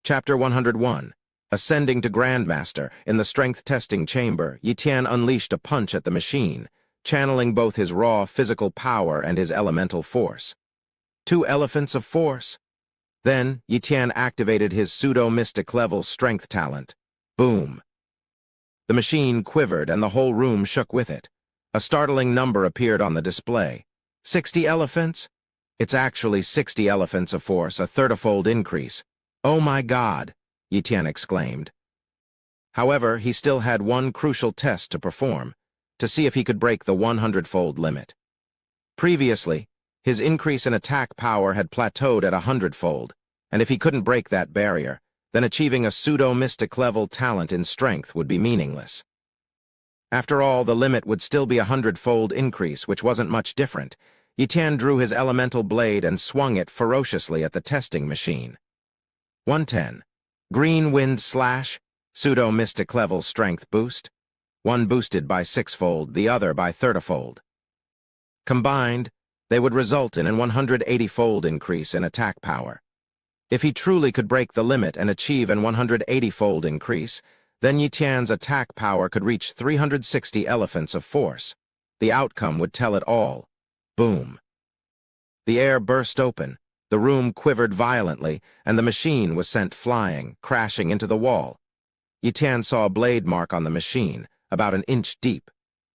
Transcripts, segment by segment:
Chapter 101. Ascending to Grandmaster. In the strength testing chamber, Yi Tian unleashed a punch at the machine, channeling both his raw physical power and his elemental force. 2 elephants of force. Then, Yi Tian activated his pseudo-mystic level strength talent. Boom. The machine quivered and the whole room shook with it. A startling number appeared on the display. 60 elephants? It's actually 60 elephants of force, a 30-fold increase. Oh my God, Yi Tian exclaimed. However, he still had one crucial test to perform, to see if he could break the 100-fold limit. Previously, his increase in attack power had plateaued at 100-fold, and if he couldn't break that barrier, then achieving a pseudo-mystic level talent in strength would be meaningless. After all, the limit would still be a 100-fold increase, which wasn't much different. Yi Tian drew his elemental blade and swung it ferociously at the testing machine. 110. Green Wind Slash, pseudo-mystic level strength boost. One boosted by 6-fold, the other by 30-fold. Combined, they would result in an 180-fold increase in attack power. If he truly could break the limit and achieve an 180-fold increase, then Yi Tian's attack power could reach 360 elephants of force. The outcome would tell it all. Boom. The air burst open, the room quivered violently, and the machine was sent flying, crashing into the wall. Yi Tian saw a blade mark on the machine, about an inch deep.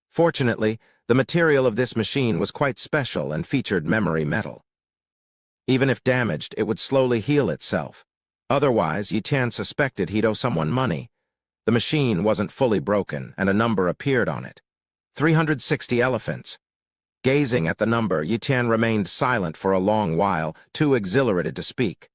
Fortunately, the material of this machine was quite special and featured memory metal. Even if damaged, it would slowly heal itself. Otherwise, Yi Tian suspected he'd owe someone money. The machine wasn't fully broken, and a number appeared on it. 360 elephants. Gazing at the number, Yi Tian remained silent for a long while, too exhilarated to speak.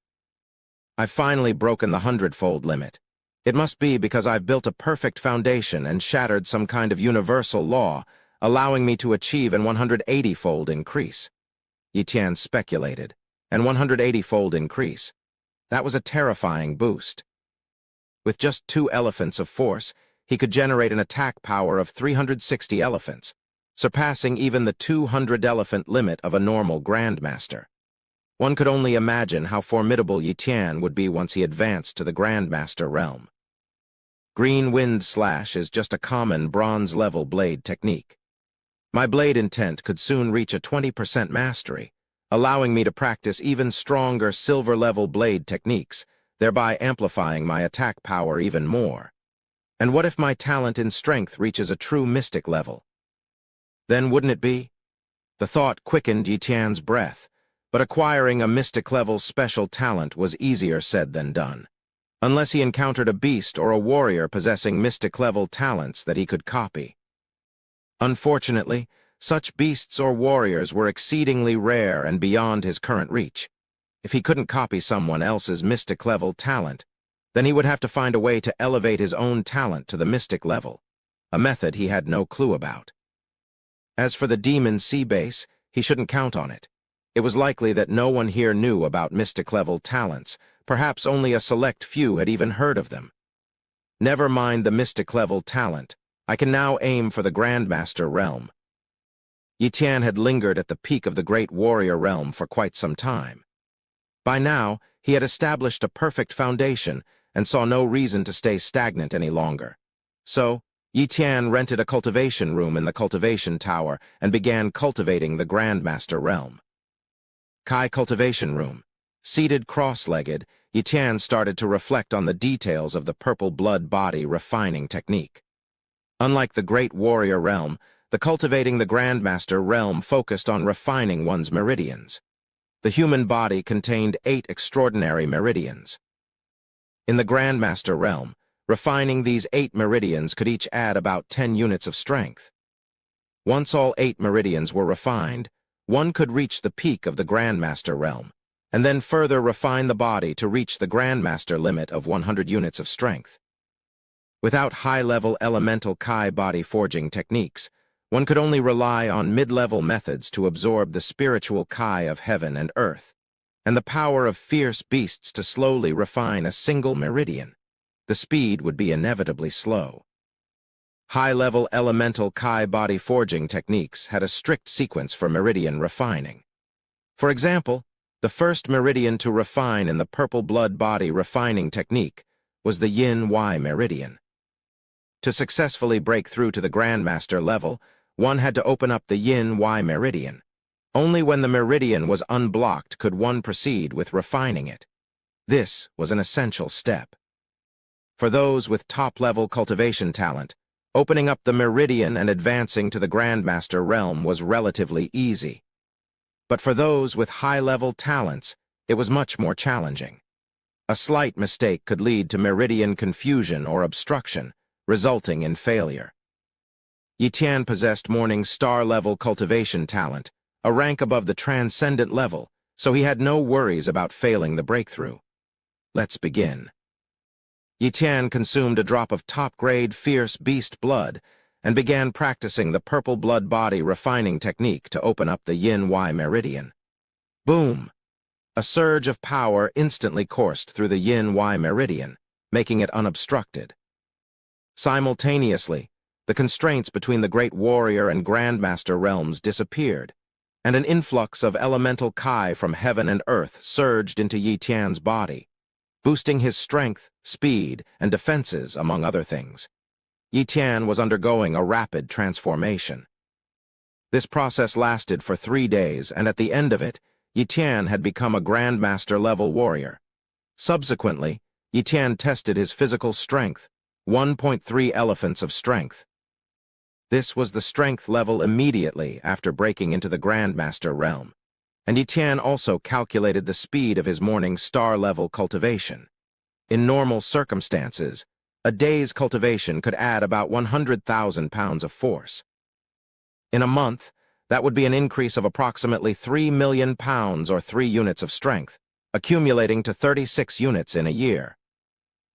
I've finally broken the 100-fold limit. It must be because I've built a perfect foundation and shattered some kind of universal law, allowing me to achieve an 180-fold increase. Yi Tian speculated. An 180-fold increase. That was a terrifying boost. With just 2 elephants of force, he could generate an attack power of 360 elephants, surpassing even the 200-elephant limit of a normal Grandmaster. One could only imagine how formidable Yi Tian would be once he advanced to the Grandmaster realm. Green Wind Slash is just a common bronze-level blade technique. My blade intent could soon reach a 20% mastery, allowing me to practice even stronger silver-level blade techniques, thereby amplifying my attack power even more. And what if my talent in strength reaches a true mystic level? Then wouldn't it be? The thought quickened Yi Tian's breath, but acquiring a mystic-level special talent was easier said than done, unless he encountered a beast or a warrior possessing mystic-level talents that he could copy. Unfortunately, such beasts or warriors were exceedingly rare and beyond his current reach. If he couldn't copy someone else's mystic-level talent, then he would have to find a way to elevate his own talent to the mystic level, a method he had no clue about. As for the Demon Sea Base, he shouldn't count on it. It was likely that no one here knew about mystic-level talents, perhaps only a select few had even heard of them. Never mind the mystic-level talent, I can now aim for the Grandmaster realm. Yi Tian had lingered at the peak of the great warrior realm for quite some time. By now, he had established a perfect foundation and saw no reason to stay stagnant any longer. So, Yi Tian rented a cultivation room in the cultivation tower and began cultivating the Grandmaster realm. Kai Cultivation Room. Seated cross-legged, Yi Tian started to reflect on the details of the purple blood body refining technique. Unlike the great warrior realm, the cultivating the Grandmaster realm focused on refining one's meridians. The human body contained 8 extraordinary meridians. In the Grandmaster realm, refining these 8 meridians could each add about 10 units of strength. Once all 8 meridians were refined, one could reach the peak of the Grandmaster realm, and then further refine the body to reach the Grandmaster limit of 100 units of strength. Without high-level elemental Kai body forging techniques, one could only rely on mid-level methods to absorb the spiritual Kai of heaven and earth, and the power of fierce beasts to slowly refine a single meridian. The speed would be inevitably slow. High-level elemental Kai body forging techniques had a strict sequence for meridian refining. For example, The first meridian to refine in the purple blood body refining technique was the Yin-Y meridian. To successfully break through to the Grandmaster level, one had to open up the Yin-Y meridian. Only when the meridian was unblocked could one proceed with refining it. This was an essential step. For those with top-level cultivation talent, opening up the meridian and advancing to the Grandmaster realm was relatively easy. But for those with high-level talents, it was much more challenging. A slight mistake could lead to meridian confusion or obstruction, resulting in failure. Yi possessed Morning Star-level cultivation talent, a rank above the transcendent level, so he had no worries about failing the breakthrough. Let's begin. Yi consumed a drop of top-grade fierce beast blood and began practicing the purple blood body refining technique to open up the Yin-Y meridian. Boom! A surge of power instantly coursed through the Yin-Y meridian, making it unobstructed. Simultaneously, the constraints between the Great Warrior and Grandmaster realms disappeared, and an influx of elemental Kai from heaven and earth surged into Yi Tian's body, boosting his strength, speed, and defenses, among other things. Yi Tian was undergoing a rapid transformation. This process lasted for 3 days, and at the end of it, Yi Tian had become a Grandmaster-level warrior. Subsequently, Yi Tian tested his physical strength, 1.3 elephants of strength. This was the strength level immediately after breaking into the Grandmaster realm, and Yi Tian also calculated the speed of his Morning Star-level cultivation. In normal circumstances, a day's cultivation could add about 100,000 pounds of force. In a month, that would be an increase of approximately 3 million pounds or 3 units of strength, accumulating to 36 units in a year.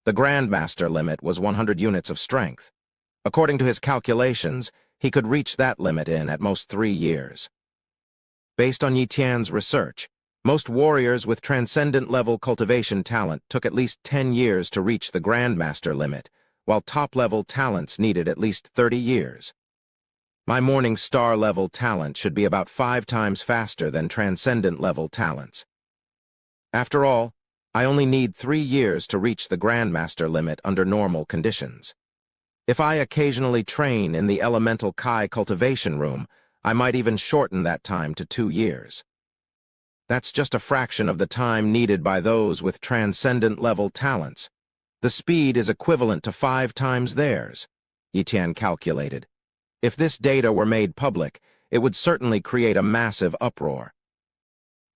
The Grandmaster limit was 100 units of strength. According to his calculations, he could reach that limit in at most 3 years. Based on Yi Tian's research, most warriors with transcendent-level cultivation talent took at least 10 years to reach the Grandmaster limit, while top-level talents needed at least 30 years. My Morning Star-level talent should be about 5 times faster than transcendent-level talents. After all, I only need 3 years to reach the Grandmaster limit under normal conditions. If I occasionally train in the Elemental Kai cultivation room, I might even shorten that time to 2 years. That's just a fraction of the time needed by those with transcendent-level talents. The speed is equivalent to 5 times theirs, Yi Tian calculated. If this data were made public, it would certainly create a massive uproar.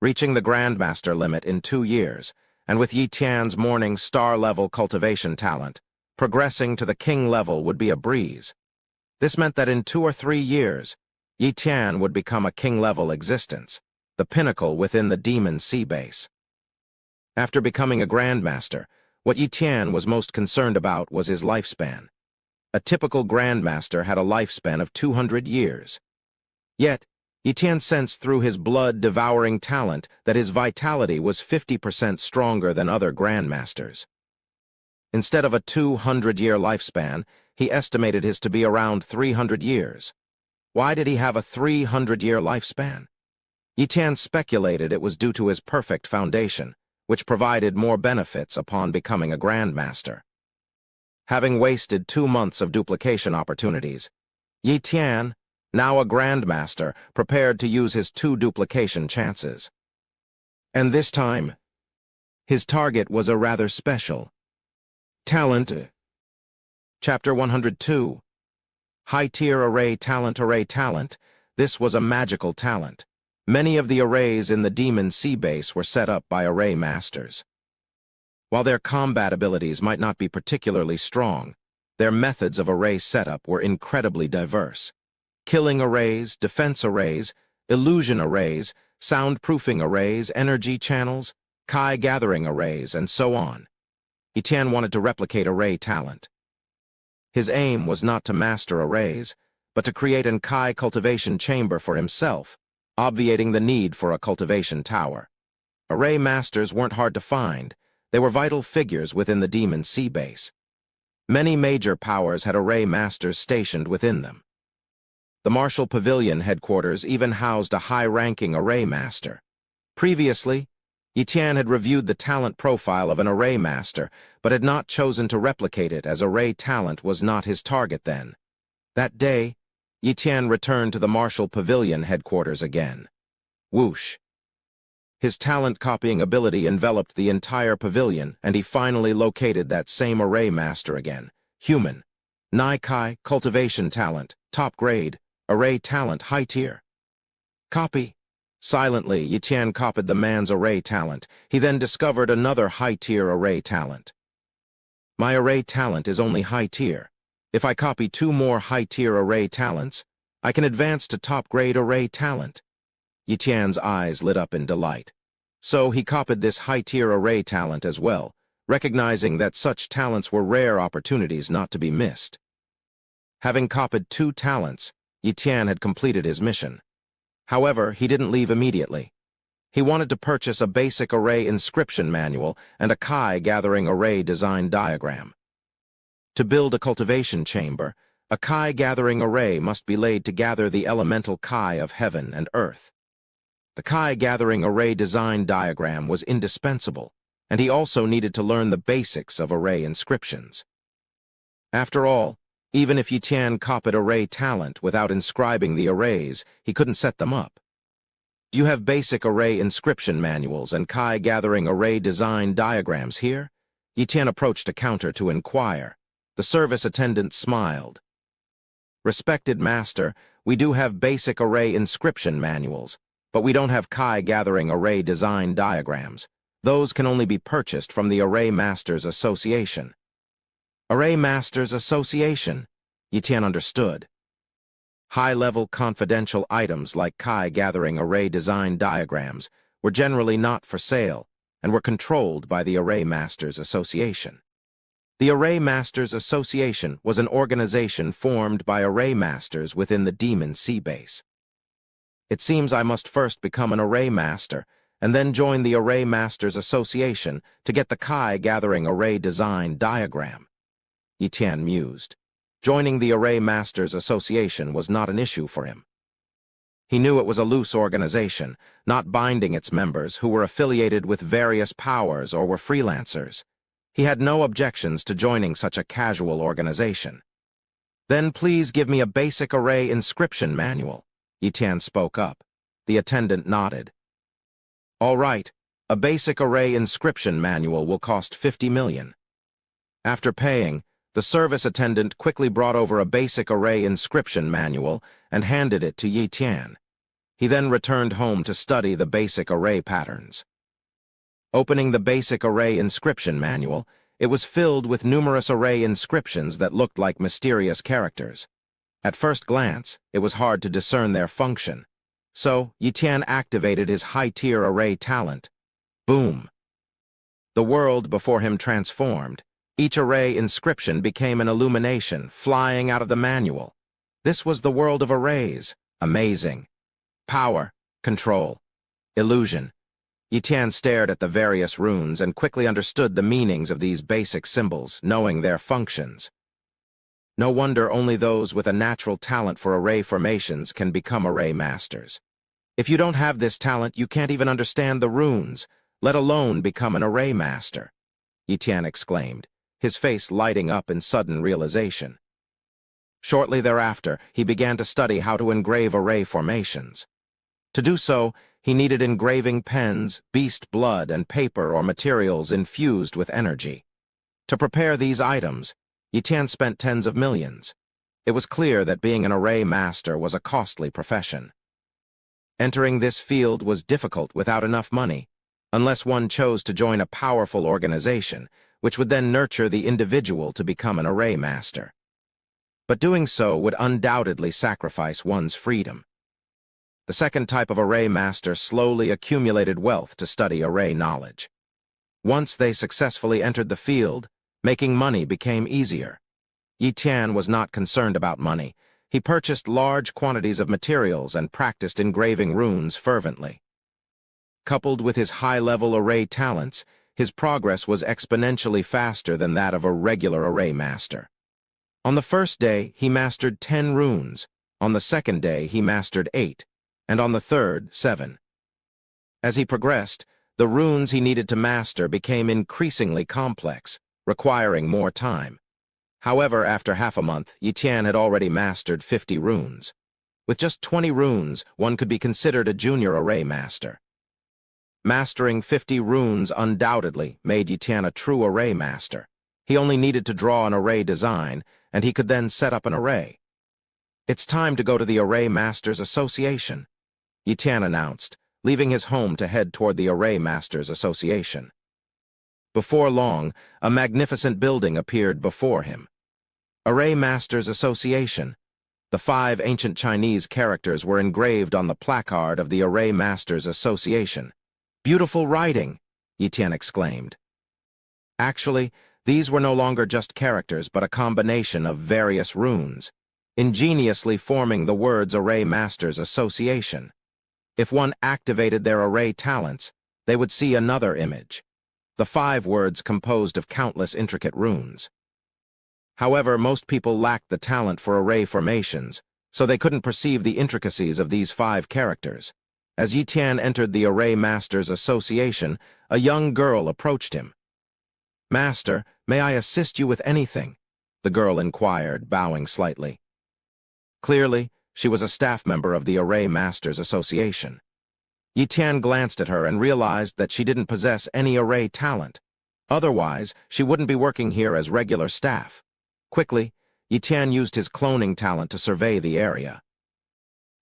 Reaching the Grandmaster limit in 2 years, and with Yi Tian's Morning Star-level cultivation talent, progressing to the King level would be a breeze. This meant that in 2 or 3 years, Yi Tian would become a King-level existence, the pinnacle within the Demon Sea base. After becoming a Grandmaster, what Yi Tian was most concerned about was his lifespan. A typical Grandmaster had a lifespan of 200 years. Yet, Yi Tian sensed through his blood-devouring talent that his vitality was 50% stronger than other Grandmasters. Instead of a 200-year lifespan, he estimated his to be around 300 years. Why did he have a 300-year lifespan? Yi Tian speculated it was due to his perfect foundation, which provided more benefits upon becoming a Grandmaster. Having wasted 2 months of duplication opportunities, Yi Tian, now a Grandmaster, prepared to use his 2 duplication chances. And this time, his target was a rather special talent. Chapter 102. High-tier array talent. This was a magical talent. Many of the arrays in the Demon Sea base were set up by array masters. While their combat abilities might not be particularly strong, their methods of array setup were incredibly diverse. Killing arrays, defense arrays, illusion arrays, soundproofing arrays, energy channels, Kai gathering arrays, and so on. Yi Tian wanted to replicate array talent. His aim was not to master arrays, but to create an Kai cultivation chamber for himself, obviating the need for a cultivation tower. Array masters weren't hard to find. They were vital figures within the Demon Sea base. Many major powers had array masters stationed within them. The Martial Pavilion headquarters even housed a high-ranking array master. Previously, Yi Tian had reviewed the talent profile of an array master, but had not chosen to replicate it as array talent was not his target then. That day, Yi Tian returned to the Martial Pavilion headquarters again. Whoosh! His talent-copying ability enveloped the entire pavilion, and he finally located that same array master again. Human. Nikai, cultivation talent, top grade, array talent, high tier. Copy. Silently, Yi Tian copied the man's array talent. He then discovered another high-tier array talent. My array talent is only high tier. If I copy 2 more high-tier array talents, I can advance to top-grade array talent. Yi Tian's eyes lit up in delight. So he copied this high-tier array talent as well, recognizing that such talents were rare opportunities not to be missed. Having copied 2 talents, Yi Tian had completed his mission. However, he didn't leave immediately. He wanted to purchase a basic array inscription manual and a Kai gathering array design diagram. To build a cultivation chamber, a Kai gathering array must be laid to gather the elemental Kai of heaven and earth. The Kai gathering array design diagram was indispensable, and he also needed to learn the basics of array inscriptions. After all, even if Yi Tian copied array talent without inscribing the arrays, he couldn't set them up. Do you have basic array inscription manuals and Kai gathering array design diagrams here? Yi Tian approached a counter to inquire. The service attendant smiled. Respected master, we do have basic array inscription manuals, but we don't have Kai gathering array design diagrams. Those can only be purchased from the Array Masters Association. Array Masters Association, Yi Tian understood. High-level confidential items like Kai gathering array design diagrams were generally not for sale and were controlled by the Array Masters Association. The Array Masters Association was an organization formed by array masters within the Demon Sea Base. It seems I must first become an array master and then join the Array Masters Association to get the Kai gathering array design diagram. Yi Tian mused. Joining the Array Masters Association was not an issue for him. He knew it was a loose organization, not binding its members who were affiliated with various powers or were freelancers. He had no objections to joining such a casual organization. Then please give me a basic array inscription manual, Yi Tian spoke up. The attendant nodded. All right, a basic array inscription manual will cost 50 million. After paying, the service attendant quickly brought over a basic array inscription manual and handed it to Yi Tian. He then returned home to study the basic array patterns. Opening the basic array inscription manual, it was filled with numerous array inscriptions that looked like mysterious characters. At first glance, it was hard to discern their function. So, Yi Tian activated his high-tier array talent. Boom! The world before him transformed. Each array inscription became an illumination flying out of the manual. This was the world of arrays. Amazing. Power, control, illusion. Yi Tian stared at the various runes and quickly understood the meanings of these basic symbols, knowing their functions. No wonder only those with a natural talent for array formations can become array masters. If you don't have this talent, you can't even understand the runes, let alone become an array master, Yi Tian exclaimed, his face lighting up in sudden realization. Shortly thereafter, he began to study how to engrave array formations. To do so, he needed engraving pens, beast blood, and paper or materials infused with energy. To prepare these items, Yi Tian spent tens of millions. It was clear that being an array master was a costly profession. Entering this field was difficult without enough money, unless one chose to join a powerful organization, which would then nurture the individual to become an array master. But doing so would undoubtedly sacrifice one's freedom. The second type of array master slowly accumulated wealth to study array knowledge. Once they successfully entered the field, making money became easier. Yi Tian was not concerned about money. He purchased large quantities of materials and practiced engraving runes fervently. Coupled with his high-level array talents, his progress was exponentially faster than that of a regular array master. On the first day, he mastered 10 runes. On the second day, he mastered 8, and on the third, 7. As he progressed, The runes he needed to master became increasingly complex, requiring more time. However, after half a month, Yiqian had already mastered 50 runes. With just 20 runes, one could be considered a junior array master. Mastering 50 runes undoubtedly made Yiqian a true array master. He only needed to draw an array design, and he could then set up an array. "It's time to go to the Array Masters Association," Yiqian announced, leaving his home to head toward the Array Masters Association. Before long, a magnificent building appeared before him. Array Masters Association. The 5 ancient Chinese characters were engraved on the placard of the Array Masters Association. "Beautiful writing," Yiqian exclaimed. Actually, these were no longer just characters, but a combination of various runes, ingeniously forming the words Array Masters Association. If one activated their array talents, they would see another image. The 5 words composed of countless intricate runes. However, most people lacked the talent for array formations, so they couldn't perceive the intricacies of these 5 characters. As Yiqian entered the Array Masters Association, a young girl approached him. "Master, may I assist you with anything?" the girl inquired, bowing slightly. Clearly, she was a staff member of the Array Masters Association. Yiqian glanced at her and realized that she didn't possess any array talent. Otherwise, she wouldn't be working here as regular staff. Quickly, Yiqian used his cloning talent to survey the area.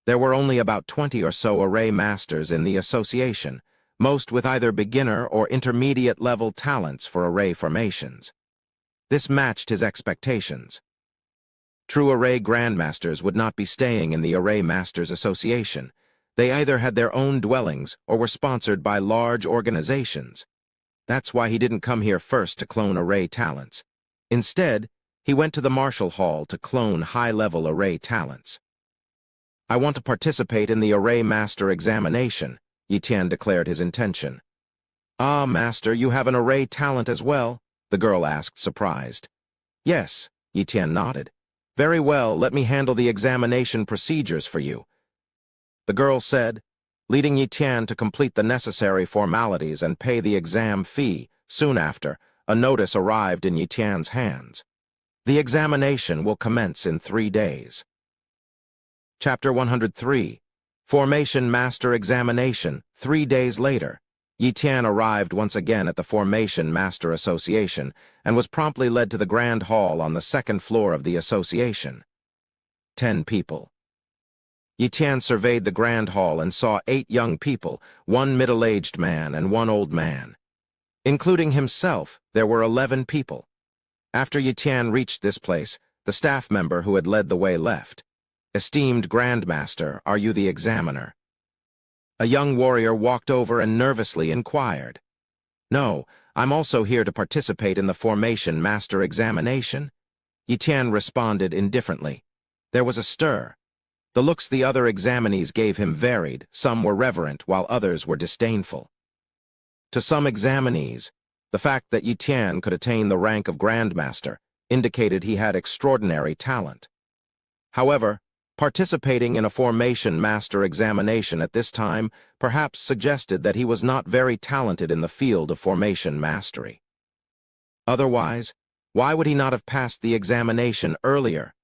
There were only about 20 or so array masters in the association, most with either beginner or intermediate level talents for array formations. This matched his expectations. True array grandmasters would not be staying in the Array Masters Association. They either had their own dwellings or were sponsored by large organizations. That's why he didn't come here first to clone array talents. Instead, he went to the Marshall Hall to clone high-level array talents. "I want to participate in the Array Master examination," Yiqian declared his intention. "Ah, Master, you have an array talent as well?" the girl asked, surprised. "Yes," Yiqian nodded. "Very well, let me handle the examination procedures for you," the girl said, leading Yiqian to complete the necessary formalities and pay the exam fee. Soon after, a notice arrived in Yiqian's hands. The examination will commence in 3 days. Chapter 103. Formation Master Examination. 3 days later, Yiqian arrived once again at the Formation Master Association and was promptly led to the Grand Hall on the 2nd floor of the association. 10 people. Yiqian surveyed the Grand Hall and saw 8 young people, 1 middle-aged man and 1 old man. Including himself, there were 11 people. After Yiqian reached this place, the staff member who had led the way left. "Esteemed Grandmaster, are you the examiner?" A young warrior walked over and nervously inquired. "No, I'm also here to participate in the Formation Master Examination," Yiqian responded indifferently. There was a stir. The looks the other examinees gave him varied. Some were reverent, while others were disdainful. To some examinees, the fact that Yiqian could attain the rank of Grandmaster indicated he had extraordinary talent. However, participating in a Formation Master Examination at this time perhaps suggested that he was not very talented in the field of formation mastery. Otherwise, why would he not have passed the examination earlier?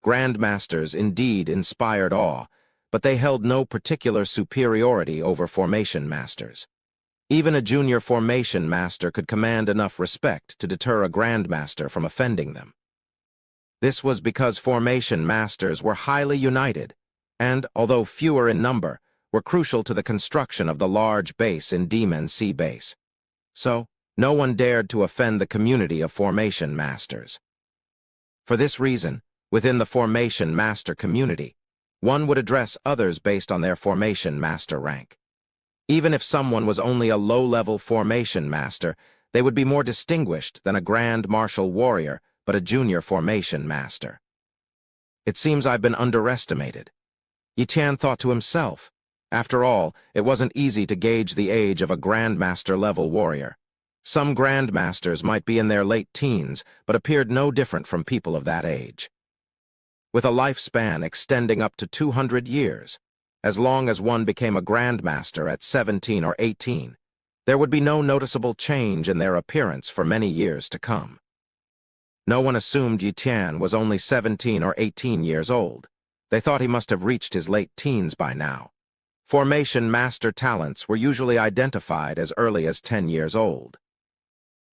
Grandmasters indeed inspired awe, but they held no particular superiority over formation masters. Even a junior formation master could command enough respect to deter a grandmaster from offending them. This was because formation masters were highly united, and, although fewer in number, were crucial to the construction of the large base in Demon Sea Base. So, no one dared to offend the community of formation masters. For this reason, within the formation master community, one would address others based on their formation master rank. Even if someone was only a low-level formation master, they would be more distinguished than a grand martial warrior, but a junior formation master. "It seems I've been underestimated," Yiqian thought to himself. After all, it wasn't easy to gauge the age of a grandmaster-level warrior. Some grandmasters might be in their late teens, but appeared no different from people of that age. With a lifespan extending up to 200 years, as long as one became a grandmaster at 17 or 18, There would be no noticeable change in their appearance for many years to come. No one assumed Yi Tian was only 17 or 18 years old. They thought he must have reached his late teens by now. Formation master talents were usually identified as early as 10 years old.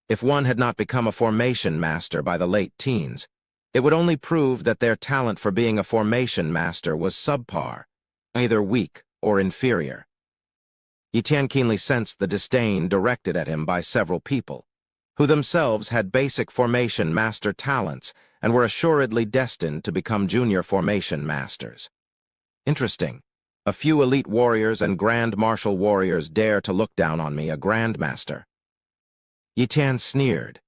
If one had not become a formation master by the late teens, it would only prove that their talent for being a formation master was subpar, either weak or inferior. Yi Tian keenly sensed the disdain directed at him by several people, who themselves had basic formation master talents and were assuredly destined to become junior formation masters. Interesting. A few elite warriors and grand martial warriors dare to look down on me, a grandmaster. Yi Tian sneered.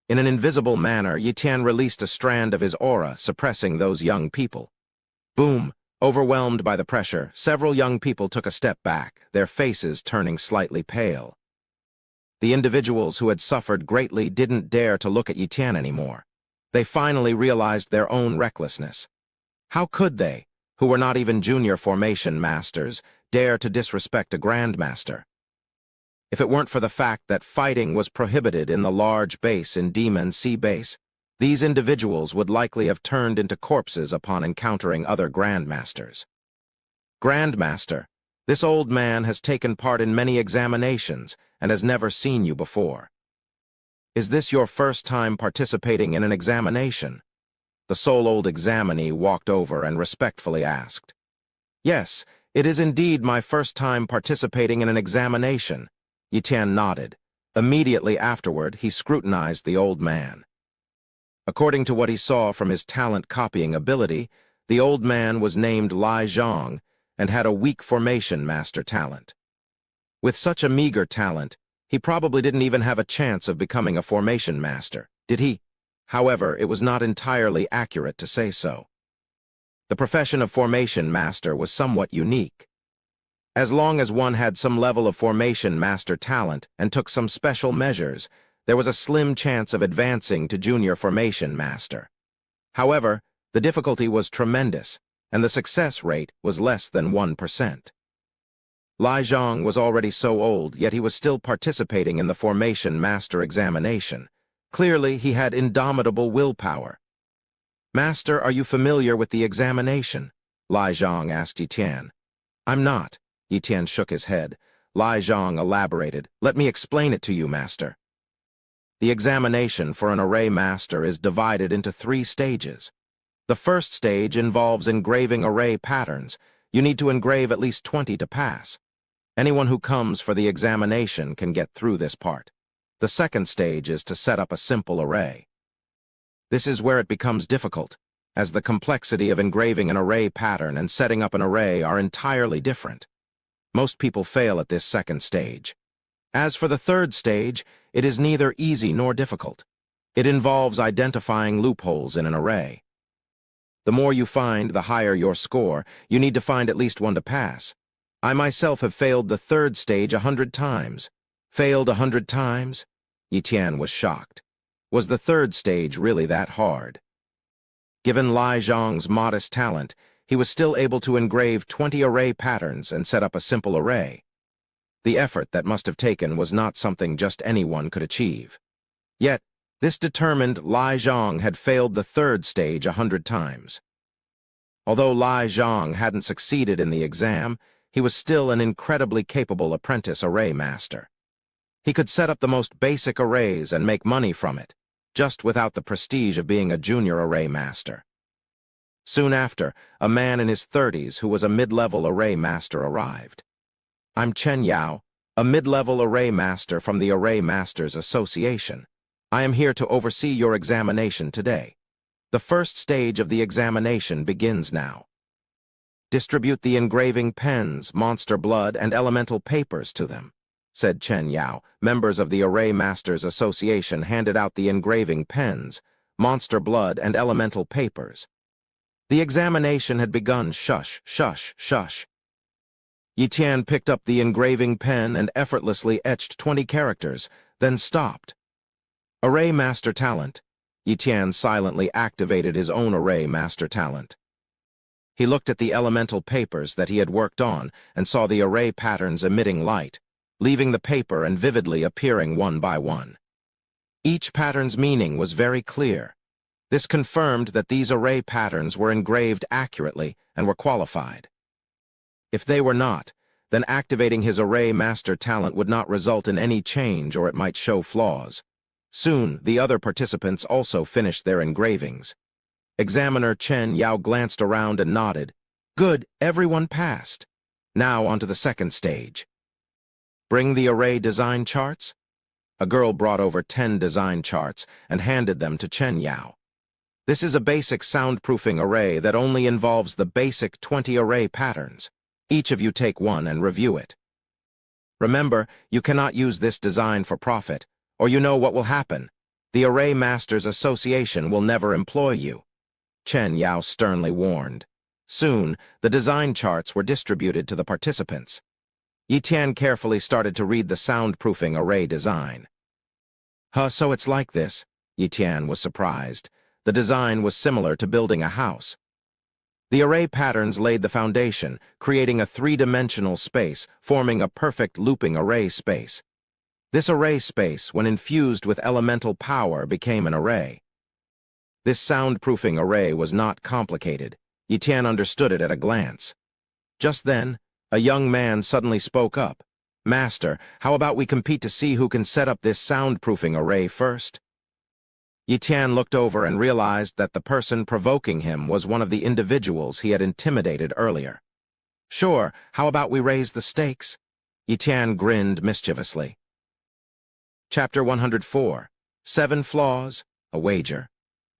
In an invisible manner, Yi Tian released a strand of his aura, suppressing those young people. Boom! Overwhelmed by the pressure, several young people took a step back, their faces turning slightly pale. The individuals who had suffered greatly didn't dare to look at Yi Tian anymore. They finally realized their own recklessness. How could they, who were not even junior formation masters, dare to disrespect a grandmaster? If it weren't for the fact that fighting was prohibited in the large base in Demon Sea Base, these individuals would likely have turned into corpses upon encountering other grandmasters. Grandmaster, this old man has taken part in many examinations and has never seen you before. Is this your first time participating in an examination? The sole old examinee walked over and respectfully asked. Yes, it is indeed my first time participating in an examination. Yi Tian nodded. Immediately afterward, he scrutinized the old man. According to what he saw from his talent-copying ability, the old man was named Lai Zhang and had a weak formation master talent. With such a meager talent, he probably didn't even have a chance of becoming a formation master, did he? However, it was not entirely accurate to say so. The profession of formation master was somewhat unique. As long as one had some level of formation master talent and took some special measures, there was a slim chance of advancing to junior formation master. However, the difficulty was tremendous, and the success rate was less than 1%. Lai Zhang was already so old, yet he was still participating in the formation master examination. Clearly, he had indomitable willpower. Master, are you familiar with the examination? Lai Zhang asked Yi Tian. I'm not. Yi Tian shook his head. Lai Zhang elaborated. Let me explain it to you, Master. The examination for an array master is divided into 3 stages. The first stage involves engraving array patterns. You need to engrave at least 20 to pass. Anyone who comes for the examination can get through this part. The second stage is to set up a simple array. This is where it becomes difficult, as the complexity of engraving an array pattern and setting up an array are entirely different. Most people fail at this second stage. As for the third stage, it is neither easy nor difficult. It involves identifying loopholes in an array. The more you find, the higher your score. You need to find at least one to pass. I myself have failed the third stage 100 times. Failed 100 times? Yi Tian was shocked. Was the third stage really that hard? Given Lai Zhang's modest talent, he was still able to engrave 20 array patterns and set up a simple array. The effort that must have taken was not something just anyone could achieve. Yet, this determined Lai Zhang had failed the third stage 100 times. Although Lai Zhang hadn't succeeded in the exam, he was still an incredibly capable apprentice array master. He could set up the most basic arrays and make money from it, just without the prestige of being a junior array master. Soon after, a man in his 30s who was a mid-level array master arrived. I'm Chen Yao, a mid-level array master from the Array Masters Association. I am here to oversee your examination today. The first stage of the examination begins now. Distribute the engraving pens, monster blood, and elemental papers to them, said Chen Yao. Members of the Array Masters Association handed out the engraving pens, monster blood, and elemental papers. The examination had begun. Shush, shush, shush. Yi Tian picked up the engraving pen and effortlessly etched 20 characters, then stopped. Array Master Talent. Yi Tian silently activated his own Array Master Talent. He looked at the elemental papers that he had worked on and saw the array patterns emitting light. leaving the paper and vividly appearing one by one. Each pattern's meaning was very clear. This confirmed that these array patterns were engraved accurately and were qualified. If they were not, then activating his array master talent would not result in any change, or it might show flaws. Soon, the other participants also finished their engravings. Examiner Chen Yao glanced around and nodded. Good, everyone passed. Now onto the second stage. Bring the array design charts? A girl brought over 10 design charts and handed them to Chen Yao. This is a basic soundproofing array that only involves the basic 20 array patterns. Each of you take one and review it. Remember, you cannot use this design for profit, or you know what will happen. The Array Masters Association will never employ you. Chen Yao sternly warned. Soon, the design charts were distributed to the participants. Yi Tian carefully started to read the soundproofing array design. So it's like this? Yi Tian was surprised. The design was similar to building a house. The array patterns laid the foundation, creating a three-dimensional space, forming a perfect looping array space. This array space, when infused with elemental power, became an array. This soundproofing array was not complicated. Yi Tian understood it at a glance. Just then, a young man suddenly spoke up. Master, how about we compete to see who can set up this soundproofing array first? Yi Tian looked over and realized that the person provoking him was one of the individuals he had intimidated earlier. Sure, how about we raise the stakes? Yi Tian grinned mischievously. Chapter 104. 7 Flaws, a Wager.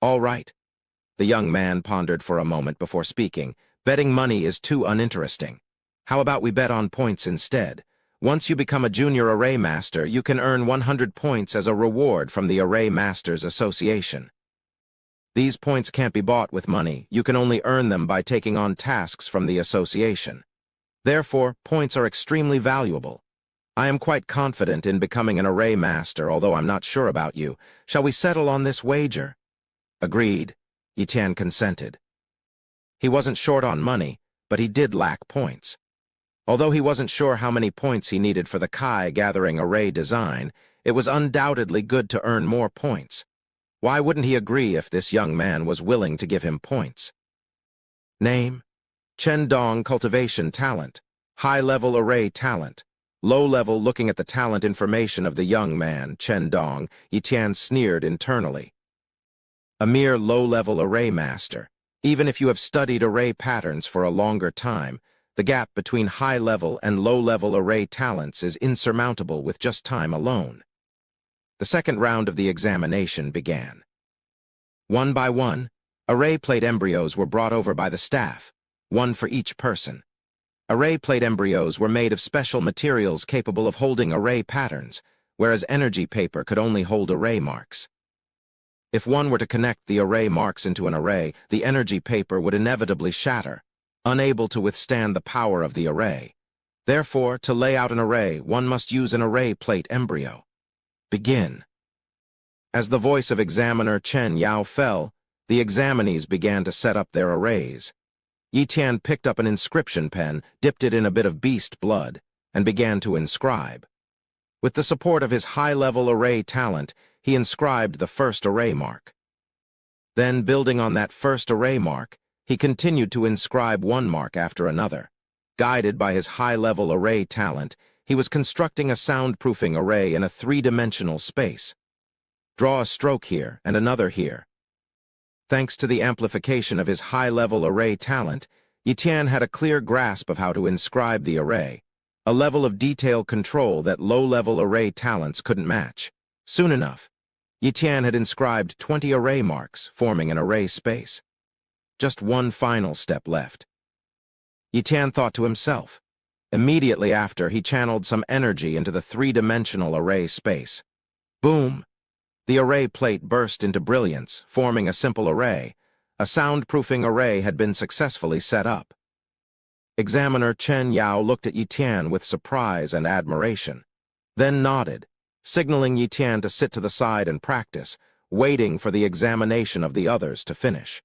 All right. The young man pondered for a moment before speaking. Betting money is too uninteresting. How about we bet on points instead? Once you become a junior array master, you can earn 100 points as a reward from the Array Masters Association. These points can't be bought with money. You can only earn them by taking on tasks from the association. Therefore, points are extremely valuable. I am quite confident in becoming an array master, although I'm not sure about you. Shall we settle on this wager? Agreed. Yi Tian consented. He wasn't short on money, but he did lack points. Although he wasn't sure how many points he needed for the Kai gathering array design, it was undoubtedly good to earn more points. Why wouldn't he agree if this young man was willing to give him points? Name: Chen Dong Cultivation Talent. High-level array talent. Low-level looking at the talent information of the young man, Chen Dong, Yi Tian sneered internally. A mere low-level array master. Even if you have studied array patterns for a longer time, the gap between high-level and low-level array talents is insurmountable with just time alone. The second round of the examination began. One by one, array plate embryos were brought over by the staff, one for each person. Array plate embryos were made of special materials capable of holding array patterns, whereas energy paper could only hold array marks. If one were to connect the array marks into an array, the energy paper would inevitably shatter, unable to withstand the power of the array. Therefore, to lay out an array, one must use an array plate embryo. Begin. As the voice of examiner Chen Yao fell, the examinees began to set up their arrays. Yi Tian picked up an inscription pen, dipped it in a bit of beast blood, and began to inscribe. With the support of his high-level array talent, he inscribed the first array mark. Then, building on that first array mark, he continued to inscribe one mark after another. Guided by his high-level array talent, he was constructing a soundproofing array in a three-dimensional space. Draw a stroke here and another here. Thanks to the amplification of his high-level array talent, Yi Tian had a clear grasp of how to inscribe the array, a level of detail control that low-level array talents couldn't match. Soon enough, Yi Tian had inscribed 20 array marks, forming an array space. Just one final step left. Yi Tian thought to himself. Immediately after, he channeled some energy into the three-dimensional array space. Boom! The array plate burst into brilliance, forming a simple array. A soundproofing array had been successfully set up. Examiner Chen Yao looked at Yi Tian with surprise and admiration, then nodded, signaling Yi Tian to sit to the side and practice, waiting for the examination of the others to finish.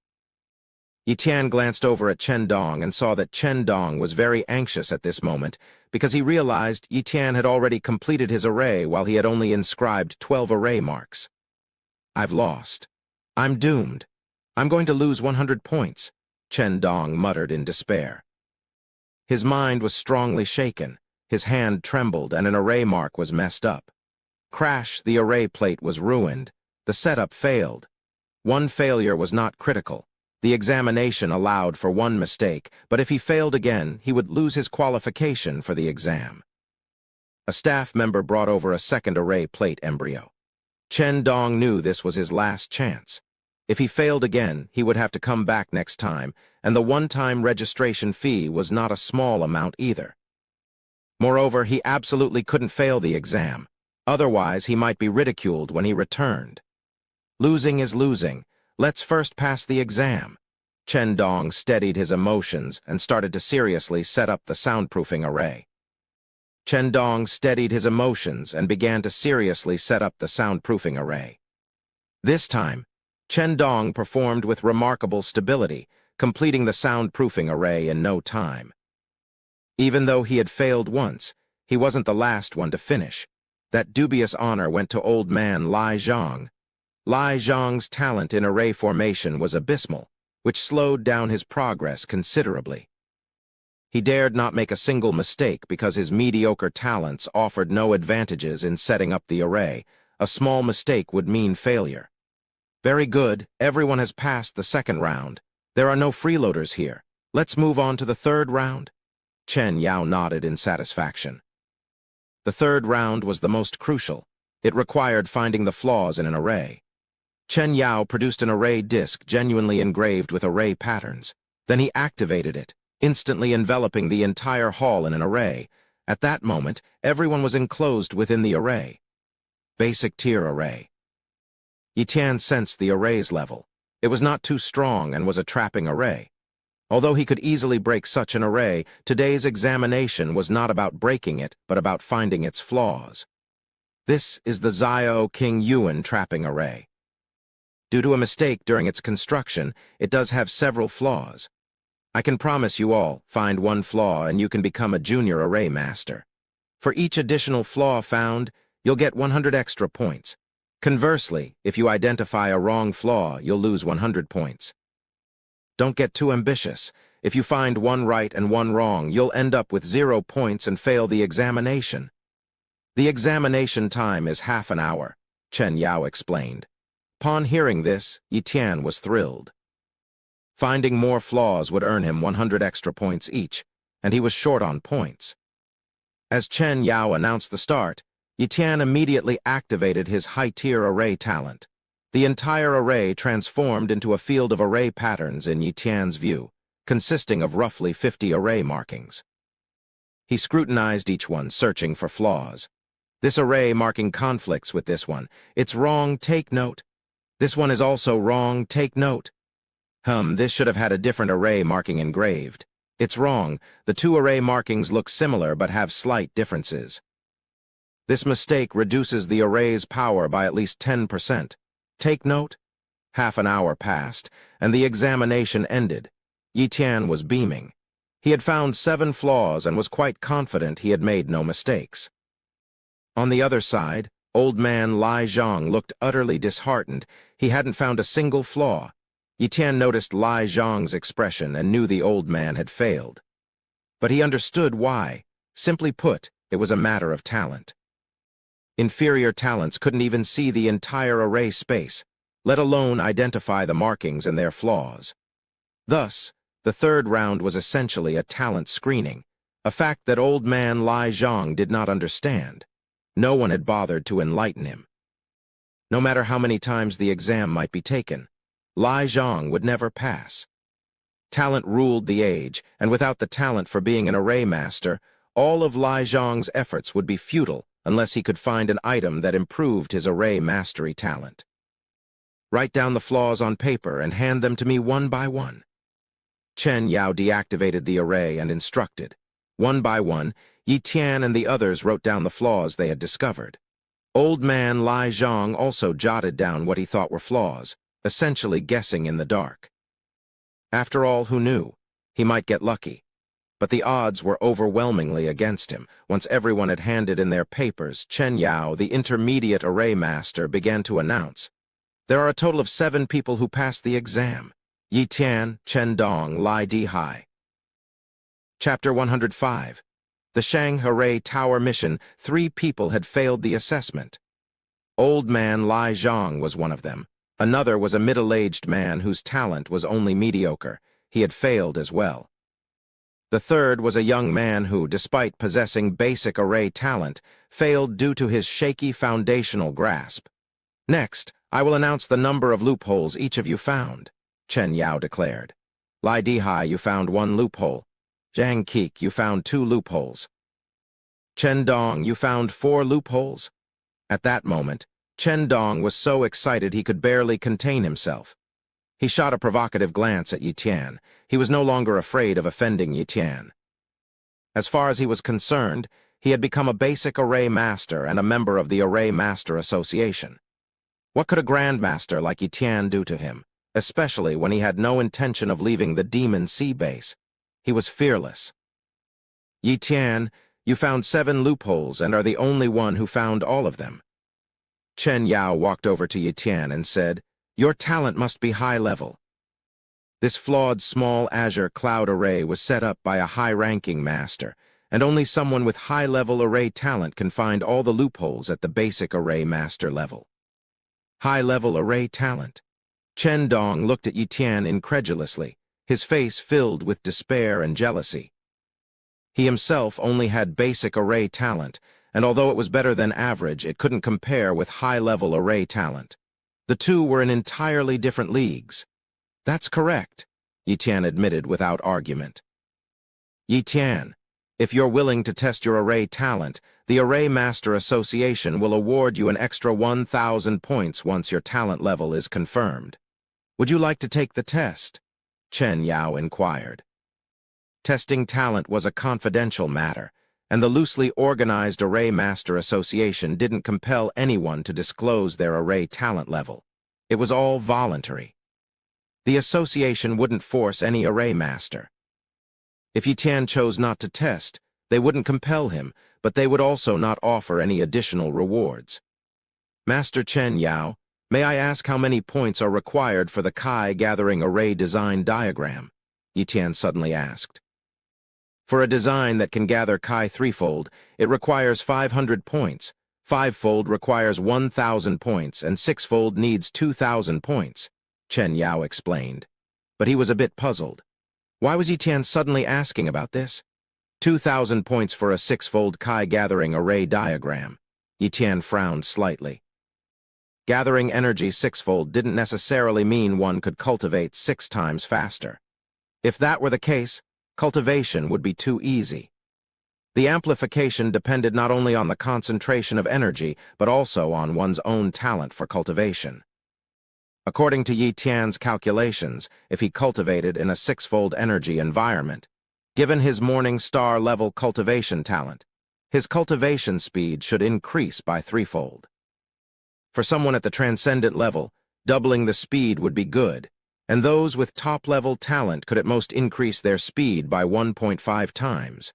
Yi Tian glanced over at Chen Dong and saw that Chen Dong was very anxious at this moment because he realized Yi Tian had already completed his array while he had only inscribed 12 array marks. "I've lost. I'm doomed. I'm going to lose 100 points," Chen Dong muttered in despair. His mind was strongly shaken, his hand trembled, and an array mark was messed up. Crash, the array plate was ruined. The setup failed. One failure was not critical. The examination allowed for one mistake, but if he failed again, he would lose his qualification for the exam. A staff member brought over a second array plate embryo. Chen Dong knew this was his last chance. If he failed again, he would have to come back next time, and the one-time registration fee was not a small amount either. Moreover, he absolutely couldn't fail the exam. Otherwise, he might be ridiculed when he returned. Losing is losing. Let's first pass the exam. Chen Dong steadied his emotions and started to seriously set up the soundproofing array. Chen Dong steadied his emotions and began to seriously set up the soundproofing array. This time, Chen Dong performed with remarkable stability, completing the soundproofing array in no time. Even though he had failed once, he wasn't the last one to finish. That dubious honor went to old man Lai Zhang. Lai Zhang's talent in array formation was abysmal, which slowed down his progress considerably. He dared not make a single mistake because his mediocre talents offered no advantages in setting up the array. A small mistake would mean failure. "Very good, everyone has passed the second round. There are no freeloaders here. Let's move on to the third round." Chen Yao nodded in satisfaction. The third round was the most crucial. It required finding the flaws in an array. Chen Yao produced an array disc genuinely engraved with array patterns. Then he activated it, instantly enveloping the entire hall in an array. At that moment, everyone was enclosed within the array. Basic tier array. Yi Tian sensed the array's level. It was not too strong and was a trapping array. Although he could easily break such an array, today's examination was not about breaking it, but about finding its flaws. This is the Xiao King Yuan trapping array. Due to a mistake during its construction, it does have several flaws. I can promise you all, find one flaw and you can become a junior array master. For each additional flaw found, you'll get 100 extra points. Conversely, if you identify a wrong flaw, you'll lose 100 points. Don't get too ambitious. If you find one right and one wrong, you'll end up with 0 points and fail the examination. The examination time is half an hour, Chen Yao explained. Upon hearing this, Yi Tian was thrilled. Finding more flaws would earn him 100 extra points each, and he was short on points. As Chen Yao announced the start, Yi Tian immediately activated his high-tier array talent. The entire array transformed into a field of array patterns in Yi Tian's view, consisting of roughly 50 array markings. He scrutinized each one, searching for flaws. This array marking conflicts with this one. It's wrong, take note. This one is also wrong, take note. This should have had a different array marking engraved. It's wrong, the two array markings look similar but have slight differences. This mistake reduces the array's power by at least 10%. Take note. Half an hour passed, and the examination ended. Yi Tian was beaming. He had found 7 flaws and was quite confident he had made no mistakes. On the other side, old man Lai Zhang looked utterly disheartened. He hadn't found a single flaw. Yi Tian noticed Lai Zhang's expression and knew the old man had failed. But he understood why. Simply put, it was a matter of talent. Inferior talents couldn't even see the entire array space, let alone identify the markings and their flaws. Thus, the third round was essentially a talent screening, a fact that old man Lai Zhang did not understand. No one had bothered to enlighten him. No matter how many times the exam might be taken, Lai Zhang would never pass. Talent ruled the age, and without the talent for being an array master, all of Lai Zhang's efforts would be futile unless he could find an item that improved his array mastery talent. Write down the flaws on paper and hand them to me one by one. Chen Yao deactivated the array and instructed. One by one, Yi Tian and the others wrote down the flaws they had discovered. Old man Lai Zhang also jotted down what he thought were flaws, essentially guessing in the dark. After all, who knew? He might get lucky. But the odds were overwhelmingly against him. Once everyone had handed in their papers, Chen Yao, the intermediate array master, began to announce, "There are a total of 7 people who passed the exam. Yi Tian, Chen Dong, Lai Dihai." Chapter 105. The Shanghai Tower Mission. 3 people had failed the assessment. Old man Lai Zhang was one of them. Another was a middle-aged man whose talent was only mediocre. He had failed as well. The third was a young man who, despite possessing basic array talent, failed due to his shaky foundational grasp. "Next, I will announce the number of loopholes each of you found," Chen Yao declared. "Lai Dihai, you found 1 loophole. Zhang Kik, you found 2 loopholes. Chen Dong, you found 4 loopholes." At that moment, Chen Dong was so excited he could barely contain himself. He shot a provocative glance at Yi Tian. He was no longer afraid of offending Yi Tian. As far as he was concerned, he had become a basic array master and a member of the Array Master Association. What could a grandmaster like Yi Tian do to him, especially when he had no intention of leaving the Demon Sea base? He was fearless. "Yi Tian, you found 7 loopholes and are the only one who found all of them." Chen Yao walked over to Yi Tian and said, "Your talent must be high level." This flawed small azure cloud array was set up by a high-ranking master, and only someone with high-level array talent can find all the loopholes at the basic array master level. High-level array talent. Chen Dong looked at Yi Tian incredulously, his face filled with despair and jealousy. He himself only had basic array talent, and although it was better than average, it couldn't compare with high-level array talent. The two were in entirely different leagues. "That's correct," Yi Tian admitted without argument. "Yi Tian, if you're willing to test your array talent, the Array Master Association will award you an extra 1,000 points once your talent level is confirmed. Would you like to take the test?" Chen Yao inquired. Testing talent was a confidential matter, and the loosely organized Array Master Association didn't compel anyone to disclose their array talent level. It was all voluntary. The association wouldn't force any array master. If Yi Tian chose not to test, they wouldn't compel him, but they would also not offer any additional rewards. "Master Chen Yao, may I ask how many points are required for the Kai gathering array design diagram?" Yi Tian suddenly asked. "For a design that can gather Kai threefold, it requires 500 points. 5-fold requires 1,000 points, and 6-fold needs 2,000 points, Chen Yao explained. But he was a bit puzzled. Why was Yi Tian suddenly asking about this? 2,000 points for a 6-fold Kai gathering array diagram. Yi Tian frowned slightly. Gathering energy 6-fold didn't necessarily mean one could cultivate 6 times faster. If that were the case, cultivation would be too easy. The amplification depended not only on the concentration of energy, but also on one's own talent for cultivation. According to Yi Tian's calculations, if he cultivated in a 6-fold energy environment, given his morning star level cultivation talent, his cultivation speed should increase by 3-fold. For someone at the transcendent level, doubling the speed would be good, and those with top-level talent could at most increase their speed by 1.5 times.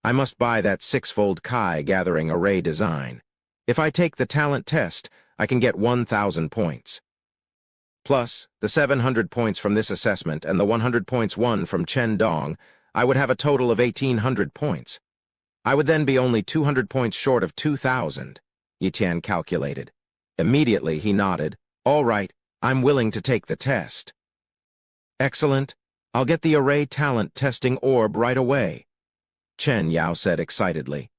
I must buy that 6-fold Kai gathering array design. If I take the talent test, I can get 1,000 points. Plus, the 700 points from this assessment and the 100 points won from Chen Dong, I would have a total of 1,800 points. I would then be only 200 points short of 2,000, Yi Tian calculated. Immediately, he nodded. "All right, I'm willing to take the test." "Excellent. I'll get the array talent testing orb right away," Chen Yao said excitedly.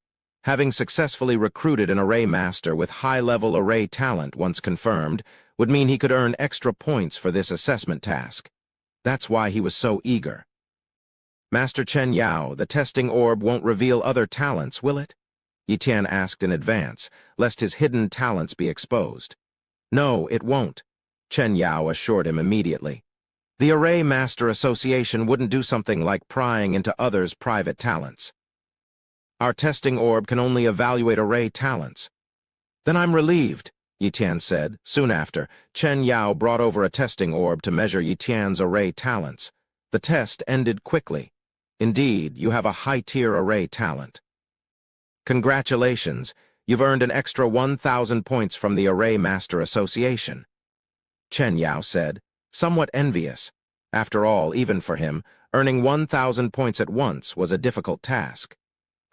Having successfully recruited an array master with high-level array talent once confirmed would mean he could earn extra points for this assessment task. That's why he was so eager. "Master Chen Yao, the testing orb won't reveal other talents, will it?" Yi Tian asked in advance, lest his hidden talents be exposed. "No, it won't," Chen Yao assured him immediately. "The Array Master Association wouldn't do something like prying into others' private talents. Our testing orb can only evaluate array talents." "Then I'm relieved," Yi Tian said. Soon after, Chen Yao brought over a testing orb to measure Yi Tian's array talents. The test ended quickly. Indeed, you have a high-tier array talent. Congratulations, you've earned an extra 1,000 points from the Array Master Association, Chen Yao said, somewhat envious. After all, even for him, earning 1,000 points at once was a difficult task.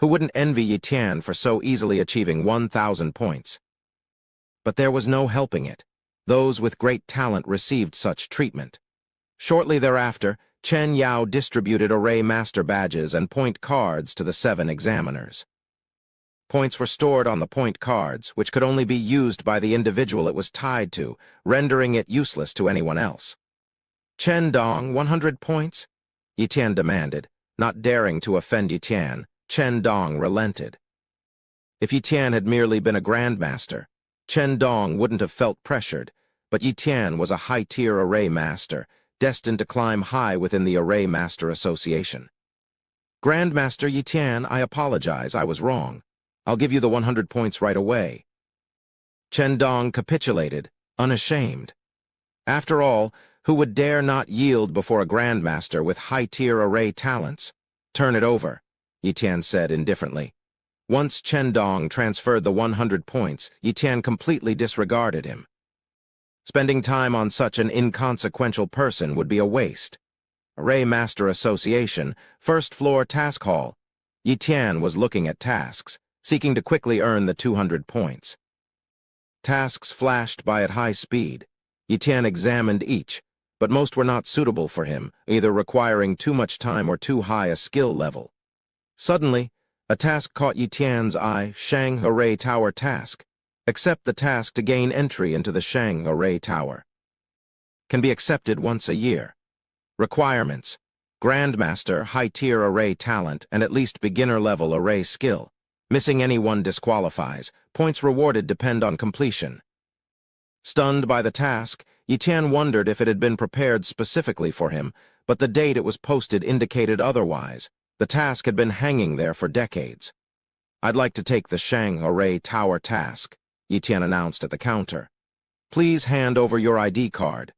Who wouldn't envy Yi Tian for so easily achieving 1,000 points? But there was no helping it. Those with great talent received such treatment. Shortly thereafter, Chen Yao distributed Array Master badges and point cards to the 7 examiners. Points were stored on the point cards, which could only be used by the individual it was tied to, rendering it useless to anyone else. Chen Dong, 100 points? Yi Tian demanded. Not daring to offend Yi Tian, Chen Dong relented. If Yi Tian had merely been a grandmaster, Chen Dong wouldn't have felt pressured, but Yi Tian was a high-tier array master, destined to climb high within the Array Master Association. Grandmaster Yi Tian, I apologize, I was wrong. I'll give you the 100 points right away. Chen Dong capitulated, unashamed. After all, who would dare not yield before a grandmaster with high-tier array talents? Turn it over, Yi Tian said indifferently. Once Chen Dong transferred the 100 points, Yi Tian completely disregarded him. Spending time on such an inconsequential person would be a waste. Array Master Association, first floor task hall. Yi Tian was looking at tasks, seeking to quickly earn the 200 points. Tasks flashed by at high speed. Yi Tian examined each, but most were not suitable for him, either requiring too much time or too high a skill level. Suddenly, a task caught Yi Tian's eye, Shang Array Tower task. Accept the task to gain entry into the Shang Array Tower. Can be accepted once a year. Requirements: Grandmaster, high-tier array talent, and at least beginner-level array skill. Missing any one disqualifies. Points rewarded depend on completion. Stunned by the task, Yi Tian wondered if it had been prepared specifically for him, but the date it was posted indicated otherwise. The task had been hanging there for decades. I'd like to take the Shang Array Tower task, Yi Tian announced at the counter. Please hand over your ID card.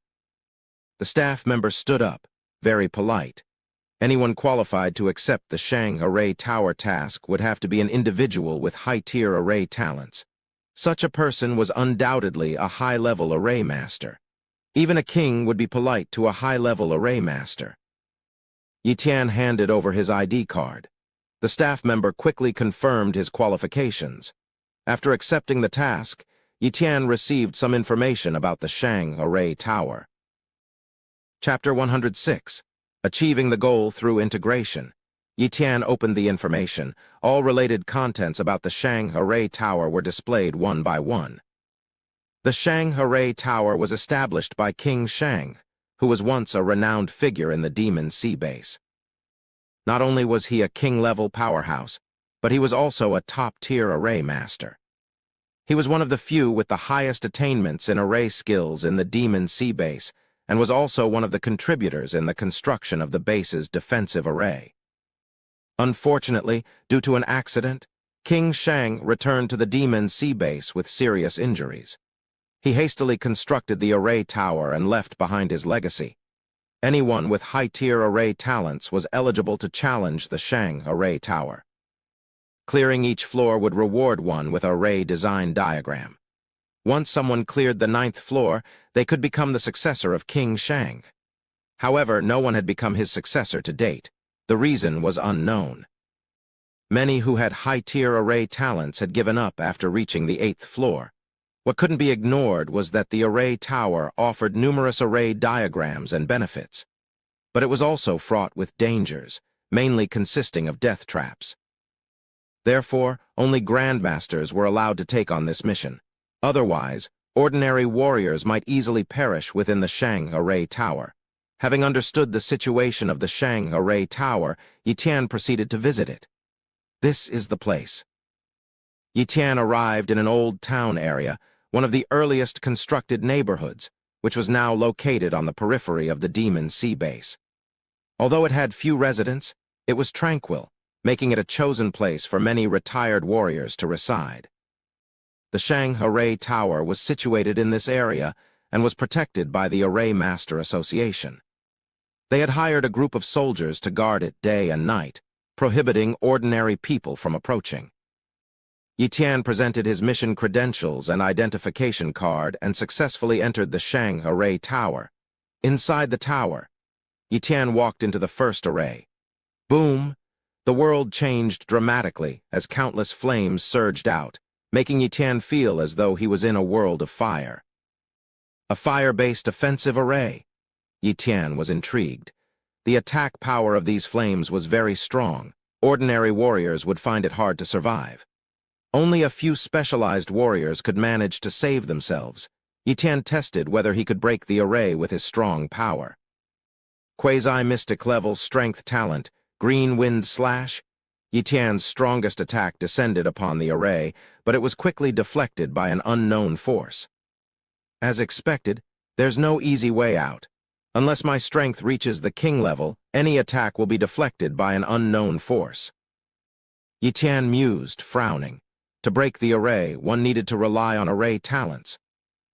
The staff member stood up, very polite. Anyone qualified to accept the Shang Array Tower task would have to be an individual with high-tier array talents. Such a person was undoubtedly a high-level array master. Even a king would be polite to a high-level array master. Yi Tian handed over his ID card. The staff member quickly confirmed his qualifications. After accepting the task, Yi Tian received some information about the Shang Array Tower. Chapter 106. Achieving the Goal Through Integration. Yi Tian opened the information. All related contents about the Shang Array Tower were displayed one by one. The Shang Array Tower was established by King Shang, who was once a renowned figure in the Demon Sea Base. Not only was he a king-level powerhouse, but he was also a top-tier array master. He was one of the few with the highest attainments in array skills in the Demon Sea Base, and was also one of the contributors in the construction of the base's defensive array. Unfortunately, due to an accident, King Shang returned to the Demon Sea Base with serious injuries. He hastily constructed the array tower and left behind his legacy. Anyone with high-tier array talents was eligible to challenge the Shang Array Tower. Clearing each floor would reward one with an array design diagram. Once someone cleared the 9th floor, they could become the successor of King Shang. However, no one had become his successor to date. The reason was unknown. Many who had high-tier array talents had given up after reaching the 8th floor. What couldn't be ignored was that the array tower offered numerous array diagrams and benefits. But it was also fraught with dangers, mainly consisting of death traps. Therefore, only grandmasters were allowed to take on this mission. Otherwise, ordinary warriors might easily perish within the Shang Array Tower. Having understood the situation of the Shang Array Tower, Yi Tian proceeded to visit it. This is the place. Yi Tian arrived in an old town area, one of the earliest constructed neighborhoods, which was now located on the periphery of the Demon Sea Base. Although it had few residents, it was tranquil, making it a chosen place for many retired warriors to reside. The Shang Array Tower was situated in this area and was protected by the Array Master Association. They had hired a group of soldiers to guard it day and night, prohibiting ordinary people from approaching. Yi presented his mission credentials and identification card and successfully entered the Shang Array Tower. Inside the tower, Yi walked into the first array. Boom! The world changed dramatically as countless flames surged out, making Yi feel as though he was in a world of fire. A fire-based offensive array. Yi was intrigued. The attack power of these flames was very strong. Ordinary warriors would find it hard to survive. Only a few specialized warriors could manage to save themselves. Yi tested whether he could break the array with his strong power. Quasi-mystic level strength talent, Green Wind Slash. Yi strongest attack descended upon the array, but it was quickly deflected by an unknown force. As expected, there's no easy way out. Unless my strength reaches the king level, any attack will be deflected by an unknown force. Yi mused, frowning. To break the array, one needed to rely on array talents.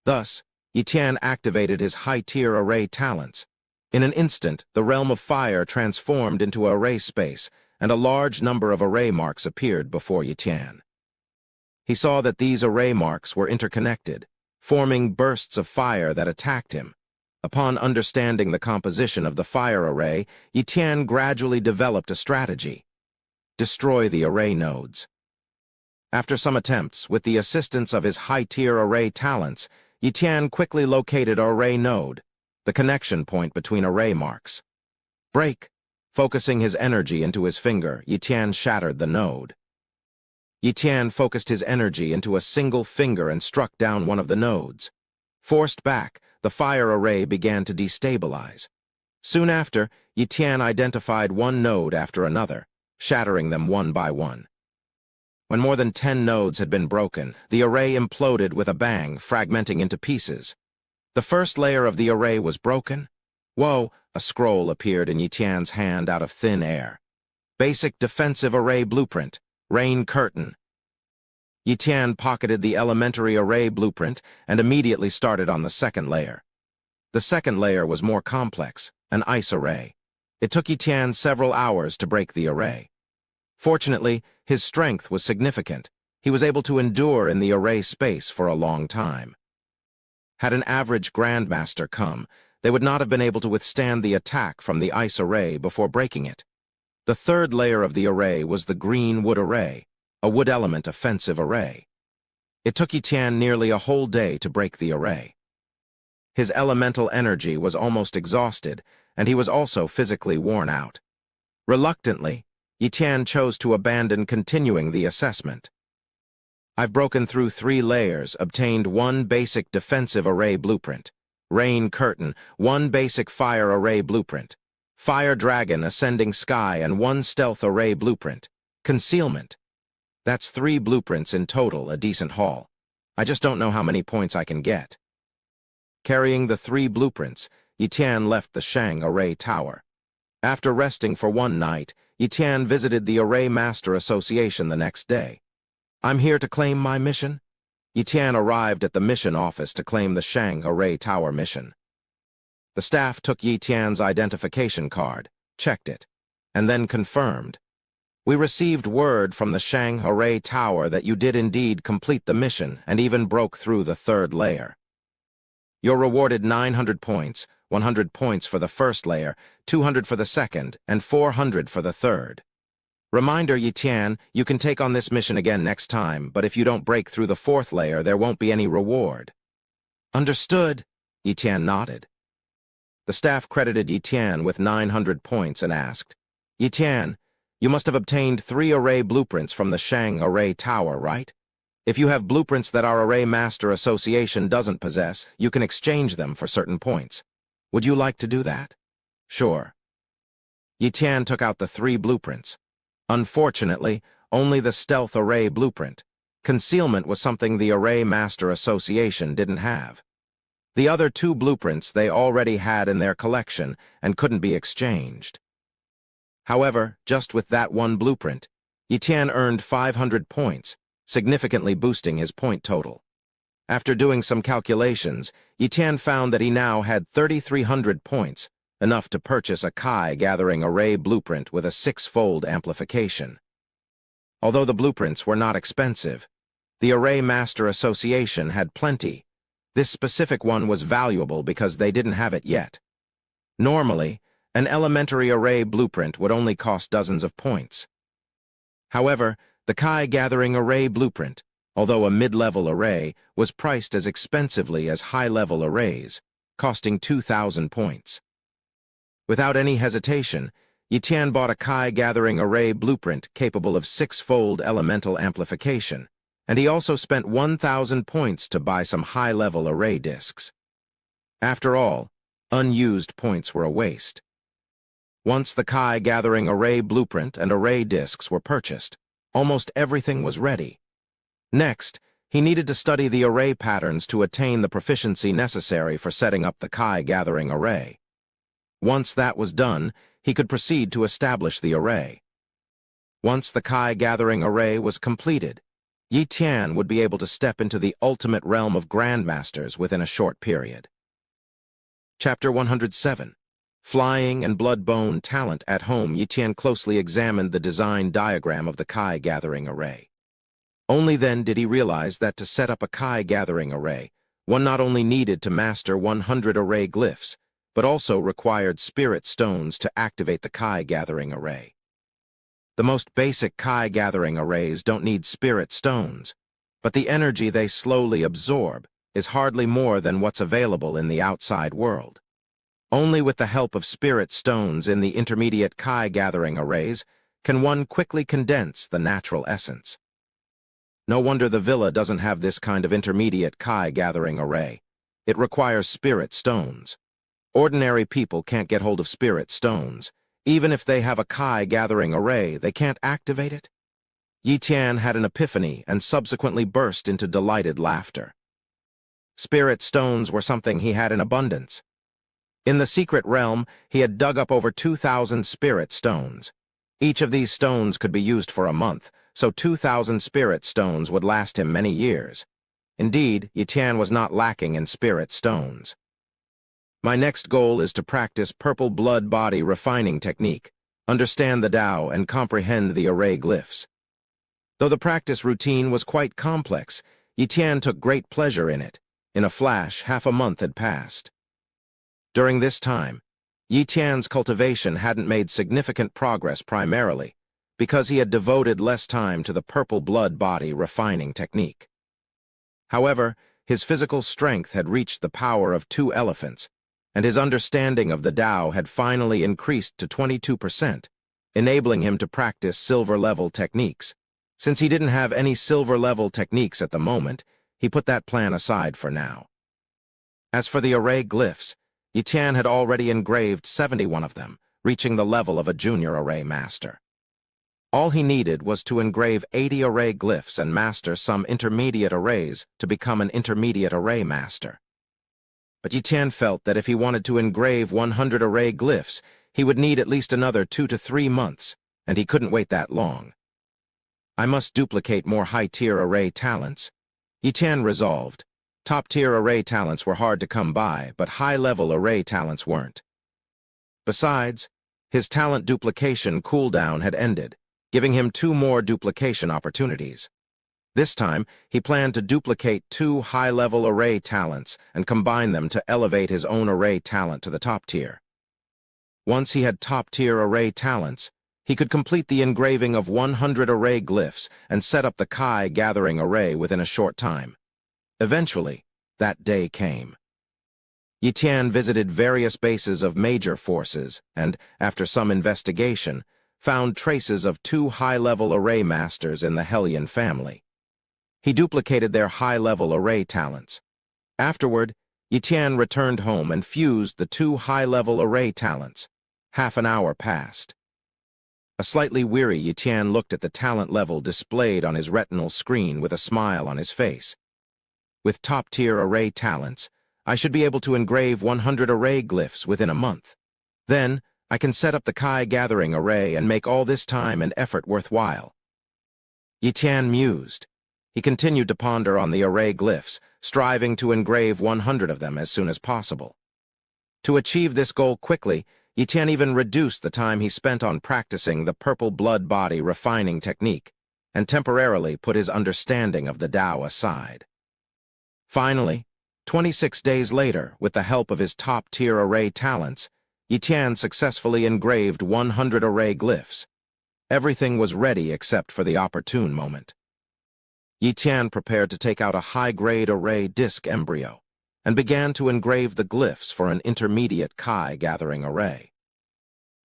Thus, Yi activated his high-tier array talents. In an instant, the realm of fire transformed into array space, and a large number of array marks appeared before Yi. He saw that these array marks were interconnected, forming bursts of fire that attacked him. Upon understanding the composition of the fire array, Yi gradually developed a strategy. Destroy the array nodes. After some attempts, with the assistance of his high-tier array talents, Yi quickly located an array node, the connection point between array marks. Break! Focusing his energy into his finger, Yi shattered the node. Yi focused his energy into a single finger and struck down one of the nodes. Forced back, the fire array began to destabilize. Soon after, Yi identified one node after another, shattering them one by one. When more than 10 nodes had been broken, the array imploded with a bang, fragmenting into pieces. The first layer of the array was broken. Whoa! A scroll appeared in Yi hand out of thin air. Basic Defensive Array Blueprint, Rain Curtain. Yi pocketed the elementary array blueprint and immediately started on the second layer. The second layer was more complex, an ice array. It took Yi several hours to break the array. Fortunately, his strength was significant. He was able to endure in the array space for a long time. Had an average Grandmaster come, they would not have been able to withstand the attack from the ice array before breaking it. The third layer of the array was the green wood array, a wood element offensive array. It took Yi nearly a whole day to break the array. His elemental energy was almost exhausted, and he was also physically worn out. Reluctantly, Yi chose to abandon continuing the assessment. I've broken through 3 layers, obtained 1 basic defensive array blueprint, Rain Curtain, 1 basic fire array blueprint, Fire Dragon Ascending Sky, and 1 stealth array blueprint, Concealment. That's 3 blueprints in total, a decent haul. I just don't know how many points I can get. Carrying the 3 blueprints, Yi left the Shang Array Tower. After resting for 1 night, Yi visited the Array Master Association the next day. I'm here to claim my mission. Yi arrived at the mission office to claim the Shang Array Tower mission. The staff took Yi identification card, checked it, and then confirmed. We received word from the Shang Array Tower that you did indeed complete the mission and even broke through the 3rd layer. You're rewarded 900 points, 100 points for the first layer, 200 for the second, and 400 for the third. Reminder, Yi you can take on this mission again next time, but if you don't break through the 4th layer, there won't be any reward. Understood, Yi nodded. The staff credited Yi with 900 points and asked, Yi, you must have obtained 3 array blueprints from the Shang Array Tower, right? If you have blueprints that our Array Master Association doesn't possess, you can exchange them for certain points. Would you like to do that? Sure. Yi took out the 3 blueprints. Unfortunately, only the stealth array blueprint. Concealment was something the Array Master Association didn't have. The other 2 blueprints they already had in their collection and couldn't be exchanged. However, just with that 1 blueprint, Yi earned 500 points, significantly boosting his point total. After doing some calculations, Yi found that he now had 3,300 points, enough to purchase a Kai-gathering array blueprint with a 6-fold amplification. Although the blueprints were not expensive, the Array Master Association had plenty. This specific one was valuable because they didn't have it yet. Normally, an elementary array blueprint would only cost dozens of points. However, the Kai-gathering array blueprint, although a mid-level array, was priced as expensively as high-level arrays, costing 2,000 points. Without any hesitation, Yitian bought a Kai-gathering array blueprint capable of 6-fold elemental amplification, and he also spent 1,000 points to buy some high-level array discs. After all, unused points were a waste. Once the Kai-gathering array blueprint and array discs were purchased, almost everything was ready. Next, he needed to study the array patterns to attain the proficiency necessary for setting up the Kai-gathering array. Once that was done, he could proceed to establish the array. Once the Kai-gathering array was completed, Yitian would be able to step into the ultimate realm of Grandmasters within a short period. Chapter 107. Flying and blood-bone talent. At home, Yitian closely examined the design diagram of the Kai-gathering array. Only then did he realize that to set up a Kai-gathering array, one not only needed to master 100 array glyphs, but also required spirit stones to activate the Kai-gathering array. The most basic Kai-gathering arrays don't need spirit stones, but the energy they slowly absorb is hardly more than what's available in the outside world. Only with the help of spirit stones in the intermediate Kai-gathering arrays can one quickly condense the natural essence. No wonder the villa doesn't have this kind of intermediate Kai-gathering array. It requires spirit stones. Ordinary people can't get hold of spirit stones. Even if they have a Kai-gathering array, they can't activate it. Yitian had an epiphany and subsequently burst into delighted laughter. Spirit stones were something he had in abundance. In the secret realm, he had dug up over 2,000 spirit stones. Each of these stones could be used for a month, so 2,000 spirit stones would last him many years. Indeed, Yitian was not lacking in spirit stones. My next goal is to practice purple blood body refining technique, understand the Tao, and comprehend the array glyphs. Though the practice routine was quite complex, Yitian took great pleasure in it. In a flash, half a month had passed. During this time, Yitian's cultivation hadn't made significant progress primarily because he had devoted less time to the purple blood body refining technique. However, his physical strength had reached the power of 2 elephants, and his understanding of the Tao had finally increased to 22%, enabling him to practice silver-level techniques. Since he didn't have any silver-level techniques at the moment, he put that plan aside for now. As for the array glyphs, Yitian had already engraved 71 of them, reaching the level of a junior array master. All he needed was to engrave 80 array glyphs and master some intermediate arrays to become an intermediate array master. But Yitian felt that if he wanted to engrave 100 array glyphs, he would need at least another 2 to 3 months, and he couldn't wait that long. I must duplicate more high-tier array talents. Yitian resolved. Top-tier array talents were hard to come by, but high-level array talents weren't. Besides, his talent duplication cooldown had ended, giving him 2 more duplication opportunities. This time, he planned to duplicate 2 high-level array talents and combine them to elevate his own array talent to the top tier. Once he had top-tier array talents, he could complete the engraving of 100 array glyphs and set up the Kai-gathering array within a short time. Eventually, that day came. Yitian visited various bases of major forces and, after some investigation, found traces of 2 high-level array masters in the Hellion family. He duplicated their high-level array talents. Afterward, Yitian returned home and fused the 2 high-level array talents. Half an hour passed. A slightly weary Yitian looked at the talent level displayed on his retinal screen with a smile on his face. With top-tier array talents, I should be able to engrave 100 array glyphs within a month. Then, I can set up the Kai-gathering array and make all this time and effort worthwhile. Yitian mused. He continued to ponder on the array glyphs, striving to engrave 100 of them as soon as possible. To achieve this goal quickly, Yitian even reduced the time he spent on practicing the purple blood body refining technique, and temporarily put his understanding of the Tao aside. Finally, 26 days later, with the help of his top-tier array talents, Yitian successfully engraved 100 array glyphs. Everything was ready except for the opportune moment. Yitian prepared to take out a high-grade array disc embryo and began to engrave the glyphs for an intermediate Chi-gathering array.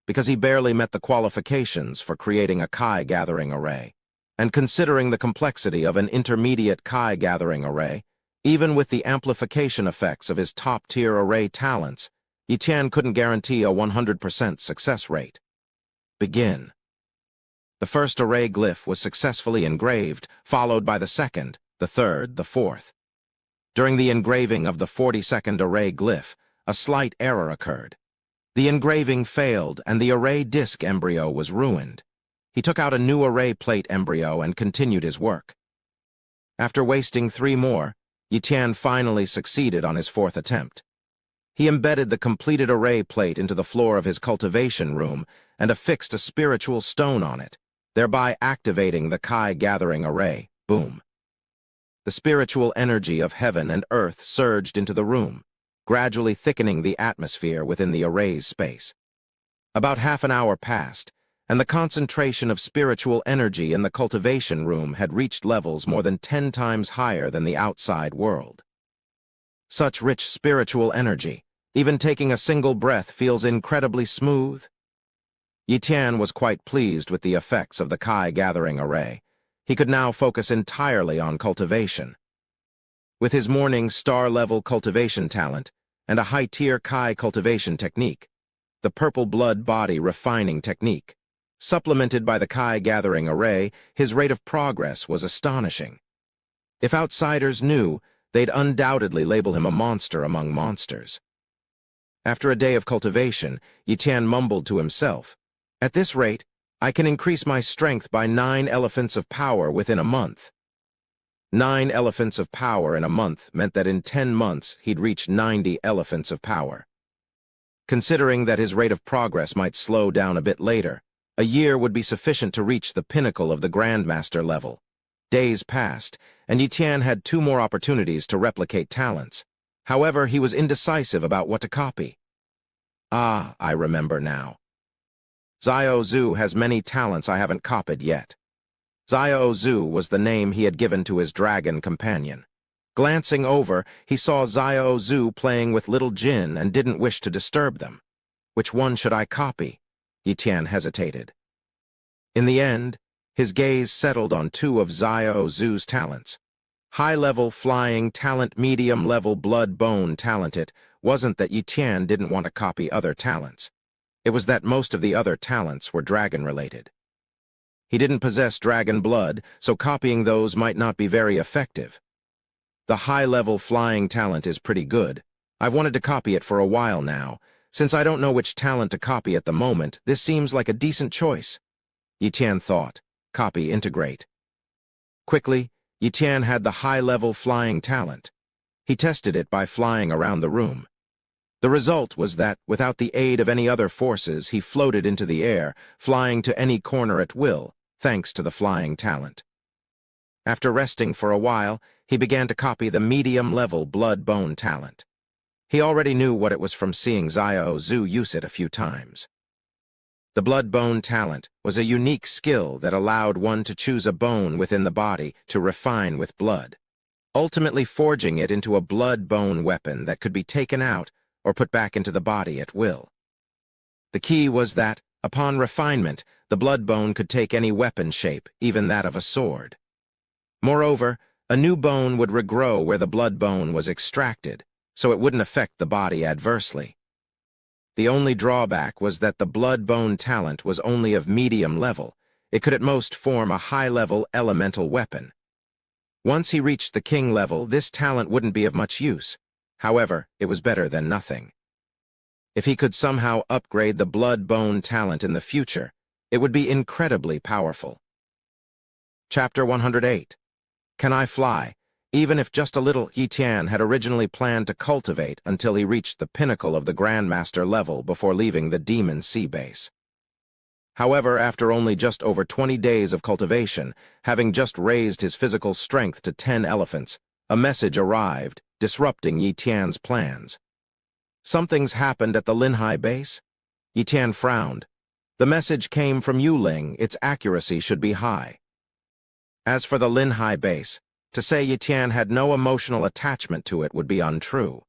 Because he barely met the qualifications for creating a Chi-gathering array, and considering the complexity of an intermediate Chi-gathering array, even with the amplification effects of his top-tier array talents, Yitian couldn't guarantee a 100% success rate. Begin. The first array glyph was successfully engraved, followed by the second, the third, the fourth. During the engraving of the 42nd array glyph, a slight error occurred. The engraving failed and the array disc embryo was ruined. He took out a new array plate embryo and continued his work. After wasting 3 more, Yitian finally succeeded on his 4th attempt. He embedded the completed array plate into the floor of his cultivation room and affixed a spiritual stone on it, thereby activating the Chi-gathering array. Boom. The spiritual energy of heaven and earth surged into the room, gradually thickening the atmosphere within the array's space. About half an hour passed, and the concentration of spiritual energy in the cultivation room had reached levels more than 10 times higher than the outside world. Such rich spiritual energy, even taking a single breath feels incredibly smooth. Yitian was quite pleased with the effects of the Chi-gathering array. He could now focus entirely on cultivation. With his morning star-level cultivation talent and a high-tier Chi cultivation technique, the purple blood body refining technique, supplemented by the Chi-gathering array, his rate of progress was astonishing. If outsiders knew, they'd undoubtedly label him a monster among monsters. After a day of cultivation, Yitian mumbled to himself, "At this rate, I can increase my strength by 9 elephants of power within a month." 9 elephants of power in a month meant that in 10 months he'd reach 90 elephants of power. Considering that his rate of progress might slow down a bit later, a year would be sufficient to reach the pinnacle of the Grandmaster level. Days passed, and Yitian had 2 more opportunities to replicate talents. However, he was indecisive about what to copy. Ah, I remember now. Xiao Zhu has many talents I haven't copied yet. Xiao Zhu was the name he had given to his dragon companion. Glancing over, he saw Xiao Zhu playing with little Jin and didn't wish to disturb them. Which one should I copy? Yitian hesitated. In the end, his gaze settled on 2 of Xiao Zhu's talents. High-level flying talent, medium-level blood-bone talent. It wasn't that Yitian didn't want to copy other talents. It was that most of the other talents were dragon-related. He didn't possess dragon blood, so copying those might not be very effective. The high-level flying talent is pretty good. I've wanted to copy it for a while now. Since I don't know which talent to copy at the moment, this seems like a decent choice. Yitian thought. Copy, integrate. Quickly, Yitian had the high-level flying talent. He tested it by flying around the room. The result was that, without the aid of any other forces, he floated into the air, flying to any corner at will, thanks to the flying talent. After resting for a while, he began to copy the medium-level blood-bone talent. He already knew what it was from seeing Xiao Zhu use it a few times. The blood-bone talent was a unique skill that allowed one to choose a bone within the body to refine with blood, ultimately forging it into a blood-bone weapon that could be taken out or put back into the body at will. The key was that, upon refinement, the blood bone could take any weapon shape, even that of a sword. Moreover, a new bone would regrow where the blood bone was extracted, so it wouldn't affect the body adversely. The only drawback was that the blood bone talent was only of medium level. It could at most form a high-level elemental weapon. Once he reached the king level, this talent wouldn't be of much use. However, it was better than nothing. If he could somehow upgrade the blood-bone talent in the future, it would be incredibly powerful. Chapter 108. Can I fly? even if just a little. Yi Tian had originally planned to cultivate until he reached the pinnacle of the Grandmaster level before leaving the Demon Sea base. However, after only just over 20 days of cultivation, having just raised his physical strength to 10 elephants, a message arrived, disrupting Yi Tian's plans. Something's happened at the Linhai base? Yi Tian frowned. The message came from Yuling. Its accuracy should be high. As for the Linhai base, to say Yi Tian had no emotional attachment to it would be untrue.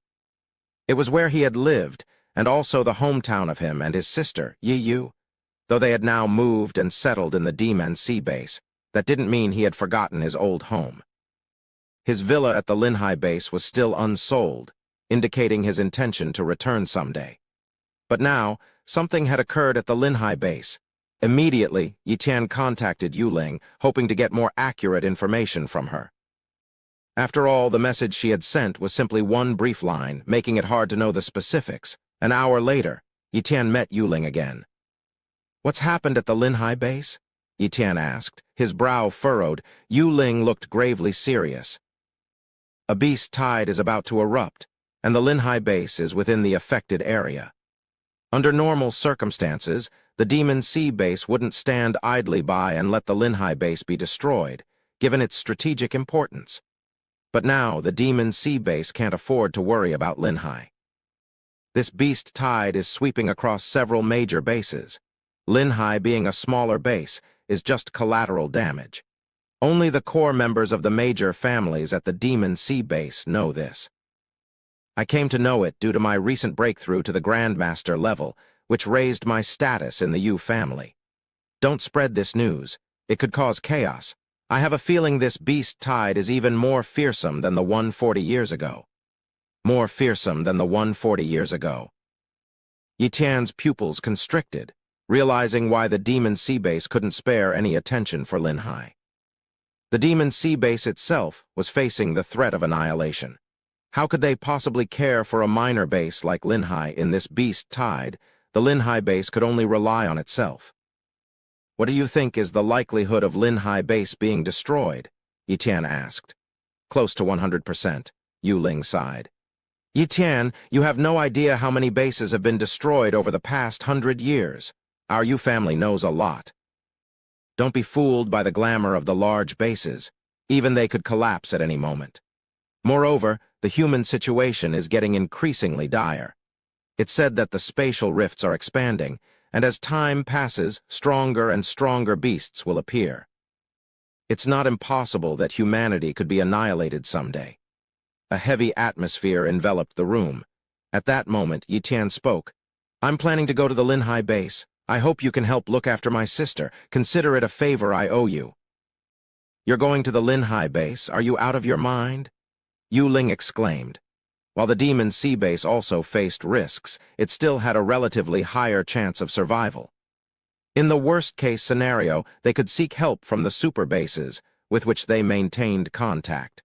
It was where he had lived, and also the hometown of him and his sister, Yi Yu. Though they had now moved and settled in the Demon Sea base, that didn't mean he had forgotten his old home. His villa at the Linhai base was still unsold, indicating his intention to return someday. But now, something had occurred at the Linhai base. Immediately, Yi Tian contacted Yuling, hoping to get more accurate information from her. After all, the message she had sent was simply one brief line, making it hard to know the specifics. An hour later, Yi Tian met Yuling again. "What's happened at the Linhai base?" Yi Tian asked, his brow furrowed. Yuling looked gravely serious. "A beast tide is about to erupt, and the Linhai base is within the affected area. Under normal circumstances, the Demon Sea base wouldn't stand idly by and let the Linhai base be destroyed, given its strategic importance. But now, the Demon Sea base can't afford to worry about Linhai. This beast tide is sweeping across several major bases. Linhai, being a smaller base, is just collateral damage. Only the core members of the major families at the Demon Sea base know this. I came to know it due to my recent breakthrough to the Grandmaster level, which raised my status in the Yu family. Don't spread this news. It could cause chaos. I have a feeling this beast tide is even more fearsome than the one 40 years ago. More fearsome than the one 40 years ago." Yi Tian's pupils constricted, realizing why the Demon Sea base couldn't spare any attention for Linhai. The Demon Sea base itself was facing the threat of annihilation. How could they possibly care for a minor base like Linhai in this beast tide? The Linhai base could only rely on itself. "What do you think is the likelihood of Linhai base being destroyed?" Yi Tian asked. "Close to 100%, Yuling sighed. "Yi Tian, you have no idea how many bases have been destroyed over the past 100 years. Our Yu family knows a lot. Don't be fooled by the glamour of the large bases. Even they could collapse at any moment. Moreover, the human situation is getting increasingly dire. It's said that the spatial rifts are expanding, and as time passes, stronger and stronger beasts will appear. It's not impossible that humanity could be annihilated someday." A heavy atmosphere enveloped the room. At that moment, Yi Tian spoke. "I'm planning to go to the Linhai base. I hope you can help look after my sister. Consider it a favor I owe you." "You're going to the Linhai base? Are you out of your mind?" Yuling exclaimed. While the Demon Sea base also faced risks, it still had a relatively higher chance of survival. In the worst-case scenario, they could seek help from the super bases, with which they maintained contact.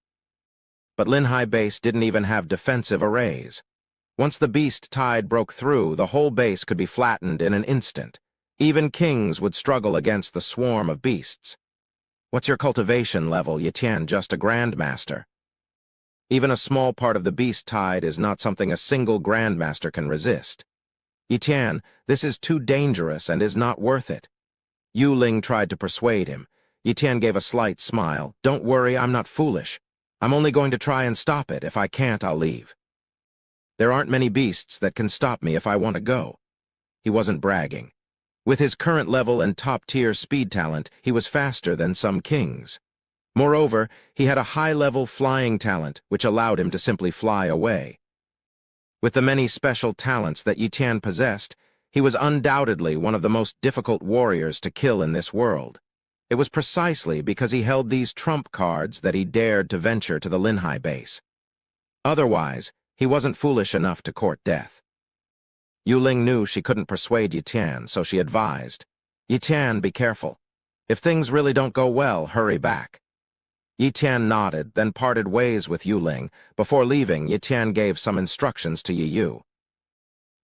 But Linhai base didn't even have defensive arrays. Once the beast tide broke through, the whole base could be flattened in an instant. Even kings would struggle against the swarm of beasts. "What's your cultivation level, Yi Tian? Just a Grandmaster." "Even a small part of the beast tide is not something a single Grandmaster can resist. Yi Tian, this is too dangerous and is not worth it." Yuling tried to persuade him. Yi Tian gave a slight smile. "Don't worry, I'm not foolish. I'm only going to try and stop it. If I can't, I'll leave. There aren't many beasts that can stop me if I want to go." He wasn't bragging. With his current level and top-tier speed talent, he was faster than some kings. Moreover, he had a high-level flying talent, which allowed him to simply fly away. With the many special talents that Yi Tian possessed, he was undoubtedly one of the most difficult warriors to kill in this world. It was precisely because he held these trump cards that he dared to venture to the Linhai base. Otherwise, he wasn't foolish enough to court death. Yuling knew she couldn't persuade Yi Tian, so she advised, "Yi Tian, be careful. If things really don't go well, hurry back." Yi Tian nodded, then parted ways with Yuling. Before leaving, Yi Tian gave some instructions to Yi Yu.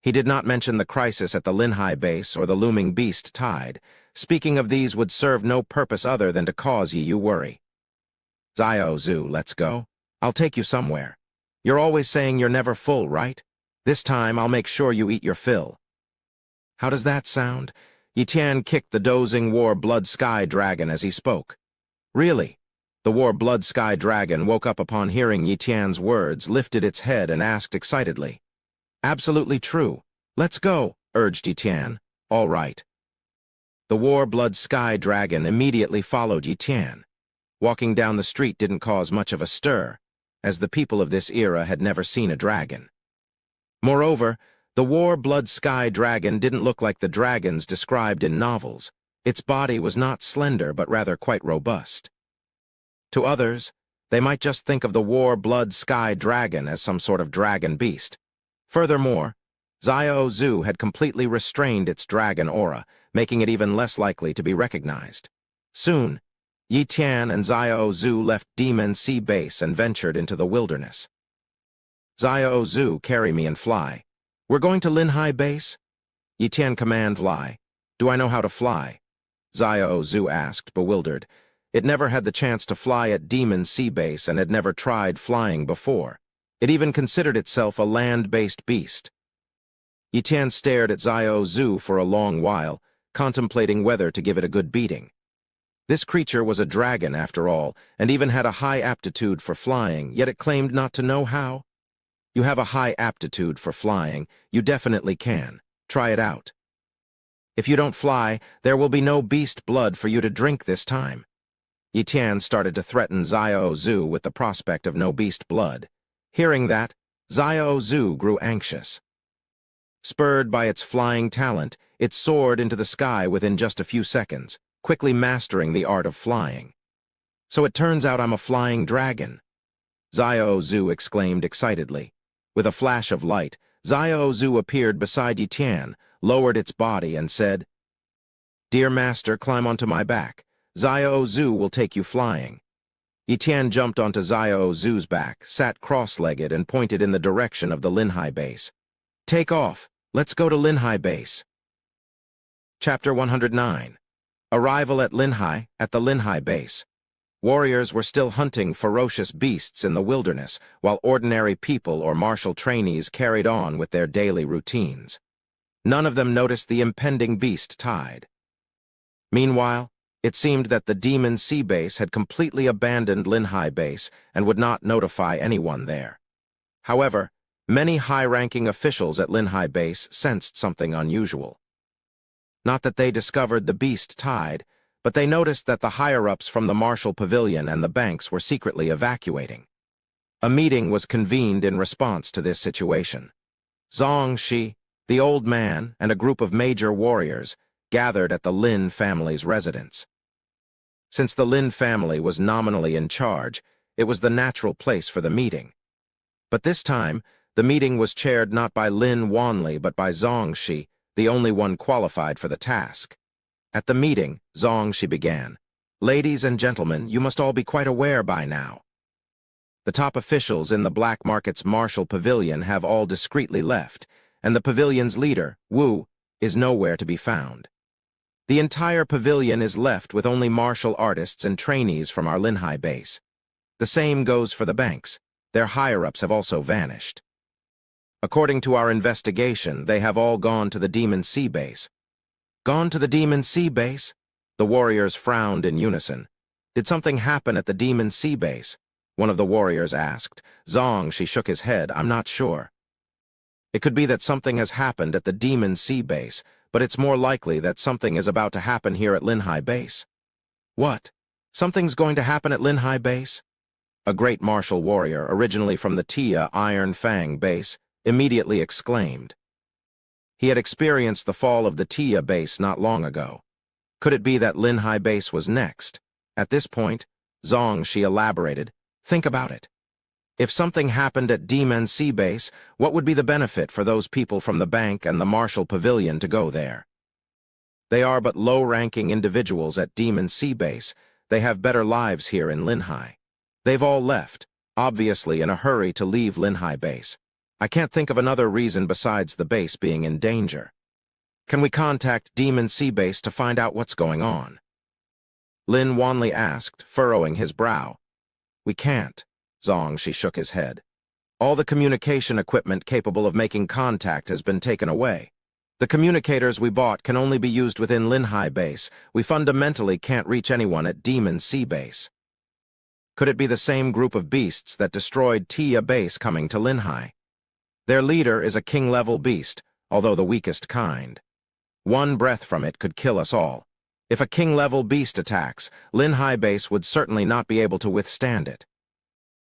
He did not mention the crisis at the Linhai base or the looming beast tide. Speaking of these would serve no purpose other than to cause Yi Yu worry. "Zio Zhu, let's go." I'll take you somewhere. You're always saying you're never full, right? This time I'll make sure you eat your fill. How does that sound? Yi Tian kicked the dozing war-blood sky dragon as he spoke. Really? The war-blood sky dragon woke up upon hearing Yi Tian's words, lifted its head, and asked excitedly. Absolutely true. Let's go, urged Yi Tian. All right. The war-blood sky dragon immediately followed Yi Tian. Walking down the street didn't cause much of a stir, as the people of this era had never seen a dragon. Moreover, the war-blood sky dragon didn't look like the dragons described in novels. Its body was not slender but rather quite robust. To others, they might just think of the war-blood sky dragon as some sort of dragon beast. Furthermore, Xiao Zhu had completely restrained its dragon aura, making it even less likely to be recognized. Soon, Yi Tian and Xiao Zhu left Demon Sea Base and ventured into the wilderness. Xiao Zhu, carry me and fly. We're going to Linhai Base? Yi Tian, command fly. Do I know how to fly? Xiao Zhu asked, bewildered. It never had the chance to fly at Demon Sea Base and had never tried flying before. It even considered itself a land-based beast. Yi Tian stared at Xiao Zhu for a long while, contemplating whether to give it a good beating. This creature was a dragon, after all, and even had a high aptitude for flying, yet it claimed not to know how. You have a high aptitude for flying. You definitely can. Try it out. If you don't fly, there will be no beast blood for you to drink this time. Yi Tian started to threaten Xiao Zhu with the prospect of no beast blood. Hearing that, Xiao Zhu grew anxious. Spurred by its flying talent, it soared into the sky within just a few seconds, quickly mastering the art of flying. So it turns out I'm a flying dragon. Xiao Zhu exclaimed excitedly. With a flash of light, Xiao Zhu appeared beside Yi Tian, lowered its body, and said, Dear master, climb onto my back. Xiao Zhu will take you flying. Yi Tian jumped onto Xiao Zhu's back, sat cross-legged, and pointed in the direction of the Linhai Base. Take off. Let's go to Linhai Base. Chapter 109. Arrival at Linhai, at the Linhai Base. Warriors were still hunting ferocious beasts in the wilderness, while ordinary people or martial trainees carried on with their daily routines. None of them noticed the impending beast tide. Meanwhile, it seemed that the Demon Sea Base had completely abandoned Linhai Base and would not notify anyone there. However, many high-ranking officials at Linhai Base sensed something unusual. Not that they discovered the beast tide, but they noticed that the higher-ups from the Marshall Pavilion and the banks were secretly evacuating. A meeting was convened in response to this situation. Zhang Shi, the old man, and a group of major warriors gathered at the Lin family's residence. Since the Lin family was nominally in charge, it was the natural place for the meeting. But this time, the meeting was chaired not by Lin Wanli but by Zhang Shi, the only one qualified for the task. At the meeting, Zhang Shi began. Ladies and gentlemen, you must all be quite aware by now. The top officials in the Black Market's Marshall Pavilion have all discreetly left, and the pavilion's leader, Wu, is nowhere to be found. The entire pavilion is left with only martial artists and trainees from our Linhai Base. The same goes for the banks. Their higher-ups have also vanished. According to our investigation, they have all gone to the Demon Sea Base. Gone to the Demon Sea Base? The warriors frowned in unison. Did something happen at the Demon Sea Base? One of the warriors asked. Zhang Shi shook his head. I'm not sure. It could be that something has happened at the Demon Sea Base, but it's more likely that something is about to happen here at Linhai Base. What? Something's going to happen at Linhai Base? A great martial warrior, originally from the Tia Iron Fang Base, immediately exclaimed. He had experienced the fall of the Tia base not long ago. Could it be that Linhai Base was next? At this point, Zhang Shi elaborated. Think about it. If something happened at Demon Sea Base, what would be the benefit for those people from the bank and the Marshall Pavilion to go there? They are but low-ranking individuals at Demon Sea Base. They have better lives here in Linhai. They've all left, obviously in a hurry to leave Linhai Base. I can't think of another reason besides the base being in danger. Can we contact Demon Sea Base to find out what's going on? Lin Wanli asked, furrowing his brow. We can't. She shook his head. All the communication equipment capable of making contact has been taken away. The communicators we bought can only be used within Linhai Base. We fundamentally can't reach anyone at Demon Sea Base. Could it be the same group of beasts that destroyed Tia Base coming to Linhai? Their leader is a king-level beast, although the weakest kind. One breath from it could kill us all. If a king-level beast attacks, Linhai Base would certainly not be able to withstand it.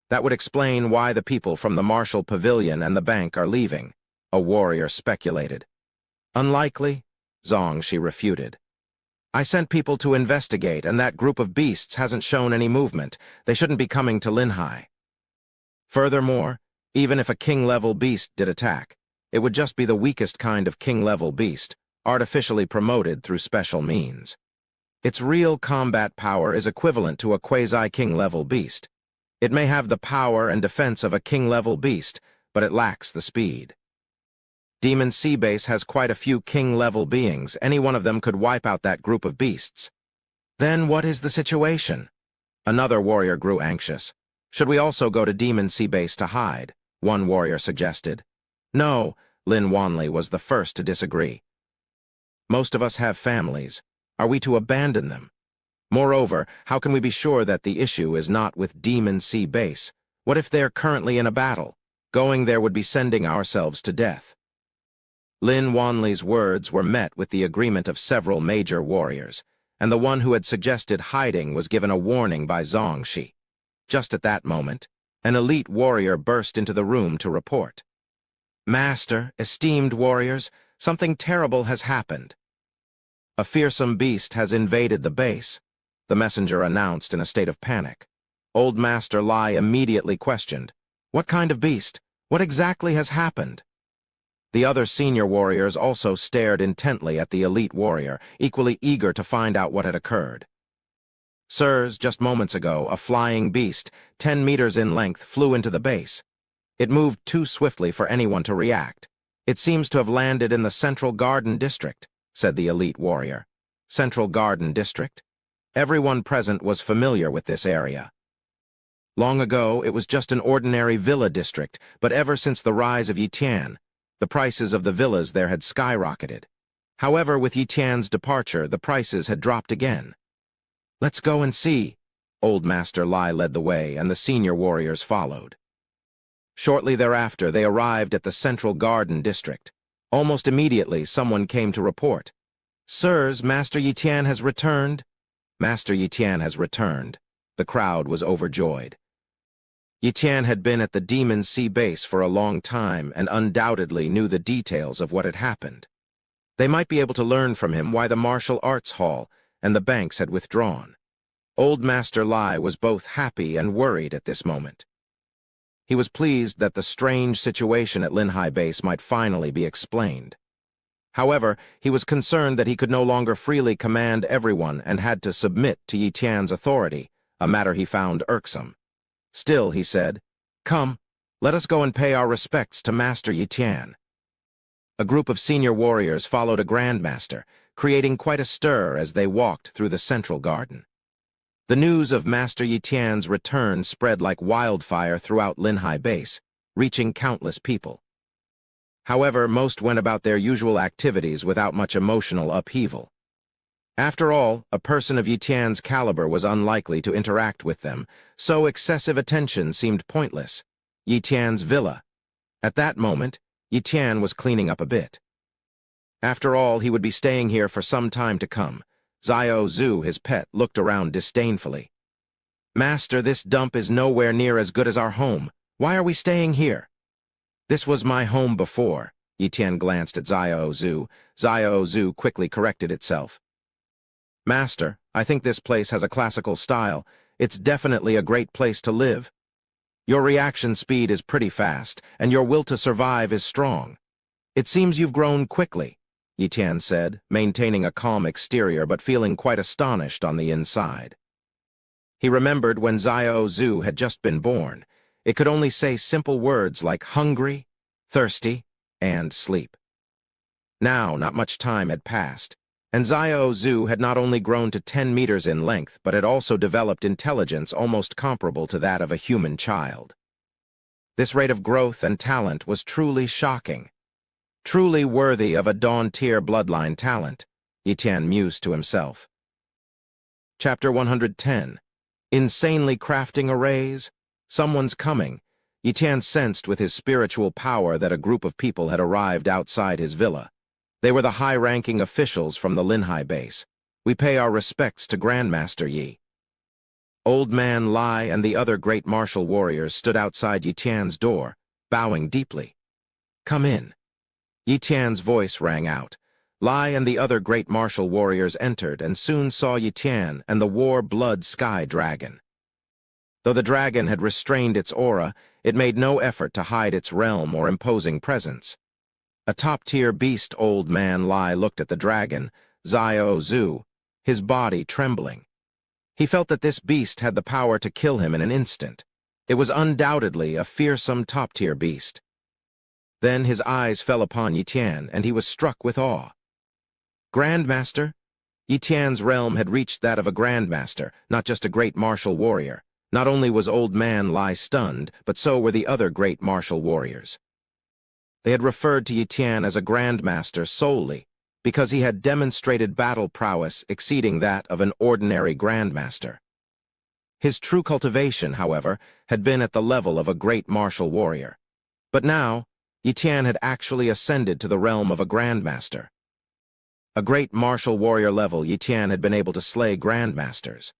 That would explain why the people from the Marshall Pavilion and the bank are leaving, a warrior speculated. Unlikely, she refuted. I sent people to investigate, and that group of beasts hasn't shown any movement. They shouldn't be coming to Linhai. Furthermore, even if a king-level beast did attack, it would just be the weakest kind of king-level beast, artificially promoted through special means. Its real combat power is equivalent to a quasi-king-level beast. It may have the power and defense of a king-level beast, but it lacks the speed. Demon Sea Base has quite a few king-level beings. Any one of them could wipe out that group of beasts. Then what is the situation? Another warrior grew anxious. Should we also go to Demon Sea Base to hide? One warrior suggested. No, Lin Wanli was the first to disagree. Most of us have families. Are we to abandon them? Moreover, how can we be sure that the issue is not with Demon Sea Base? What if they're currently in a battle? Going there would be sending ourselves to death. Lin Wanli's words were met with the agreement of several major warriors, and the one who had suggested hiding was given a warning by Shi. Just at that moment, an elite warrior burst into the room to report. Master, esteemed warriors, something terrible has happened. A fearsome beast has invaded the base, the messenger announced in a state of panic. Old Master Lai immediately questioned, What kind of beast? What exactly has happened? The other senior warriors also stared intently at the elite warrior, equally eager to find out what had occurred. Sirs, just moments ago, a flying beast, 10 meters in length, flew into the base. It moved too swiftly for anyone to react. It seems to have landed in the Central Garden District, said the elite warrior. Central Garden District? Everyone present was familiar with this area. Long ago, it was just an ordinary villa district, but ever since the rise of Yitian, the prices of the villas there had skyrocketed. However, with Yitian's departure, the prices had dropped again. Let's go and see. Old Master Lai led the way, and the senior warriors followed. Shortly thereafter, they arrived at the Central Garden District. Almost immediately, someone came to report. Sirs, Master Yitian has returned. Master Yitian has returned. The crowd was overjoyed. Yitian had been at the Demon Sea Base for a long time and undoubtedly knew the details of what had happened. They might be able to learn from him why the martial arts hall and the banks had withdrawn. Old Master Lai was both happy and worried at this moment. He was pleased that the strange situation at Linhai Base might finally be explained. However, he was concerned that he could no longer freely command everyone and had to submit to Yitian's authority, a matter he found irksome. Still, he said, Come, let us go and pay our respects to Master Yitian. A group of senior warriors followed a grandmaster, creating quite a stir as they walked through the central garden. The news of Master Yitian's return spread like wildfire throughout Linhai Base, reaching countless people. However, most went about their usual activities without much emotional upheaval. After all, a person of Yitian's caliber was unlikely to interact with them, so excessive attention seemed pointless. Yitian's villa. At that moment, Yitian was cleaning up a bit. After all, he would be staying here for some time to come. Xiao Zhu, his pet, looked around disdainfully. Master, this dump is nowhere near as good as our home. Why are we staying here? This was my home before. Yitian glanced at Xiao Zhu. Xiao Zhu quickly corrected itself. Master, I think this place has a classical style. It's definitely a great place to live. Your reaction speed is pretty fast, and your will to survive is strong. It seems you've grown quickly, Yitian said, maintaining a calm exterior but feeling quite astonished on the inside. He remembered when Xiao Zhu had just been born. It could only say simple words like hungry, thirsty, and sleep. Now, not much time had passed, And Zhu had not only grown to 10 meters in length, but had also developed intelligence almost comparable to that of a human child. This rate of growth and talent was truly shocking. Truly worthy of a Dawn-tier bloodline talent, Yiqian mused to himself. Chapter 110. Insanely crafting arrays? Someone's coming. Yiqian sensed with his spiritual power that a group of people had arrived outside his villa. They were the high-ranking officials from the Linhai base. We pay our respects to Grandmaster Yi. Old Man Lai and the other great martial warriors stood outside Yiqian's door, bowing deeply. Come in. Yiqian's voice rang out. Lai and the other great martial warriors entered and soon saw Yiqian and the war-blood sky dragon. Though the dragon had restrained its aura, it made no effort to hide its realm or imposing presence. A top-tier beast. Old Man Lai looked at the dragon, Zhu, his body trembling. He felt that this beast had the power to kill him in an instant. It was undoubtedly a fearsome top-tier beast. Then his eyes fell upon Yiqian, and he was struck with awe. Grandmaster? Yiqian's realm had reached that of a grandmaster, not just a great martial warrior. Not only was Old Man Lai stunned, but so were the other great martial warriors. They had referred to Yiqian as a grandmaster solely because he had demonstrated battle prowess exceeding that of an ordinary grandmaster. His true cultivation, however, had been at the level of a great martial warrior. But now, Yiqian had actually ascended to the realm of a grandmaster. A great martial warrior level, Yiqian had been able to slay grandmasters.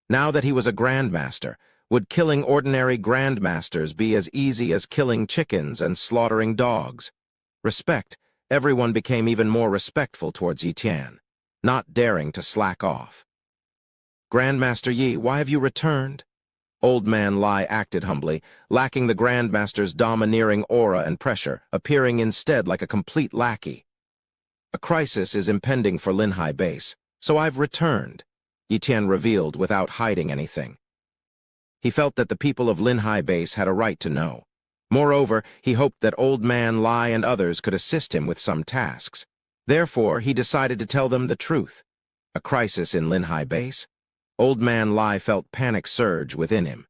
Now that he was a grandmaster, would killing ordinary grandmasters be as easy as killing chickens and slaughtering dogs? Respect, everyone became even more respectful towards Yiqian, not daring to slack off. Grandmaster Yi, why have you returned? Old Man Lai acted humbly, lacking the grandmaster's domineering aura and pressure, appearing instead like a complete lackey. A crisis is impending for Linhai base, so I've returned, Yiqian revealed without hiding anything. He felt that the people of Linhai base had a right to know. Moreover, he hoped that Old Man Lai and others could assist him with some tasks. Therefore, he decided to tell them the truth. A crisis in Linhai base? Old Man Lai felt panic surge within him.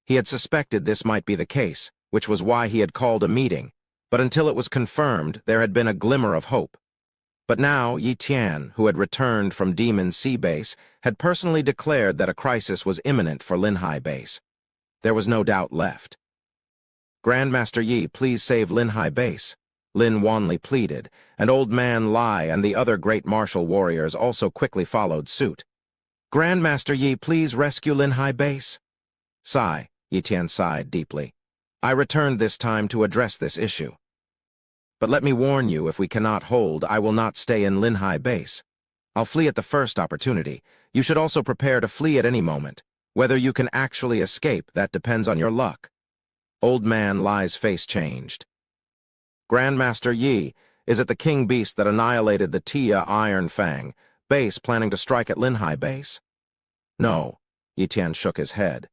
He had suspected this might be the case, which was why he had called a meeting, but until it was confirmed, there had been a glimmer of hope. But now, Yiqian, who had returned from Demon Sea Base, had personally declared that a crisis was imminent for Linhai Base. There was no doubt left. Grandmaster Yi, please save Linhai Base, Lin Wanli pleaded, and Old Man Lai and the other great martial warriors also quickly followed suit. Grandmaster Yi, please rescue Linhai Base. Sigh, Yiqian sighed deeply. I returned this time to address this issue. But let me warn you, if we cannot hold, I will not stay in Linhai base. I'll flee at the first opportunity. You should also prepare to flee at any moment. Whether you can actually escape, that depends on your luck. Old Man Lai's face changed. Grandmaster Yi, is it the king beast that annihilated the Tia Iron Fang base planning to strike at Linhai base? No, Yiqian shook his head.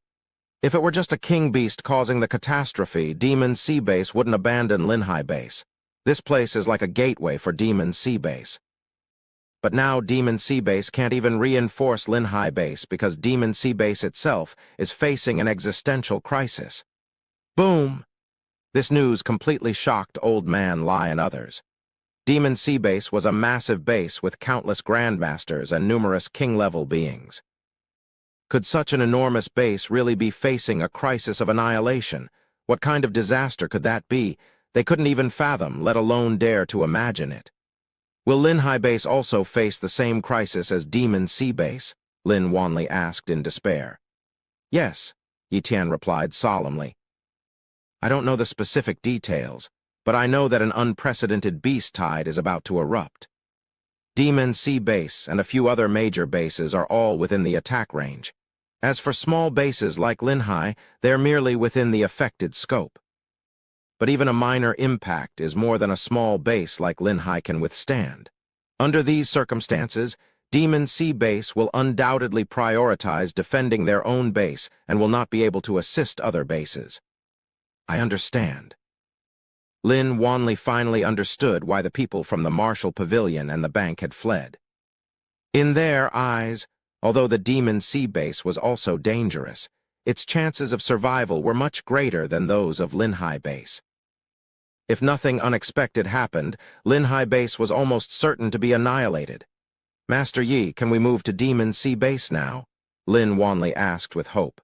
If it were just a king beast causing the catastrophe, Demon Sea Base wouldn't abandon Linhai base. This place is like a gateway for Demon Sea Base. But now Demon Sea Base can't even reinforce Linhai Base because Demon Sea Base itself is facing an existential crisis. Boom! This news completely shocked Old Man Lai and others. Demon Sea Base was a massive base with countless grandmasters and numerous king-level beings. Could such an enormous base really be facing a crisis of annihilation? What kind of disaster could that be? They couldn't even fathom, let alone dare to imagine it. Will Linhai Base also face the same crisis as Demon Sea Base? Lin Wanli asked in despair. Yes, Yiqian replied solemnly. I don't know the specific details, but I know that an unprecedented beast tide is about to erupt. Demon Sea Base and a few other major bases are all within the attack range. As for small bases like Linhai, they're merely within the affected scope. But even a minor impact is more than a small base like Linhai can withstand. Under these circumstances, Demon Sea Base will undoubtedly prioritize defending their own base and will not be able to assist other bases. I understand. Lin Wanli finally understood why the people from the Martial Pavilion and the bank had fled. In their eyes, although the Demon Sea Base was also dangerous, its chances of survival were much greater than those of Linhai Base. If nothing unexpected happened, Linhai Base was almost certain to be annihilated. "Master Yi, can we move to Demon Sea Base now?" Lin Wanli asked with hope.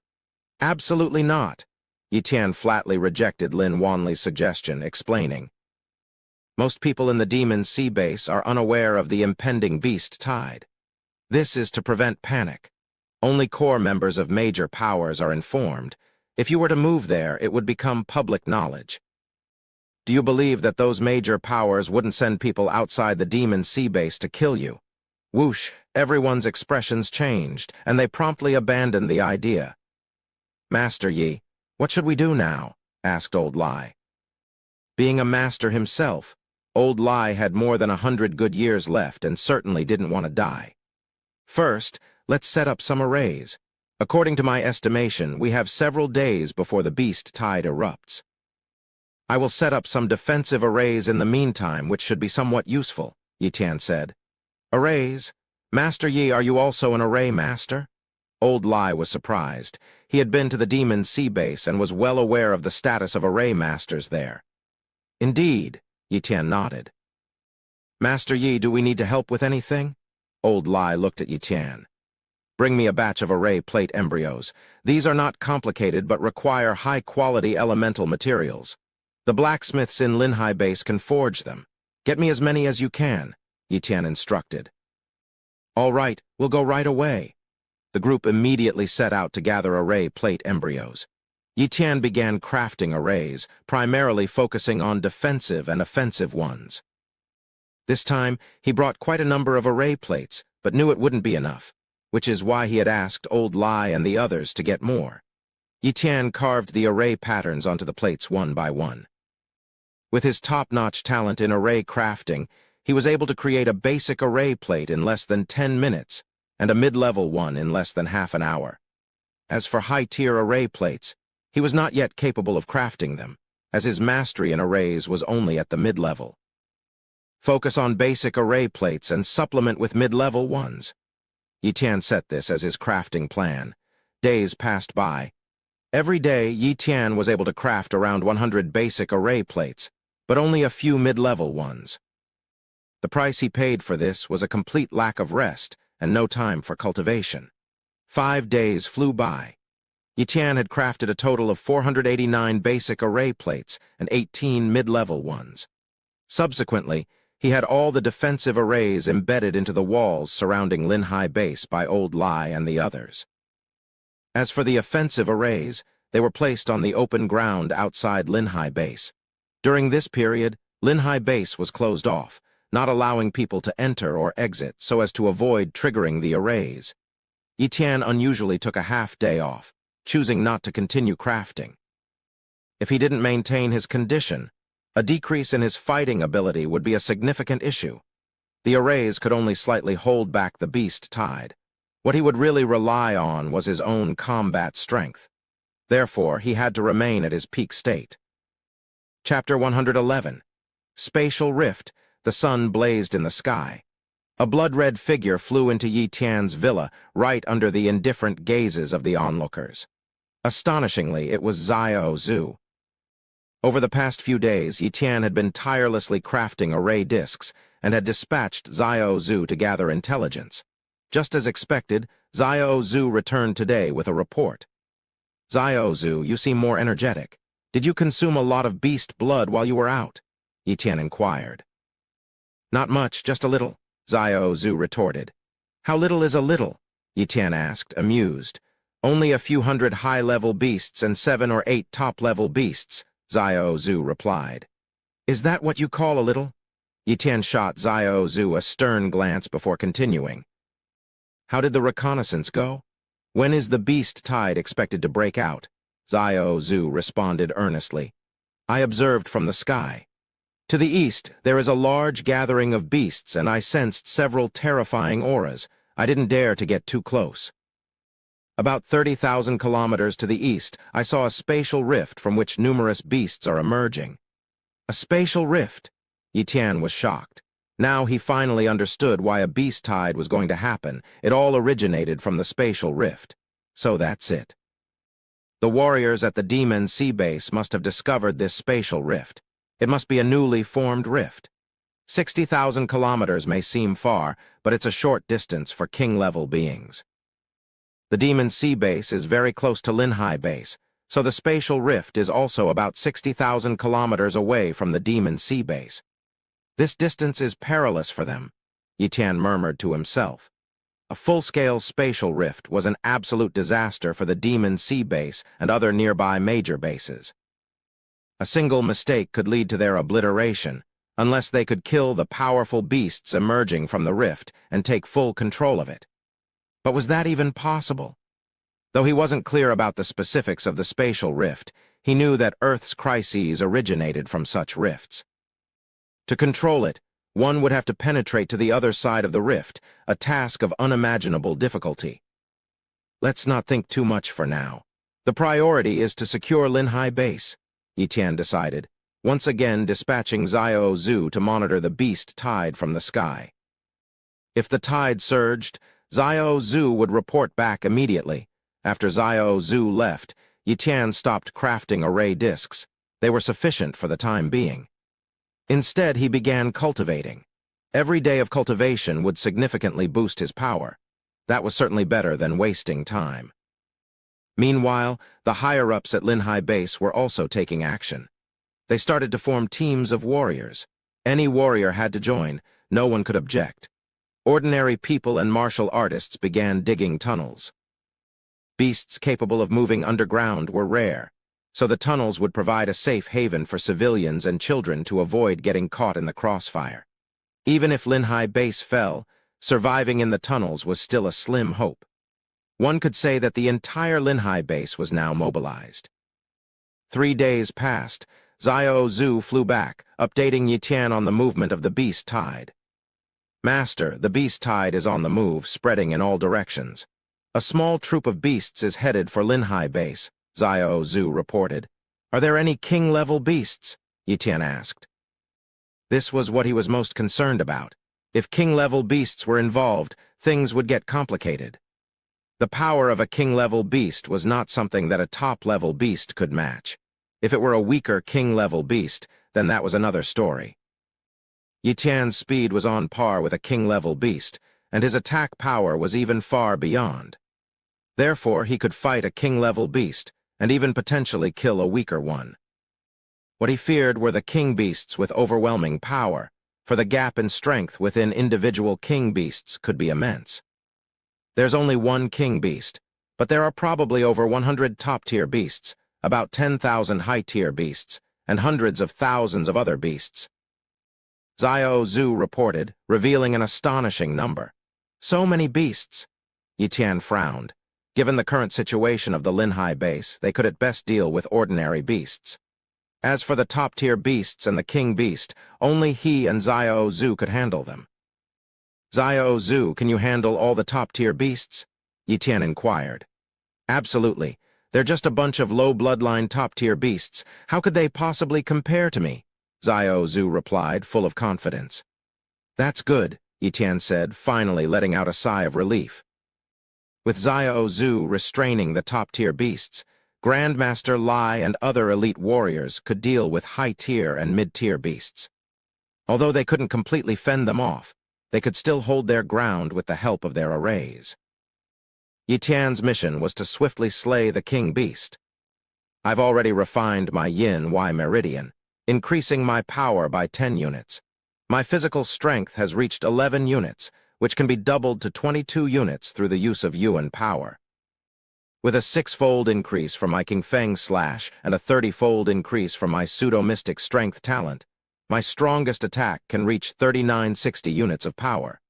"Absolutely not." Yi Tian flatly rejected Lin Wanli's suggestion, explaining. "Most people in the Demon Sea Base are unaware of the impending beast tide. This is to prevent panic. Only core members of major powers are informed. If you were to move there, it would become public knowledge. Do you believe that those major powers wouldn't send people outside the Demon Sea Base to kill you?" Whoosh, everyone's expressions changed, and they promptly abandoned the idea. "Master Yi, what should we do now?" asked Old Lai. Being a master himself, Old Lai had more than 100 good years left and certainly didn't want to die. "First, let's set up some arrays. According to my estimation, we have several days before the beast tide erupts. I will set up some defensive arrays in the meantime, which should be somewhat useful," Yi Tian said. "Arrays? Master Yi, are you also an array master?" Old Lai was surprised. He had been to the Demon Sea Base and was well aware of the status of array masters there. "Indeed," Yi Tian nodded. "Master Yi, do we need to help with anything?" Old Lai looked at Yi Tian. "Bring me a batch of array plate embryos. These are not complicated but require high-quality elemental materials. The blacksmiths in Linhai Base can forge them. Get me as many as you can," Yi Tian instructed. "All right, we'll go right away." The group immediately set out to gather array plate embryos. Yi Tian began crafting arrays, primarily focusing on defensive and offensive ones. This time, he brought quite a number of array plates, but knew it wouldn't be enough, which is why he had asked Old Lai and the others to get more. Yi Tian carved the array patterns onto the plates one by one. With his top-notch talent in array crafting, he was able to create a basic array plate in less than 10 minutes and a mid-level one in less than half an hour. As for high-tier array plates, he was not yet capable of crafting them, as his mastery in arrays was only at the mid-level. Focus on basic array plates and supplement with mid-level ones. Yi Tian set this as his crafting plan. Days passed by. Every day, Yi Tian was able to craft around 100 basic array plates, but only a few mid-level ones. The price he paid for this was a complete lack of rest and no time for cultivation. 5 days flew by. Yi Tian had crafted a total of 489 basic array plates and 18 mid-level ones. Subsequently, he had all the defensive arrays embedded into the walls surrounding Linhai Base by Old Lai and the others. As for the offensive arrays, they were placed on the open ground outside Linhai Base. During this period, Linhai Base was closed off, not allowing people to enter or exit so as to avoid triggering the arrays. Yi Tian unusually took a half-day off, choosing not to continue crafting. If he didn't maintain his condition, a decrease in his fighting ability would be a significant issue. The arrays could only slightly hold back the beast tide. What he would really rely on was his own combat strength. Therefore, he had to remain at his peak state. Chapter 111. Spatial Rift. The sun blazed in the sky. A blood-red figure flew into Yi Tian's villa right under the indifferent gazes of the onlookers. Astonishingly, it was Xiao Zhu. Over the past few days, Yi Tian had been tirelessly crafting array discs and had dispatched Xiao Zhu to gather intelligence. Just as expected, Xiao Zhu returned today with a report. "Xiao Zhu, you seem more energetic. Did you consume a lot of beast blood while you were out?" Yi Tian inquired. "Not much, just a little," Xiao Zhu retorted. "How little is a little?" Yi Tian asked, amused. "Only a few hundred high-level beasts and 7 or 8 top-level beasts," Xiao Zhu replied. "Is that what you call a little?" Yi Tian shot Xiao Zhu a stern glance before continuing. "How did the reconnaissance go? When is the beast tide expected to break out?" Xiao Zhu responded earnestly. "I observed from the sky. To the east, there is a large gathering of beasts, and I sensed several terrifying auras. I didn't dare to get too close. About 30,000 kilometers to the east, I saw a spatial rift from which numerous beasts are emerging." "A spatial rift?" Yi Tian was shocked. Now he finally understood why a beast tide was going to happen. It all originated from the spatial rift. So that's it. The warriors at the Demon Sea Base must have discovered this spatial rift. It must be a newly formed rift. 60,000 kilometers may seem far, but it's a short distance for king-level beings. The Demon Sea Base is very close to Linhai Base, so the spatial rift is also about 60,000 kilometers away from the Demon Sea Base. This distance is perilous for them, Yitan murmured to himself. A full-scale spatial rift was an absolute disaster for the Demon Sea Base and other nearby major bases. A single mistake could lead to their obliteration, unless they could kill the powerful beasts emerging from the rift and take full control of it. But was that even possible? Though he wasn't clear about the specifics of the spatial rift, he knew that Earth's crises originated from such rifts. To control it, one would have to penetrate to the other side of the rift, a task of unimaginable difficulty. Let's not think too much for now. The priority is to secure Linhai Base, Yitan decided, once again dispatching Xiao Zhu to monitor the beast tide from the sky. If the tide surged, Xiao Zhu would report back immediately. After Xiao Zhu left, Yitan stopped crafting array discs. They were sufficient for the time being. Instead, he began cultivating. Every day of cultivation would significantly boost his power. That was certainly better than wasting time. Meanwhile, the higher-ups at Linhai Base were also taking action. They started to form teams of warriors. Any warrior had to join, no one could object. Ordinary people and martial artists began digging tunnels. Beasts capable of moving underground were rare, so the tunnels would provide a safe haven for civilians and children to avoid getting caught in the crossfire. Even if Linhai Base fell, surviving in the tunnels was still a slim hope. One could say that the entire Linhai Base was now mobilized. 3 days passed. Xiao Zhu flew back, updating Yitan on the movement of the beast tide. Master, the beast tide is on the move, spreading in all directions. A small troop of beasts is headed for Linhai Base, Xiao Zhu reported. Are there any king-level beasts? Yitan asked. This was what he was most concerned about. If king-level beasts were involved, things would get complicated. The power of a king-level beast was not something that a top-level beast could match. If it were a weaker king-level beast, then that was another story. Yitan's speed was on par with a king-level beast, and his attack power was even far beyond. Therefore, he could fight a king-level beast, and even potentially kill a weaker one. What he feared were the king beasts with overwhelming power, for the gap in strength within individual king beasts could be immense. There's only one king beast, but there are probably over 100 top-tier beasts, about 10,000 high-tier beasts, and hundreds of thousands of other beasts. Xiao Zhu reported, revealing an astonishing number. So many beasts. Yitan frowned. Given the current situation of the Linhai Base, they could at best deal with ordinary beasts. As for the top-tier beasts and the king beast, only he and Xiao Zhu could handle them. Xiao Zhu, can you handle all the top-tier beasts? Yitan inquired. Absolutely. They're just a bunch of low-bloodline top-tier beasts. How could they possibly compare to me? Xiao Zhu replied, full of confidence. That's good, Yitan said, finally letting out a sigh of relief. With Xiao Zhu restraining the top-tier beasts, Grandmaster Lai and other elite warriors could deal with high-tier and mid-tier beasts. Although they couldn't completely fend them off, they could still hold their ground with the help of their arrays. Yitan's mission was to swiftly slay the king beast. I've already refined my Yin-Y meridian, increasing my power by 10 units. My physical strength has reached 11 units, which can be doubled to 22 units through the use of Yuan power. With a 6-fold increase from my King Feng slash and a 30-fold increase from my pseudo-mystic strength talent, my strongest attack can reach 3960 units of power.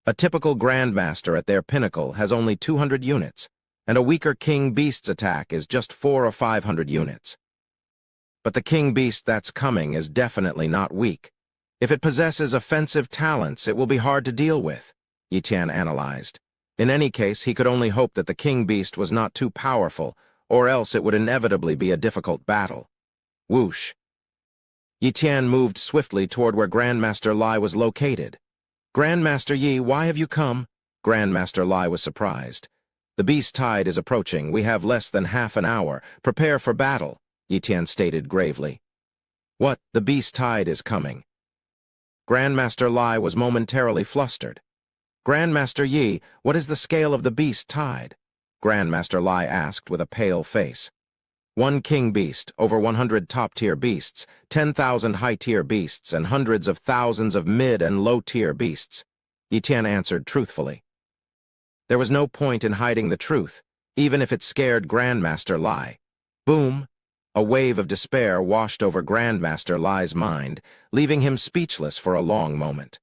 A typical Grandmaster at their pinnacle has only 200 units, and a weaker King Beast's attack is just 400 or 500 units. But the King Beast that's coming is definitely not weak. If it possesses offensive talents, it will be hard to deal with, Yitan analyzed. In any case, he could only hope that the King Beast was not too powerful, or else it would inevitably be a difficult battle. Whoosh. Yi Tian moved swiftly toward where Grandmaster Lai was located. "Grandmaster Yi, why have you come?" Grandmaster Lai was surprised. "The beast tide is approaching. We have less than half an hour. Prepare for battle," Yi Tian stated gravely. "What? The beast tide is coming." Grandmaster Lai was momentarily flustered. "Grandmaster Yi, what is the scale of the beast tide?" Grandmaster Lai asked with a pale face. "One king beast, over 100 top-tier beasts, 10,000 high-tier beasts, and hundreds of thousands of mid- and low-tier beasts," Yi Tian answered truthfully. There was no point in hiding the truth, even if it scared Grandmaster Lai. Boom! A wave of despair washed over Grandmaster Lai's mind, leaving him speechless for a long moment.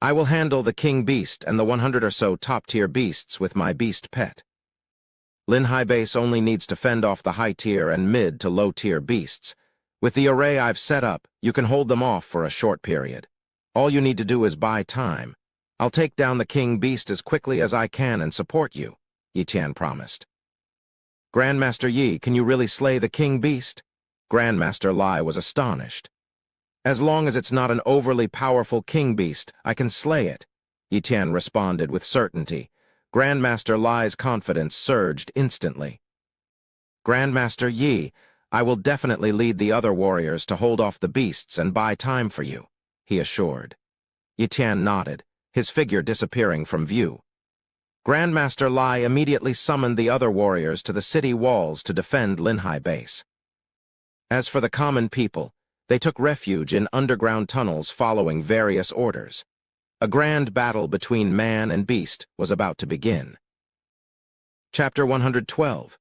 "I will handle the king beast and the 100 or so top-tier beasts with my beast pet. Linhai Base only needs to fend off the high-tier and mid to low-tier beasts. With the array I've set up, you can hold them off for a short period. All you need to do is buy time. I'll take down the king beast as quickly as I can and support you," Yi Tian promised. "Grandmaster Yi, can you really slay the king beast?" Grandmaster Lai was astonished. "As long as it's not an overly powerful king beast, I can slay it," Yi Tian responded with certainty. Grandmaster Lai's confidence surged instantly. "Grandmaster Yi, I will definitely lead the other warriors to hold off the beasts and buy time for you," he assured. Yi Tian nodded, his figure disappearing from view. Grandmaster Lai immediately summoned the other warriors to the city walls to defend Linhai Base. As for the common people, they took refuge in underground tunnels following various orders. A grand battle between man and beast was about to begin. Chapter 112.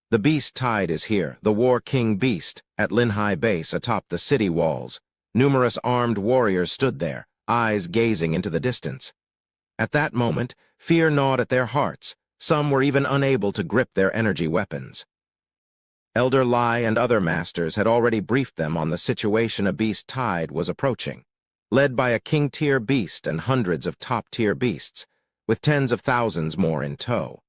The beast tide is here, the war king beast, at Linhai Base atop the city walls. Numerous armed warriors stood there, eyes gazing into the distance. At that moment, fear gnawed at their hearts. Some were even unable to grip their energy weapons. Elder Lai and other masters had already briefed them on the situation a beast tide was approaching, led by a king-tier beast and hundreds of top-tier beasts, with tens of thousands more in tow.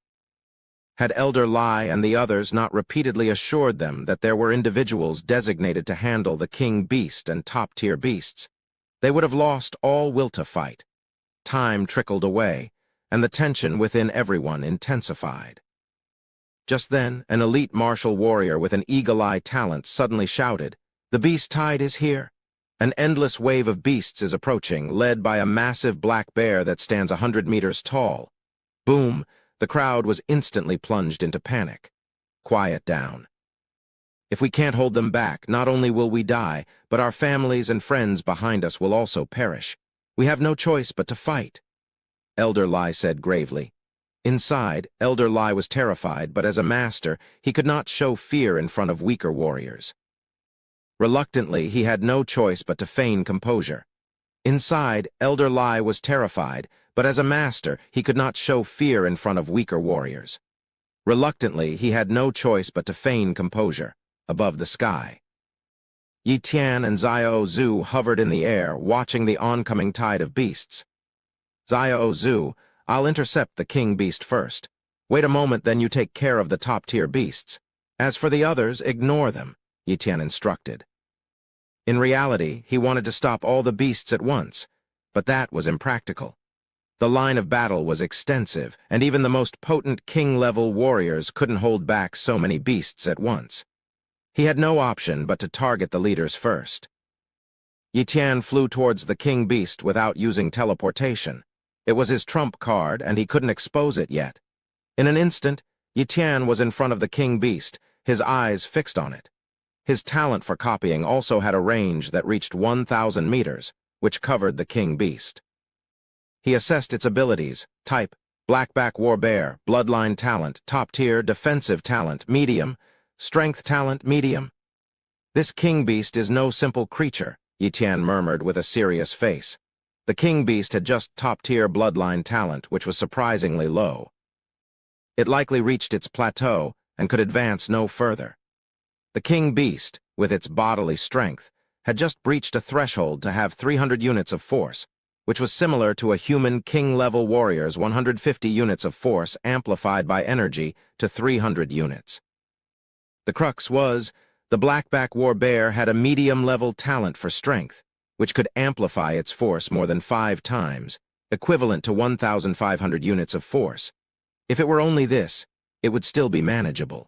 Had Elder Lai and the others not repeatedly assured them that there were individuals designated to handle the king beast and top-tier beasts, they would have lost all will to fight. Time trickled away, and the tension within everyone intensified. Just then, an elite martial warrior with an eagle-eye talent suddenly shouted, "The beast tide is here! An endless wave of beasts is approaching, led by a massive black bear that stands 100 meters tall." Boom! The crowd was instantly plunged into panic. "Quiet down. If we can't hold them back, not only will we die, but our families and friends behind us will also perish. We have no choice but to fight," Elder Lai said gravely. Inside, Elder Lai was terrified, but as a master, he could not show fear in front of weaker warriors. Reluctantly, he had no choice but to feign composure. Inside, Elder Lai was terrified, but as a master, he could not show fear in front of weaker warriors. Reluctantly, he had no choice but to feign composure. Above the sky, Yi Tian and Xiao Zhu hovered in the air, watching the oncoming tide of beasts. "Xiao Zhu, I'll intercept the king beast first. Wait a moment, then you take care of the top-tier beasts. As for the others, ignore them," Yi Tian instructed. In reality, he wanted to stop all the beasts at once, but that was impractical. The line of battle was extensive, and even the most potent king-level warriors couldn't hold back so many beasts at once. He had no option but to target the leaders first. Yi Tian flew towards the king beast without using teleportation. It was his trump card, and he couldn't expose it yet. In an instant, Yi Tian was in front of the king beast, his eyes fixed on it. His talent for copying also had a range that reached 1,000 meters, which covered the king beast. He assessed its abilities: type, blackback warbear, bloodline talent, top-tier, defensive talent, medium, strength talent, medium. "This king beast is no simple creature," Yi Tian murmured with a serious face. The king beast had just top-tier bloodline talent, which was surprisingly low. It likely reached its plateau and could advance no further. The king beast, with its bodily strength, had just breached a threshold to have 300 units of force, which was similar to a human king-level warrior's 150 units of force amplified by energy to 300 units. The crux was, the blackback war bear had a medium-level talent for strength, which could amplify its force more than 5 times, equivalent to 1,500 units of force. If it were only this, it would still be manageable.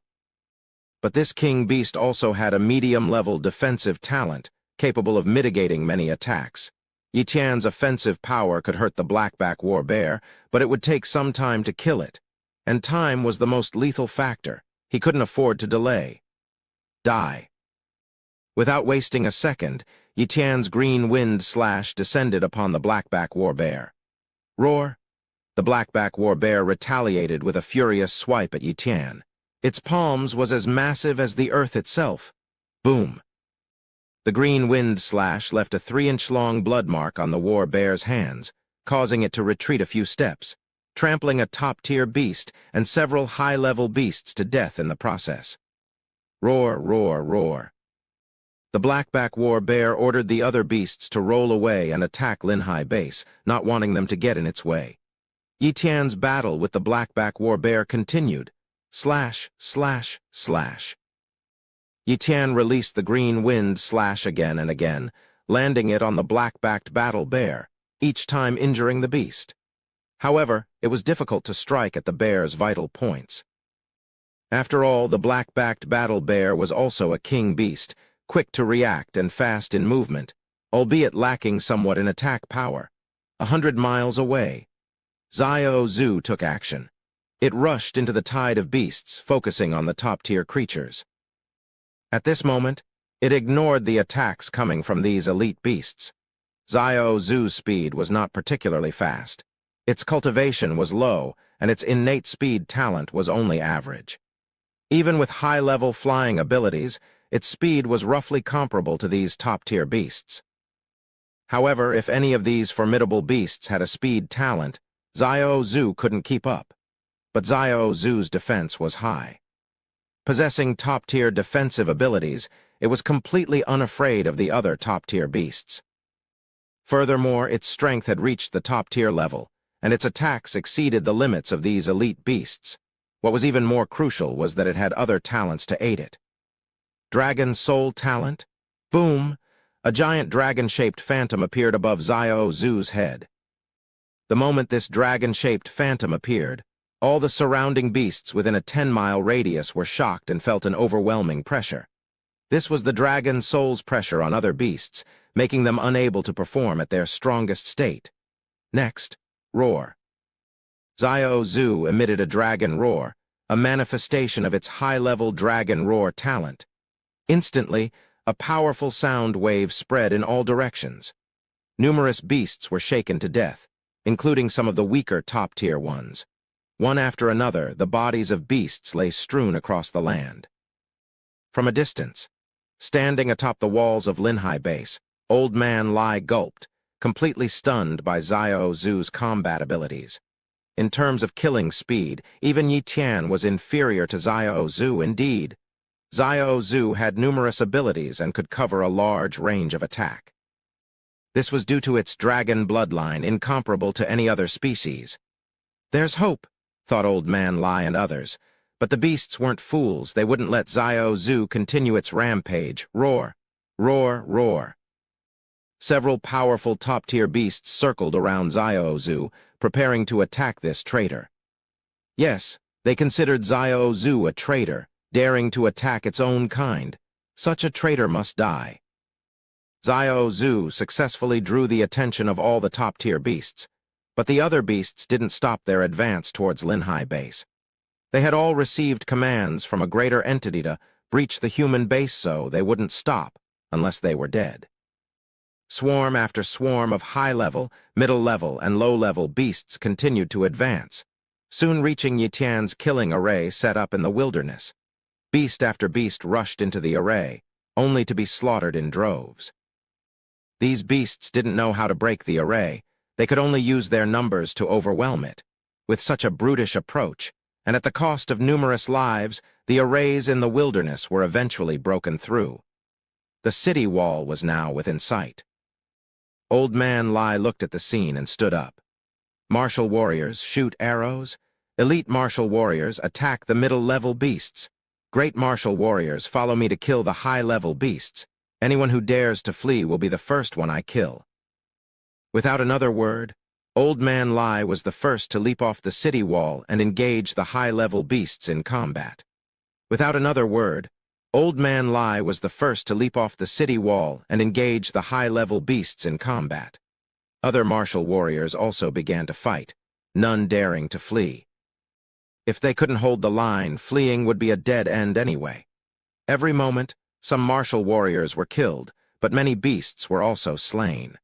But this king beast also had a medium-level defensive talent, capable of mitigating many attacks. Yi Tian's offensive power could hurt the blackback war bear, but it would take some time to kill it. And time was the most lethal factor. He couldn't afford to delay. Die. Without wasting a second, Yi Tian's green wind slash descended upon the blackback war bear. Roar! The blackback war bear retaliated with a furious swipe at Yi Tian. Its palms was as massive as the earth itself. Boom! The green wind slash left a 3-inch-long blood mark on the war bear's hands, causing it to retreat a few steps, trampling a top-tier beast and several high-level beasts to death in the process. Roar, roar, roar. The blackback war bear ordered the other beasts to roll away and attack Linhai base, not wanting them to get in its way. Yi Tian's battle with the blackback war bear continued. Slash, slash, slash. Yi Tian released the green wind slash again and again, landing it on the black-backed battle bear, each time injuring the beast. However, it was difficult to strike at the bear's vital points. After all, the black-backed battle bear was also a king beast, quick to react and fast in movement, albeit lacking somewhat in attack power. 100 miles away, Xiao Zhu took action. It rushed into the tide of beasts, focusing on the top-tier creatures. At this moment, it ignored the attacks coming from these elite beasts. Xiao Zhu's speed was not particularly fast. Its cultivation was low, and its innate speed talent was only average. Even with high-level flying abilities, its speed was roughly comparable to these top-tier beasts. However, if any of these formidable beasts had a speed talent, Xiao Zhu couldn't keep up. But Xiao Zhu's defense was high. Possessing top-tier defensive abilities, it was completely unafraid of the other top-tier beasts. Furthermore, its strength had reached the top-tier level, and its attacks exceeded the limits of these elite beasts. What was even more crucial was that it had other talents to aid it. Dragon Soul Talent? Boom! A giant dragon-shaped phantom appeared above Xiao Zhu's head. The moment this dragon-shaped phantom appeared, all the surrounding beasts within a 10-mile radius were shocked and felt an overwhelming pressure. This was the dragon soul's pressure on other beasts, making them unable to perform at their strongest state. Next, roar. Xiao Zhu emitted a dragon roar, a manifestation of its high-level dragon roar talent. Instantly, a powerful sound wave spread in all directions. Numerous beasts were shaken to death, including some of the weaker top-tier ones. One after another, the bodies of beasts lay strewn across the land. From a distance, standing atop the walls of Linhai base, Old Man Lai gulped, completely stunned by Xiao Zhu's combat abilities. In terms of killing speed, even Yi Tian was inferior to Xiao Zhu indeed. Xiao Zhu had numerous abilities and could cover a large range of attack. This was due to its dragon bloodline, incomparable to any other species. There's hope, thought Old Man Lai and others, but the beasts weren't fools. They wouldn't let Xiao Zhu continue its rampage. Roar, roar, roar. Several powerful top-tier beasts circled around Xiao Zhu, preparing to attack this traitor. Yes, they considered Xiao Zhu a traitor, daring to attack its own kind. Such a traitor must die. Xiao Zhu successfully drew the attention of all the top-tier beasts, but the other beasts didn't stop their advance towards Linhai base. They had all received commands from a greater entity to breach the human base, so they wouldn't stop unless they were dead. Swarm after swarm of high-level, middle-level, and low-level beasts continued to advance, soon reaching Yi Tian's killing array set up in the wilderness. Beast after beast rushed into the array, only to be slaughtered in droves. These beasts didn't know how to break the array. They could only use their numbers to overwhelm it. With such a brutish approach, and at the cost of numerous lives, the arrays in the wilderness were eventually broken through. The city wall was now within sight. Old Man Lai looked at the scene and stood up. Martial warriors shoot arrows. Elite martial warriors attack the middle-level beasts. Great martial warriors, follow me to kill the high-level beasts. Anyone who dares to flee will be the first one I kill." Without another word, Old Man Lai was the first to leap off the city wall and engage the high-level beasts in combat. Without another word, Old Man Lai was the first to leap off the city wall and engage the high-level beasts in combat. Other martial warriors also began to fight, none daring to flee. If they couldn't hold the line, fleeing would be a dead end anyway. Every moment, some martial warriors were killed, but many beasts were also slain.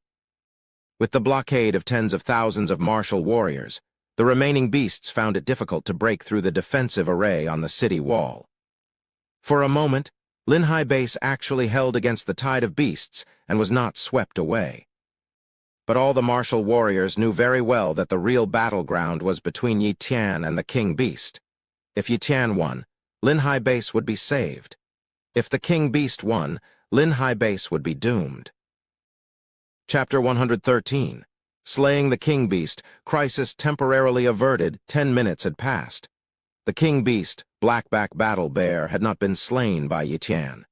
With the blockade of tens of thousands of martial warriors, the remaining beasts found it difficult to break through the defensive array on the city wall. For a moment, Linhai Base actually held against the tide of beasts and was not swept away. But all the martial warriors knew very well that the real battleground was between Yi Tian and the King Beast. If Yi Tian won, Linhai Base would be saved. If the King Beast won, Linhai Base would be doomed. Chapter 113. Slaying the King Beast, crisis temporarily averted. 10 minutes had passed. The King Beast, Blackback Battle Bear, had not been slain by Yi Tian.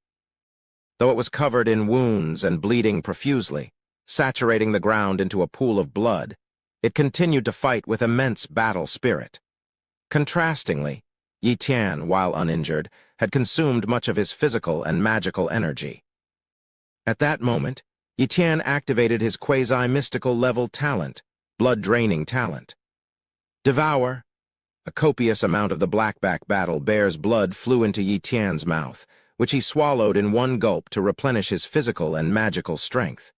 Though it was covered in wounds and bleeding profusely, saturating the ground into a pool of blood, it continued to fight with immense battle spirit. Contrastingly, Yi Tian, while uninjured, had consumed much of his physical and magical energy. At that moment, Yi Tian activated his quasi-mystical level talent, blood-draining talent. Devour. A copious amount of the Blackback Battle Bear's blood flew into Yi Tian's mouth, which he swallowed in one gulp to replenish his physical and magical strength.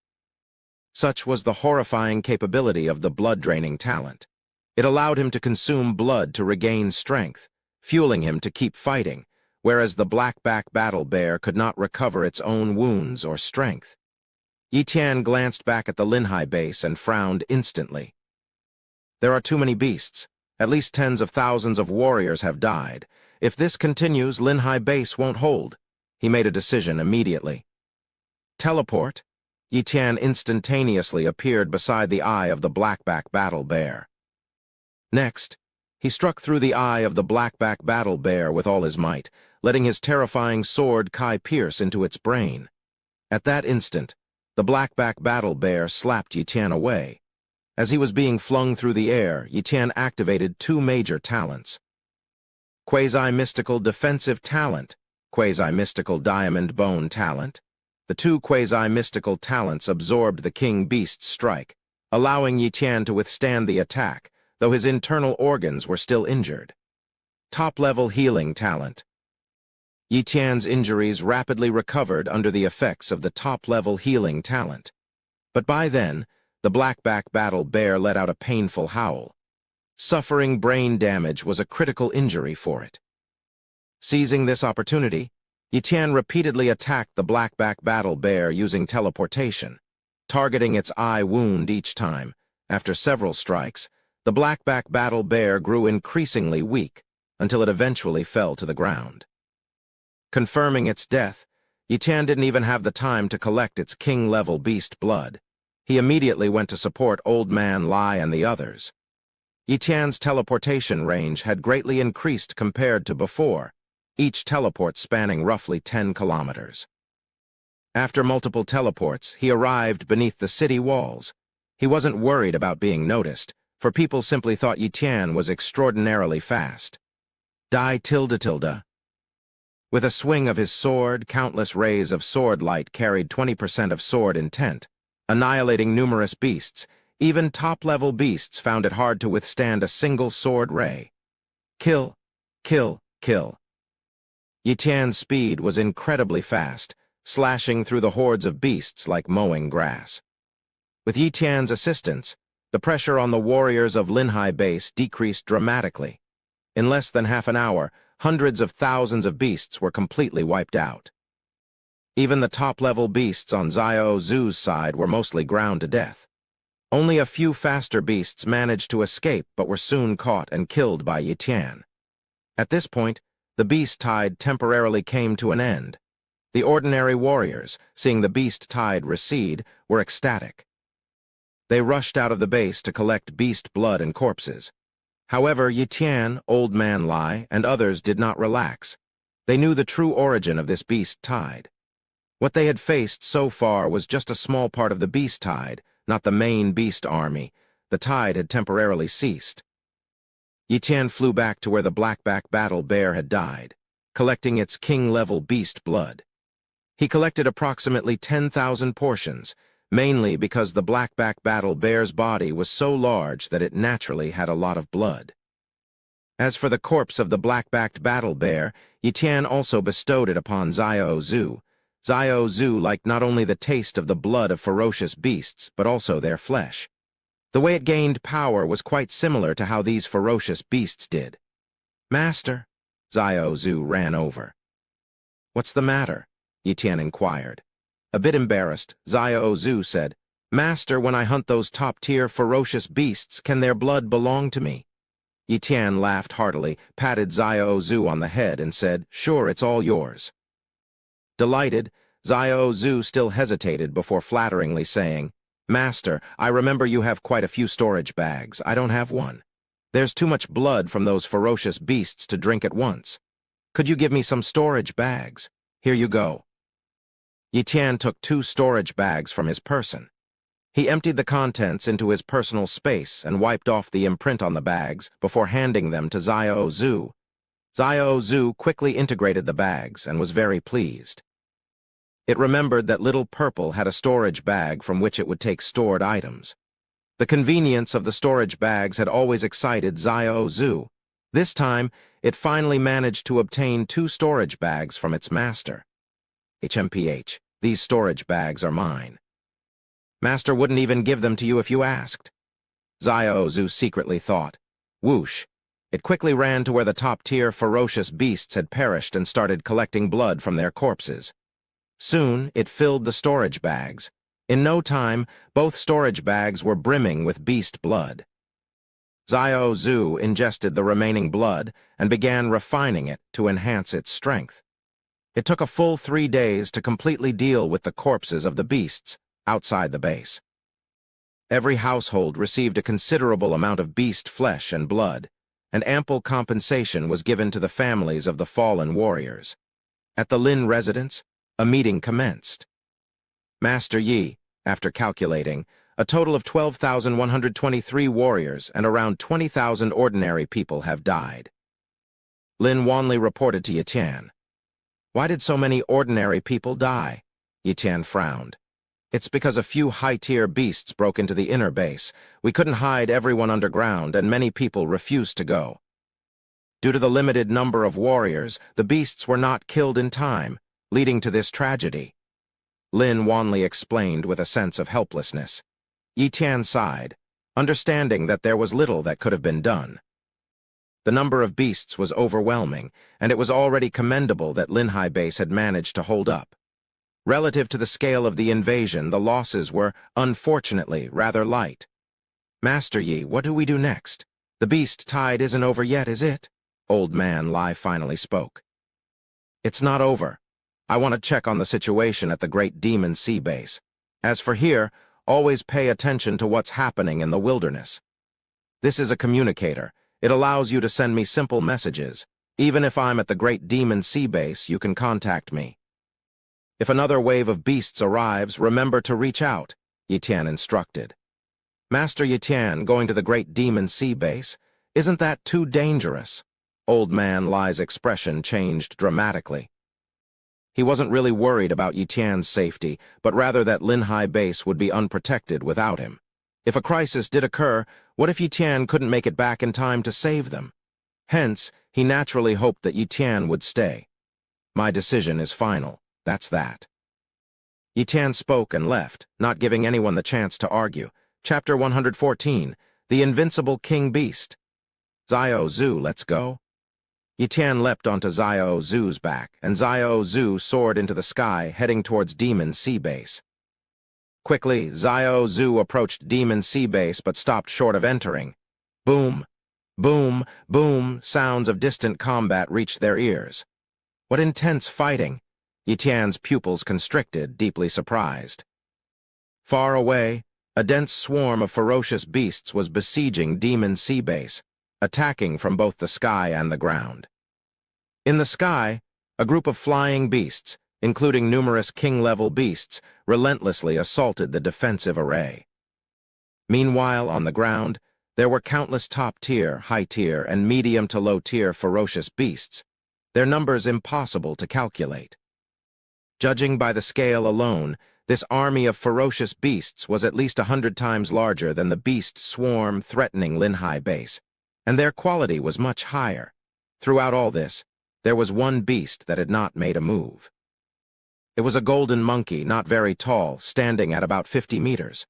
Such was the horrifying capability of the blood-draining talent. It allowed him to consume blood to regain strength, fueling him to keep fighting, whereas the Blackback Battle Bear could not recover its own wounds or strength. Yi Tian glanced back at the Linhai Base and frowned instantly. There are too many beasts. At least tens of thousands of warriors have died. If this continues, Linhai Base won't hold. He made a decision immediately. Teleport. Yi Tian instantaneously appeared beside the eye of the Blackback Battle Bear. Next, he struck through the eye of the Blackback Battle Bear with all his might, letting his terrifying sword Kai pierce into its brain. At that instant, the Blackback Battle Bear slapped Yi Tian away. As he was being flung through the air, Yi Tian activated two major talents. Quasi-mystical defensive talent, quasi-mystical diamond bone talent. The two quasi-mystical talents absorbed the King Beast's strike, allowing Yi Tian to withstand the attack, though his internal organs were still injured. Top-level healing talent. Yi Tian's injuries rapidly recovered under the effects of the top-level healing talent. But by then, the Blackback Battle Bear let out a painful howl. Suffering brain damage was a critical injury for it. Seizing this opportunity, Yi Tian repeatedly attacked the Blackback Battle Bear using teleportation, targeting its eye wound each time. After several strikes, the Blackback Battle Bear grew increasingly weak until it eventually fell to the ground. Confirming its death, Yi Tian didn't even have the time to collect its king-level beast blood. He immediately went to support Old Man Lai and the others. Yi Tian's teleportation range had greatly increased compared to before, each teleport spanning roughly 10 kilometers. After multiple teleports, he arrived beneath the city walls. He wasn't worried about being noticed, for people simply thought Yi Tian was extraordinarily fast. Die tilde tilde. With a swing of his sword, countless rays of sword light carried 20% of sword intent, annihilating numerous beasts. Even top-level beasts found it hard to withstand a single sword ray. Kill, kill, kill. Yi Tian's speed was incredibly fast, slashing through the hordes of beasts like mowing grass. With Yi Tian's assistance, the pressure on the warriors of Linhai Base decreased dramatically. In less than half an hour, hundreds of thousands of beasts were completely wiped out. Even the top-level beasts on Xiao Zu's side were mostly ground to death. Only a few faster beasts managed to escape but were soon caught and killed by Yi Tian. At this point, the beast tide temporarily came to an end. The ordinary warriors, seeing the beast tide recede, were ecstatic. They rushed out of the base to collect beast blood and corpses. However, Yi Tian, Old Man Lai, and others did not relax. They knew the true origin of this beast tide. What they had faced so far was just a small part of the beast tide, not the main beast army. The tide had temporarily ceased. Yi Tian flew back to where the blackback battle bear had died, collecting its king-level beast blood. He collected approximately 10,000 portions, mainly because the blackback battle bear's body was so large that it naturally had a lot of blood. As for the corpse of the black-backed battle bear, Yi Tian also bestowed it upon Xiao Zhu. Xiao Zhu liked not only the taste of the blood of ferocious beasts, but also their flesh. The way it gained power was quite similar to how these ferocious beasts did. "Master," Xiao Zhu ran over. "What's the matter?" Yi Tian inquired. A bit embarrassed, Xiao Zhu said, "Master, when I hunt those top-tier ferocious beasts, can their blood belong to me?" Yi Tian laughed heartily, patted Xiao Zhu on the head, and said, "Sure, it's all yours." Delighted, Xiao Zhu still hesitated before flatteringly saying, "Master, I remember you have quite a few storage bags. I don't have one. There's too much blood from those ferocious beasts to drink at once. Could you give me some storage bags? Here you go." Yi Tian took 2 storage bags from his person. He emptied the contents into his personal space and wiped off the imprint on the bags before handing them to Xiao Zhu. Xiao Zhu quickly integrated the bags and was very pleased. It remembered that Little Purple had a storage bag from which it would take stored items. The convenience of the storage bags had always excited Xiao Zhu. This time, it finally managed to obtain 2 storage bags from its master. "HMPH, these storage bags are mine." "Master wouldn't even give them to you if you asked," Xiao Zhu secretly thought. Whoosh! It quickly ran to where the top-tier ferocious beasts had perished and started collecting blood from their corpses. Soon, it filled the storage bags. In no time, both storage bags were brimming with beast blood. Xiao Zhu ingested the remaining blood and began refining it to enhance its strength. It took a full 3 days to completely deal with the corpses of the beasts outside the base. Every household received a considerable amount of beast flesh and blood, and ample compensation was given to the families of the fallen warriors. At the Lin residence, a meeting commenced. Master Yi, after calculating, a total of 12,123 warriors and around 20,000 ordinary people have died. Lin Wanli reported to Yi Tian. "Why did so many ordinary people die?" Yi Tian frowned. "It's because a few high-tier beasts broke into the inner base. We couldn't hide everyone underground, and many people refused to go. Due to the limited number of warriors, the beasts were not killed in time, leading to this tragedy," Lin Wanli explained with a sense of helplessness. Yi Tian sighed, understanding that there was little that could have been done. The number of beasts was overwhelming, and it was already commendable that Linhai Base had managed to hold up. Relative to the scale of the invasion, the losses were, unfortunately, rather light. "Master Yi, what do we do next? The beast tide isn't over yet, is it?" Old Man Lai finally spoke. "It's not over. I want to check on the situation at the Great Demon Sea Base. As for here, always pay attention to what's happening in the wilderness. This is a communicator. It allows you to send me simple messages. Even if I'm at the Great Demon Sea Base, you can contact me. If another wave of beasts arrives, remember to reach out," Yi Tian instructed. "Master Yi Tian, going to the Great Demon Sea Base? Isn't that too dangerous?" Old Man Lai's expression changed dramatically. He wasn't really worried about Yi Tian's safety, but rather that Linhai Base would be unprotected without him. If a crisis did occur, what if Yi Tian couldn't make it back in time to save them? Hence, he naturally hoped that Yi Tian would stay. "My decision is final. That's that." Yi Tian spoke and left, not giving anyone the chance to argue. Chapter 114, The Invincible King Beast. "Xiao Zhu, let's go." Yi Tian leapt onto Xiao Zhu's back, and Xiao Zhu soared into the sky, heading towards Demon Sea Base. Quickly, Xiao Zhu approached Demon Sea Base but stopped short of entering. Boom, boom, boom, sounds of distant combat reached their ears. What intense fighting! Yi Tian's pupils constricted, deeply surprised. Far away, a dense swarm of ferocious beasts was besieging Demon Sea Base, attacking from both the sky and the ground. In the sky, A group of flying beasts, including numerous king-level beasts, relentlessly assaulted the defensive array. Meanwhile, on the ground, there were countless top-tier, high-tier, and medium to low-tier ferocious beasts, their numbers impossible to calculate. Judging by the scale alone, this army of ferocious beasts was at least 100 times larger than the beast swarm threatening Linhai base, and their quality was much higher. Throughout all this, there was one beast that had not made a move. It was a golden monkey, not very tall, standing at about 50 meters.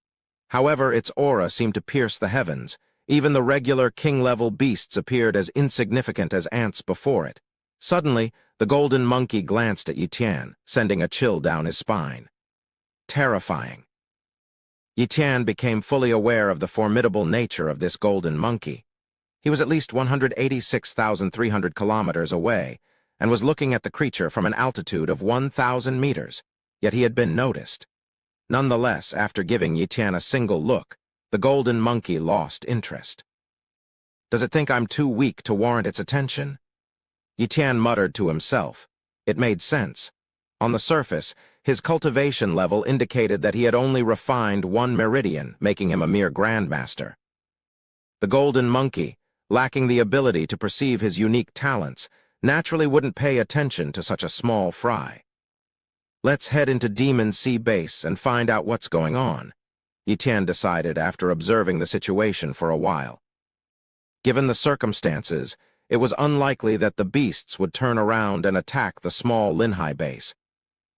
However, its aura seemed to pierce the heavens. Even the regular king-level beasts appeared as insignificant as ants before it. Suddenly, the golden monkey glanced at Yi Tian, sending a chill down his spine. Terrifying. Yi Tian became fully aware of the formidable nature of this golden monkey. He was at least 186,300 kilometers away, and was looking at the creature from an altitude of 1,000 meters, yet he had been noticed. Nonetheless, after giving Yi Tian a single look, the golden monkey lost interest. Does it think I'm too weak to warrant its attention? Yi Tian muttered to himself. It made sense. On the surface, his cultivation level indicated that he had only refined 1 meridian, making him a mere grandmaster. The golden monkey, lacking the ability to perceive his unique talents, naturally wouldn't pay attention to such a small fry. Let's head into Demon Sea Base and find out what's going on, Yi Tian decided after observing the situation for a while. Given the circumstances, it was unlikely that the beasts would turn around and attack the small Linhai base.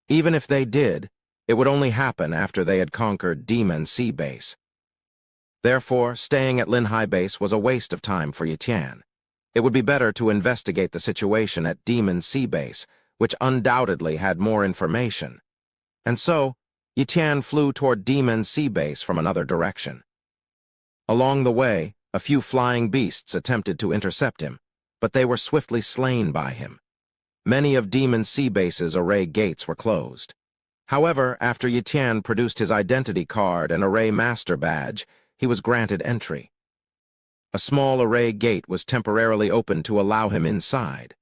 Even if they did, it would only happen after they had conquered Demon Sea Base. Therefore, staying at Linhai base was a waste of time for Yi Tian. It would be better to investigate the situation at Demon Sea Base, which undoubtedly had more information. And so, Yi Tian flew toward Demon Sea Base from another direction. Along the way, a few flying beasts attempted to intercept him, but they were swiftly slain by him. Many of Demon Sea Base's array gates were closed. However, after Yi Tian produced his identity card and array master badge, he was granted entry. A small array gate was temporarily opened to allow him inside.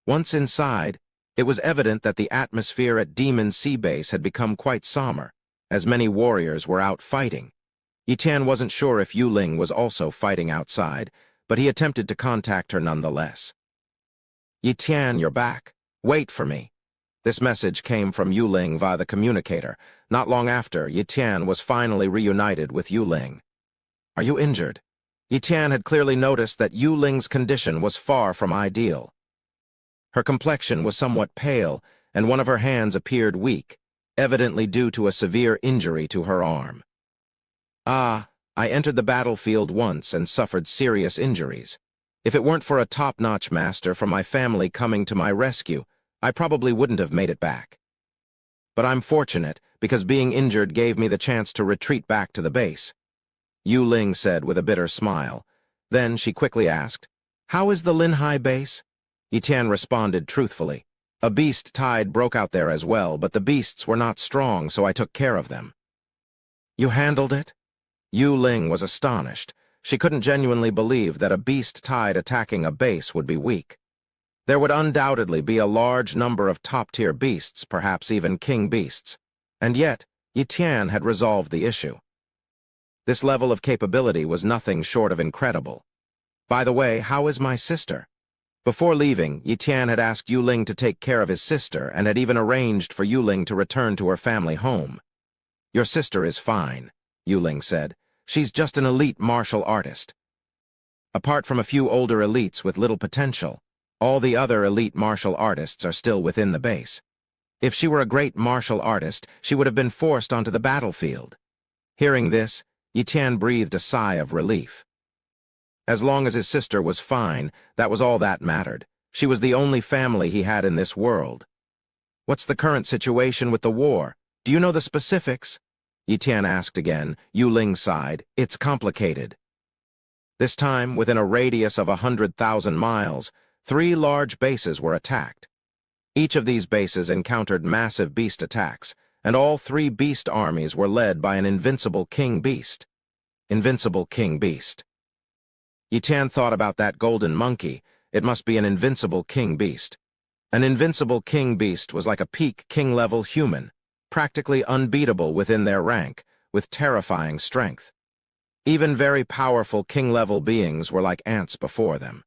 Once inside, it was evident that the atmosphere at Demon Sea Base had become quite somber, as many warriors were out fighting. Yi Tian wasn't sure if Yuling was also fighting outside, but he attempted to contact her nonetheless. Yi Tian, you're back. Wait for me. This message came from Yuling via the communicator. Not long after, Yi Tian was finally reunited with Yuling. Are you injured? Yi Tian had clearly noticed that Yuling's condition was far from ideal. Her complexion was somewhat pale, and one of her hands appeared weak, evidently due to a severe injury to her arm. I entered the battlefield once and suffered serious injuries. If it weren't for a top-notch master from my family coming to my rescue, I probably wouldn't have made it back. But I'm fortunate, because being injured gave me the chance to retreat back to the base, Yuling said with a bitter smile. Then she quickly asked, How is the Linhai base? Yi Tian responded truthfully. A beast tide broke out there as well, but the beasts were not strong, so I took care of them. You handled it? Yuling was astonished. She couldn't genuinely believe that a beast tide attacking a base would be weak. There would undoubtedly be a large number of top-tier beasts, perhaps even king beasts. And yet, Yi Tian had resolved the issue. This level of capability was nothing short of incredible. By the way, how is my sister? Before leaving, Yi Tian had asked Yuling to take care of his sister and had even arranged for Yuling to return to her family home. Your sister is fine, Yuling said. She's just an elite martial artist. Apart from a few older elites with little potential, all the other elite martial artists are still within the base. If she were a great martial artist, she would have been forced onto the battlefield. Hearing this, Yi Tian breathed a sigh of relief. As long as his sister was fine, that was all that mattered. She was the only family he had in this world. What's the current situation with the war? Do you know the specifics? Yi Tian asked again. Yuling sighed. It's complicated. This time, within a radius of 100,000 miles, 3 large bases were attacked. Each of these bases encountered massive beast attacks, and all 3 beast armies were led by an invincible king beast. Invincible king beast. Yi Tian thought about that golden monkey. It must be an invincible king beast. An invincible king beast was like a peak king-level human, practically unbeatable within their rank, with terrifying strength. Even very powerful king-level beings were like ants before them.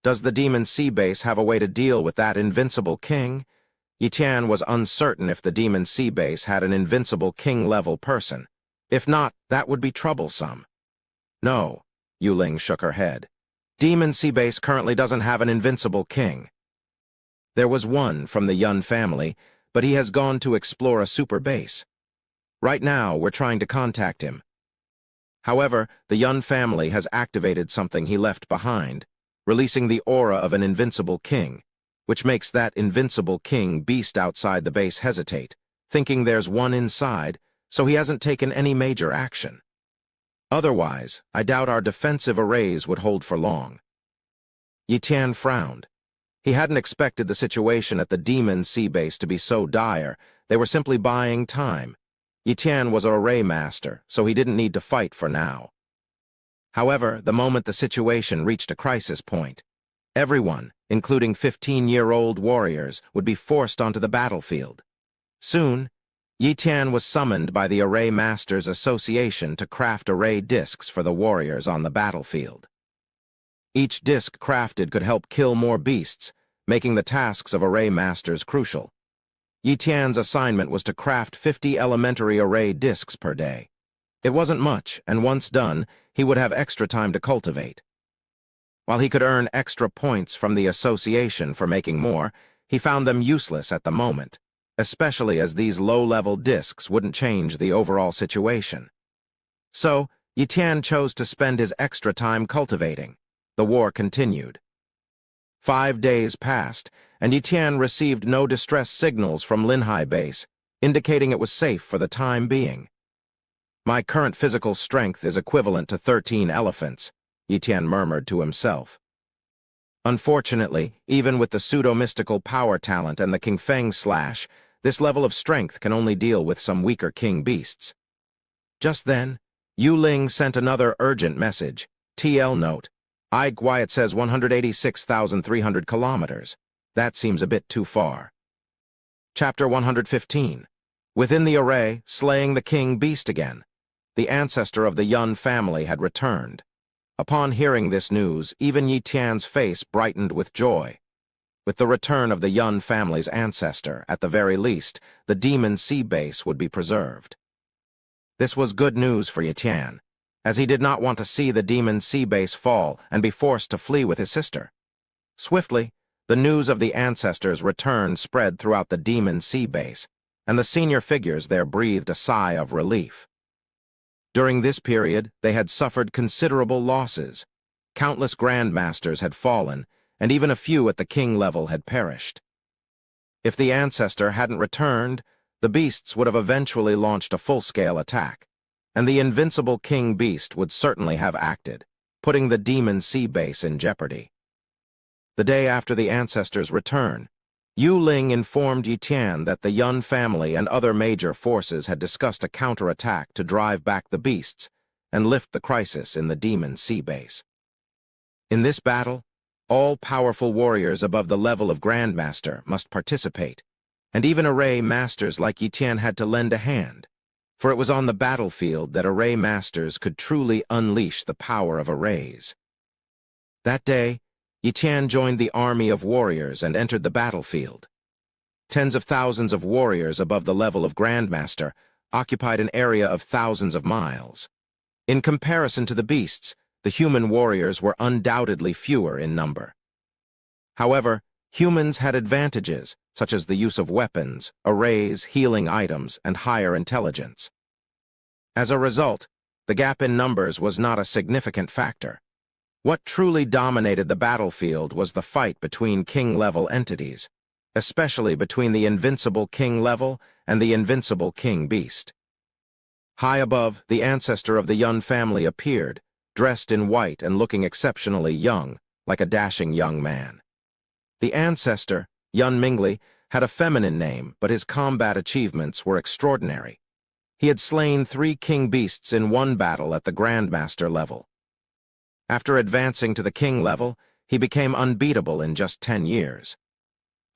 Does the demon sea base have a way to deal with that invincible king? Yi was uncertain if the demon sea base had an invincible king-level person. If not, that would be troublesome. No, Yu shook her head. Demon sea base currently doesn't have an invincible king. There was one from the Yun family, but he has gone to explore a super base. Right now, we're trying to contact him. However, the Yun family has activated something he left behind, releasing the aura of an invincible king, which makes that invincible king beast outside the base hesitate, thinking there's one inside, so he hasn't taken any major action. Otherwise, I doubt our defensive arrays would hold for long. Yi frowned. He hadn't expected the situation at the demon sea base to be so dire. They were simply buying time. Yi was an array master, so he didn't need to fight for now. However, the moment the situation reached a crisis point, everyone, including 15-year-old warriors, would be forced onto the battlefield. Soon, Yi was summoned by the Array Masters Association to craft array discs for the warriors on the battlefield. Each disc crafted could help kill more beasts, making the tasks of array masters crucial. Yi assignment was to craft 50 elementary array discs per day. It wasn't much, and once done, he would have extra time to cultivate. While he could earn extra points from the association for making more, he found them useless at the moment, especially as these low-level discs wouldn't change the overall situation. So, Yi chose to spend his extra time cultivating. The war continued. 5 days passed, and Yi received no distress signals from Linhai base, indicating it was safe for the time being. My current physical strength is equivalent to 13 elephants, Yi murmured to himself. Unfortunately, even with the pseudo-mystical power talent and the King Feng slash, this level of strength can only deal with some weaker king beasts. Just then, Yu sent another urgent message. TL note. It says 186,300 kilometers. That seems a bit too far. Chapter 115. Within the array, slaying the king beast again. The ancestor of the Yun family had returned. Upon hearing this news, even Yi face brightened with joy. With the return of the Yun family's ancestor, at the very least, the demon sea base would be preserved. This was good news for Yi, as he did not want to see the demon sea base fall and be forced to flee with his sister. Swiftly, the news of the ancestors' return spread throughout the demon sea base, and the senior figures there breathed a sigh of relief. During this period, they had suffered considerable losses. Countless grandmasters had fallen, and even a few at the king level had perished. If the ancestor hadn't returned, the beasts would have eventually launched a full-scale attack, and the invincible king beast would certainly have acted, putting the demon sea base in jeopardy. The day after the ancestors' return, Yu informed Yi that the Yun family and other major forces had discussed a counterattack to drive back the beasts and lift the crisis in the demon sea base. In this battle, all powerful warriors above the level of Grandmaster must participate, and even array masters like Yi had to lend a hand, for it was on the battlefield that array masters could truly unleash the power of arrays. That day, Yi joined the army of warriors and entered the battlefield. Tens of thousands of warriors above the level of Grandmaster occupied an area of thousands of miles. In comparison to the beasts, the human warriors were undoubtedly fewer in number. However, humans had advantages, such as the use of weapons, arrays, healing items, and higher intelligence. As a result, the gap in numbers was not a significant factor. What truly dominated the battlefield was the fight between king-level entities, especially between the invincible king level and the invincible king beast. High above, the ancestor of the Yun family appeared, dressed in white and looking exceptionally young, like a dashing young man. The ancestor, Yun Mingli, had a feminine name, but his combat achievements were extraordinary. He had slain 3 king beasts in one battle at the Grandmaster level. After advancing to the king level, he became unbeatable in just 10 years.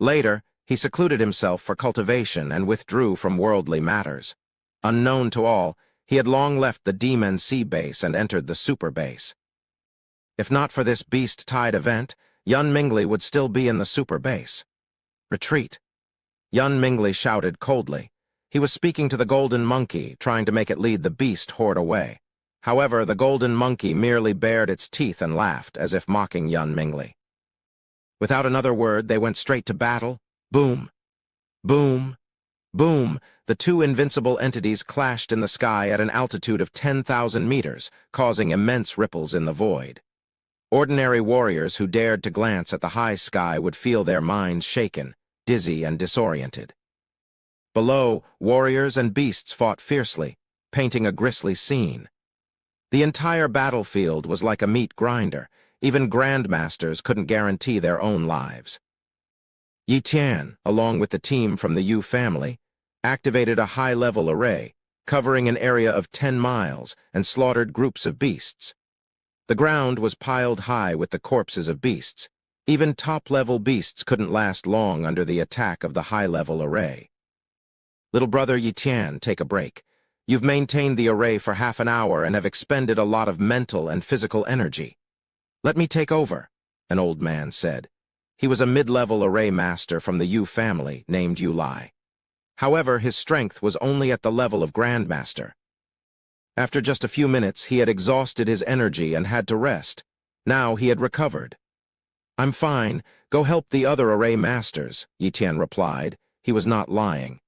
Later, he secluded himself for cultivation and withdrew from worldly matters. Unknown to all, he had long left the Demon Sea base and entered the Super base. If not for this beast-tide event, Yun Mingli would still be in the Super base. Retreat. Yun Mingli shouted coldly. He was speaking to the golden monkey, trying to make it lead the beast horde away. However, the golden monkey merely bared its teeth and laughed, as if mocking Yun Mingli. Without another word, they went straight to battle. Boom! Boom! Boom! The two invincible entities clashed in the sky at an altitude of 10,000 meters, causing immense ripples in the void. Ordinary warriors who dared to glance at the high sky would feel their minds shaken, dizzy and disoriented. Below, warriors and beasts fought fiercely, painting a grisly scene. The entire battlefield was like a meat grinder. Even grandmasters couldn't guarantee their own lives. Yi Tian, along with the team from the Yu family, activated a high-level array, covering an area of 10 miles, and slaughtered groups of beasts. The ground was piled high with the corpses of beasts. Even top-level beasts couldn't last long under the attack of the high-level array. Little brother Yi Tian, take a break. You've maintained the array for half an hour and have expended a lot of mental and physical energy. Let me take over, an old man said. He was a mid-level array master from the Yu family named Yu Lai. However, his strength was only at the level of Grandmaster. After just a few minutes, he had exhausted his energy and had to rest. Now he had recovered. I'm fine. Go help the other array masters, Yi Tian replied. He was not lying.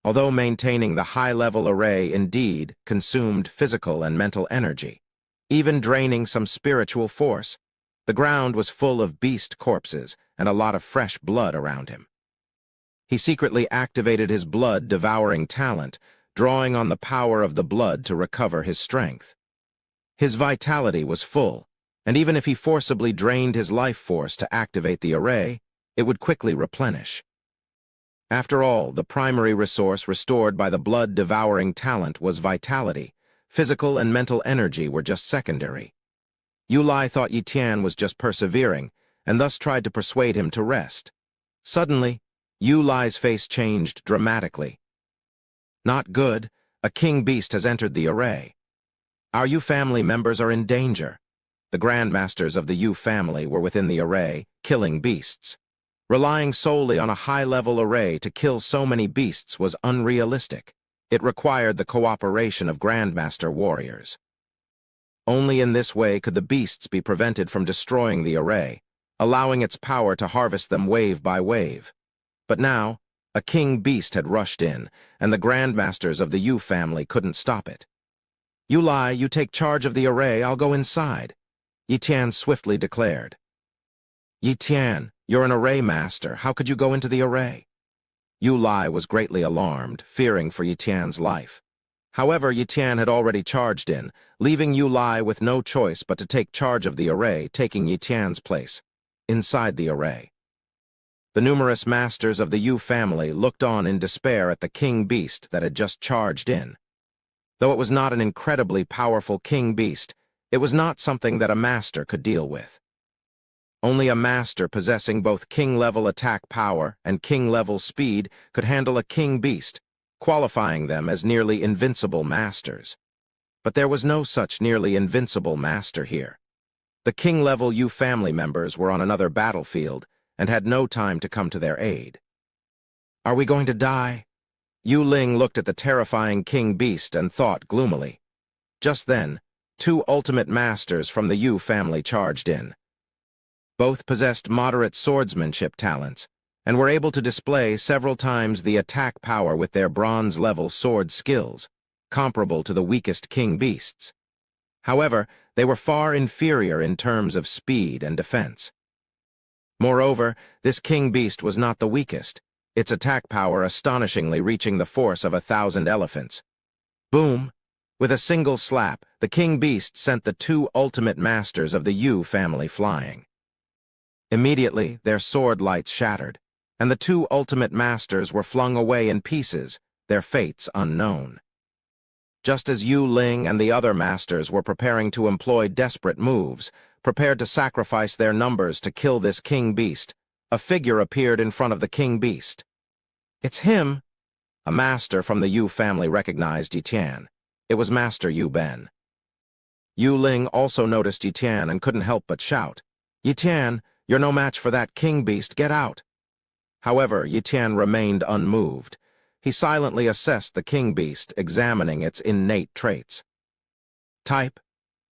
Although maintaining the high-level array indeed consumed physical and mental energy, even draining some spiritual force, the ground was full of beast corpses and a lot of fresh blood around him. He secretly activated his blood-devouring talent, drawing on the power of the blood to recover his strength. His vitality was full, and even if he forcibly drained his life force to activate the array, it would quickly replenish. After all, the primary resource restored by the blood-devouring talent was vitality. Physical and mental energy were just secondary. Yu Lai thought Yi Tian was just persevering, and thus tried to persuade him to rest. Suddenly, Yu Lai's face changed dramatically. Not good. A king beast has entered the array. Our Yu family members are in danger. The grandmasters of the Yu family were within the array, killing beasts. Relying solely on a high-level array to kill so many beasts was unrealistic. It required the cooperation of grandmaster warriors. Only in this way could the beasts be prevented from destroying the array, allowing its power to harvest them wave by wave. But now, a king beast had rushed in, and the grandmasters of the Yu family couldn't stop it. Yu Lai, you take charge of the array, I'll go inside, Yi Tian swiftly declared. Yi Tian, you're an array master, how could you go into the array? Yu Lai was greatly alarmed, fearing for Yi Tian's life. However, Yi Tian had already charged in, leaving Yu Lai with no choice but to take charge of the array, taking Yi Tian's place. Inside the array, the numerous masters of the Yu family looked on in despair at the king beast that had just charged in. Though it was not an incredibly powerful king beast, it was not something that a master could deal with. Only a master possessing both king-level attack power and king-level speed could handle a king beast, qualifying them as nearly invincible masters. But there was no such nearly invincible master here. The king-level Yu family members were on another battlefield and had no time to come to their aid. Are we going to die? Yu Ling looked at the terrifying king beast and thought gloomily. Just then, two ultimate masters from the Yu family charged in. Both possessed moderate swordsmanship talents, and were able to display several times the attack power with their bronze-level sword skills, comparable to the weakest king beasts. However, they were far inferior in terms of speed and defense. Moreover, this king beast was not the weakest, its attack power astonishingly reaching the force of 1,000 elephants. Boom! With a single slap, the king beast sent the two ultimate masters of the Yu family flying. Immediately, their sword lights shattered, and the two ultimate masters were flung away in pieces, their fates unknown. Just as Yu Ling and the other masters were preparing to employ desperate moves, prepared to sacrifice their numbers to kill this king beast, a figure appeared in front of the king beast. "It's him!" A master from the Yu family recognized Yi Tian. It was Master Yu Ben. Yu Ling also noticed Yi Tian and couldn't help but shout, "Yi Tian, you're no match for that king beast, get out!" However, Yi Tian remained unmoved. He silently assessed the king beast, examining its innate traits. Type: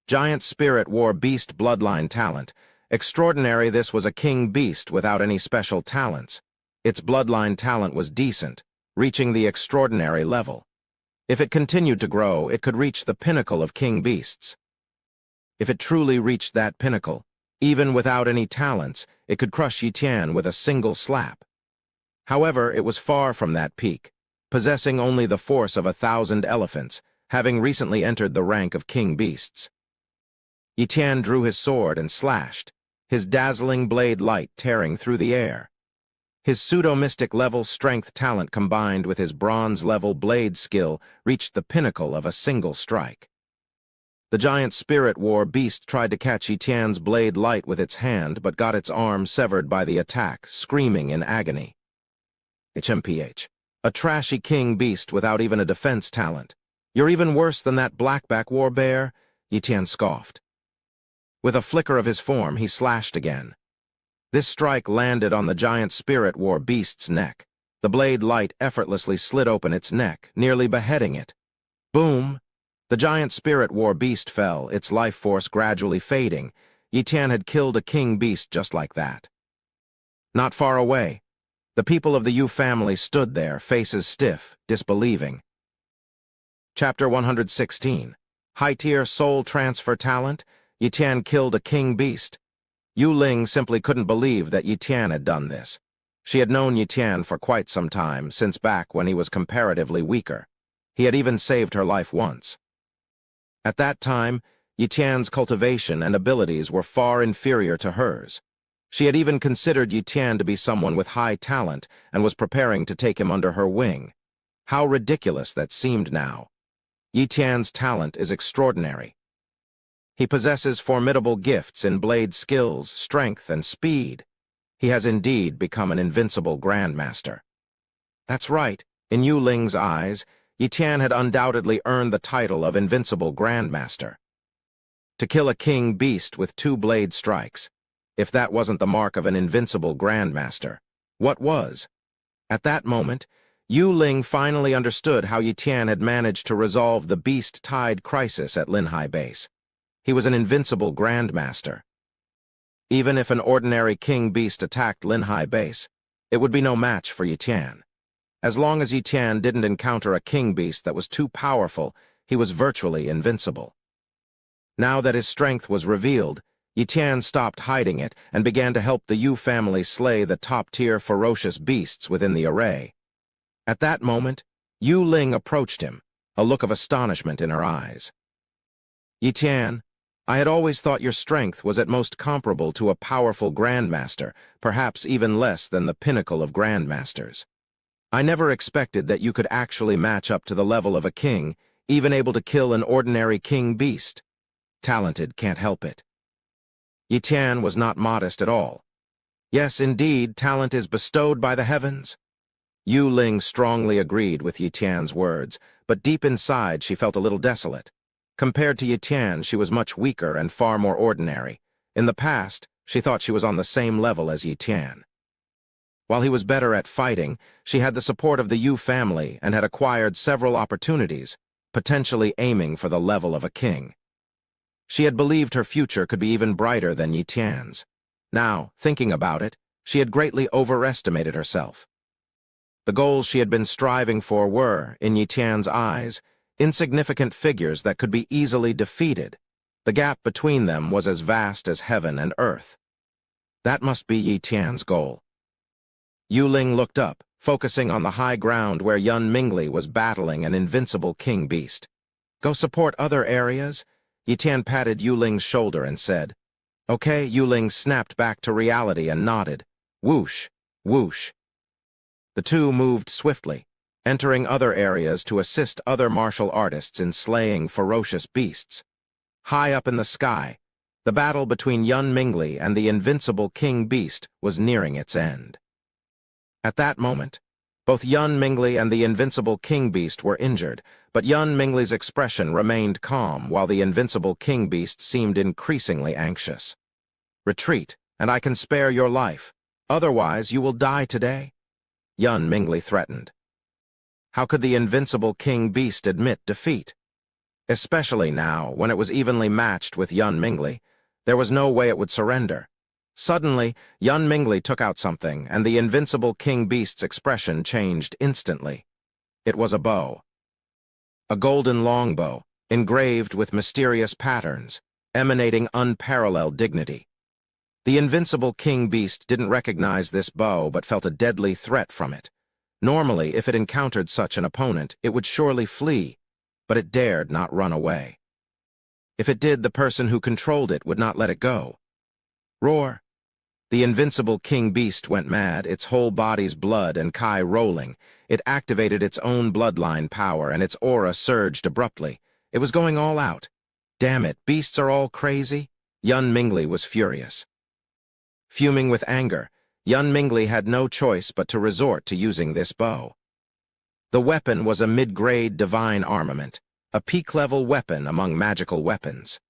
Giant Spirit wore Beast Bloodline Talent. Extraordinary, this was a king beast without any special talents. Its bloodline talent was decent, reaching the extraordinary level. If it continued to grow, it could reach the pinnacle of king beasts. If it truly reached that pinnacle, even without any talents, it could crush Yi Tian with a single slap. However, it was far from that peak, possessing only the force of 1,000 elephants, having recently entered the rank of king beasts. Yi Tian drew his sword and slashed, his dazzling blade light tearing through the air. His pseudo-mystic level strength talent combined with his bronze-level blade skill reached the pinnacle of a single strike. The giant spirit war beast tried to catch Yi Tian's blade light with its hand, but got its arm severed by the attack, screaming in agony. HMPH. A trashy king beast without even a defense talent. You're even worse than that blackback war bear, Yi Tian scoffed. With a flicker of his form, he slashed again. This strike landed on the giant spirit war beast's neck. The blade light effortlessly slit open its neck, nearly beheading it. Boom! The giant spirit war beast fell, its life force gradually fading. Yi Tian had killed a king beast just like that. Not far away, the people of the Yu family stood there, faces stiff, disbelieving. Chapter 116. High-tier soul transfer talent. Yi Tian killed a king beast. Yu Ling simply couldn't believe that Yi Tian had done this. She had known Yi Tian for quite some time, since back when he was comparatively weaker. He had even saved her life once. At that time, Yi Tian's cultivation and abilities were far inferior to hers. She had even considered Yi Tian to be someone with high talent and was preparing to take him under her wing. How ridiculous that seemed now. Yi Tian's talent is extraordinary. He possesses formidable gifts in blade skills, strength, and speed. He has indeed become an invincible grandmaster. That's right, in Yu Ling's eyes, Yi Tian had undoubtedly earned the title of invincible grandmaster. To kill a king beast with 2 blade strikes, if that wasn't the mark of an invincible grandmaster, what was? At that moment, Yu Ling finally understood how Yi Tian had managed to resolve the beast-tide crisis at Linhai Base. He was an invincible grandmaster. Even if an ordinary king beast attacked Linhai Base, it would be no match for Yi Tian. As long as Yi Tian didn't encounter a king beast that was too powerful, he was virtually invincible. Now that his strength was revealed, Yi Tian stopped hiding it and began to help the Yu family slay the top-tier ferocious beasts within the array. At that moment, Yu Ling approached him, a look of astonishment in her eyes. Yi Tian, I had always thought your strength was at most comparable to a powerful grandmaster, perhaps even less than the pinnacle of grandmasters. I never expected that you could actually match up to the level of a king, even able to kill an ordinary king beast. Talented can't help it. Yi Tian was not modest at all. Yes, indeed, talent is bestowed by the heavens. Yu Ling strongly agreed with Yi Tian's words, but deep inside she felt a little desolate. Compared to Yi Tian, she was much weaker and far more ordinary. In the past, she thought she was on the same level as Yi Tian. While he was better at fighting, she had the support of the Yu family and had acquired several opportunities, potentially aiming for the level of a king. She had believed her future could be even brighter than Yi Tian's. Now, thinking about it, she had greatly overestimated herself. The goals she had been striving for were, in Yi Tian's eyes, insignificant figures that could be easily defeated. The gap between them was as vast as heaven and earth. That must be Yi Tian's goal. Yu Ling looked up, focusing on the high ground where Yun Mingli was battling an invincible king beast. Go support other areas? Yi Tian patted Yu Ling's shoulder and said. Okay, Yu Ling snapped back to reality and nodded. Whoosh, whoosh. The two moved swiftly, entering other areas to assist other martial artists in slaying ferocious beasts. High up in the sky, The battle between Yun Mingli and the invincible King Beast was nearing its end. At that moment, both Yun Mingli and the invincible King Beast were injured, but Yun Mingli's expression remained calm while the invincible King Beast seemed increasingly anxious. "Retreat, and I can spare your life. Otherwise, you will die today," Yun Mingli threatened. How could the invincible King Beast admit defeat? Especially now, when it was evenly matched with Yun Mingli, there was no way it would surrender. Suddenly, Yun Mingli took out something, and the invincible King Beast's expression changed instantly. It was a bow. A golden longbow, engraved with mysterious patterns, emanating unparalleled dignity. The invincible King Beast didn't recognize this bow but felt a deadly threat from it. Normally, if it encountered such an opponent, it would surely flee, but it dared not run away. If it did, the person who controlled it would not let it go. Roar! The invincible King Beast went mad, its whole body's blood and chi rolling. It activated its own bloodline power, and its aura surged abruptly. It was going all out. Damn it, beasts are all crazy? Yun Mingli was furious. Fuming with anger, Yun Mingli had no choice but to resort to using this bow. The weapon was a mid-grade divine armament, a peak-level weapon among magical weapons.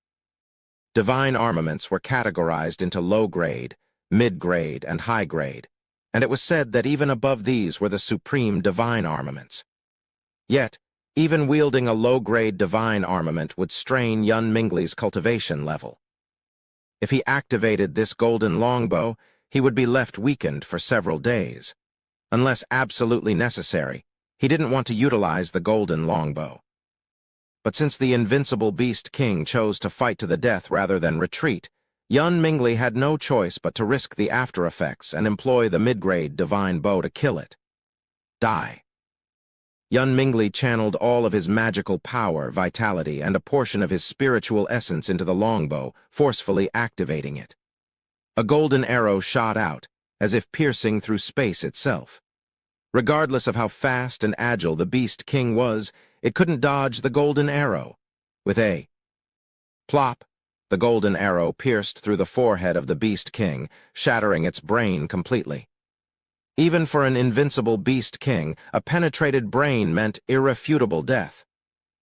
Divine armaments were categorized into low-grade, mid-grade, and high-grade, and it was said that even above these were the supreme divine armaments. Yet, even wielding a low-grade divine armament would strain Yun Mingli's cultivation level. If he activated this golden longbow, he would be left weakened for several days. Unless absolutely necessary, he didn't want to utilize the golden longbow. But since the invincible Beast King chose to fight to the death rather than retreat, Yun Mingli had no choice but to risk the after-effects and employ the mid-grade divine bow to kill it. Die. Yun Mingli channeled all of his magical power, vitality, and a portion of his spiritual essence into the longbow, forcefully activating it. A golden arrow shot out, as if piercing through space itself. Regardless of how fast and agile the Beast King was, it couldn't dodge the golden arrow. With a plop, the golden arrow pierced through the forehead of the Beast King, shattering its brain completely. Even for an invincible Beast King, a penetrated brain meant irrefutable death.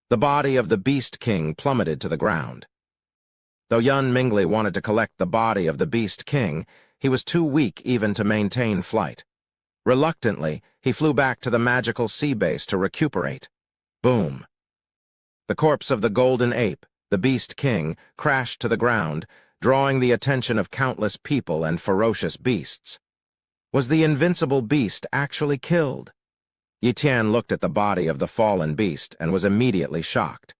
The body of the Beast King plummeted to the ground. Though Yun Mingli wanted to collect the body of the Beast King, he was too weak even to maintain flight. Reluctantly, he flew back to the magical sea base to recuperate. Boom! The corpse of the golden ape, the Beast King, crashed to the ground, drawing the attention of countless people and ferocious beasts. Was the invincible beast actually killed? Yi Tian looked at the body of the fallen beast and was immediately shocked.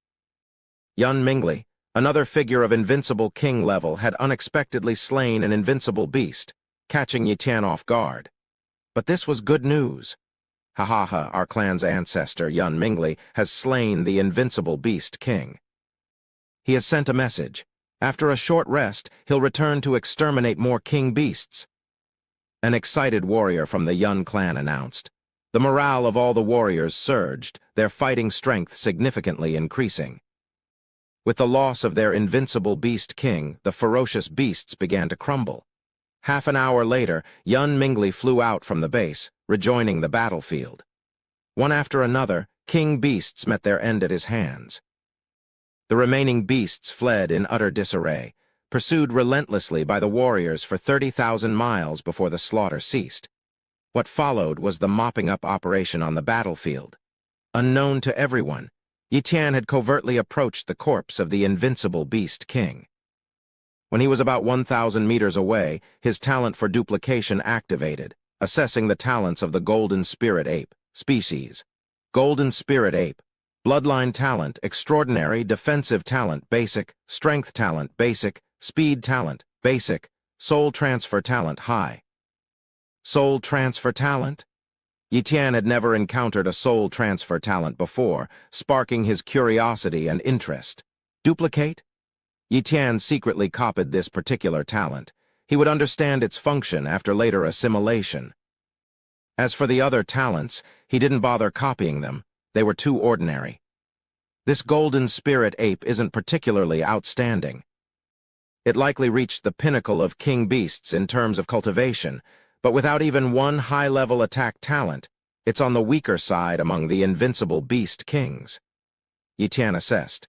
Yun Mingli, another figure of invincible king level, had unexpectedly slain an invincible beast, catching Yi Tian off guard. But this was good news. Ha ha ha, our clan's ancestor, Yun Mingli, has slain the invincible Beast King. He has sent a message. After a short rest, he'll return to exterminate more king beasts. An excited warrior from the Yun clan announced. The morale of all the warriors surged, their fighting strength significantly increasing. With the loss of their invincible Beast King, the ferocious beasts began to crumble. Half an hour later, Yun Mingli flew out from the base, rejoining the battlefield. One after another, king beasts met their end at his hands. The remaining beasts fled in utter disarray, pursued relentlessly by the warriors for 30,000 miles before the slaughter ceased. What followed was the mopping-up operation on the battlefield. Unknown to everyone, Yi Tian had covertly approached the corpse of the invincible Beast King. When he was about 1,000 meters away, his talent for duplication activated, assessing the talents of the Golden Spirit Ape, species. Golden Spirit Ape. Bloodline talent, extraordinary, defensive talent, basic, strength talent, basic, speed talent, basic, soul transfer talent, high. Soul transfer talent? Yi Tian had never encountered a soul transfer talent before, sparking his curiosity and interest. Duplicate? Yi Tian secretly copied this particular talent. He would understand its function after later assimilation. As for the other talents, he didn't bother copying them. They were too ordinary. This Golden Spirit Ape isn't particularly outstanding. It likely reached the pinnacle of king beasts in terms of cultivation, but without even one high-level attack talent, it's on the weaker side among the invincible beast kings. Yiqian assessed.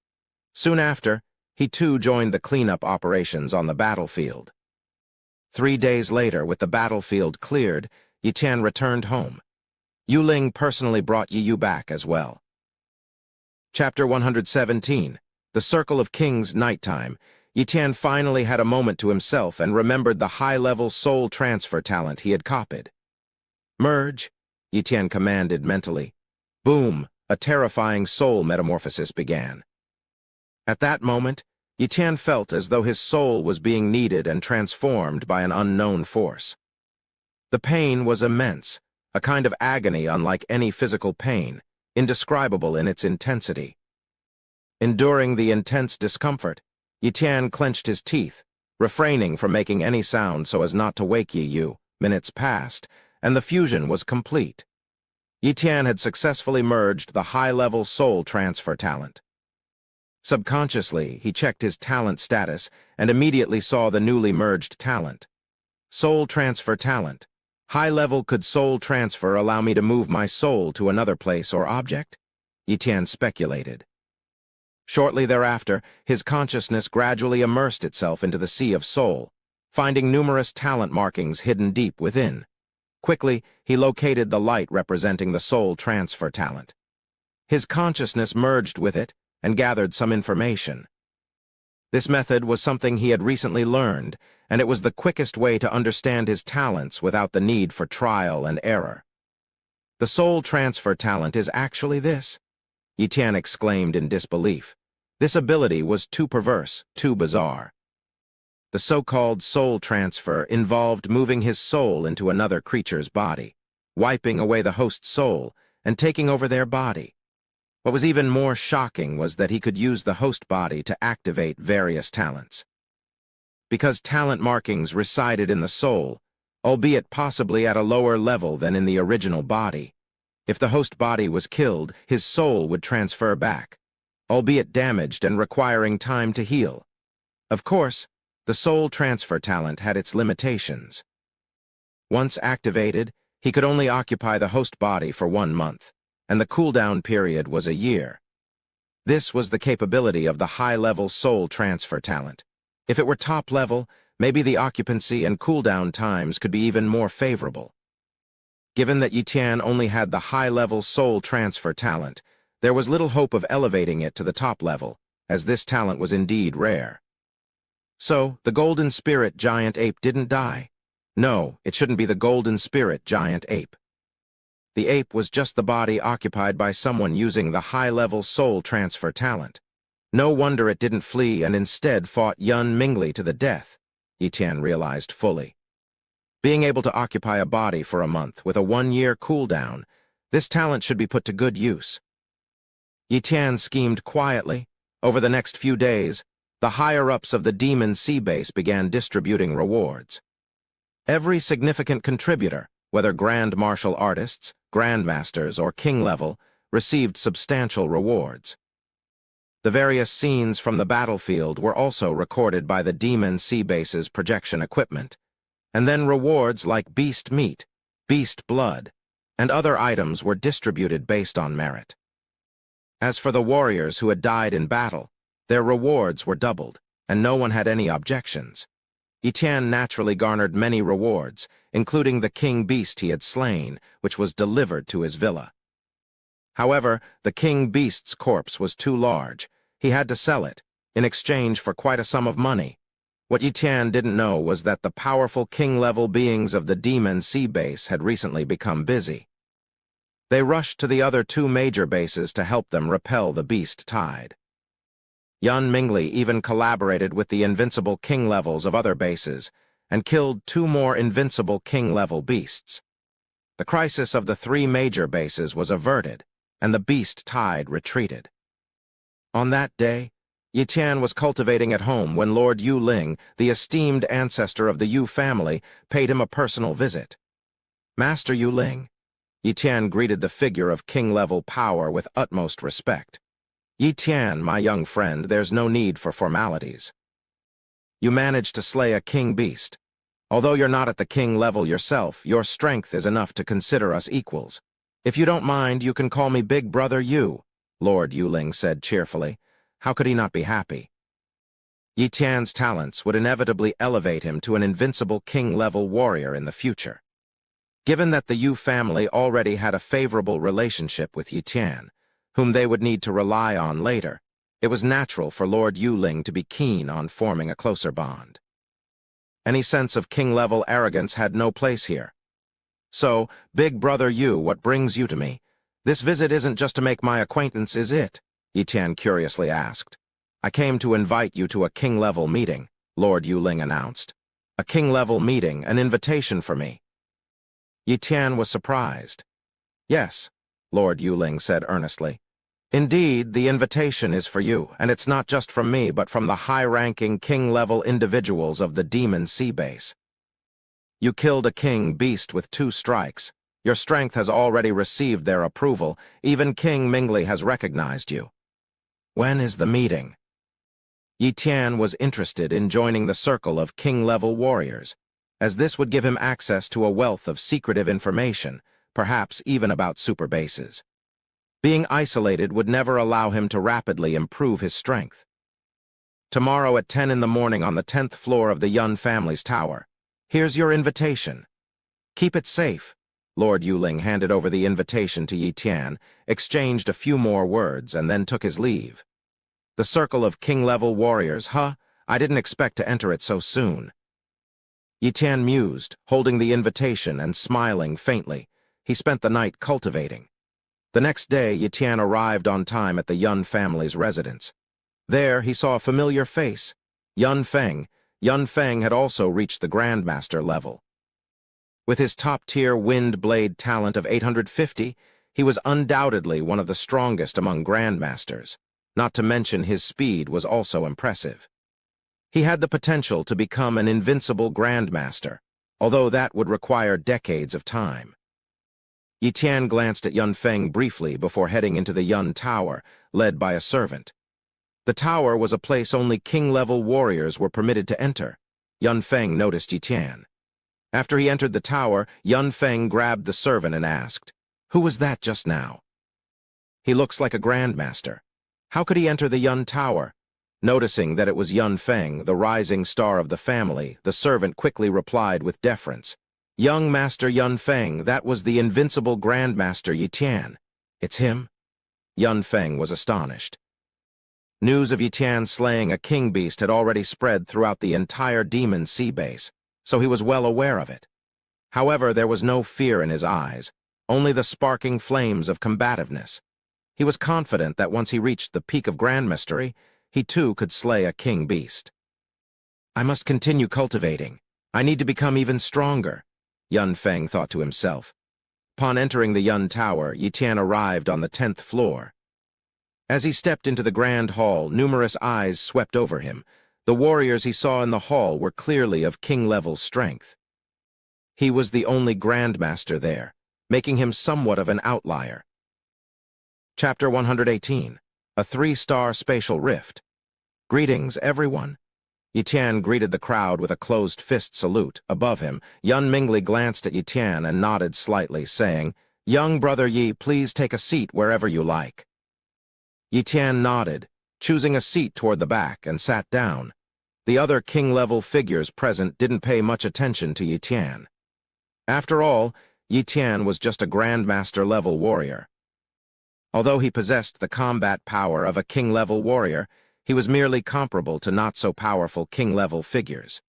Soon after, he too joined the cleanup operations on the battlefield. 3 days later, with the battlefield cleared, Yiqian returned home. Yu Ling personally brought Yu back as well. Chapter 117. The Circle of Kings, Nighttime. Yiqian finally had a moment to himself and remembered the high-level soul transfer talent he had copied. Merge, Yiqian commanded mentally. Boom, a terrifying soul metamorphosis began. At that moment, Yiqian felt as though his soul was being kneaded and transformed by an unknown force. The pain was immense, a kind of agony unlike any physical pain, indescribable in its intensity. Enduring the intense discomfort, Yiqian clenched his teeth, refraining from making any sound so as not to wake Yu. Minutes passed, and the fusion was complete. Yiqian had successfully merged the high-level soul transfer talent. Subconsciously, he checked his talent status and immediately saw the newly merged talent. Soul transfer talent. High level. Could soul transfer allow me to move my soul to another place or object? Yiqian speculated. Shortly thereafter, his consciousness gradually immersed itself into the sea of soul, finding numerous talent markings hidden deep within. Quickly, he located the light representing the soul transfer talent. His consciousness merged with it and gathered some information. This method was something he had recently learned, and it was the quickest way to understand his talents without the need for trial and error. The soul transfer talent is actually this, Yiqian exclaimed in disbelief. This ability was too perverse, too bizarre. The so-called soul transfer involved moving his soul into another creature's body, wiping away the host's soul, and taking over their body. What was even more shocking was that he could use the host body to activate various talents. Because talent markings resided in the soul, albeit possibly at a lower level than in the original body, if the host body was killed, his soul would transfer back, albeit damaged and requiring time to heal. Of course, the soul transfer talent had its limitations. Once activated, he could only occupy the host body for 1 month, and the cooldown period was a year. This was the capability of the high-level soul transfer talent. If it were top-level, maybe the occupancy and cooldown times could be even more favorable. Given that Yiqian only had the high-level soul transfer talent, there was little hope of elevating it to the top level, as this talent was indeed rare. So, the golden spirit giant ape didn't die. No, it shouldn't be the golden spirit giant ape. The ape was just the body occupied by someone using the high-level soul transfer talent. No wonder it didn't flee and instead fought Yun Mingli to the death, Yiqian realized fully. Being able to occupy a body for a month with a 1-year cooldown, this talent should be put to good use. Yiqian schemed quietly. Over the next few days, the higher-ups of the Demon Sea Base began distributing rewards. Every significant contributor, whether Grand Martial Artists, Grandmasters, or King level, received substantial rewards. The various scenes from the battlefield were also recorded by the Demon Sea Base's projection equipment, and then rewards like beast meat, beast blood, and other items were distributed based on merit. As for the warriors who had died in battle, their rewards were doubled, and no one had any objections. Yiqian naturally garnered many rewards, including the king beast he had slain, which was delivered to his villa. However, the king beast's corpse was too large. He had to sell it, in exchange for quite a sum of money. What Yiqian didn't know was that the powerful king-level beings of the Demon Sea Base had recently become busy. They rushed to the other 2 major bases to help them repel the beast tide. Yun Mingli even collaborated with the invincible king levels of other bases and killed 2 more invincible king-level beasts. The crisis of the 3 major bases was averted, and the beast tide retreated. On that day, Yiqian was cultivating at home when Lord Yu Ling, the esteemed ancestor of the Yu family, paid him a personal visit. Master Yu Ling, Yiqian greeted the figure of king-level power with utmost respect. Yiqian, my young friend, there's no need for formalities. You managed to slay a king beast. Although you're not at the king level yourself, your strength is enough to consider us equals. If you don't mind, you can call me Big Brother Yu, Lord Yuling said cheerfully. How could he not be happy? Yi Tian's talents would inevitably elevate him to an invincible king-level warrior in the future. Given that the Yu family already had a favorable relationship with Yi Tian, whom they would need to rely on later, it was natural for Lord Yuling to be keen on forming a closer bond. Any sense of king-level arrogance had no place here. So, Big Brother Yu, what brings you to me? This visit isn't just to make my acquaintance, is it? Yi Tian curiously asked. I came to invite you to a king-level meeting, Lord Yuling announced. A king-level meeting, an invitation for me. Yi Tian was surprised. Yes, Lord Yuling said earnestly. Indeed, the invitation is for you, and it's not just from me, but from the high-ranking king-level individuals of the Demon Sea Base. You killed a king beast with 2 strikes. Your strength has already received their approval. Even King Mingli has recognized you. When is the meeting? Yi Tian was interested in joining the circle of king-level warriors, as this would give him access to a wealth of secretive information, perhaps even about super bases. Being isolated would never allow him to rapidly improve his strength. Tomorrow at 10 in the morning on the 10th floor of the Yun family's tower. Here's your invitation. Keep it safe. Lord Yuling handed over the invitation to Yi Tian, exchanged a few more words, and then took his leave. The circle of king-level warriors, huh? I didn't expect to enter it so soon. Yi Tian mused, holding the invitation and smiling faintly. He spent the night cultivating. The next day, Yi Tian arrived on time at the Yun family's residence. There, he saw a familiar face, Yun Feng. Yun Feng had also reached the Grandmaster level. With his top-tier wind blade talent of 850, he was undoubtedly one of the strongest among Grandmasters. Not to mention his speed was also impressive. He had the potential to become an invincible Grandmaster, although that would require decades of time. Yi Tian glanced at Yun Feng briefly before heading into the Yun Tower, led by a servant. The tower was a place only king-level warriors were permitted to enter. Yun Feng noticed Yi Tian. After he entered the tower, Yun Feng grabbed the servant and asked, "Who was that just now?" "He looks like a Grandmaster. How could he enter the Yun Tower?" Noticing that it was Yun Feng, the rising star of the family, the servant quickly replied with deference, "Young Master Yun Feng, that was the invincible Grandmaster Yi Tian. It's him?" Yun Feng was astonished. News of Yi Tian slaying a king beast had already spread throughout the entire Demon Sea Base, so he was well aware of it. However, there was no fear in his eyes, only the sparking flames of combativeness. He was confident that once he reached the peak of Grandmastery, he too could slay a king beast. "I must continue cultivating. I need to become even stronger," Yun Feng thought to himself. Upon entering the Yun Tower, Yi Tian arrived on the 10th floor. As he stepped into the grand hall, numerous eyes swept over him. The warriors he saw in the hall were clearly of king-level strength. He was the only Grandmaster there, making him somewhat of an outlier. Chapter 118. A 3-star Spatial Rift. "Greetings, everyone." Yi Tian greeted the crowd with a closed-fist salute. Above him, Yun Mingli glanced at Yi Tian and nodded slightly, saying, "Young Brother Yi, please take a seat wherever you like." Yi Tian nodded, choosing a seat toward the back, and sat down. The other king-level figures present didn't pay much attention to Yi Tian. After all, Yi Tian was just a Grandmaster-level warrior. Although he possessed the combat power of a king-level warrior, he was merely comparable to not-so-powerful king-level figures.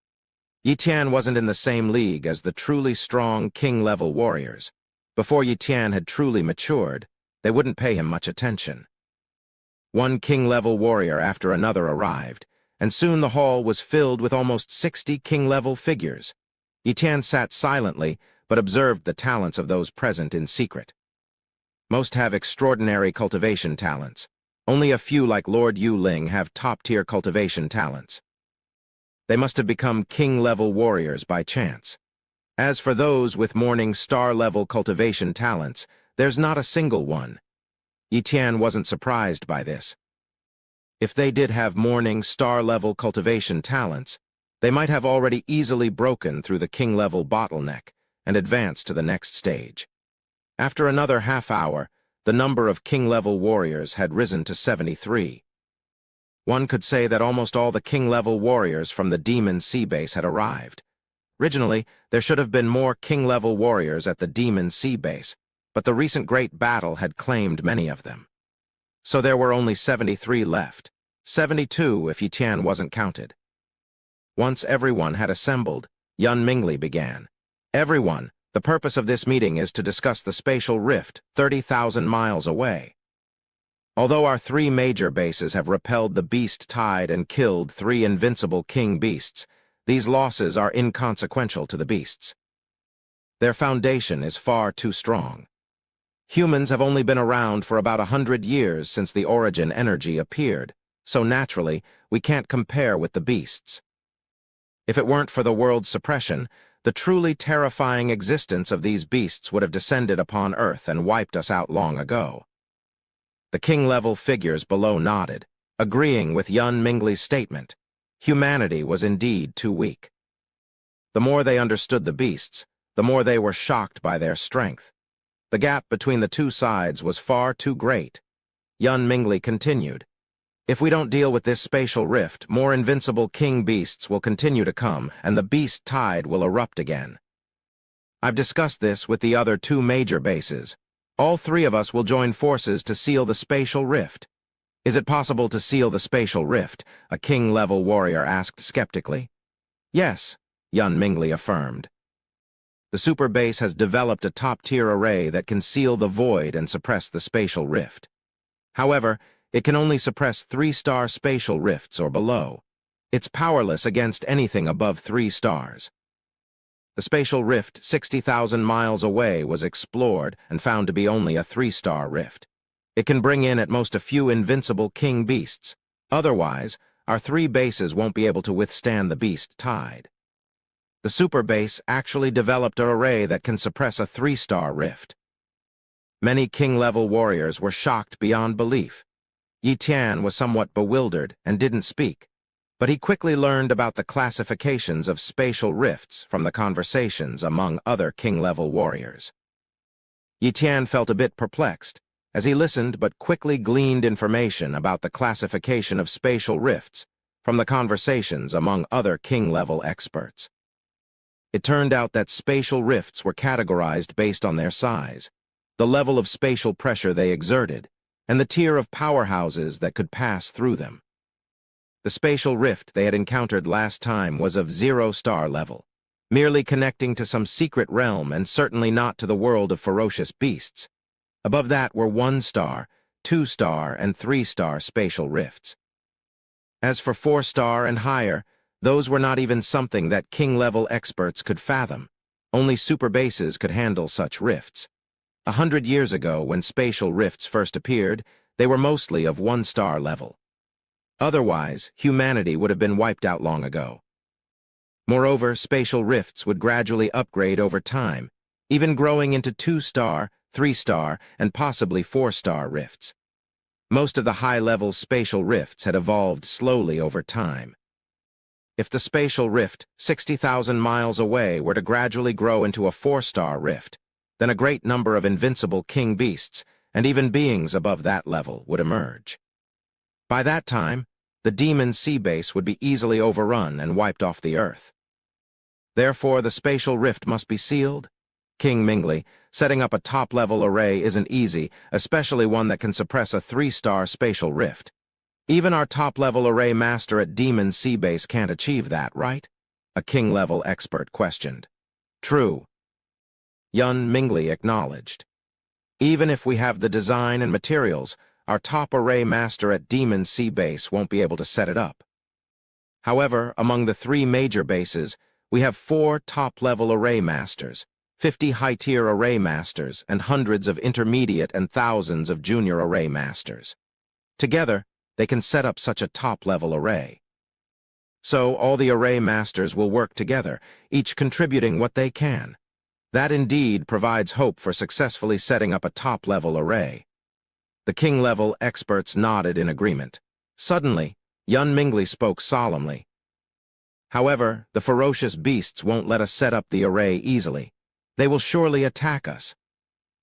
Yi Tian wasn't in the same league as the truly strong king-level warriors. Before Yi Tian had truly matured, they wouldn't pay him much attention. One king-level warrior after another arrived, and soon the hall was filled with almost 60 king-level figures. Yi Tian sat silently, but observed the talents of those present in secret. Most have extraordinary cultivation talents. Only a few, like Lord Yuling, have top-tier cultivation talents. They must have become king-level warriors by chance. As for those with morning star-level cultivation talents, there's not a single one. Yi Tian wasn't surprised by this. If they did have morning star-level cultivation talents, They might have already easily broken through the king-level bottleneck and advanced to the next stage. After another half-hour, the number of king-level warriors had risen to 73. One could say that almost all the king-level warriors from the Demon Sea Base had arrived. Originally, there should have been more king-level warriors at the Demon Sea Base, but the recent great battle had claimed many of them. So there were only 73 left, 72 if Yitian wasn't counted. Once everyone had assembled, Yun Mingli began. Everyone, the purpose of this meeting is to discuss the spatial rift 30,000 miles away. Although our 3 major bases have repelled the beast tide and killed 3 invincible king beasts, these losses are inconsequential to the beasts. Their foundation is far too strong. Humans have only been around for about 100 years since the origin energy appeared, so naturally, we can't compare with the beasts. If it weren't for the world's suppression, the truly terrifying existence of these beasts would have descended upon Earth and wiped us out long ago. The king-level figures below nodded, agreeing with Yun Mingli's statement. Humanity was indeed too weak. The more they understood the beasts, the more they were shocked by their strength. The gap between the two sides was far too great. Yun Mingli continued. If we don't deal with this spatial rift, more invincible king beasts will continue to come, and the beast tide will erupt again. I've discussed this with the other 2 major bases. All 3 of us will join forces to seal the spatial rift. Is it possible to seal the spatial rift? A king-level warrior asked skeptically. Yes, Yun Mingli affirmed. The super base has developed a top-tier array that can seal the void and suppress the spatial rift. However, it can only suppress 3-star spatial rifts or below. It's powerless against anything above 3 stars. The spatial rift 60,000 miles away was explored and found to be only a 3-star rift. It can bring in at most a few invincible king beasts. Otherwise, our 3 bases won't be able to withstand the beast tide. The super base actually developed an array that can suppress a 3-star rift. Many king-level warriors were shocked beyond belief. Yitian was somewhat bewildered and didn't speak, but he quickly learned about the classifications of spatial rifts from the conversations among other king-level warriors. Yitian felt a bit perplexed as he listened but quickly gleaned information about the classification of spatial rifts from the conversations among other king-level experts. It turned out that spatial rifts were categorized based on their size, the level of spatial pressure they exerted, and the tier of powerhouses that could pass through them. The spatial rift they had encountered last time was of 0-star level, merely connecting to some secret realm and certainly not to the world of ferocious beasts. Above that were 1-star, 2-star, and 3-star spatial rifts. As for 4-star and higher, those were not even something that king-level experts could fathom. Only super bases could handle such rifts. 100 years ago, when spatial rifts first appeared, they were mostly of 1-star level. Otherwise, humanity would have been wiped out long ago. Moreover, spatial rifts would gradually upgrade over time, even growing into 2-star, 3-star, and possibly 4-star rifts. Most of the high-level spatial rifts had evolved slowly over time. If the spatial rift 60,000 miles away were to gradually grow into a 4-star rift, then a great number of invincible king beasts, and even beings above that level, would emerge. By that time, the Demon Sea Base would be easily overrun and wiped off the Earth. Therefore, the spatial rift must be sealed. King Mingli, setting up a top-level array isn't easy, especially one that can suppress a 3-star spatial rift. Even our top-level array master at Demon Sea Base can't achieve that, right? A king-level expert questioned. True. Yun Mingli acknowledged. Even if we have the design and materials, our top array master at Demon Sea Base won't be able to set it up. However, among the 3 major bases, we have 4 top-level array masters, 50 high-tier array masters, and hundreds of intermediate and thousands of junior array masters. Together, they can set up such a top-level array. So, all the array masters will work together, each contributing what they can. That indeed provides hope for successfully setting up a top-level array. The king-level experts nodded in agreement. Suddenly, Yun Mingli spoke solemnly. However, the ferocious beasts won't let us set up the array easily. They will surely attack us.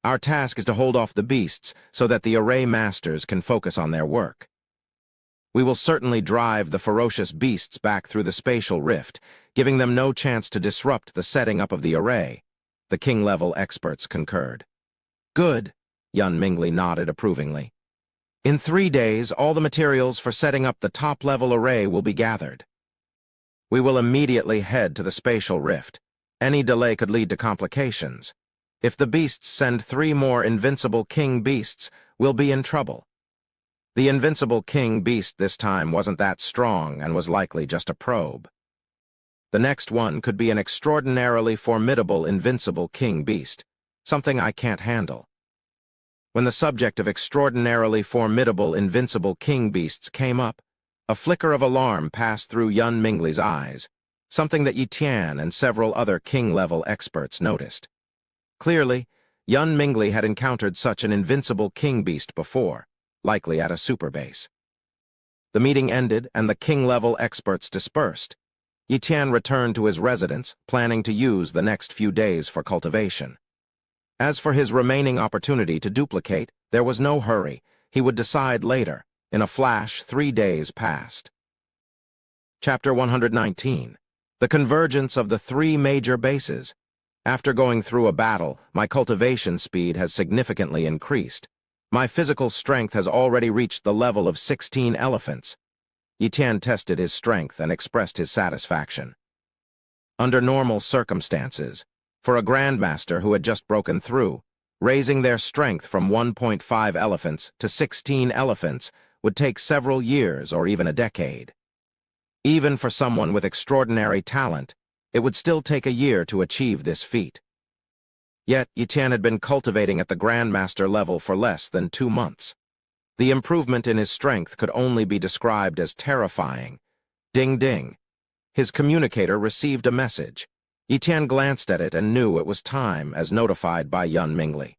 Our task is to hold off the beasts so that the array masters can focus on their work. We will certainly drive the ferocious beasts back through the spatial rift, giving them no chance to disrupt the setting up of the array, the king-level experts concurred. Good, Yun Mingli nodded approvingly. In 3 days, all the materials for setting up the top-level array will be gathered. We will immediately head to the spatial rift. Any delay could lead to complications. If the beasts send 3 more invincible king beasts, we'll be in trouble. The invincible king beast this time wasn't that strong and was likely just a probe. The next one could be an extraordinarily formidable invincible king beast, something I can't handle. When the subject of extraordinarily formidable invincible king beasts came up, a flicker of alarm passed through Yun Mingli's eyes, something that Yi Tian and several other king-level experts noticed. Clearly, Yun Mingli had encountered such an invincible king beast before, likely at a super base. The meeting ended and the king-level experts dispersed. Yi Tian returned to his residence, planning to use the next few days for cultivation. As for his remaining opportunity to duplicate, there was no hurry. He would decide later. In a flash, 3 days passed. Chapter 119. The Convergence of the 3 Major Bases. After going through a battle, my cultivation speed has significantly increased. My physical strength has already reached the level of 16 elephants. Yi Tian tested his strength and expressed his satisfaction. Under normal circumstances, for a grandmaster who had just broken through, raising their strength from 1.5 elephants to 16 elephants would take several years or even a decade. Even for someone with extraordinary talent, it would still take a year to achieve this feat. Yet, Yi Tian had been cultivating at the grandmaster level for less than 2 months. The improvement in his strength could only be described as terrifying. Ding ding. His communicator received a message. Yi Tian glanced at it and knew it was time, as notified by Yun Mingli.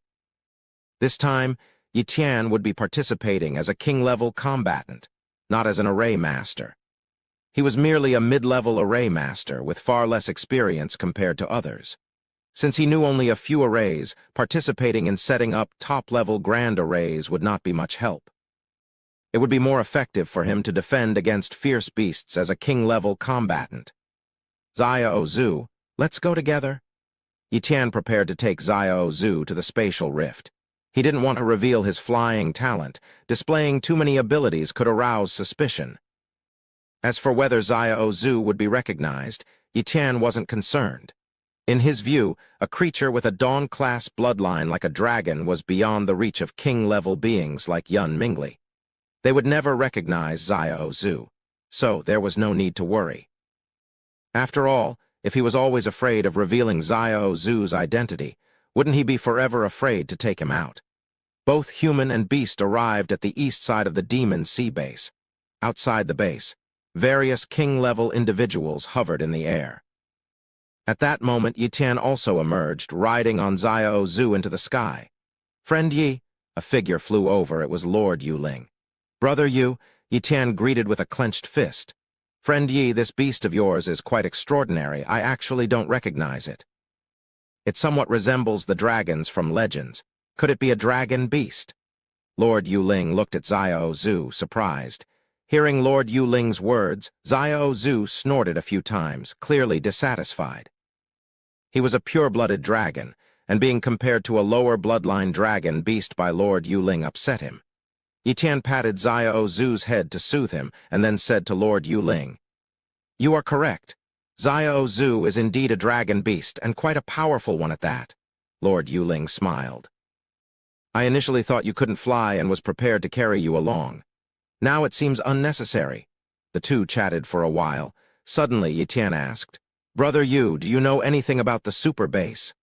This time, Yi Tian would be participating as a king-level combatant, not as an array master. He was merely a mid-level array master with far less experience compared to others. Since he knew only a few arrays, participating in setting up top-level grand arrays would not be much help. It would be more effective for him to defend against fierce beasts as a king-level combatant. Xiao Zhu, let's go together. Yi Tian prepared to take Xiao Zhu to the spatial rift. He didn't want to reveal his flying talent. Displaying too many abilities could arouse suspicion. As for whether Xiao Zhu would be recognized, Yi Tian wasn't concerned. In his view, a creature with a Dawn-class bloodline like a dragon was beyond the reach of king-level beings like Yun Mingli. They would never recognize Xiao Zhu, so there was no need to worry. After all, if he was always afraid of revealing Xiao Zhu's identity, wouldn't he be forever afraid to take him out? Both human and beast arrived at the east side of the Demon Sea base. Outside the base, various king-level individuals hovered in the air. At that moment, Yi Tian also emerged, riding on Xiao Zhu into the sky. "Friend Yi," a figure flew over. It was Lord Yuling. "Brother Yu," Yi Tian greeted with a clenched fist. "Friend Yi, this beast of yours is quite extraordinary. I actually don't recognize it. It somewhat resembles the dragons from legends. Could it be a dragon beast?" Lord Yuling looked at Xiao Zhu, surprised. Hearing Lord Yuling's words, Xiao Zhu snorted a few times, clearly dissatisfied. He was a pure-blooded dragon, and being compared to a lower bloodline dragon beast by Lord Yuling upset him. Yi Tian patted Xiao Zhu's head to soothe him, and then said to Lord Yuling, "You are correct. Xiao Zhu is indeed a dragon beast, and quite a powerful one at that." Lord Yuling smiled. "I initially thought you couldn't fly and was prepared to carry you along. Now it seems unnecessary." The two chatted for a while. Suddenly, Yi Tian asked, "Brother Yu, do you know anything about the super base?"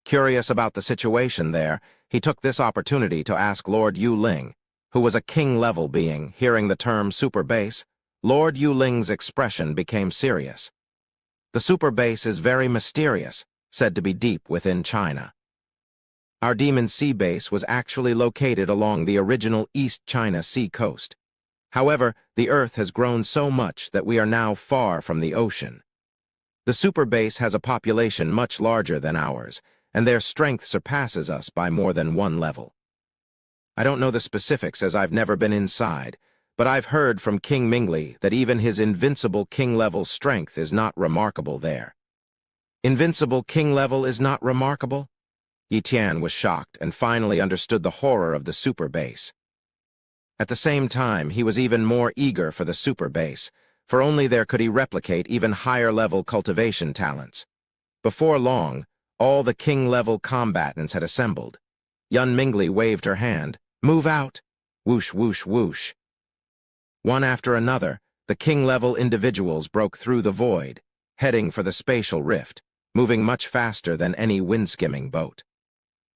Curious about the situation there, he took this opportunity to ask Lord Yuling, who was a king-level being. Hearing the term super base, Lord Yuling's expression became serious. "The super base is very mysterious, said to be deep within China. Our Demon Sea base was actually located along the original East China Sea coast. However, the Earth has grown so much that we are now far from the ocean. The superbase has a population much larger than ours, and their strength surpasses us by more than one level. I don't know the specifics as I've never been inside, but I've heard from King Mingli that even his invincible king-level strength is not remarkable there. Invincible king-level is not remarkable? Yi Tian was shocked and finally understood the horror of the superbase. At the same time, he was even more eager for the superbase, for only there could he replicate even higher-level cultivation talents. Before long, all the king-level combatants had assembled. Yun Mingli waved her hand. "Move out!" Whoosh, whoosh, whoosh. One after another, the king-level individuals broke through the void, heading for the spatial rift, moving much faster than any wind-skimming boat.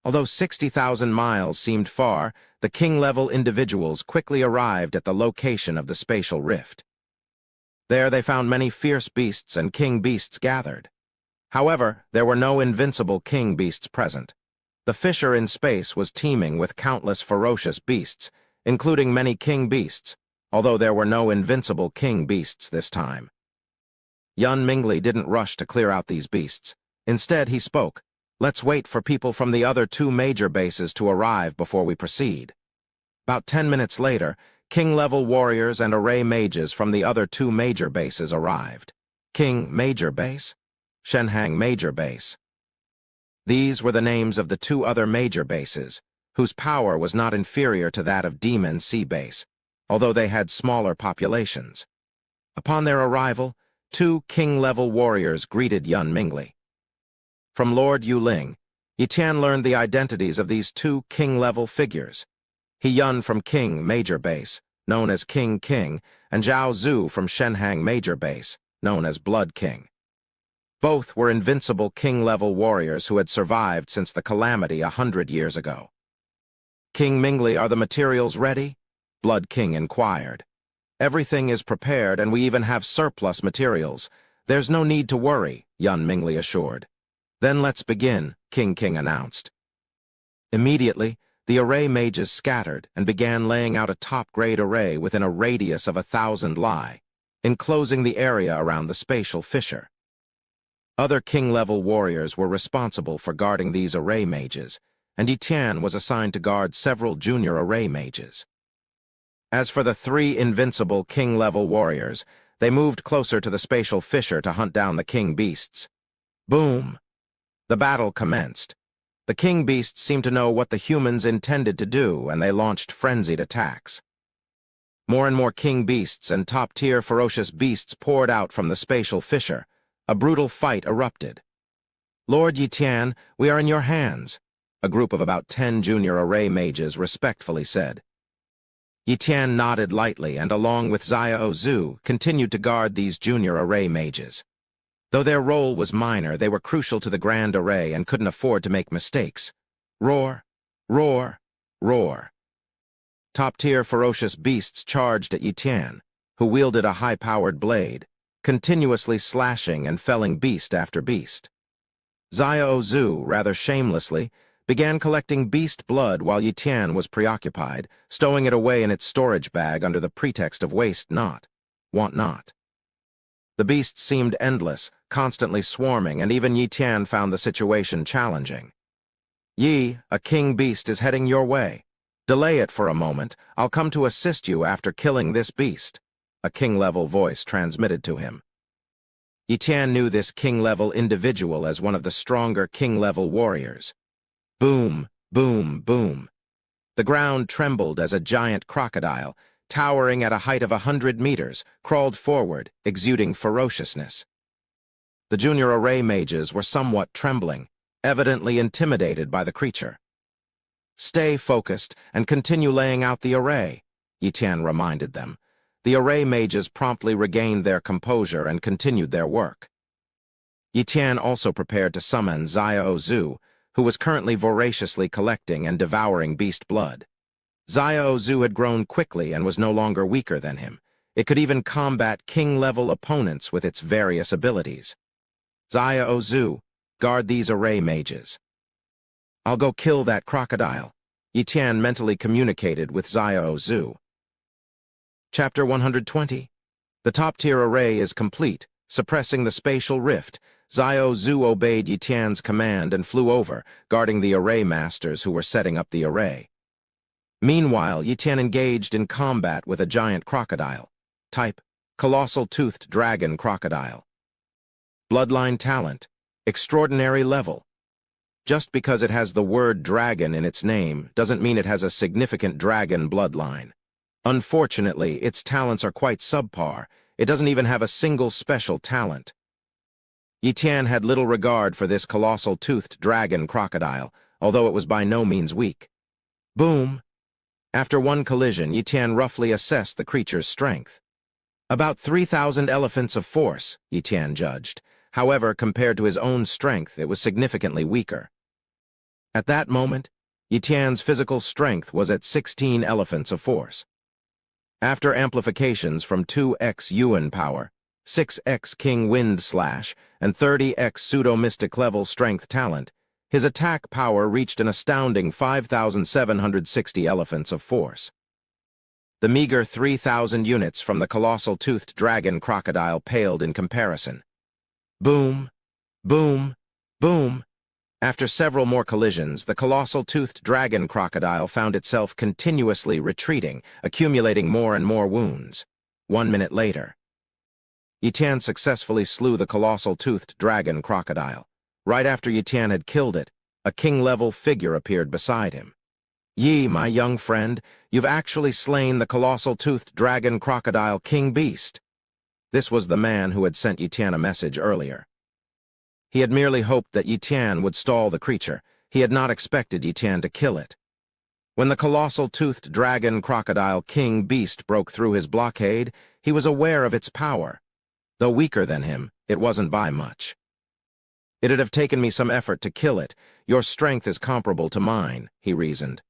Although 60,000 miles seemed far, the king-level individuals quickly arrived at the location of the spatial rift. There they found many fierce beasts and king beasts gathered. However, there were no invincible king beasts present. The fissure in space was teeming with countless ferocious beasts, including many king beasts, although there were no invincible king beasts this time. Yun Mingli didn't rush to clear out these beasts. Instead, he spoke, "Let's wait for people from the other two major bases to arrive before we proceed." About 10 minutes later, king-level warriors and array mages from the other two major bases arrived. King Major Base? Shenhang Major Base. These were the names of the two other major bases, whose power was not inferior to that of Demon Sea Base, although they had smaller populations. Upon their arrival, two king-level warriors greeted Yun Mingli. From Lord Yuling, Yi Tian learned the identities of these two king-level figures. He Yun from King Major Base, known as King King, and Zhao Zhu from Shenhang Major Base, known as Blood King. Both were invincible king-level warriors who had survived since the calamity 100 years ago. "King Mingli, are the materials ready?" Blood King inquired. "Everything is prepared and we even have surplus materials. There's no need to worry," Yun Mingli assured. "Then let's begin," King King announced. Immediately, the array mages scattered and began laying out a top-grade array within a radius of 1,000 li, enclosing the area around the spatial fissure. Other king-level warriors were responsible for guarding these array mages, and Yi Tian was assigned to guard several junior array mages. As for the three invincible king-level warriors, they moved closer to the spatial fissure to hunt down the king beasts. Boom! The battle commenced. The king beasts seemed to know what the humans intended to do, and they launched frenzied attacks. More and more king beasts and top-tier ferocious beasts poured out from the spatial fissure. A brutal fight erupted. "Lord Yi Tian, we are in your hands," a group of about 10 junior array mages respectfully said. Yi Tian nodded lightly and, along with Zhao Zhu, continued to guard these junior array mages. Though their role was minor, they were crucial to the grand array and couldn't afford to make mistakes. Roar, roar, roar. Top-tier ferocious beasts charged at Yi Tian, who wielded a high-powered blade, continuously slashing and felling beast after beast. Zhao Zhu, rather shamelessly, began collecting beast blood while Yi Tian was preoccupied, stowing it away in its storage bag under the pretext of waste not, want not. The beasts seemed endless, constantly swarming, and even Yi Tian found the situation challenging. "Yi, a king beast is heading your way. Delay it for a moment. I'll come to assist you after killing this beast," a king-level voice transmitted to him. Yi Tian knew this king-level individual as one of the stronger king-level warriors. Boom, boom, boom. The ground trembled as a giant crocodile, towering at a height of 100 meters, crawled forward, exuding ferociousness. The junior array mages were somewhat trembling, evidently intimidated by the creature. "Stay focused and continue laying out the array," Yi Tian reminded them. The array mages promptly regained their composure and continued their work. Yi Tian also prepared to summon Zhao Zhu, who was currently voraciously collecting and devouring beast blood. Zhao Zhu had grown quickly and was no longer weaker than him. It could even combat king-level opponents with its various abilities. "Zhao Zhu, guard these array mages." "I'll go kill that crocodile," Yi Tian mentally communicated with Zhao Zhu. Chapter 120. The top-tier array is complete, suppressing the spatial rift. Xiao Zhu obeyed Yi Tian's command and flew over, guarding the array masters who were setting up the array. Meanwhile, Yi Tian engaged in combat with a giant crocodile. Type: Colossal Toothed Dragon Crocodile. Bloodline talent: Extraordinary level. Just because it has the word dragon in its name doesn't mean it has a significant dragon bloodline. Unfortunately, its talents are quite subpar. It doesn't even have a single special talent. Yi Tian had little regard for this colossal toothed dragon crocodile, although it was by no means weak. Boom! After one collision, Yi Tian roughly assessed the creature's strength. About 3,000 elephants of force, Yi Tian judged. However, compared to his own strength, it was significantly weaker. At that moment, Yi Tian's physical strength was at 16 elephants of force. After amplifications from 2x Yuan power, 6x King Wind Slash, and 30x Pseudo-Mystic level strength talent, his attack power reached an astounding 5,760 elephants of force. The meager 3,000 units from the colossal toothed dragon crocodile paled in comparison. Boom! Boom! Boom! After several more collisions, the colossal toothed dragon crocodile found itself continuously retreating, accumulating more and more wounds. 1 minute later, Yi Tian successfully slew the colossal toothed dragon crocodile. Right after Yi Tian had killed it, a king-level figure appeared beside him. "Yi, my young friend, you've actually slain the colossal toothed dragon crocodile king beast." This was the man who had sent Yi Tian a message earlier. He had merely hoped that Yi Tian would stall the creature. He had not expected Yi Tian to kill it. When the colossal toothed dragon crocodile king beast broke through his blockade, he was aware of its power. Though weaker than him, it wasn't by much. "It'd have taken me some effort to kill it. Your strength is comparable to mine," he reasoned.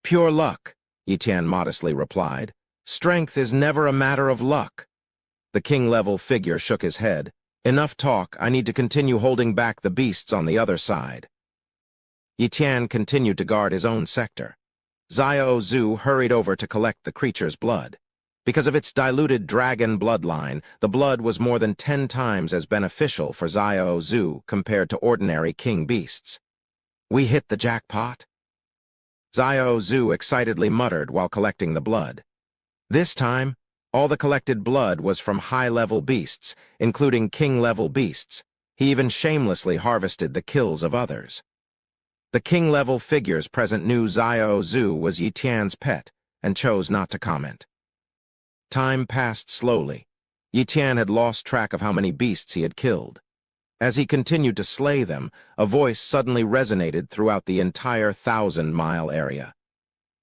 "Pure luck," Yi Tian modestly replied. "Strength is never a matter of luck." The king-level figure shook his head. "Enough talk, I need to continue holding back the beasts on the other side." Yi Tian continued to guard his own sector. Xiao Zhu hurried over to collect the creature's blood. Because of its diluted dragon bloodline, the blood was more than 10 times as beneficial for Xiao Zhu compared to ordinary king beasts. "We hit the jackpot," Xiao Zhu excitedly muttered while collecting the blood. This time, all the collected blood was from high-level beasts, including king-level beasts. He even shamelessly harvested the kills of others. The king-level figures present knew Xiao Zhu was Yi Tian's pet and chose not to comment. Time passed slowly. Yi Tian had lost track of how many beasts he had killed. As he continued to slay them, a voice suddenly resonated throughout the entire 1,000-mile area.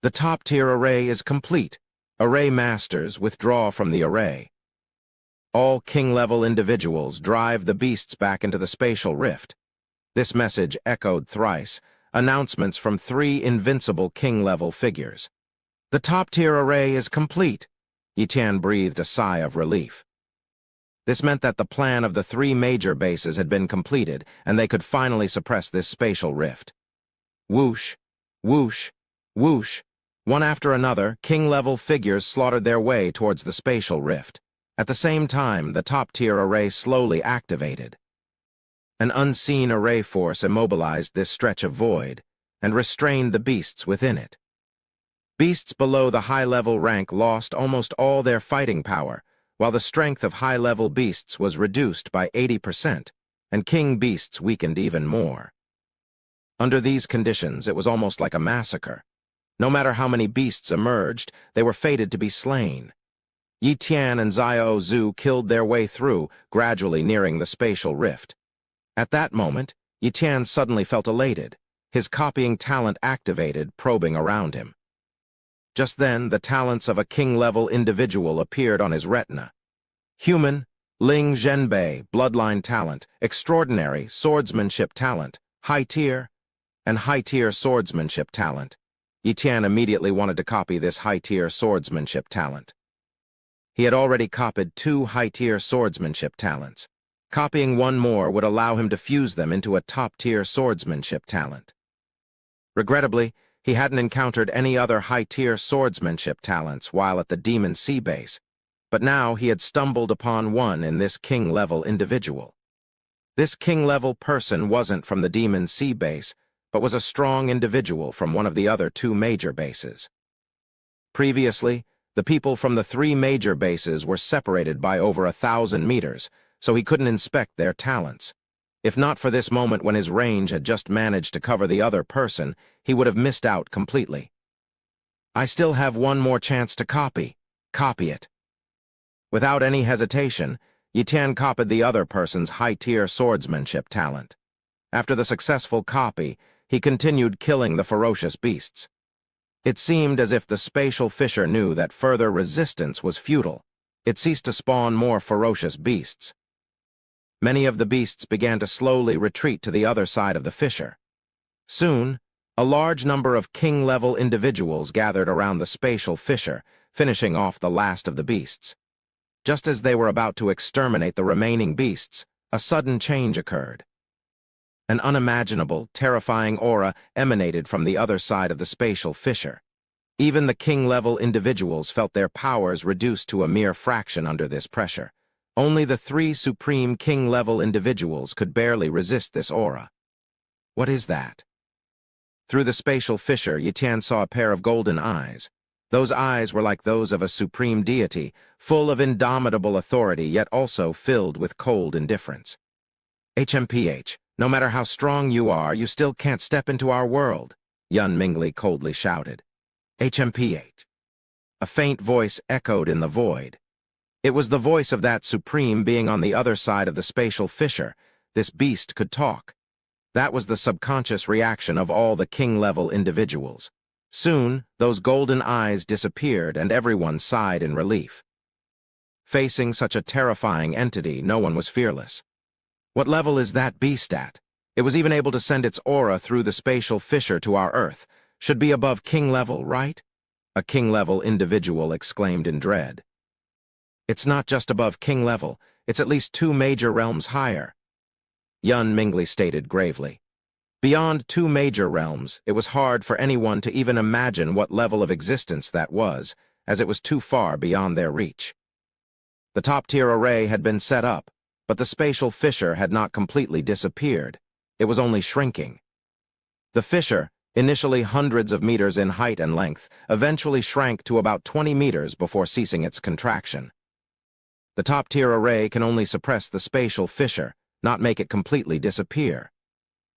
"The top-tier array is complete. Array masters withdraw from the array. All king-level individuals drive the beasts back into the spatial rift." This message echoed thrice, announcements from 3 invincible king-level figures. "The top-tier array is complete." Yi Tian breathed a sigh of relief. This meant that the plan of the 3 major bases had been completed, and they could finally suppress this spatial rift. Whoosh, whoosh, whoosh. One after another, king-level figures slaughtered their way towards the spatial rift. At the same time, the top-tier array slowly activated. An unseen array force immobilized this stretch of void and restrained the beasts within it. Beasts below the high-level rank lost almost all their fighting power, while the strength of high-level beasts was reduced by 80%, and king beasts weakened even more. Under these conditions, it was almost like a massacre. No matter how many beasts emerged, they were fated to be slain. Yi Tian and Xiao Zhu killed their way through, gradually nearing the spatial rift. At that moment, Yi Tian suddenly felt elated. His copying talent activated, probing around him. Just then, the talents of a king-level individual appeared on his retina. Human, Ling Zhenbei, bloodline talent, extraordinary, swordsmanship talent, high-tier, and high-tier swordsmanship talent. Yi Tian immediately wanted to copy this high-tier swordsmanship talent. He had already copied 2 high-tier swordsmanship talents. Copying one more would allow him to fuse them into a top-tier swordsmanship talent. Regrettably, He hadn't encountered any other high-tier swordsmanship talents while at the Demon Sea base, but now he had stumbled upon one in this king-level individual. This king-level person wasn't from the Demon Sea base, but was a strong individual from one of the other two major bases. Previously, the people from the three major bases were separated by over 1,000 meters, so he couldn't inspect their talents. If not for this moment when his range had just managed to cover the other person, he would have missed out completely. I still have one more chance to copy. Copy it. Without any hesitation, Yitan copied the other person's high-tier swordsmanship talent. After the successful copy, he continued killing the ferocious beasts. It seemed as if the spatial fissure knew that further resistance was futile. It ceased to spawn more ferocious beasts. Many of the beasts began to slowly retreat to the other side of the fissure. Soon, a large number of king-level individuals gathered around the spatial fissure, finishing off the last of the beasts. Just as they were about to exterminate the remaining beasts, a sudden change occurred. An unimaginable, terrifying aura emanated from the other side of the spatial fissure. Even the king-level individuals felt their powers reduced to a mere fraction under this pressure. Only the three supreme king-level individuals could barely resist this aura. What is that? Through the spatial fissure, Yitan saw a pair of golden eyes. Those eyes were like those of a supreme deity, full of indomitable authority, yet also filled with cold indifference. HMPH, no matter how strong you are, you still can't step into our world, Yun Mingli coldly shouted. HMPH. A faint voice echoed in the void. It was the voice of that supreme being on the other side of the spatial fissure. This beast could talk. That was the subconscious reaction of all the king-level individuals. Soon, those golden eyes disappeared and everyone sighed in relief. Facing such a terrifying entity, no one was fearless. What level is that beast at? It was even able to send its aura through the spatial fissure to our Earth. Should be above king level, right? A king-level individual exclaimed in dread. It's not just above king level, it's at least 2 major realms higher, Yun Mingli stated gravely. Beyond 2 major realms, it was hard for anyone to even imagine what level of existence that was, as it was too far beyond their reach. The top-tier array had been set up, but the spatial fissure had not completely disappeared. It was only shrinking. The fissure, initially hundreds of meters in height and length, eventually shrank to about 20 meters before ceasing its contraction. The top-tier array can only suppress the spatial fissure, not make it completely disappear.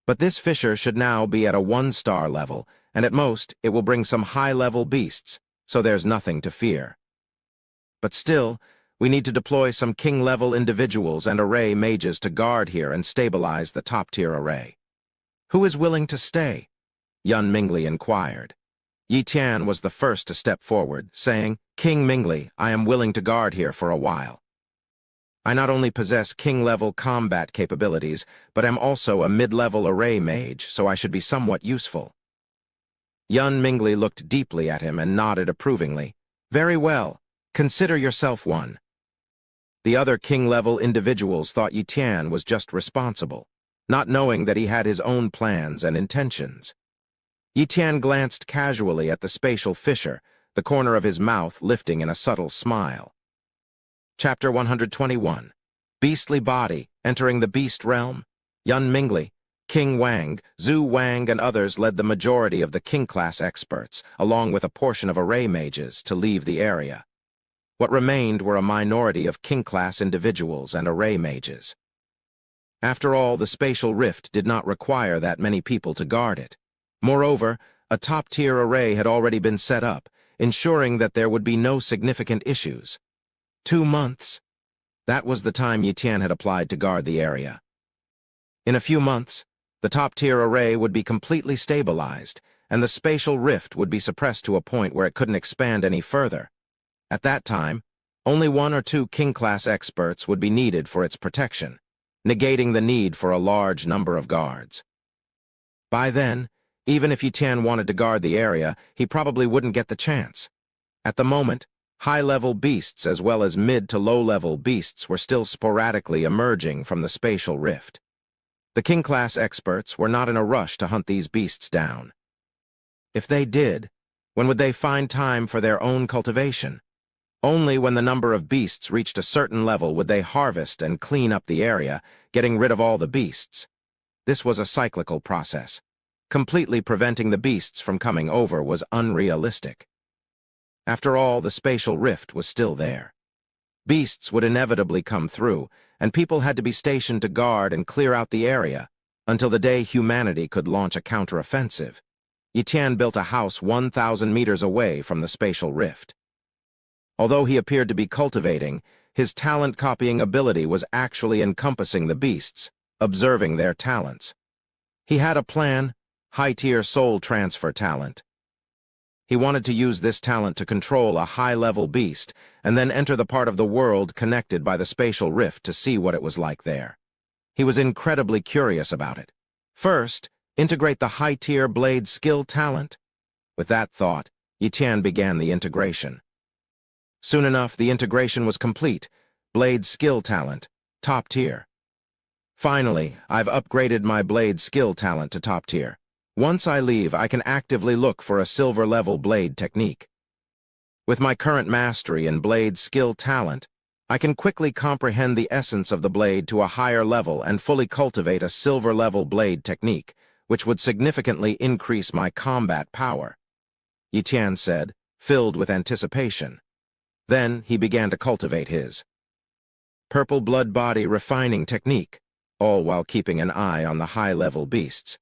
But this fissure should now be at a 1-star level, and at most it will bring some high-level beasts, so there's nothing to fear. But still, we need to deploy some king-level individuals and array mages to guard here and stabilize the top-tier array. Who is willing to stay? Yun Mingli inquired. Yitan was the first to step forward, saying, King Mingli, I am willing to guard here for a while. I not only possess king-level combat capabilities, but am also a mid-level array mage, so I should be somewhat useful. Yun Mingli looked deeply at him and nodded approvingly. Very well. Consider yourself one. The other king-level individuals thought Yitan was just responsible, not knowing that he had his own plans and intentions. Yitan glanced casually at the spatial fissure, the corner of his mouth lifting in a subtle smile. Chapter 121. Beastly Body, Entering the Beast Realm. Yun Mingli, King Wang, Zhu Wang, and others led the majority of the king-class experts, along with a portion of array mages, to leave the area. What remained were a minority of king-class individuals and array mages. After all, the spatial rift did not require that many people to guard it. Moreover, a top-tier array had already been set up, ensuring that there would be no significant issues. 2 months. That was the time Yitan had applied to guard the area. In a few months, the top-tier array would be completely stabilized, and the spatial rift would be suppressed to a point where it couldn't expand any further. At that time, only 1 or 2 king-class experts would be needed for its protection, negating the need for a large number of guards. By then, even if Yitan wanted to guard the area, he probably wouldn't get the chance. At the moment, high-level beasts as well as mid- to low-level beasts were still sporadically emerging from the spatial rift. The king-class experts were not in a rush to hunt these beasts down. If they did, when would they find time for their own cultivation? Only when the number of beasts reached a certain level would they harvest and clean up the area, getting rid of all the beasts. This was a cyclical process. Completely preventing the beasts from coming over was unrealistic. After all, the spatial rift was still there. Beasts would inevitably come through, and people had to be stationed to guard and clear out the area until the day humanity could launch a counteroffensive. Yiqian built a house 1,000 meters away from the spatial rift. Although he appeared to be cultivating, his talent-copying ability was actually encompassing the beasts, observing their talents. He had a plan, high-tier soul transfer talent. He wanted to use this talent to control a high-level beast and then enter the part of the world connected by the spatial rift to see what it was like there. He was incredibly curious about it. First, integrate the high-tier blade skill talent. With that thought, Yiqian began the integration. Soon enough, the integration was complete. Blade skill talent, top tier. Finally, I've upgraded my blade skill talent to top tier. Once I leave, I can actively look for a silver-level blade technique. With my current mastery in blade skill talent, I can quickly comprehend the essence of the blade to a higher level and fully cultivate a silver-level blade technique, which would significantly increase my combat power, Yiqian said, filled with anticipation. Then he began to cultivate his purple blood body refining technique, all while keeping an eye on the high-level beasts.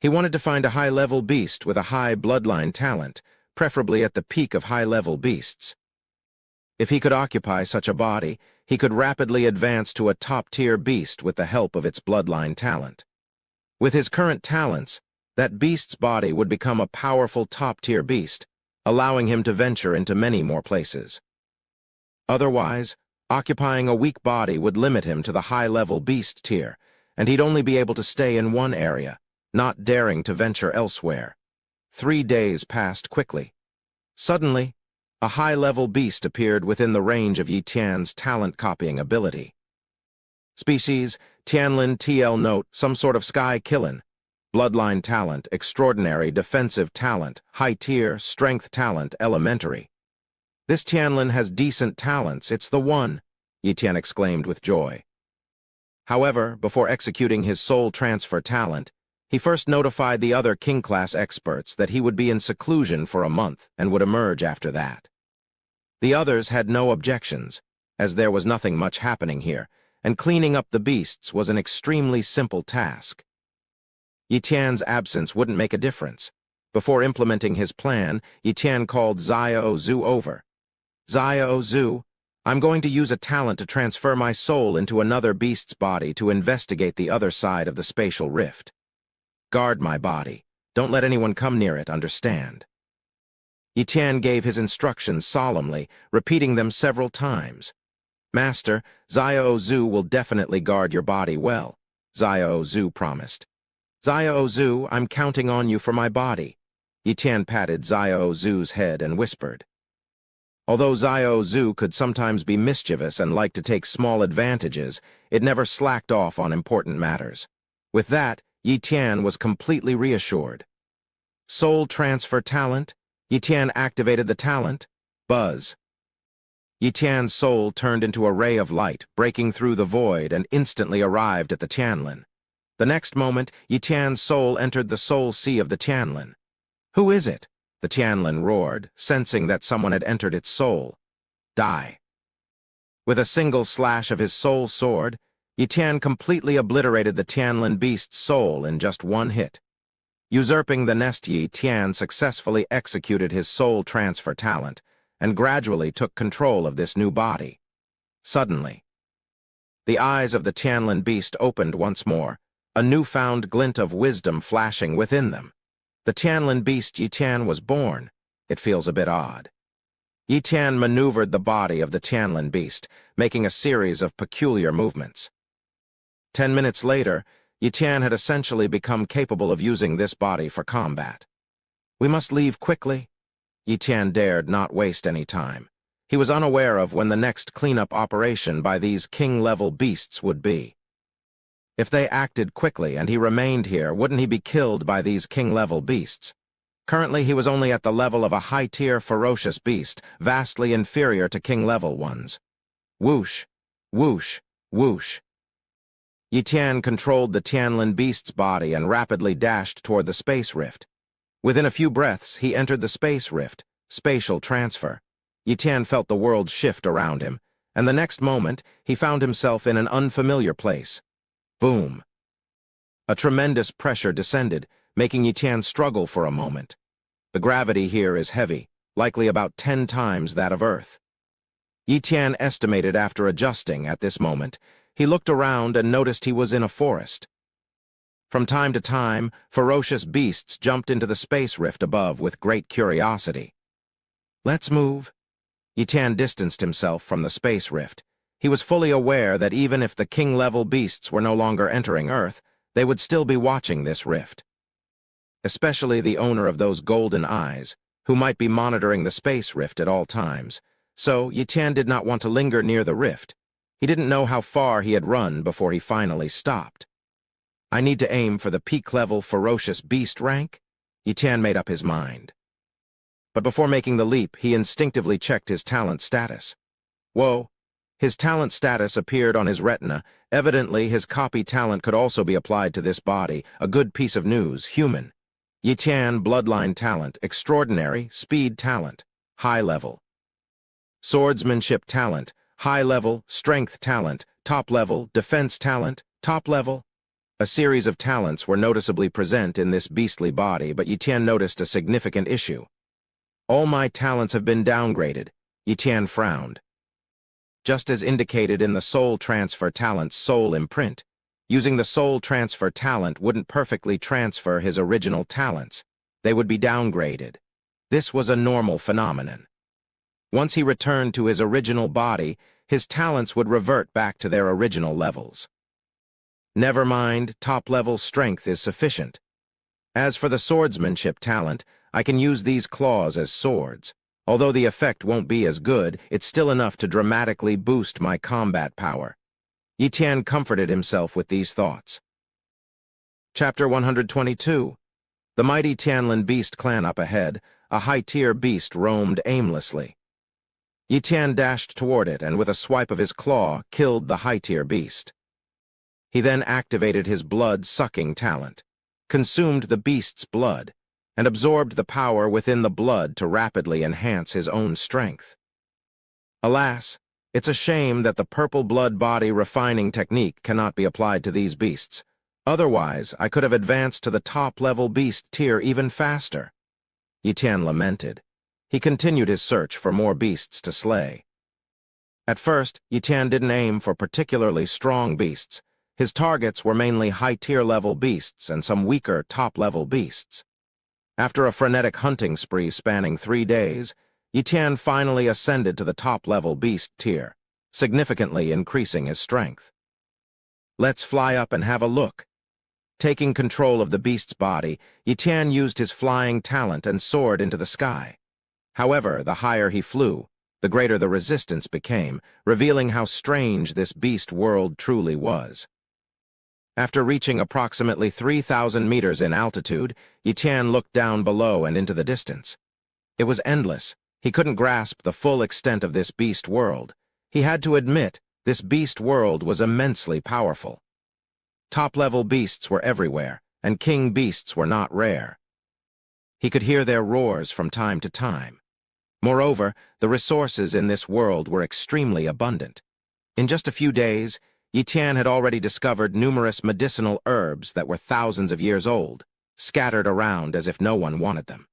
He wanted to find a high-level beast with a high bloodline talent, preferably at the peak of high-level beasts. If he could occupy such a body, he could rapidly advance to a top-tier beast with the help of its bloodline talent. With his current talents, that beast's body would become a powerful top-tier beast, allowing him to venture into many more places. Otherwise, occupying a weak body would limit him to the high-level beast tier, and he'd only be able to stay in one area, not daring to venture elsewhere. 3 days passed quickly. Suddenly, a high-level beast appeared within the range of Yiqian's talent-copying ability. Species, Tianlin TL note, some sort of sky killen. Bloodline talent, extraordinary, defensive talent, high-tier, strength talent, elementary. This Tianlin has decent talents, it's the one, Yiqian exclaimed with joy. However, before executing his soul transfer talent, he first notified the other king-class experts that he would be in seclusion for a month and would emerge after that. The others had no objections, as there was nothing much happening here, and cleaning up the beasts was an extremely simple task. Yiqian's absence wouldn't make a difference. Before implementing his plan, Yiqian called Xiao Zhu over. Xiao Zhu, I'm going to use a talent to transfer my soul into another beast's body to investigate the other side of the spatial rift. Guard my body. Don't let anyone come near it, understand? Yiqian gave his instructions solemnly, repeating them several times. Master, Xiao Zhu will definitely guard your body well, Xiao Zhu promised. Xiao Zhu, I'm counting on you for my body. Yiqian patted Xiao Zhu's head and whispered. Although Xiao Zhu could sometimes be mischievous and like to take small advantages, it never slacked off on important matters. With that, Yiqian was completely reassured. Soul transfer talent? Yiqian activated the talent. Buzz. Yiqian's soul turned into a ray of light, breaking through the void and instantly arrived at the Tianlin. The next moment, Yiqian's soul entered the soul sea of the Tianlin. Who is it? The Tianlin roared, sensing that someone had entered its soul. Die. With a single slash of his soul sword, Yiqian completely obliterated the Tianlin beast's soul in just one hit. Usurping the nest, Yiqian successfully executed his soul transfer talent and gradually took control of this new body. Suddenly, the eyes of the Tianlin beast opened once more, a newfound glint of wisdom flashing within them. The Tianlin beast Yiqian was born. It feels a bit odd. Yiqian maneuvered the body of the Tianlin beast, making a series of peculiar movements. 10 minutes later, Yiqian had essentially become capable of using this body for combat. We must leave quickly. Yiqian dared not waste any time. He was unaware of when the next cleanup operation by these king-level beasts would be. If they acted quickly and he remained here, wouldn't he be killed by these king-level beasts? Currently, he was only at the level of a high-tier ferocious beast, vastly inferior to king-level ones. Whoosh, whoosh, whoosh. Yi Tian controlled the Tianlin beast's body and rapidly dashed toward the space rift. Within a few breaths, he entered the space rift, spatial transfer. Yi Tian felt the world shift around him, and the next moment, he found himself in an unfamiliar place. Boom. A tremendous pressure descended, making Yi Tian struggle for a moment. The gravity here is heavy, likely about 10 times that of Earth. Yi Tian estimated after adjusting at this moment. He looked around and noticed he was in a forest. From time to time, ferocious beasts jumped into the space rift above with great curiosity. Let's move. Yi Tian distanced himself from the space rift. He was fully aware that even if the king-level beasts were no longer entering Earth, they would still be watching this rift. Especially the owner of those golden eyes, who might be monitoring the space rift at all times. So Yi Tian did not want to linger near the rift. He didn't know how far he had run before he finally stopped. I need to aim for the peak-level ferocious beast rank? Yi Tian made up his mind. But before making the leap, he instinctively checked his talent status. Whoa! His talent status appeared on his retina. Evidently, his copy talent could also be applied to this body. A good piece of news, human. Yi Tian bloodline talent, extraordinary, speed talent, high level. Swordsmanship talent, high level, strength talent, top level, defense talent, top level. A series of talents were noticeably present in this beastly body, but Yi Tian noticed a significant issue. All my talents have been downgraded. Yi Tian frowned. Just as indicated in the soul transfer talent's soul imprint, using the soul transfer talent wouldn't perfectly transfer his original talents. They would be downgraded. This was a normal phenomenon. Once he returned to his original body, his talents would revert back to their original levels. Never mind, top-level strength is sufficient. As for the swordsmanship talent, I can use these claws as swords. Although the effect won't be as good, it's still enough to dramatically boost my combat power. Yi Tian comforted himself with these thoughts. Chapter 122. The mighty Tianlin beast clan up ahead, a high-tier beast roamed aimlessly. Yi Tian dashed toward it and with a swipe of his claw killed the high-tier beast. He then activated his blood-sucking talent, consumed the beast's blood, and absorbed the power within the blood to rapidly enhance his own strength. Alas, it's a shame that the purple blood body refining technique cannot be applied to these beasts. Otherwise, I could have advanced to the top-level beast tier even faster. Yi Tian lamented. He continued his search for more beasts to slay. At first, Yi Tian didn't aim for particularly strong beasts. His targets were mainly high-tier level beasts and some weaker top-level beasts. After a frenetic hunting spree spanning 3 days, Yi Tian finally ascended to the top-level beast tier, significantly increasing his strength. Let's fly up and have a look. Taking control of the beast's body, Yi Tian used his flying talent and soared into the sky. However, the higher he flew, the greater the resistance became, revealing how strange this beast world truly was. After reaching approximately 3,000 meters in altitude, Yi Tian looked down below and into the distance. It was endless. He couldn't grasp the full extent of this beast world. He had to admit, this beast world was immensely powerful. Top-level beasts were everywhere, and king beasts were not rare. He could hear their roars from time to time. Moreover, the resources in this world were extremely abundant. In just a few days, Yi Tian had already discovered numerous medicinal herbs that were thousands of years old, scattered around as if no one wanted them.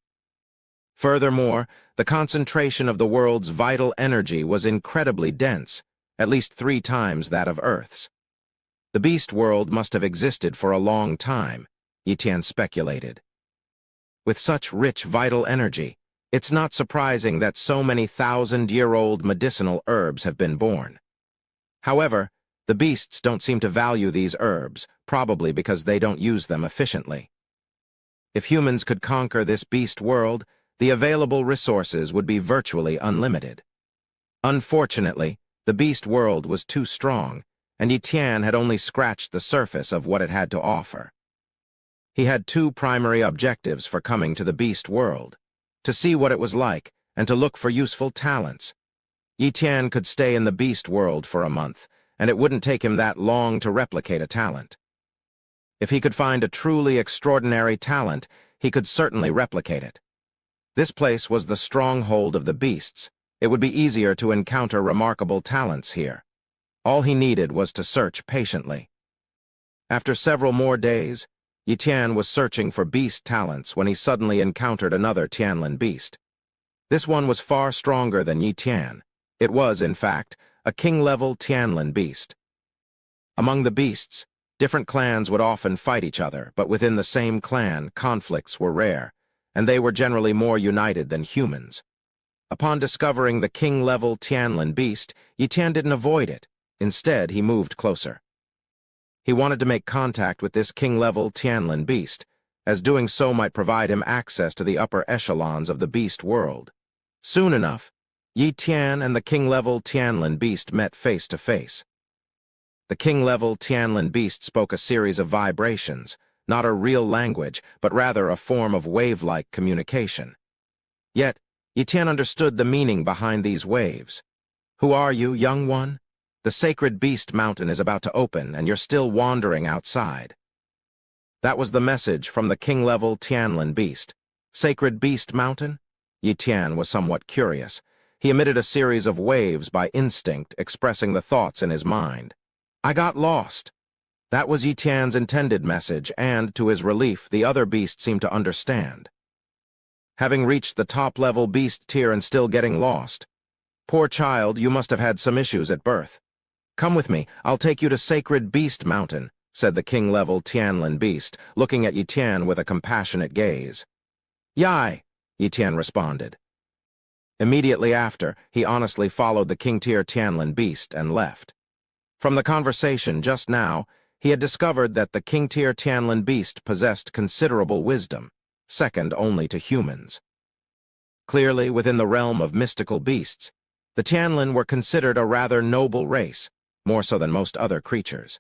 Furthermore, the concentration of the world's vital energy was incredibly dense, at least 3 times that of Earth's. The beast world must have existed for a long time, Yi Tian speculated. With such rich vital energy, it's not surprising that so many thousand-year-old medicinal herbs have been born. However, the beasts don't seem to value these herbs, probably because they don't use them efficiently. If humans could conquer this beast world, the available resources would be virtually unlimited. Unfortunately, the beast world was too strong, and Yi Tian had only scratched the surface of what it had to offer. He had two primary objectives for coming to the beast world: to see what it was like and to look for useful talents. Yi Tian could stay in the beast world for a month, and it wouldn't take him that long to replicate a talent. If he could find a truly extraordinary talent, he could certainly replicate it. This place was the stronghold of the beasts. It would be easier to encounter remarkable talents here. All he needed was to search patiently. After several more days, Yi Tian was searching for beast talents when he suddenly encountered another Tianlin beast. This one was far stronger than Yi Tian. It was, in fact, a king-level Tianlin beast. Among the beasts, different clans would often fight each other, but within the same clan, conflicts were rare, and they were generally more united than humans. Upon discovering the king-level Tianlin beast, Yi Tian didn't avoid it. Instead, he moved closer. He wanted to make contact with this king-level Tianlin beast, as doing so might provide him access to the upper echelons of the beast world. Soon enough, Yi Tian and the king-level Tianlin beast met face to face. The king-level Tianlin beast spoke a series of vibrations, not a real language, but rather a form of wave-like communication. Yet, Yi Tian understood the meaning behind these waves. "Who are you, young one? The sacred beast mountain is about to open, and you're still wandering outside." That was the message from the king-level Tianlin beast. Sacred beast mountain? Yi Tian was somewhat curious. He emitted a series of waves by instinct, expressing the thoughts in his mind. "I got lost." That was Yi Tian's intended message, and, to his relief, the other beast seemed to understand. Having reached the top-level beast tier and still getting lost. Poor child, you must have had some issues at birth. "Come with me, I'll take you to Sacred Beast Mountain," said the king-level Tianlin beast, looking at Yi Tian with a compassionate gaze. "Yai," Yi Tian responded. Immediately after, he honestly followed the king-tier Tianlin beast and left. From the conversation just now, he had discovered that the king-tier Tianlin beast possessed considerable wisdom, second only to humans. Clearly, within the realm of mystical beasts, the Tianlin were considered a rather noble race, more so than most other creatures.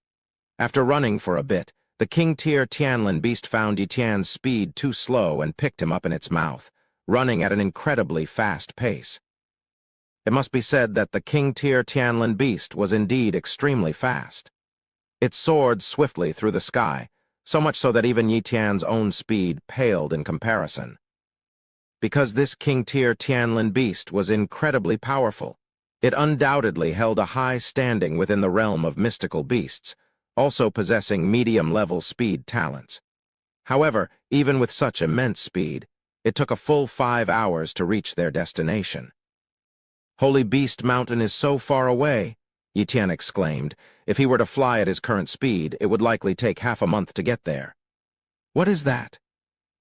After running for a bit, the king-tier Tianlin beast found Yi Tian's speed too slow and picked him up in its mouth, running at an incredibly fast pace. It must be said that the king-tier Tianlin beast was indeed extremely fast. It soared swiftly through the sky, so much so that even Yi Tian's own speed paled in comparison. Because this king-tier Tianlin beast was incredibly powerful, it undoubtedly held a high standing within the realm of mystical beasts, also possessing medium-level speed talents. However, even with such immense speed, it took a full 5 hours to reach their destination. "Holy Beast Mountain is so far away," Yi Tian exclaimed. If he were to fly at his current speed, it would likely take half a month to get there. "What is that?"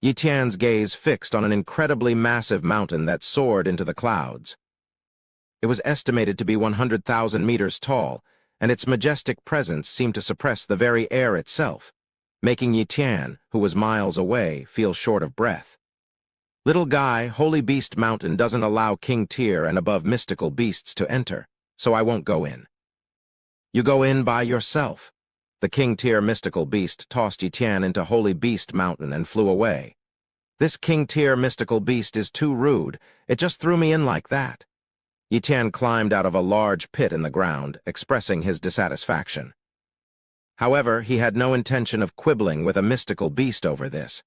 Yi Tian's gaze fixed on an incredibly massive mountain that soared into the clouds. It was estimated to be 100,000 meters tall, and its majestic presence seemed to suppress the very air itself, making Yi Tian, who was miles away, feel short of breath. "Little guy, Holy Beast Mountain doesn't allow king-tier and above mystical beasts to enter, so I won't go in." "You go in by yourself." The king-tier mystical beast tossed Yi Tian into Holy Beast Mountain and flew away. "This king-tier mystical beast is too rude. It just threw me in like that." Yi Tian climbed out of a large pit in the ground, expressing his dissatisfaction. However, he had no intention of quibbling with a mystical beast over this.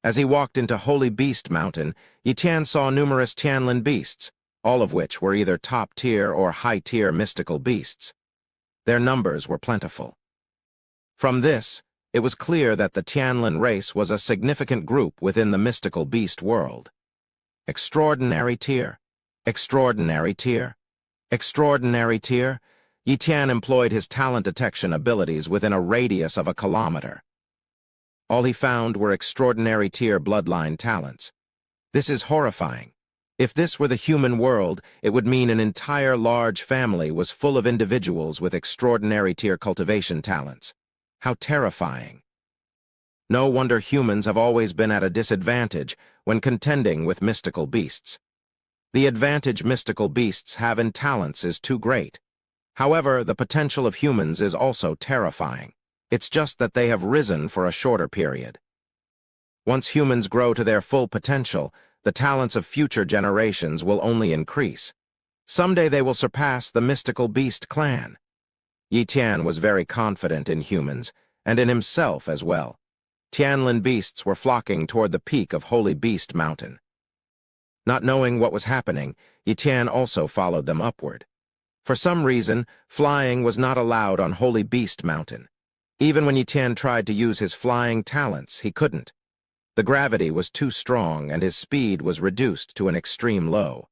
As he walked into Holy Beast Mountain, Yi Tian saw numerous Tianlin beasts, all of which were either top-tier or high-tier mystical beasts. Their numbers were plentiful. From this, it was clear that the Tianlin race was a significant group within the mystical beast world. Extraordinary tier. Extraordinary tier. Extraordinary tier. Yi Tian employed his talent detection abilities within a radius of a kilometer. All he found were extraordinary tier bloodline talents. This is horrifying. If this were the human world, it would mean an entire large family was full of individuals with extraordinary tier cultivation talents. How terrifying. No wonder humans have always been at a disadvantage when contending with mystical beasts. The advantage mystical beasts have in talents is too great. However, the potential of humans is also terrifying. It's just that they have risen for a shorter period. Once humans grow to their full potential, the talents of future generations will only increase. Someday they will surpass the mystical beast clan. Yi Tian was very confident in humans, and in himself as well. Tianlin beasts were flocking toward the peak of Holy Beast Mountain. Not knowing what was happening, Yi Tian also followed them upward. For some reason, flying was not allowed on Holy Beast Mountain. Even when Yi Tian tried to use his flying talents, he couldn't. The gravity was too strong and his speed was reduced to an extreme low.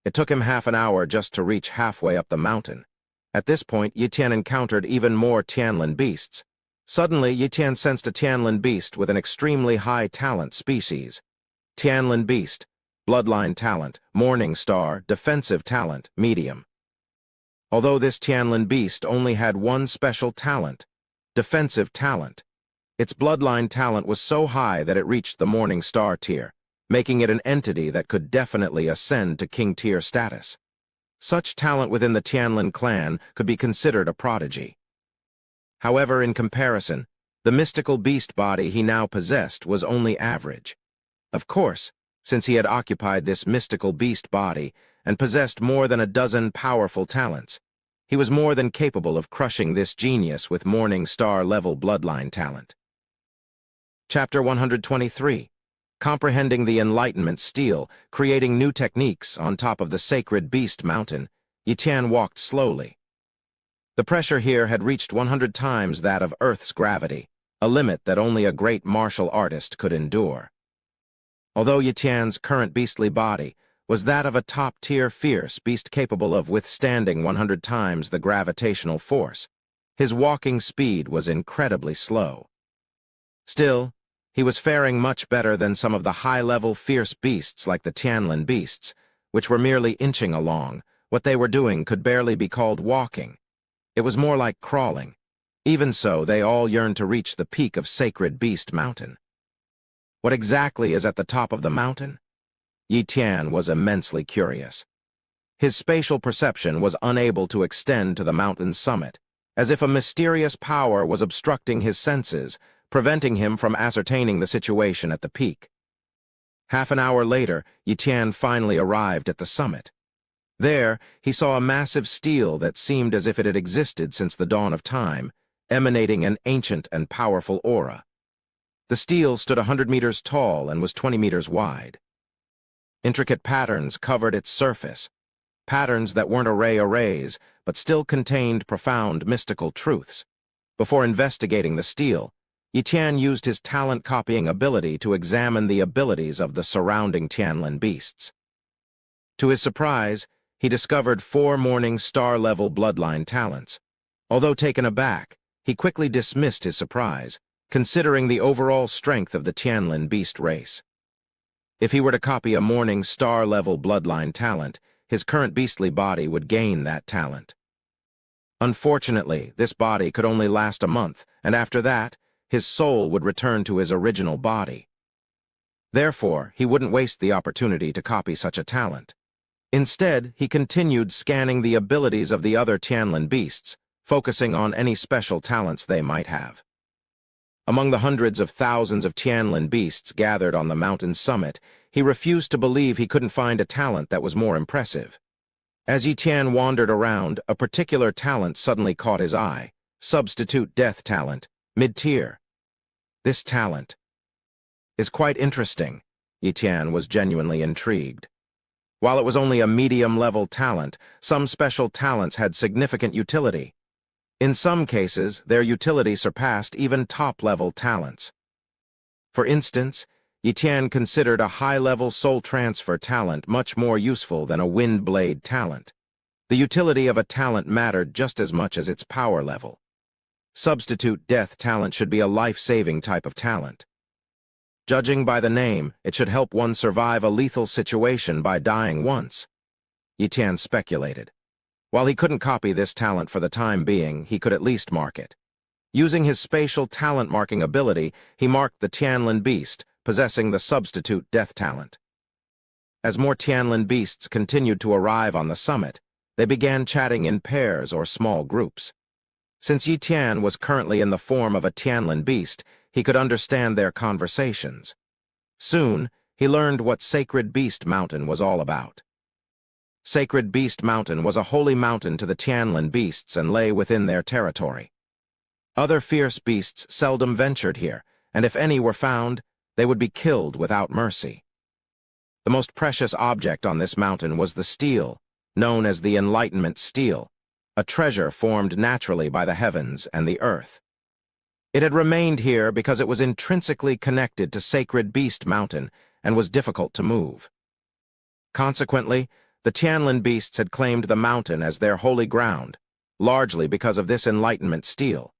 It took him half an hour just to reach halfway up the mountain. At this point, Yi Tian encountered even more Tianlin beasts. Suddenly, Yi Tian sensed a Tianlin beast with an extremely high talent species. Tianlin beast, bloodline talent, morning star, defensive talent, medium. Although this Tianlin beast only had one special talent, defensive talent, its bloodline talent was so high that it reached the morning star tier, making it an entity that could definitely ascend to king tier status. Such talent within the Tianlin clan could be considered a prodigy. However, in comparison, the mystical beast body he now possessed was only average. Of course, since he had occupied this mystical beast body and possessed more than a dozen powerful talents, he was more than capable of crushing this genius with morning star level bloodline talent. Chapter 123. Comprehending the Enlightenment Steel, creating new techniques on top of the sacred beast mountain, Yi Tian walked slowly. The pressure here had reached 100 times that of Earth's gravity, a limit that only a great martial artist could endure. Although Yi Tian's current beastly body was that of a top-tier fierce beast capable of withstanding 100 times the gravitational force, his walking speed was incredibly slow. Still, he was faring much better than some of the high-level fierce beasts like the Tianlin beasts, which were merely inching along. What they were doing could barely be called walking. It was more like crawling. Even so, they all yearned to reach the peak of Sacred Beast Mountain. What exactly is at the top of the mountain? Yi Tian was immensely curious. His spatial perception was unable to extend to the mountain's summit, as if a mysterious power was obstructing his senses, preventing him from ascertaining the situation at the peak. Half an hour later, Yi Tian finally arrived at the summit. There, he saw a massive stele that seemed as if it had existed since the dawn of time, emanating an ancient and powerful aura. The stele stood 100 meters tall and was 20 meters wide. Intricate patterns covered its surface, patterns that weren't arrays, but still contained profound mystical truths. Before investigating the stele, Yi Tian used his talent-copying ability to examine the abilities of the surrounding Tianlin beasts. To his surprise, he discovered 4 morning star-level bloodline talents. Although taken aback, he quickly dismissed his surprise, considering the overall strength of the Tianlin beast race. If he were to copy a morning star-level bloodline talent, his current beastly body would gain that talent. Unfortunately, this body could only last a month, and after that, his soul would return to his original body. Therefore, he wouldn't waste the opportunity to copy such a talent. Instead, he continued scanning the abilities of the other Tianlin beasts, focusing on any special talents they might have. Among the hundreds of thousands of Tianlin beasts gathered on the mountain's summit, he refused to believe he couldn't find a talent that was more impressive. As Yi Tian wandered around, a particular talent suddenly caught his eye: Substitute Death Talent, mid-tier. This talent is quite interesting. Yi Tian was genuinely intrigued. While it was only a medium-level talent, some special talents had significant utility. In some cases, their utility surpassed even top-level talents. For instance, Yi Tian considered a high-level soul transfer talent much more useful than a wind blade talent. The utility of a talent mattered just as much as its power level. Substitute Death Talent should be a life-saving type of talent. Judging by the name, it should help one survive a lethal situation by dying once. Yi Tian speculated. While he couldn't copy this talent for the time being, he could at least mark it. Using his spatial talent marking ability, he marked the Tianlin beast, possessing the Substitute Death Talent. As more Tianlin beasts continued to arrive on the summit, they began chatting in pairs or small groups. Since Yi Tian was currently in the form of a Tianlin beast, he could understand their conversations. Soon, he learned what Sacred Beast Mountain was all about. Sacred Beast Mountain was a holy mountain to the Tianlin beasts and lay within their territory. Other fierce beasts seldom ventured here, and if any were found, they would be killed without mercy. The most precious object on this mountain was the steel, known as the Enlightenment Steel, a treasure formed naturally by the heavens and the earth. It had remained here because it was intrinsically connected to Sacred Beast Mountain and was difficult to move. Consequently, the Tianlin beasts had claimed the mountain as their holy ground, largely because of this Enlightenment Steel.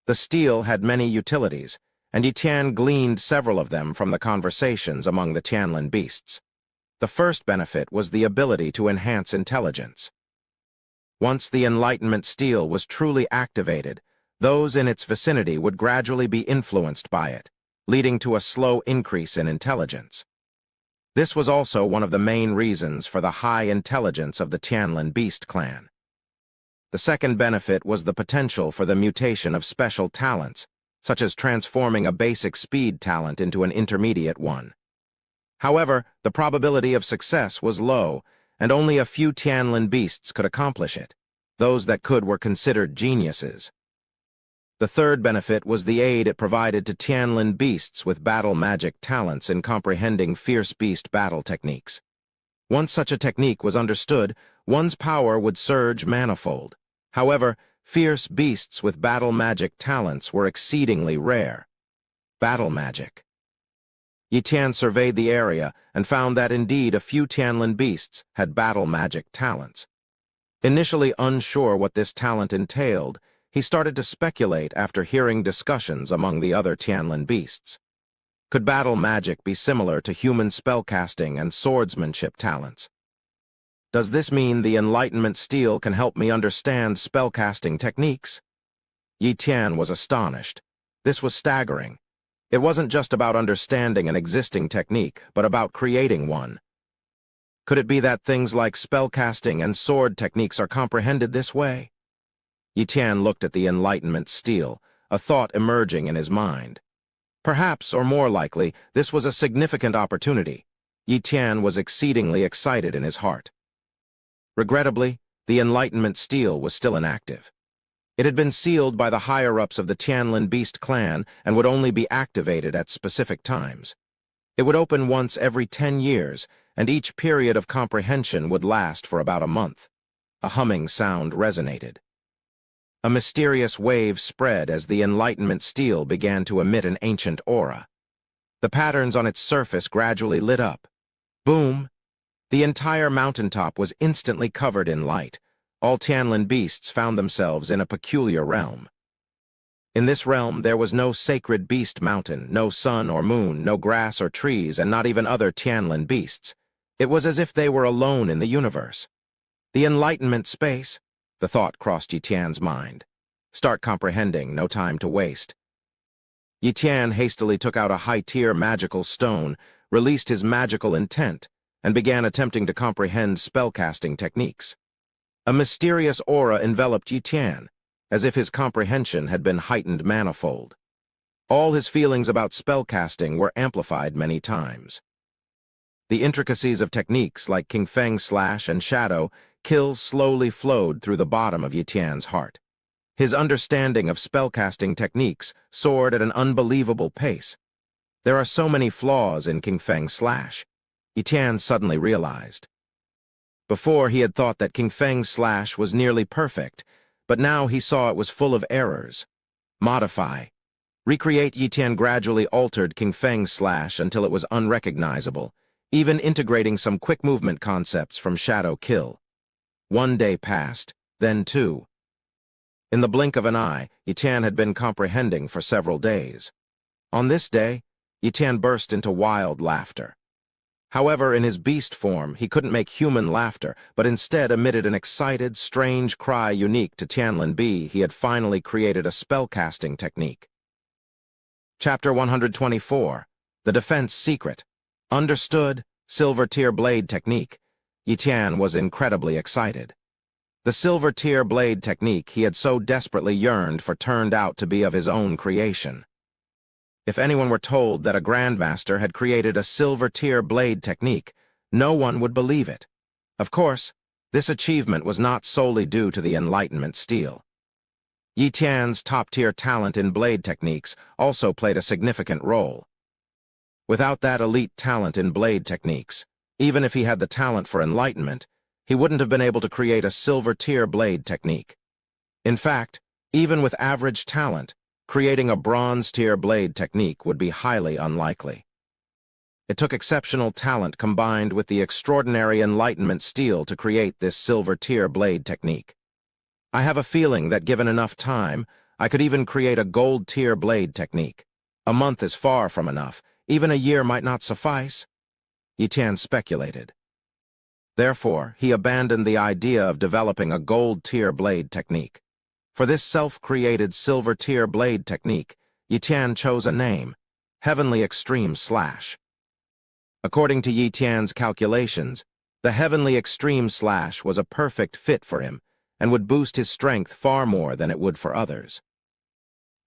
The steel had many utilities, and Yitan gleaned several of them from the conversations among the Tianlin beasts. The first benefit was the ability to enhance intelligence. Once the Enlightenment Steel was truly activated, those in its vicinity would gradually be influenced by it, leading to a slow increase in intelligence. This was also one of the main reasons for the high intelligence of the Tianlin beast clan. The second benefit was the potential for the mutation of special talents, such as transforming a basic speed talent into an intermediate one. However, the probability of success was low, and only a few Tianlin beasts could accomplish it. Those that could were considered geniuses. The third benefit was the aid it provided to Tianlin beasts with battle magic talents in comprehending fierce beast battle techniques. Once such a technique was understood, one's power would surge manifold. However, fierce beasts with battle magic talents were exceedingly rare. Battle magic. Yitan surveyed the area and found that indeed a few Tianlin beasts had battle magic talents. Initially unsure what this talent entailed, he started to speculate after hearing discussions among the other Tianlin beasts. Could battle magic be similar to human spellcasting and swordsmanship talents? Does this mean the Enlightenment Steel can help me understand spellcasting techniques? Yitan was astonished. This was staggering. It wasn't just about understanding an existing technique, but about creating one. Could it be that things like spellcasting and sword techniques are comprehended this way? Yitan looked at the Enlightenment Steel, a thought emerging in his mind. Perhaps, or more likely, this was a significant opportunity. Yitan was exceedingly excited in his heart. Regrettably, the Enlightenment Steel was still inactive. It had been sealed by the higher-ups of the Tianlin Beast clan and would only be activated at specific times. It would open once every 10 years, and each period of comprehension would last for about a month. A humming sound resonated. A mysterious wave spread as the Enlightenment Steel began to emit an ancient aura. The patterns on its surface gradually lit up. Boom! The entire mountaintop was instantly covered in light. All Tianlin beasts found themselves in a peculiar realm. In this realm, there was no sacred beast mountain, no sun or moon, no grass or trees, and not even other Tianlin beasts. It was as if they were alone in the universe. The Enlightenment space? The thought crossed Yitan's mind. Start comprehending, no time to waste. Yitan hastily took out a high-tier magical stone, released his magical intent, and began attempting to comprehend spellcasting techniques. A mysterious aura enveloped Yitan, as if his comprehension had been heightened manifold. All his feelings about spellcasting were amplified many times. The intricacies of techniques like King Feng Slash and Shadow Kill slowly flowed through the bottom of Yitan's heart. His understanding of spellcasting techniques soared at an unbelievable pace. There are so many flaws in King Feng Slash, Yitan suddenly realized. Before, he had thought that King Feng Slash was nearly perfect, but now he saw it was full of errors. Modify. Recreate. Yitan gradually altered King Feng Slash until it was unrecognizable, even integrating some quick movement concepts from Shadow Kill. 1 day passed, then 2. In the blink of an eye, Yitan had been comprehending for several days. On this day, Yitan burst into wild laughter. However, in his beast form, he couldn't make human laughter, but instead emitted an excited, strange cry unique to Tianlin B. He had finally created a spellcasting technique. Chapter 124. The Defense Secret. Understood, Silver Tier Blade Technique. Yitan was incredibly excited. The Silver Tier Blade technique he had so desperately yearned for turned out to be of his own creation. If anyone were told that a grandmaster had created a silver-tier blade technique, no one would believe it. Of course, this achievement was not solely due to the Enlightenment steel. Yi Tian's top-tier talent in blade techniques also played a significant role. Without that elite talent in blade techniques, even if he had the talent for enlightenment, he wouldn't have been able to create a silver-tier blade technique. In fact, even with average talent, creating a bronze-tier blade technique would be highly unlikely. It took exceptional talent combined with the extraordinary enlightenment steel to create this silver-tier blade technique. I have a feeling that given enough time, I could even create a gold-tier blade technique. A month is far from enough. Even a year might not suffice, Yi Tian speculated. Therefore, he abandoned the idea of developing a gold-tier blade technique. For this self-created silver-tier blade technique, Yi Tian chose a name, Heavenly Extreme Slash. According to Yi Tian's calculations, the Heavenly Extreme Slash was a perfect fit for him and would boost his strength far more than it would for others.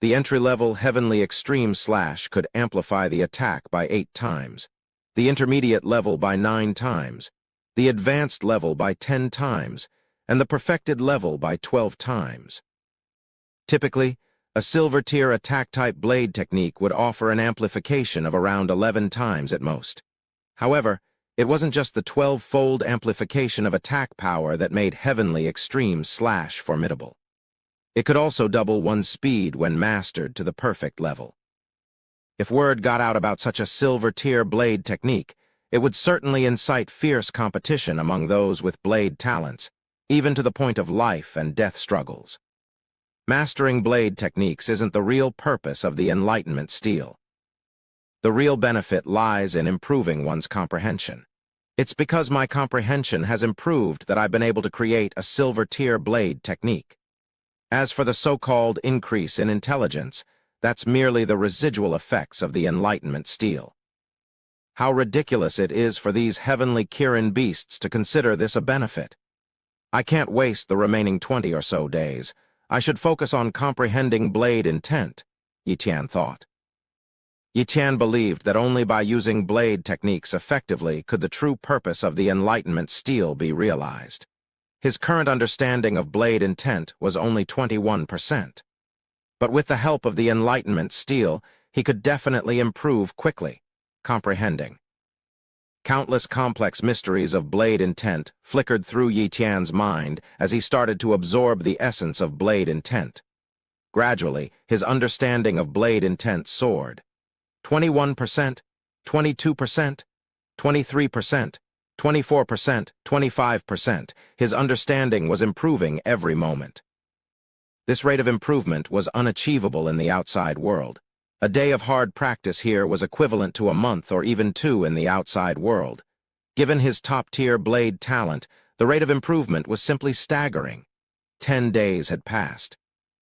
The entry-level Heavenly Extreme Slash could amplify the attack by 8 times, the intermediate level by 9 times, the advanced level by 10 times, and the perfected level by 12 times. Typically, a silver-tier attack-type blade technique would offer an amplification of around 11 times at most. However, it wasn't just the 12-fold amplification of attack power that made Heavenly Extreme Slash formidable. It could also double one's speed when mastered to the perfect level. If word got out about such a silver-tier blade technique, it would certainly incite fierce competition among those with blade talents, even to the point of life and death struggles. Mastering blade techniques isn't the real purpose of the Enlightenment steel. The real benefit lies in improving one's comprehension. It's because my comprehension has improved that I've been able to create a silver-tier blade technique. As for the so-called increase in intelligence, that's merely the residual effects of the Enlightenment steel. How ridiculous it is for these heavenly Kirin beasts to consider this a benefit. I can't waste the remaining 20 or so days. I should focus on comprehending blade intent, Yi Tian thought. Yi Tian believed that only by using blade techniques effectively could the true purpose of the Enlightenment steel be realized. His current understanding of blade intent was only 21%. But with the help of the Enlightenment steel, he could definitely improve quickly, comprehending. Countless complex mysteries of blade intent flickered through Yi Tian's mind as he started to absorb the essence of blade intent. Gradually, his understanding of blade intent soared. 21%, 22%, 23%, 24%, 25%, his understanding was improving every moment. This rate of improvement was unachievable in the outside world. A day of hard practice here was equivalent to a month or even 2 in the outside world. Given his top-tier blade talent, the rate of improvement was simply staggering. 10 days had passed.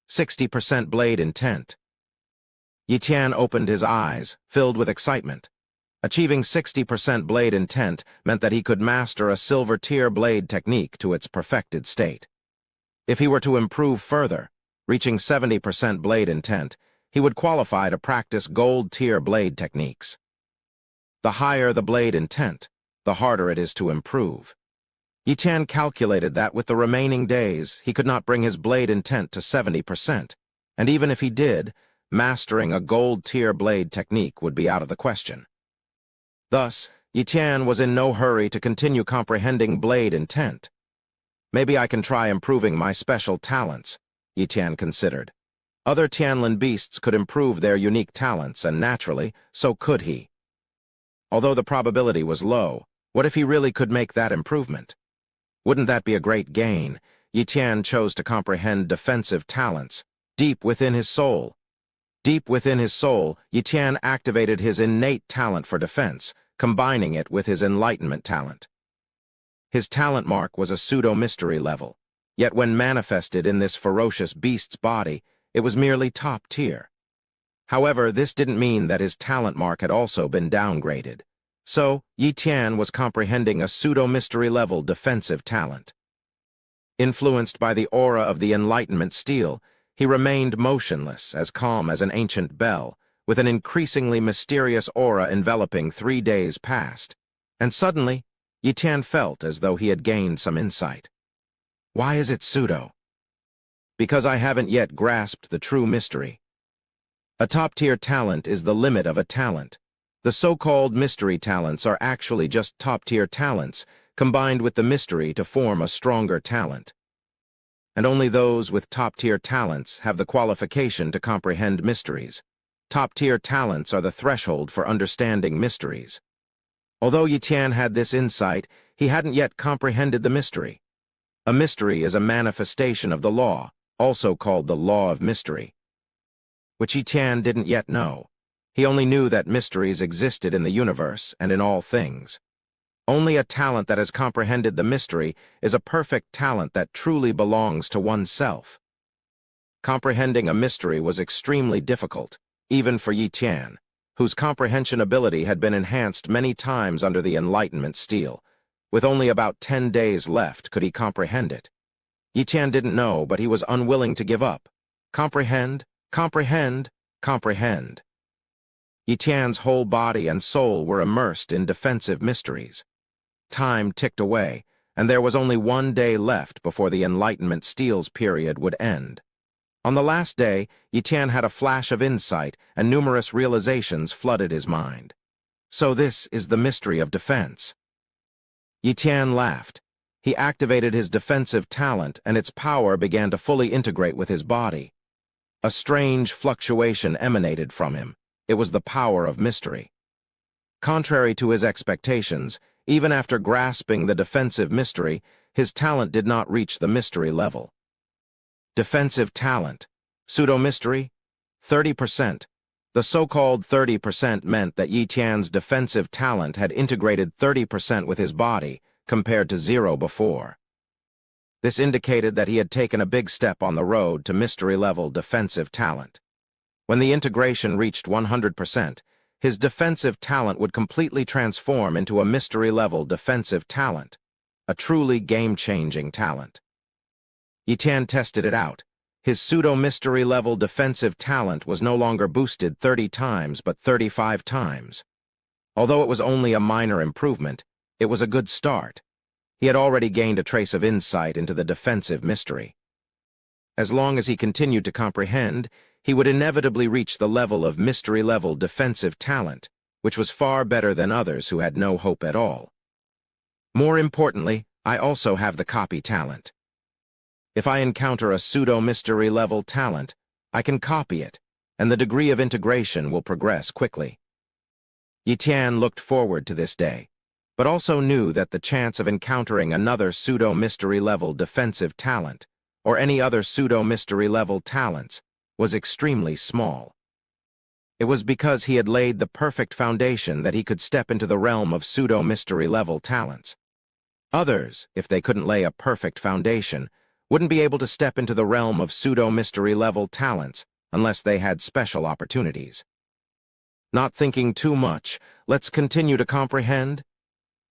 60% blade intent. Yi Tian opened his eyes, filled with excitement. Achieving 60% blade intent meant that he could master a silver-tier blade technique to its perfected state. If he were to improve further, reaching 70% blade intent, he would qualify to practice gold-tier blade techniques. The higher the blade intent, the harder it is to improve. Yi Tian calculated that with the remaining days, he could not bring his blade intent to 70%, and even if he did, mastering a gold-tier blade technique would be out of the question. Thus, Yi Tian was in no hurry to continue comprehending blade intent. Maybe I can try improving my special talents, Yi Tian considered. Other Tianlin beasts could improve their unique talents, and naturally, so could he. Although the probability was low, what if he really could make that improvement? Wouldn't that be a great gain? Yi Tian chose to comprehend defensive talents, deep within his soul. Deep within his soul, Yi Tian activated his innate talent for defense, combining it with his enlightenment talent. His talent mark was a pseudo-mystery level, yet when manifested in this ferocious beast's body, it was merely top tier. However, this didn't mean that his talent mark had also been downgraded. So, Yi Tian was comprehending a pseudo-mystery level defensive talent. Influenced by the aura of the enlightenment steel, he remained motionless, as calm as an ancient bell, with an increasingly mysterious aura enveloping 3 days past, and suddenly, Yi Tian felt as though he had gained some insight. Why is it pseudo? Because I haven't yet grasped the true mystery. A top-tier talent is the limit of a talent. The so-called mystery talents are actually just top-tier talents, combined with the mystery to form a stronger talent. And only those with top-tier talents have the qualification to comprehend mysteries. Top-tier talents are the threshold for understanding mysteries. Although Yi Tian had this insight, he hadn't yet comprehended the mystery. A mystery is a manifestation of the law, also called the law of mystery, which Yi Tian didn't yet know. He only knew that mysteries existed in the universe and in all things. Only a talent that has comprehended the mystery is a perfect talent that truly belongs to oneself. Comprehending a mystery was extremely difficult, even for Yi Tian, whose comprehension ability had been enhanced many times under the Enlightenment steel. With only about 10 days left, could he comprehend it? Yi Tian didn't know, but he was unwilling to give up. Comprehend, comprehend, comprehend. Yi Tian's whole body and soul were immersed in defensive mysteries. Time ticked away, and there was only 1 day left before the Enlightenment steel's period would end. On the last day, Yi Tian had a flash of insight, and numerous realizations flooded his mind. So this is the mystery of defense. Yi Tian laughed. He activated his defensive talent, and its power began to fully integrate with his body. A strange fluctuation emanated from him. It was the power of mystery. Contrary to his expectations, even after grasping the defensive mystery, his talent did not reach the mystery level. Defensive talent. Pseudo-mystery? 30%. The so-called 30% meant that Yi Tian's defensive talent had integrated 30% with his body, compared to 0 before. This indicated that he had taken a big step on the road to mystery-level defensive talent. When the integration reached 100%, his defensive talent would completely transform into a mystery-level defensive talent, a truly game-changing talent. Yi Tian tested it out. His pseudo-mystery-level defensive talent was no longer boosted 30 times but 35 times. Although it was only a minor improvement, it was a good start. He had already gained a trace of insight into the defensive mystery. As long as he continued to comprehend, he would inevitably reach the level of mystery-level defensive talent, which was far better than others who had no hope at all. More importantly, I also have the copy talent. If I encounter a pseudo-mystery-level talent, I can copy it, and the degree of integration will progress quickly. Yi Tian looked forward to this day, but also knew that the chance of encountering another pseudo-mystery-level defensive talent, or any other pseudo-mystery-level talents, was extremely small. It was because he had laid the perfect foundation that he could step into the realm of pseudo-mystery-level talents. Others, if they couldn't lay a perfect foundation, wouldn't be able to step into the realm of pseudo-mystery-level talents unless they had special opportunities. Not thinking too much, let's continue to comprehend.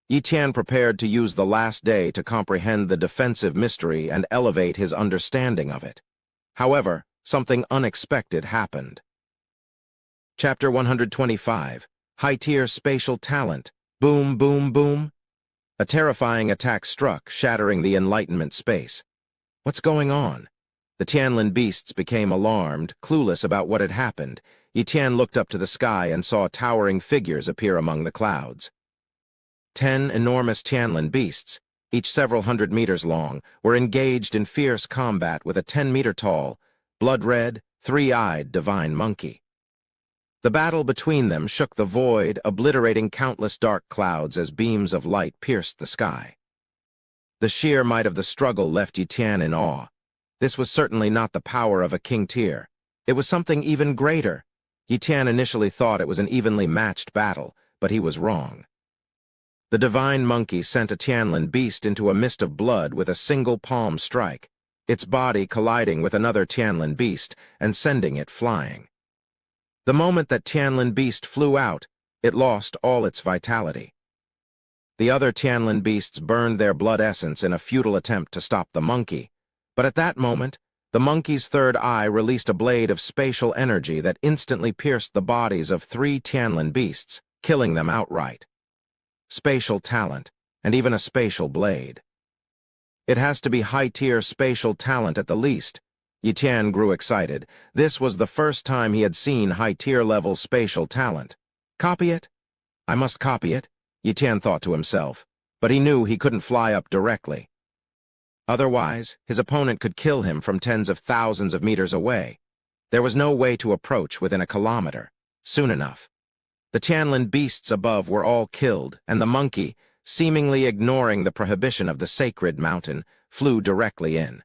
Yi Tian prepared to use the last day to comprehend the defensive mystery and elevate his understanding of it. However, something unexpected happened. Chapter 125, High-Tier Spatial Talent. Boom, boom, boom. A terrifying attack struck, shattering the Enlightenment space. What's going on? The Tianlin beasts became alarmed, clueless about what had happened. Yi Tian looked up to the sky and saw towering figures appear among the clouds. 10 enormous Tianlin beasts, each several hundred meters long, were engaged in fierce combat with a 10-meter-tall, blood-red, three-eyed divine monkey. The battle between them shook the void, obliterating countless dark clouds as beams of light pierced the sky. The sheer might of the struggle left Yi Tian in awe. This was certainly not the power of a king tier. It was something even greater. Yi Tian initially thought it was an evenly matched battle, but he was wrong. The divine monkey sent a Tianlin beast into a mist of blood with a single palm strike, its body colliding with another Tianlin beast and sending it flying. The moment that Tianlin beast flew out, it lost all its vitality. The other Tianlin beasts burned their blood essence in a futile attempt to stop the monkey, but at that moment, The monkey's third eye released a blade of spatial energy that instantly pierced the bodies of 3 Tianlin beasts, killing them outright. Spatial talent, and even a spatial blade. It has to be high-tier spatial talent at the least. Yi Tian grew excited. This was the first time he had seen high-tier level spatial talent. Copy it? I must copy it, Yi Tian thought to himself, but he knew he couldn't fly up directly. Otherwise, his opponent could kill him from tens of thousands of meters away. There was no way to approach within a kilometer, soon enough. The Tianlin beasts above were all killed, and the monkey, seemingly ignoring the prohibition of the sacred mountain, flew directly in.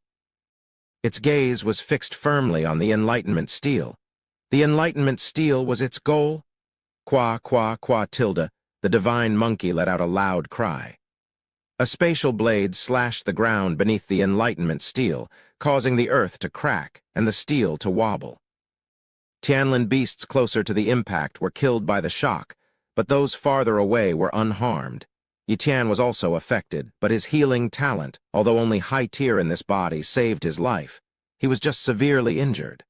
Its gaze was fixed firmly on the Enlightenment steel. The Enlightenment steel was its goal? Qua, tilde, the divine monkey let out a loud cry. A spatial blade slashed the ground beneath the Enlightenment steel, causing the earth to crack and the steel to wobble. Tianlin beasts closer to the impact were killed by the shock, but those farther away were unharmed. Yi Tian was also affected, but his healing talent, although only high-tier in this body, saved his life. He was just severely injured.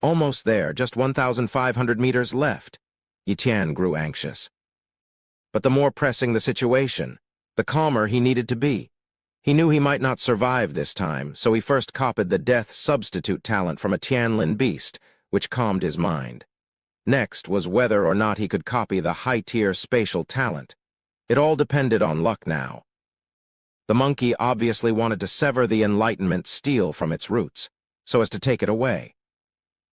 Almost there, just 1,500 meters left. Yi Tian grew anxious. But the more pressing the situation, the calmer he needed to be. He knew he might not survive this time, so he first copied the death substitute talent from a Tianlin beast, which calmed his mind. Next was whether or not he could copy the high-tier spatial talent. It all depended on luck now. The monkey obviously wanted to sever the Enlightenment steel from its roots, so as to take it away.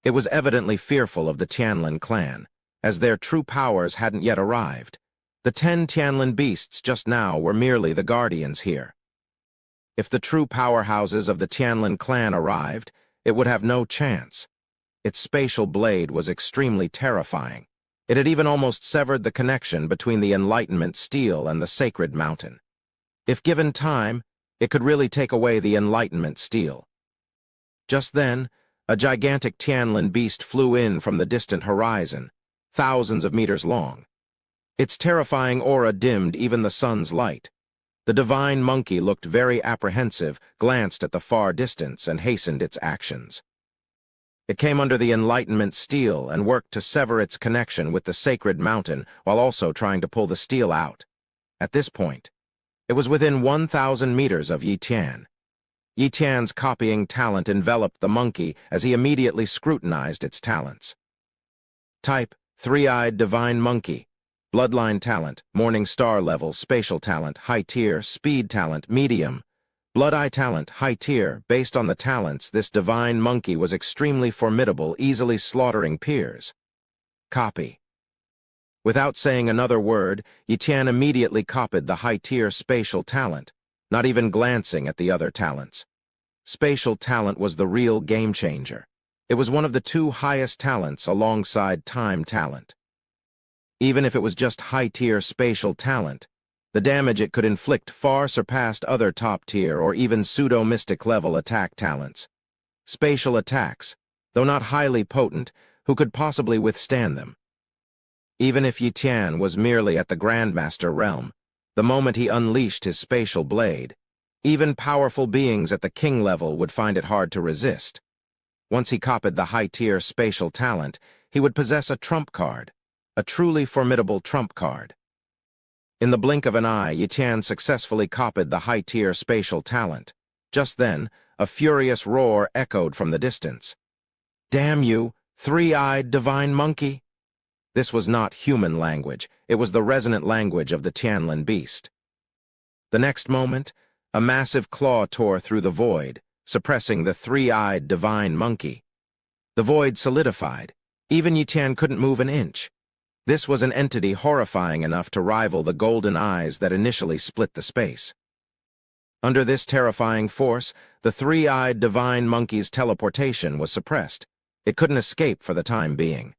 It was evidently fearful of the Tianlin clan, as their true powers hadn't yet arrived. The 10 Tianlin beasts just now were merely the guardians here. If the true powerhouses of the Tianlin clan arrived, it would have no chance. Its spatial blade was extremely terrifying. It had even almost severed the connection between the Enlightenment steel and the sacred mountain. If given time, it could really take away the Enlightenment steel. Just then, a gigantic Tianlin beast flew in from the distant horizon, thousands of meters long. Its terrifying aura dimmed even the sun's light. The divine monkey looked very apprehensive, glanced at the far distance, and hastened its actions. It came under the Enlightenment steel and worked to sever its connection with the sacred mountain while also trying to pull the steel out. At this point, it was within 1,000 meters of Yi Tian. Yi Tian's copying talent enveloped the monkey as he immediately scrutinized its talents. Type, three-eyed divine monkey. Bloodline talent, morning star level, spatial talent, high tier, speed talent, medium. Blood eye talent, high tier. Based on the talents, this divine monkey was extremely formidable, easily slaughtering peers. Copy. Without saying another word, Yi Tian immediately copied the high-tier spatial talent, not even glancing at the other talents. Spatial talent was the real game-changer. It was one of the 2 highest talents alongside time talent. Even if it was just high-tier spatial talent, the damage it could inflict far surpassed other top-tier or even pseudo-mystic level attack talents. Spatial attacks, though not highly potent, who could possibly withstand them? Even if Yi Tian was merely at the Grandmaster realm, the moment he unleashed his spatial blade, even powerful beings at the king level would find it hard to resist. Once he copied the high-tier spatial talent, he would possess a trump card, a truly formidable trump card. In the blink of an eye, Yi Tian successfully copied the high-tier spatial talent. Just then, a furious roar echoed from the distance. "Damn you, three-eyed divine monkey!" This was not human language. It was the resonant language of the Tianlin beast. The next moment, a massive claw tore through the void, suppressing the three-eyed divine monkey. The void solidified. Even Yi Tian couldn't move an inch. This was an entity horrifying enough to rival the golden eyes that initially split the space. Under this terrifying force, the three-eyed divine monkey's teleportation was suppressed. It couldn't escape for the time being.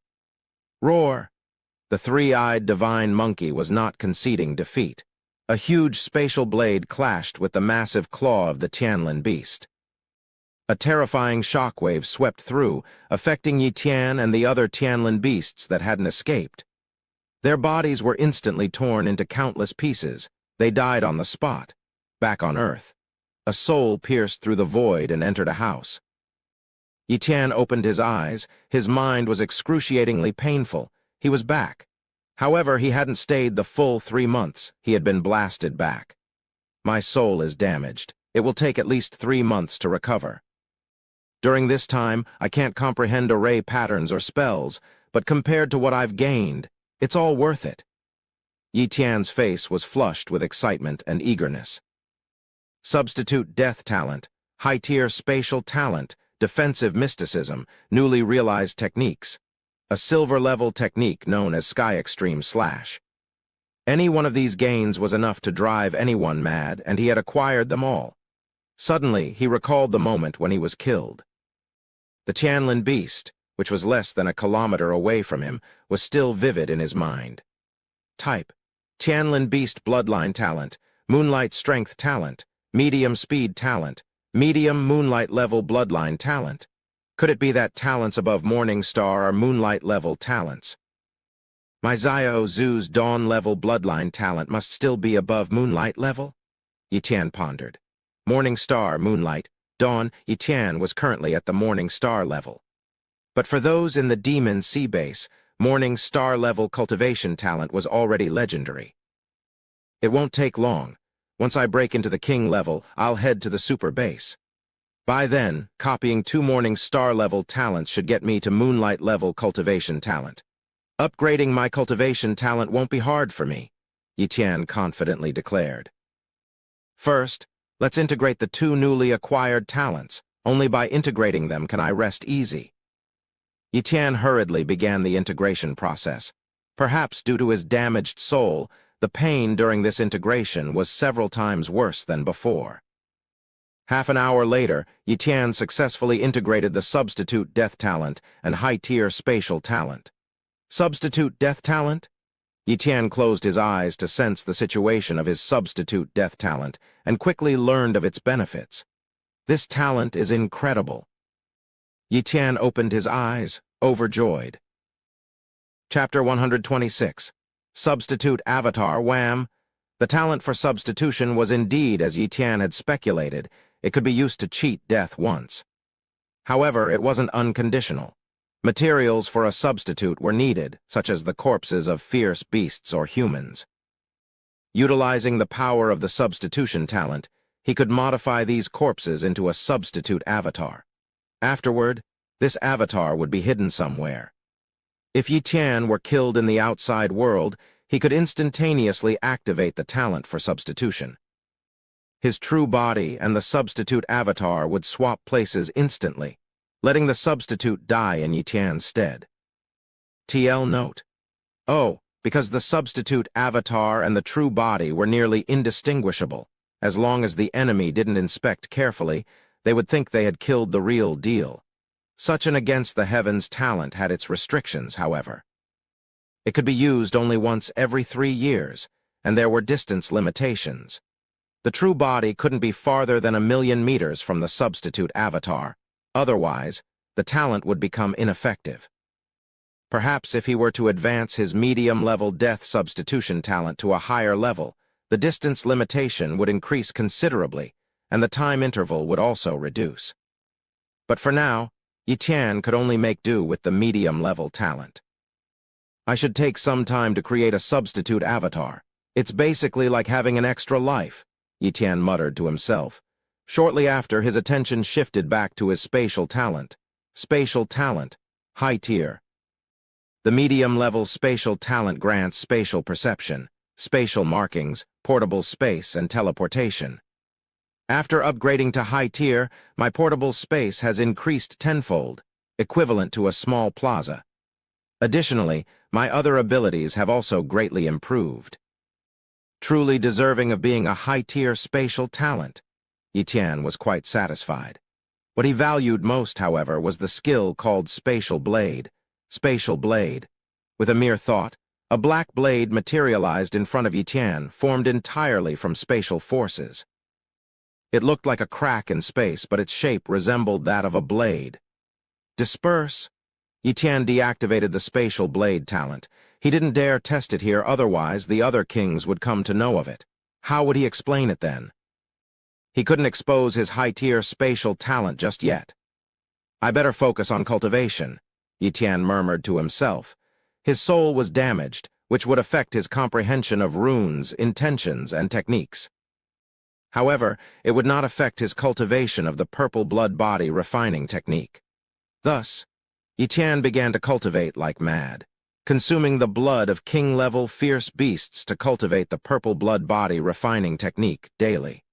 Roar! The three-eyed divine monkey was not conceding defeat. A huge spatial blade clashed with the massive claw of the Tianlin beast. A terrifying shockwave swept through, affecting Yi Tian and the other Tianlin beasts that hadn't escaped. Their bodies were instantly torn into countless pieces. They died on the spot, back on Earth. A soul pierced through the void and entered a house. Yi Tian opened his eyes. His mind was excruciatingly painful. He was back. However, he hadn't stayed the full 3 months. He had been blasted back. My soul is damaged. It will take at least 3 months to recover. During this time, I can't comprehend array patterns or spells, but compared to what I've gained, it's all worth it. Yi Tian's face was flushed with excitement and eagerness. Substitute death talent, high-tier spatial talent, defensive mysticism, newly realized techniques. A silver-level technique known as Sky Extreme Slash. Any one of these gains was enough to drive anyone mad, and he had acquired them all. Suddenly, he recalled the moment when he was killed. The Tianlin beast, which was less than a kilometer away from him, was still vivid in his mind. Type: Tianlin beast bloodline talent, moonlight strength talent, medium speed talent, medium moonlight level bloodline talent. Could it be that talents above Morning Star are moonlight level talents? My Xiao Zu's dawn level bloodline talent must still be above moonlight level? Yi Tian pondered. Morning Star, moonlight, dawn. Yi Tian was currently at the Morning Star level. But for those in the Demon Sea Base, Morning Star level cultivation talent was already legendary. It won't take long. Once I break into the King level, I'll head to the Super Base. By then, copying 2 Morning Star level talents should get me to Moonlight level cultivation talent. Upgrading my cultivation talent won't be hard for me, Yi Tian confidently declared. First, let's integrate the 2 newly acquired talents. Only by integrating them can I rest easy. Yi Tian hurriedly began the integration process. Perhaps due to his damaged soul, the pain during this integration was several times worse than before. Half an hour later, Yi Tian successfully integrated the substitute death talent and high-tier spatial talent. Substitute death talent? Yi Tian closed his eyes to sense the situation of his substitute death talent and quickly learned of its benefits. This talent is incredible. Yi Tian opened his eyes, overjoyed. Chapter 126. Substitute Avatar Wham! The talent for substitution was indeed as Yi Tian had speculated. It could be used to cheat death once. However, it wasn't unconditional. Materials for a substitute were needed, such as the corpses of fierce beasts or humans. Utilizing the power of the substitution talent, he could modify these corpses into a substitute avatar. Afterward, this avatar would be hidden somewhere. If Yi Tian were killed in the outside world, he could instantaneously activate the talent for substitution. His true body and the substitute avatar would swap places instantly, letting the substitute die in Yi Tian's stead. TL note. Oh, because the substitute avatar and the true body were nearly indistinguishable. As long as the enemy didn't inspect carefully, they would think they had killed the real deal. Such an against the heavens talent had its restrictions, however. It could be used only once every 3 years, and there were distance limitations. The true body couldn't be farther than 1,000,000 meters from the substitute avatar. Otherwise, the talent would become ineffective. Perhaps if he were to advance his medium-level death substitution talent to a higher level, the distance limitation would increase considerably, and the time interval would also reduce. But for now, Yi Tian could only make do with the medium-level talent. I should take some time to create a substitute avatar. It's basically like having an extra life, Yi Tian muttered to himself. Shortly after, his attention shifted back to his spatial talent. Spatial talent, high tier. The medium-level spatial talent grants spatial perception, spatial markings, portable space, and teleportation. After upgrading to high tier, my portable space has increased tenfold, equivalent to a small plaza. Additionally, my other abilities have also greatly improved. Truly deserving of being a high-tier spatial talent, Yi Tian was quite satisfied. What he valued most, however, was the skill called Spatial Blade. Spatial Blade. With a mere thought, a black blade materialized in front of Yi Tian, formed entirely from spatial forces. It looked like a crack in space, but its shape resembled that of a blade. Disperse. Yi Tian deactivated the Spatial Blade talent. He didn't dare test it here, otherwise the other kings would come to know of it. How would he explain it then? He couldn't expose his high-tier spatial talent just yet. I better focus on cultivation, Yi Tian murmured to himself. His soul was damaged, which would affect his comprehension of runes, intentions, and techniques. However, it would not affect his cultivation of the purple blood body refining technique. Thus, Yi Tian began to cultivate like mad, consuming the blood of king-level fierce beasts to cultivate the purple blood body refining technique daily.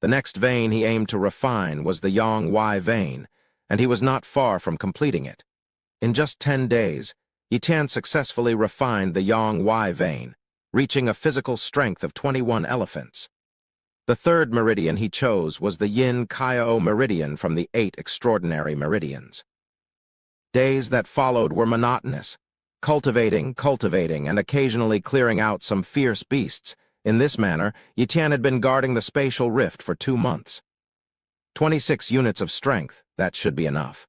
The next vein he aimed to refine was the Yang Y vein, and he was not far from completing it. In just 10 days, Yi Tian successfully refined the Yang Y vein, reaching a physical strength of 21 elephants. The third meridian he chose was the Yin Kaiao meridian from the 8 extraordinary meridians. Days that followed were monotonous, cultivating, and occasionally clearing out some fierce beasts. In this manner, Yi Tian had been guarding the spatial rift for 2 months. 26 units of strength, that should be enough.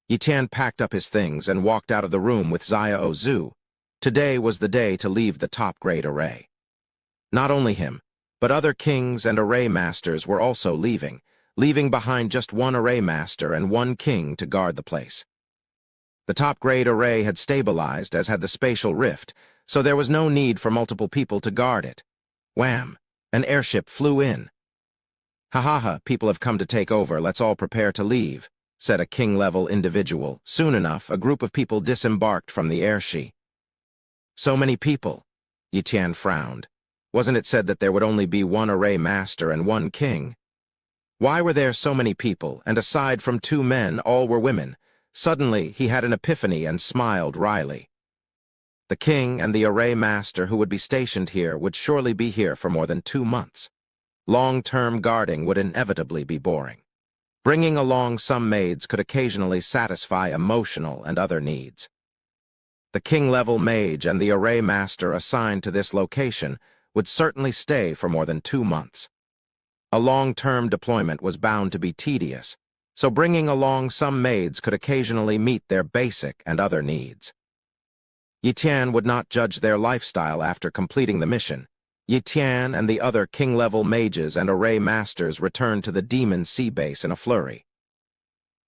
Yi Tian packed up his things and walked out of the room with Xiao Zhu. Today was the day to leave the top-grade array. Not only him, but other kings and array masters were also leaving behind just one array master and one king to guard the place. The top-grade array had stabilized, as had the spatial rift, so there was no need for multiple people to guard it. Wham! An airship flew in. "Ha, people have come to take over, let's all prepare to leave," said a king-level individual. Soon enough, a group of people disembarked from the airship. "So many people," Yi Tian frowned. Wasn't it said that there would only be one array master and one king? Why were there so many people, and aside from 2 men, all were women? Suddenly, he had an epiphany and smiled wryly. The king and the array master who would be stationed here would surely be here for more than 2 months. Long-term guarding would inevitably be boring. Bringing along some maids could occasionally satisfy emotional and other needs. The king-level mage and the array master assigned to this location would certainly stay for more than 2 months. A long-term deployment was bound to be tedious, so bringing along some maids could occasionally meet their basic and other needs. Yi Tian would not judge their lifestyle after completing the mission. Yi Tian and the other king-level mages and array masters returned to the Demon Sea Base in a flurry.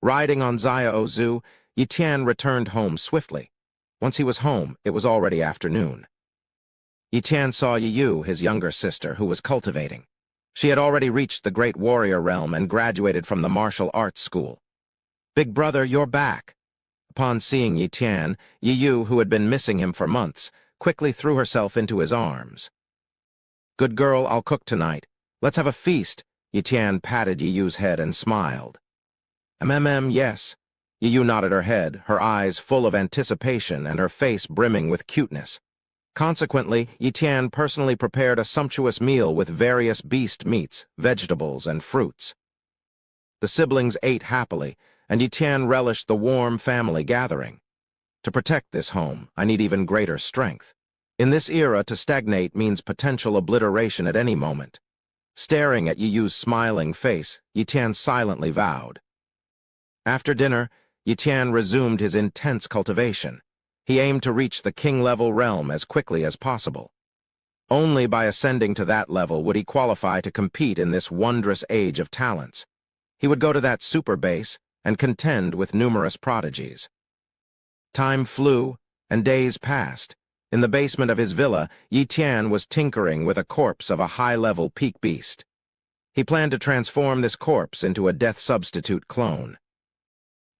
Riding on Xiao Zhu, Yi Tian returned home swiftly. Once he was home, it was already afternoon. Yi Tian saw Yu, his younger sister, who was cultivating. She had already reached the Great Warrior realm and graduated from the martial arts school. "Big brother, you're back." Upon seeing Yi Tian, Yu, who had been missing him for months, quickly threw herself into his arms. "Good girl, I'll cook tonight. Let's have a feast." Yi Tian patted Yu's head and smiled. Yes." Yu nodded her head, her eyes full of anticipation and her face brimming with cuteness. Consequently, Yi Tian personally prepared a sumptuous meal with various beast meats, vegetables, and fruits. The siblings ate happily, and Yi Tian relished the warm family gathering. To protect this home, I need even greater strength. In this era, to stagnate means potential obliteration at any moment. Staring at Yu's smiling face, Yi Tian silently vowed. After dinner, Yi Tian resumed his intense cultivation. He aimed to reach the king-level realm as quickly as possible. Only by ascending to that level would he qualify to compete in this wondrous age of talents. He would go to that super base and contend with numerous prodigies. Time flew, and days passed. In the basement of his villa, Yi Tian was tinkering with a corpse of a high-level peak beast. He planned to transform this corpse into a death substitute clone.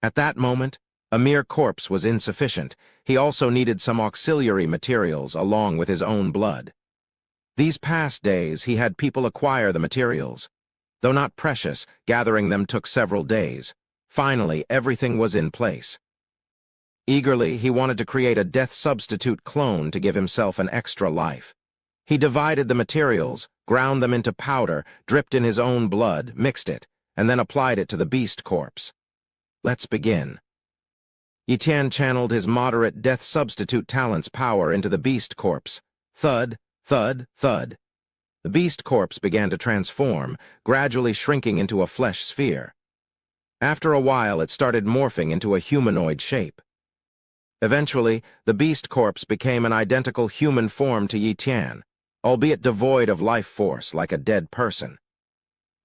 At that moment, a mere corpse was insufficient. He also needed some auxiliary materials along with his own blood. These past days, he had people acquire the materials. Though not precious, gathering them took several days. Finally, everything was in place. Eagerly, he wanted to create a death substitute clone to give himself an extra life. He divided the materials, ground them into powder, dripped in his own blood, mixed it, and then applied it to the beast corpse. Let's begin. Yi Tian channeled his moderate death substitute talent's power into the beast corpse. Thud, thud, thud. The beast corpse began to transform, gradually shrinking into a flesh sphere. After a while, it started morphing into a humanoid shape. Eventually, the beast corpse became an identical human form to Yi Tian, albeit devoid of life force like a dead person.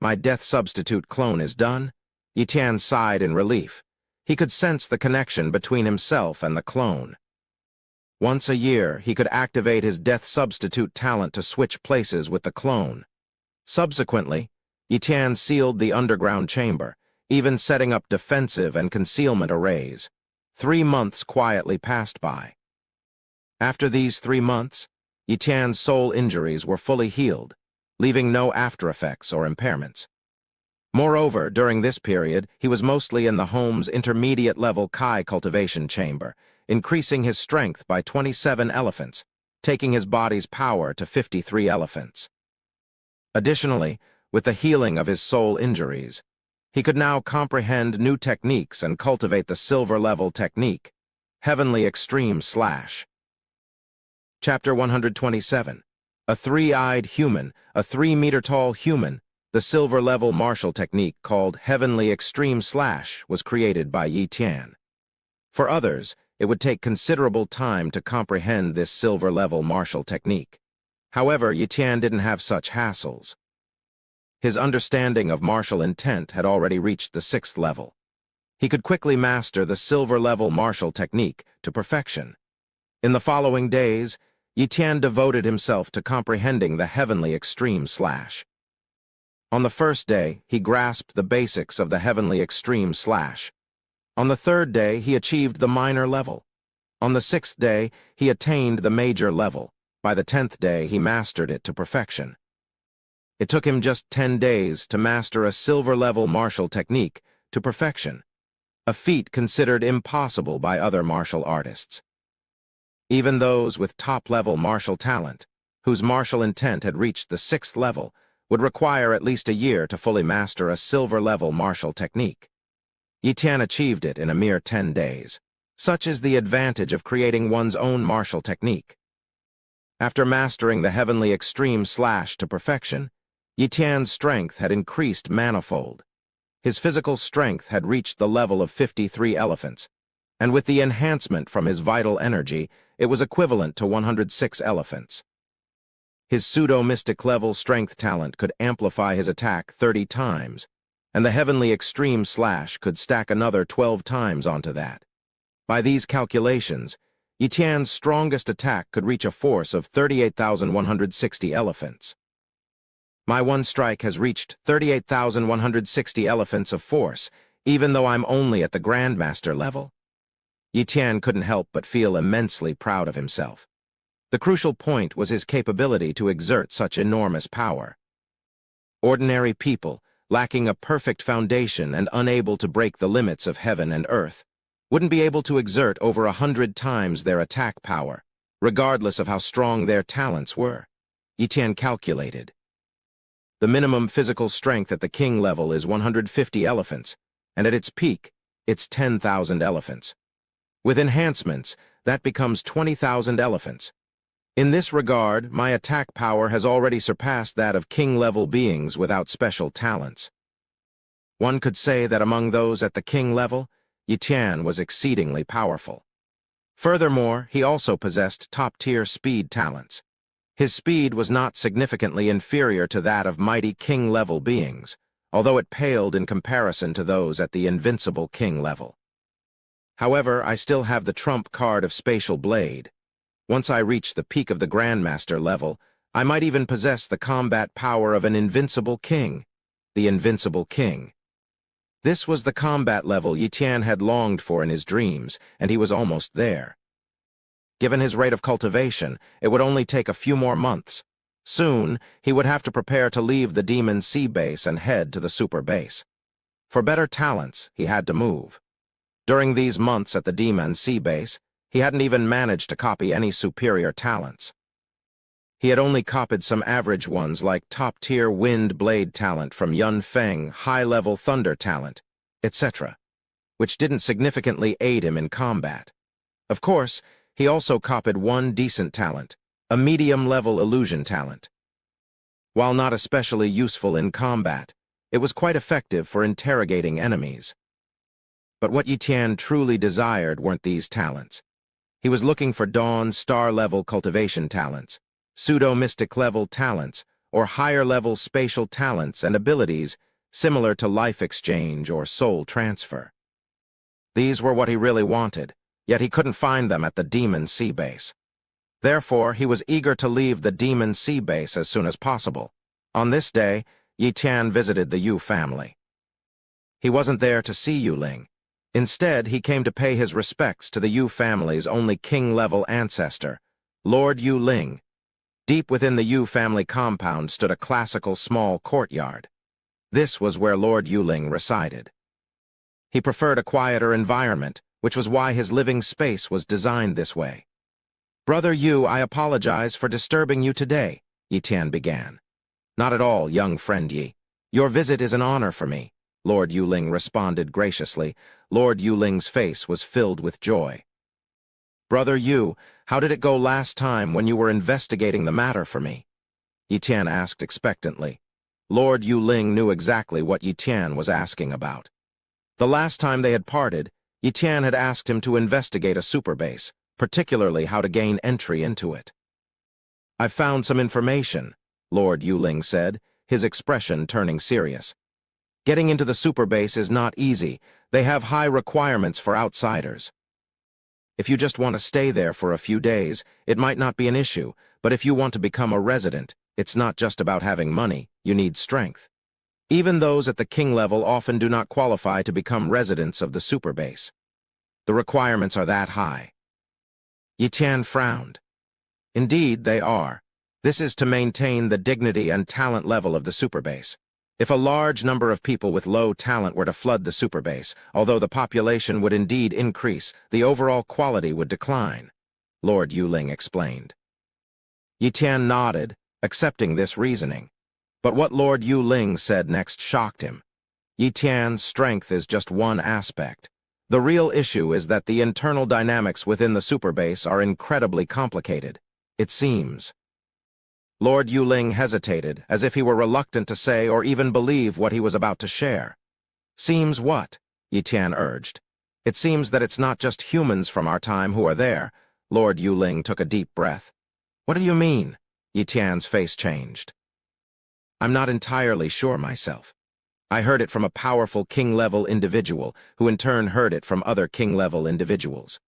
My death substitute clone is done. Yi Tian sighed in relief. He could sense the connection between himself and the clone. Once a year, he could activate his death substitute talent to switch places with the clone. Subsequently, Yi Tian sealed the underground chamber, even setting up defensive and concealment arrays. 3 months quietly passed by. After these 3 months, Yi Tian's soul injuries were fully healed, leaving no aftereffects or impairments. Moreover, during this period, he was mostly in the home's intermediate-level Kai cultivation chamber, increasing his strength by 27 elephants, taking his body's power to 53 elephants. Additionally, with the healing of his soul injuries, he could now comprehend new techniques and cultivate the silver-level technique, Heavenly Extreme Slash. Chapter 127. A 3-eyed human, a 3-meter-tall human, the silver-level martial technique called Heavenly Extreme Slash was created by Yi Tian. For others, it would take considerable time to comprehend this silver-level martial technique. However, Yi Tian didn't have such hassles. His understanding of martial intent had already reached the 6th level. He could quickly master the silver-level martial technique to perfection. In the following days, Yi Tian devoted himself to comprehending the Heavenly Extreme Slash. On the first day, he grasped the basics of the Heavenly Extreme Slash. On the 3rd day, he achieved the minor level. On the 6th day, he attained the major level. By the 10th day, he mastered it to perfection. It took him just 10 days to master a silver-level martial technique to perfection, a feat considered impossible by other martial artists. Even those with top-level martial talent, whose martial intent had reached the 6th level, would require at least a year to fully master a silver-level martial technique. Yi Tian achieved it in a mere 10 days. Such is the advantage of creating one's own martial technique. After mastering the Heavenly Extreme Slash to perfection, Yi Tian's strength had increased manifold. His physical strength had reached the level of 53 elephants, and with the enhancement from his vital energy, it was equivalent to 106 elephants. His pseudo-mystic level strength talent could amplify his attack 30 times, and the Heavenly Extreme Slash could stack another 12 times onto that. By these calculations, Yi Tian's strongest attack could reach a force of 38,160 elephants. My one strike has reached 38,160 elephants of force, even though I'm only at the Grandmaster level. Yi Tian couldn't help but feel immensely proud of himself. The crucial point was his capability to exert such enormous power. Ordinary people, lacking a perfect foundation and unable to break the limits of heaven and earth, wouldn't be able to exert over 100 times their attack power, regardless of how strong their talents were. Yi Tian calculated. The minimum physical strength at the king level is 150 elephants, and at its peak, it's 10,000 elephants. With enhancements, that becomes 20,000 elephants. In this regard, my attack power has already surpassed that of king-level beings without special talents. One could say that among those at the king level, Yi Tian was exceedingly powerful. Furthermore, he also possessed top-tier speed talents. His speed was not significantly inferior to that of mighty king-level beings, although it paled in comparison to those at the invincible king level. However, I still have the trump card of Spatial Blade. Once I reach the peak of the Grandmaster level, I might even possess the combat power of an invincible king, the Invincible King. This was the combat level Yi Tian had longed for in his dreams, and he was almost there. Given his rate of cultivation, it would only take a few more months. Soon, he would have to prepare to leave the Demon Sea base and head to the Super base. For better talents, he had to move. During these months at the Demon Sea base, he hadn't even managed to copy any superior talents. He had only copied some average ones like top-tier wind blade talent from Yun Feng, high-level thunder talent, etc., which didn't significantly aid him in combat. Of course, he also copied one decent talent, a medium-level illusion talent. While not especially useful in combat, it was quite effective for interrogating enemies. But what Yi Tian truly desired weren't these talents. He was looking for Dawn star-level cultivation talents, pseudo-mystic level talents, or higher-level spatial talents and abilities similar to life exchange or soul transfer. These were what he really wanted, yet he couldn't find them at the Demon Sea Base. Therefore, he was eager to leave the Demon Sea Base as soon as possible. On this day, Yi Tian visited the Yu family. He wasn't there to see Yu Ling. Instead, he came to pay his respects to the Yu family's only king-level ancestor, Lord Yu Ling. Deep within the Yu family compound stood a classical small courtyard. This was where Lord Yu Ling resided. He preferred a quieter environment, which was why his living space was designed this way. "Brother Yu, I apologize for disturbing you today," Yi Tian began. "Not at all, young friend Yi. Your visit is an honor for me," Lord Yu Ling responded graciously. Lord Yu Ling's face was filled with joy. "Brother Yu, how did it go last time when you were investigating the matter for me?" Yi Tian asked expectantly. Lord Yu Ling knew exactly what Yi Tian was asking about. The last time they had parted, Yi Tian had asked him to investigate a superbase, particularly how to gain entry into it. "I've found some information," Lord Yu Ling said, his expression turning serious. "Getting into the superbase is not easy. They have high requirements for outsiders. If you just want to stay there for a few days, it might not be an issue, but if you want to become a resident, it's not just about having money, you need strength. Even those at the king level often do not qualify to become residents of the superbase. The requirements are that high." Yi Tian frowned. "Indeed, they are. This is to maintain the dignity and talent level of the superbase. If a large number of people with low talent were to flood the superbase, although the population would indeed increase, the overall quality would decline," Lord Yu Ling explained. Yi Tian nodded, accepting this reasoning. But what Lord Yu Ling said next shocked him. Yi Tian's strength is just one aspect. The real issue is that the internal dynamics within the superbase are incredibly complicated. It seems. Lord Yu Ling hesitated, as if he were reluctant to say or even believe what he was about to share. "Seems what?" Yi Tian urged. "It seems that it's not just humans from our time who are there." Lord Yu Ling took a deep breath. "What do you mean?" Yi Tian's face changed. "I'm not entirely sure myself. I heard it from a powerful king-level individual, who in turn heard it from other king-level individuals.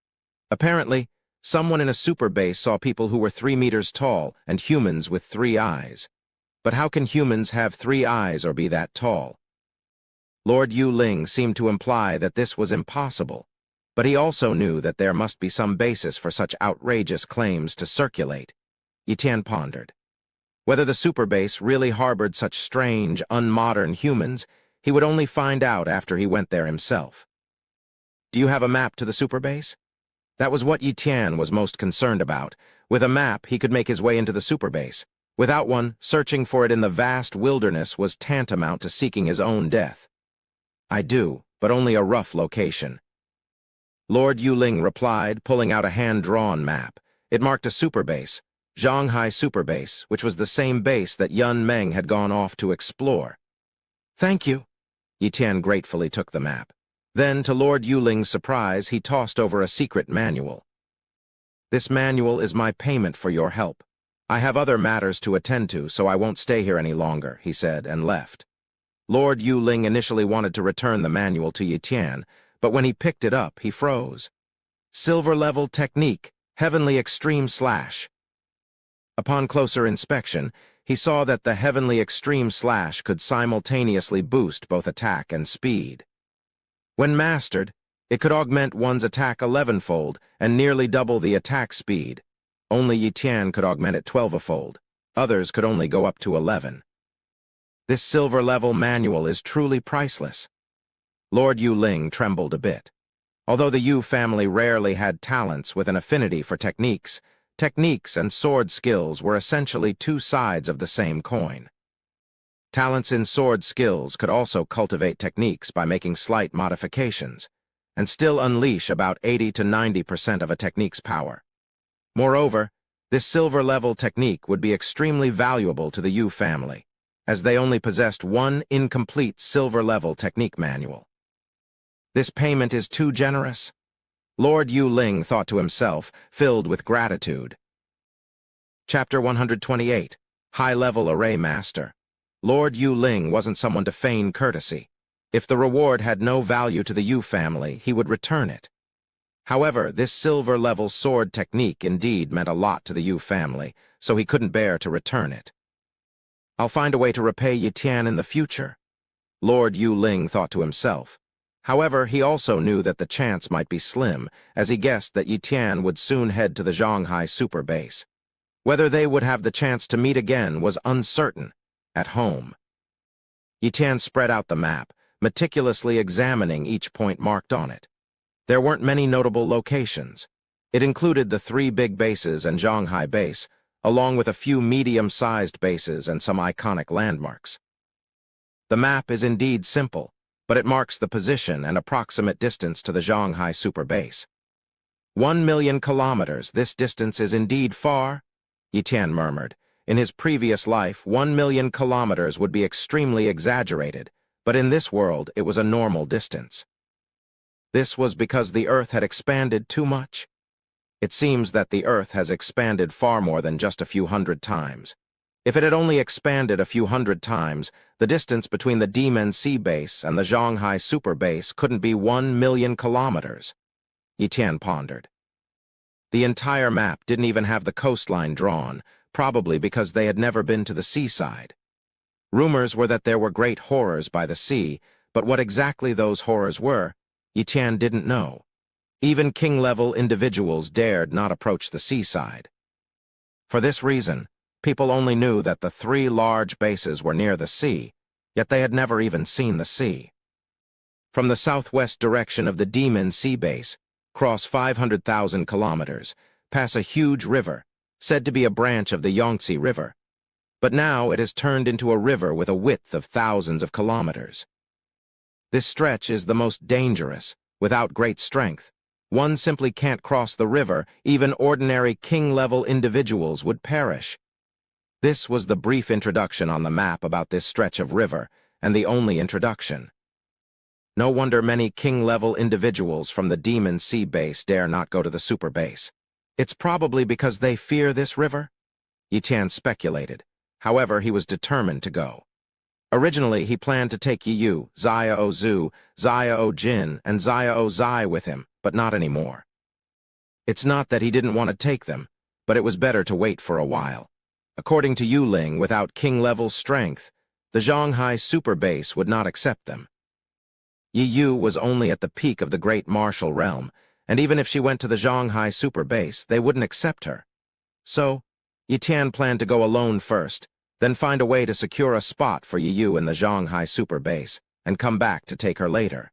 Apparently, someone in a superbase saw people who were 3 meters tall and humans with 3 eyes. But how can humans have 3 eyes or be that tall?" Lord Yu Ling seemed to imply that this was impossible, but he also knew that there must be some basis for such outrageous claims to circulate. Yi Tian pondered. Whether the superbase really harbored such strange, unmodern humans, he would only find out after he went there himself. "Do you have a map to the superbase?" That was what Yi Tian was most concerned about. With a map, he could make his way into the superbase. Without one, searching for it in the vast wilderness was tantamount to seeking his own death. "I do, but only a rough location." Lord Yu Ling replied, pulling out a hand-drawn map. It marked a superbase, Shanghai Superbase, which was the same base that Yun Meng had gone off to explore. "Thank you." Yi Tian gratefully took the map. Then, to Lord Yu Ling's surprise, he tossed over a secret manual. "This manual is my payment for your help. I have other matters to attend to, so I won't stay here any longer," he said, and left. Lord Yu Ling initially wanted to return the manual to Yi Tian, but when he picked it up, he froze. "Silver-level technique, Heavenly Extreme Slash." Upon closer inspection, he saw that the Heavenly Extreme Slash could simultaneously boost both attack and speed. When mastered, it could augment one's attack 11-fold and nearly double the attack speed. Only Yi Tian could augment it 12-fold. Others could only go up to 11. This silver-level manual is truly priceless. Lord Yu Ling trembled a bit. Although the Yu family rarely had talents with an affinity for techniques and sword skills were essentially 2 sides of the same coin. Talents in sword skills could also cultivate techniques by making slight modifications, and still unleash about 80 to 90% of a technique's power. Moreover, this silver-level technique would be extremely valuable to the Yu family, as they only possessed one incomplete silver-level technique manual. "This payment is too generous," Lord Yu Ling thought to himself, filled with gratitude. Chapter 128, High-Level Array Master. Lord Yu Ling wasn't someone to feign courtesy. If the reward had no value to the Yu family, he would return it. However, this silver-level sword technique indeed meant a lot to the Yu family, so he couldn't bear to return it. I'll find a way to repay Yi Tian in the future, Lord Yu Ling thought to himself. However, he also knew that the chance might be slim, as he guessed that Yi Tian would soon head to the Shanghai super base. Whether they would have the chance to meet again was uncertain. At home, Yi Tian spread out the map, meticulously examining each point marked on it. There weren't many notable locations. It included the 3 big bases and Shanghai base, along with a few medium-sized bases and some iconic landmarks. The map is indeed simple, but it marks the position and approximate distance to the Shanghai super base. 1 million kilometers, this distance is indeed far, Yi Tian murmured. In his previous life, 1 million kilometers would be extremely exaggerated, but in this world it was a normal distance. This was because the Earth had expanded too much. It seems that the Earth has expanded far more than just a few hundred times. If it had only expanded a few hundred times, the distance between the Demon Sea base and the Shanghai super base couldn't be 1 million kilometers, Yi Tian pondered. The entire map didn't even have the coastline drawn, probably because they had never been to the seaside. Rumors were that there were great horrors by the sea, but what exactly those horrors were, Yi Tian didn't know. Even king-level individuals dared not approach the seaside. For this reason, people only knew that the 3 large bases were near the sea, yet they had never even seen the sea. From the southwest direction of the Demon Sea base, cross 500,000 kilometers, pass a huge river, said to be a branch of the Yangtze River. But now it has turned into a river with a width of thousands of kilometers. This stretch is the most dangerous, without great strength. One simply can't cross the river, even ordinary king-level individuals would perish. This was the brief introduction on the map about this stretch of river, and the only introduction. No wonder many king-level individuals from the Demon Sea base dare not go to the super base. It's probably because they fear this river, Yi Tian speculated. However, he was determined to go. Originally, he planned to take Yi Yu, Xia Zhu, Xia Jin, and Xia Zai with him, but not anymore. It's not that he didn't want to take them, but it was better to wait for a while. According to Yu Ling, without king-level strength, the Shanghai super base would not accept them. Yi Yu was only at the peak of the great martial realm, and even if she went to the Shanghai super base, they wouldn't accept her. So, Yi Tian planned to go alone first, then find a way to secure a spot for Yi Yu in the Shanghai super base, and come back to take her later.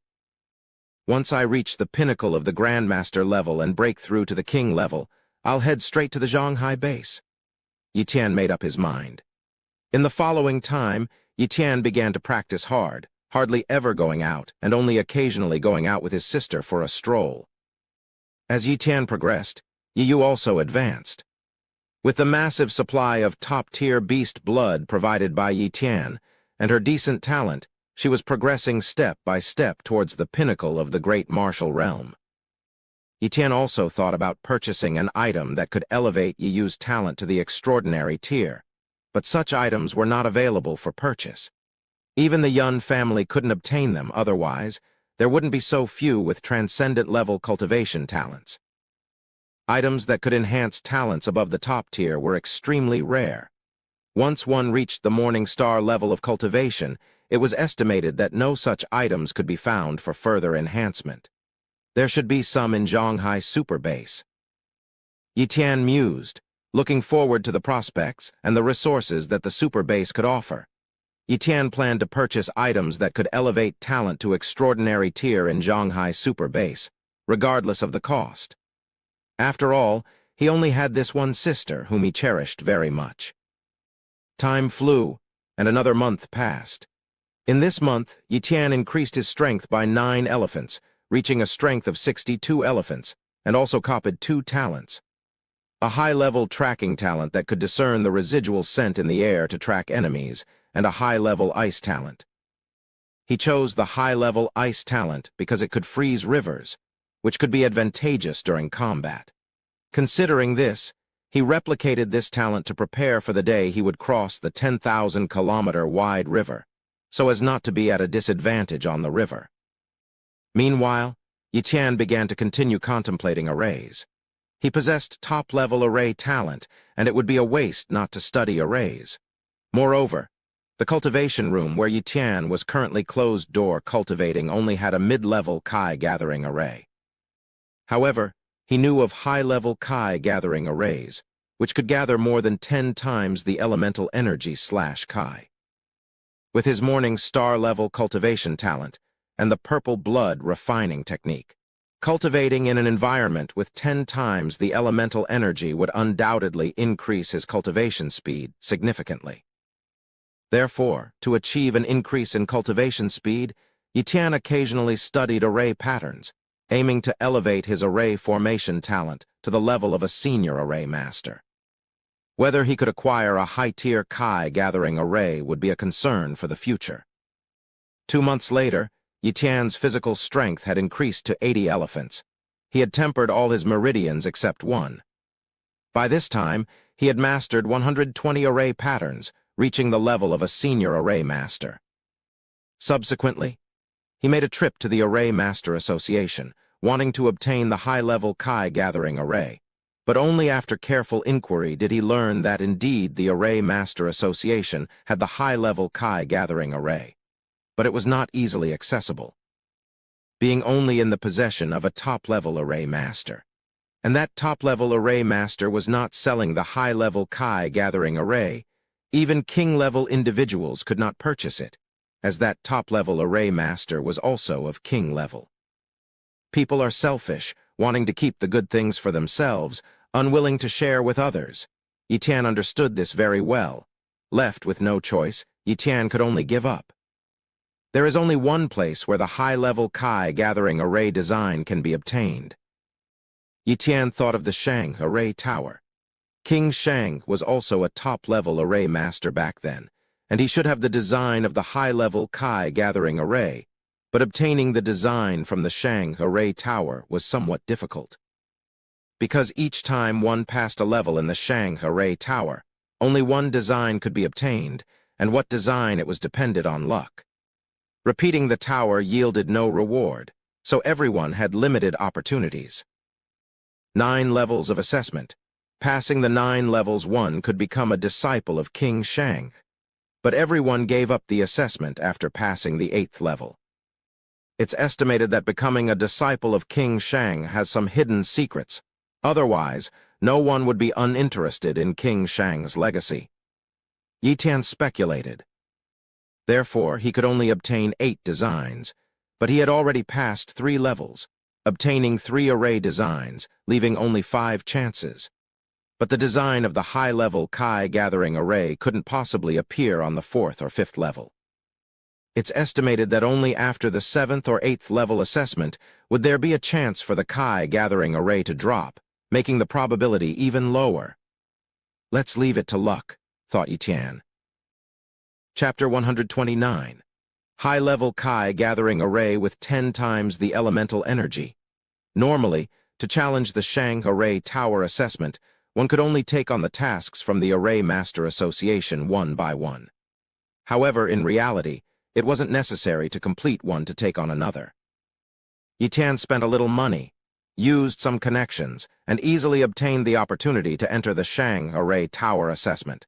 Once I reach the pinnacle of the Grandmaster level and break through to the King level, I'll head straight to the Shanghai base. Yi Tian made up his mind. In the following time, Yi Tian began to practice hard, hardly ever going out, and only occasionally going out with his sister for a stroll. As Yi Tian progressed, Yi Yu also advanced. With the massive supply of top-tier beast blood provided by Yi Tian, and her decent talent, she was progressing step by step towards the pinnacle of the great martial realm. Yi Tian also thought about purchasing an item that could elevate Yi Yu's talent to the extraordinary tier, but such items were not available for purchase. Even the Yun family couldn't obtain them, otherwise, there wouldn't be so few with transcendent-level cultivation talents. Items that could enhance talents above the top tier were extremely rare. Once one reached the Morning Star level of cultivation, it was estimated that no such items could be found for further enhancement. There should be some in Shanghai super base. Yi Tian mused, looking forward to the prospects and the resources that the super base could offer. Yi Tian planned to purchase items that could elevate talent to extraordinary tier in Shanghai super base, regardless of the cost. After all, he only had this one sister whom he cherished very much. Time flew, and another month passed. In this month, Yi Tian increased his strength by 9 elephants, reaching a strength of 62 elephants, and also copied 2 talents. A high-level tracking talent that could discern the residual scent in the air to track enemies, and a high-level ice talent. He chose the high-level ice talent because it could freeze rivers, which could be advantageous during combat. Considering this, He replicated this talent to prepare for the day he would cross the 10,000-kilometer-wide river, so as not to be at a disadvantage on the river. Meanwhile, Yiqian began to continue contemplating arrays. He possessed top-level array talent, and it would be a waste not to study arrays. Moreover, the cultivation room where Yiqian was currently closed-door cultivating only had a mid-level Kai gathering array. However, he knew of high-level Kai gathering arrays, which could gather more than 10 times the elemental energy/Kai. With his morning star-level cultivation talent and the purple blood refining technique, cultivating in an environment with 10 times the elemental energy would undoubtedly increase his cultivation speed significantly. Therefore, to achieve an increase in cultivation speed, Yiqian occasionally studied array patterns, aiming to elevate his array formation talent to the level of a senior array master. Whether he could acquire a high-tier Kai gathering array would be a concern for the future. 2 months later, Yiqian's physical strength had increased to 80 elephants. He had tempered all his meridians except one. By this time, he had mastered 120 array patterns, reaching the level of a senior array master. Subsequently, he made a trip to the Array Master Association, wanting to obtain the high-level Kai gathering array, but only after careful inquiry did he learn that indeed the Array Master Association had the high-level Kai gathering array, but it was not easily accessible, being only in the possession of a top-level array master. And that top-level array master was not selling the high-level Kai gathering array. Even king-level individuals could not purchase it, as that top-level array master was also of king level. People are selfish, wanting to keep the good things for themselves, unwilling to share with others. Yiqian understood this very well. Left with no choice, Yiqian could only give up. There is only one place where the high-level Kai gathering array design can be obtained. Yiqian thought of the Shang Array Tower. King Shang was also a top-level array master back then, and he should have the design of the high-level Kai gathering array, but obtaining the design from the Shang Array Tower was somewhat difficult. Because each time one passed a level in the Shang Array Tower, only one design could be obtained, and what design it was depended on luck. Repeating the tower yielded no reward, so everyone had limited opportunities. 9 levels of assessment. Passing the 9 levels, one could become a disciple of King Shang, but everyone gave up the assessment after passing the 8th level. It's estimated that becoming a disciple of King Shang has some hidden secrets. Otherwise, no one would be uninterested in King Shang's legacy. Yiqian speculated. Therefore, he could only obtain 8 designs, but he had already passed 3 levels, obtaining 3 array designs, leaving only 5 chances. But the design of the high-level Kai gathering array couldn't possibly appear on the 4th or 5th level. It's estimated that only after the 7th or 8th level assessment would there be a chance for the Kai gathering array to drop, making the probability even lower. Let's leave it to luck, thought Yiqian. Chapter 129. High-level Kai gathering array with 10 times the elemental energy. Normally, to challenge the Shang Array Tower assessment, one could only take on the tasks from the Array Master Association one by one. However, in reality, it wasn't necessary to complete one to take on another. Yiqian spent a little money, used some connections, and easily obtained the opportunity to enter the Shang Array Tower assessment.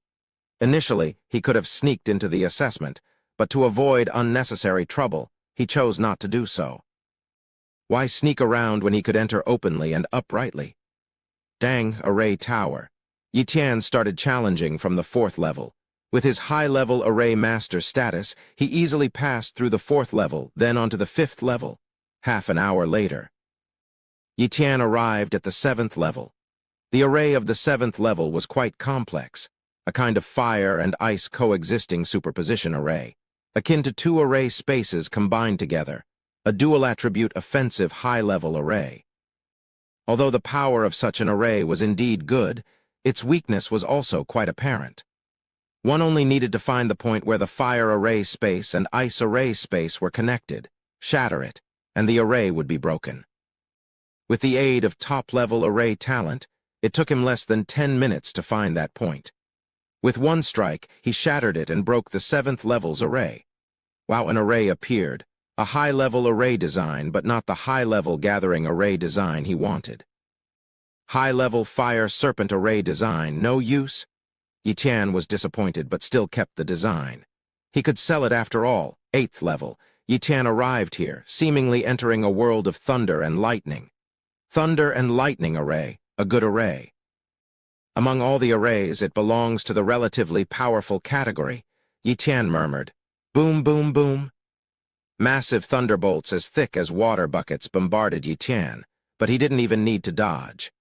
Initially, he could have sneaked into the assessment, but to avoid unnecessary trouble, he chose not to do so. Why sneak around when he could enter openly and uprightly? Dang Array Tower. Yiqian started challenging from the 4th level. With his high-level array master status, he easily passed through the 4th level, then onto the 5th level. Half an hour later, Yiqian arrived at the 7th level. The array of the 7th level was quite complex, a kind of fire and ice coexisting superposition array, akin to 2 array spaces combined together, a dual-attribute offensive high-level array. Although the power of such an array was indeed good, its weakness was also quite apparent. One only needed to find the point where the fire array space and ice array space were connected, shatter it, and the array would be broken. With the aid of top-level array talent, It took him less than 10 minutes to find that point. With one strike, he shattered it and broke the 7th level's array. Wow, an array appeared. A high-level array design, but not the high-level gathering array design he wanted. High-level fire serpent array design, no use? Yi Tian was disappointed but still kept the design. He could sell it after all. 8th level. Yi Tian arrived here, seemingly entering a world of thunder and lightning. Thunder and lightning array, a good array. Among all the arrays, it belongs to the relatively powerful category, Yi Tian murmured. Boom, boom, boom. Massive thunderbolts as thick as water buckets bombarded Yi Tian, but he didn't even need to dodge.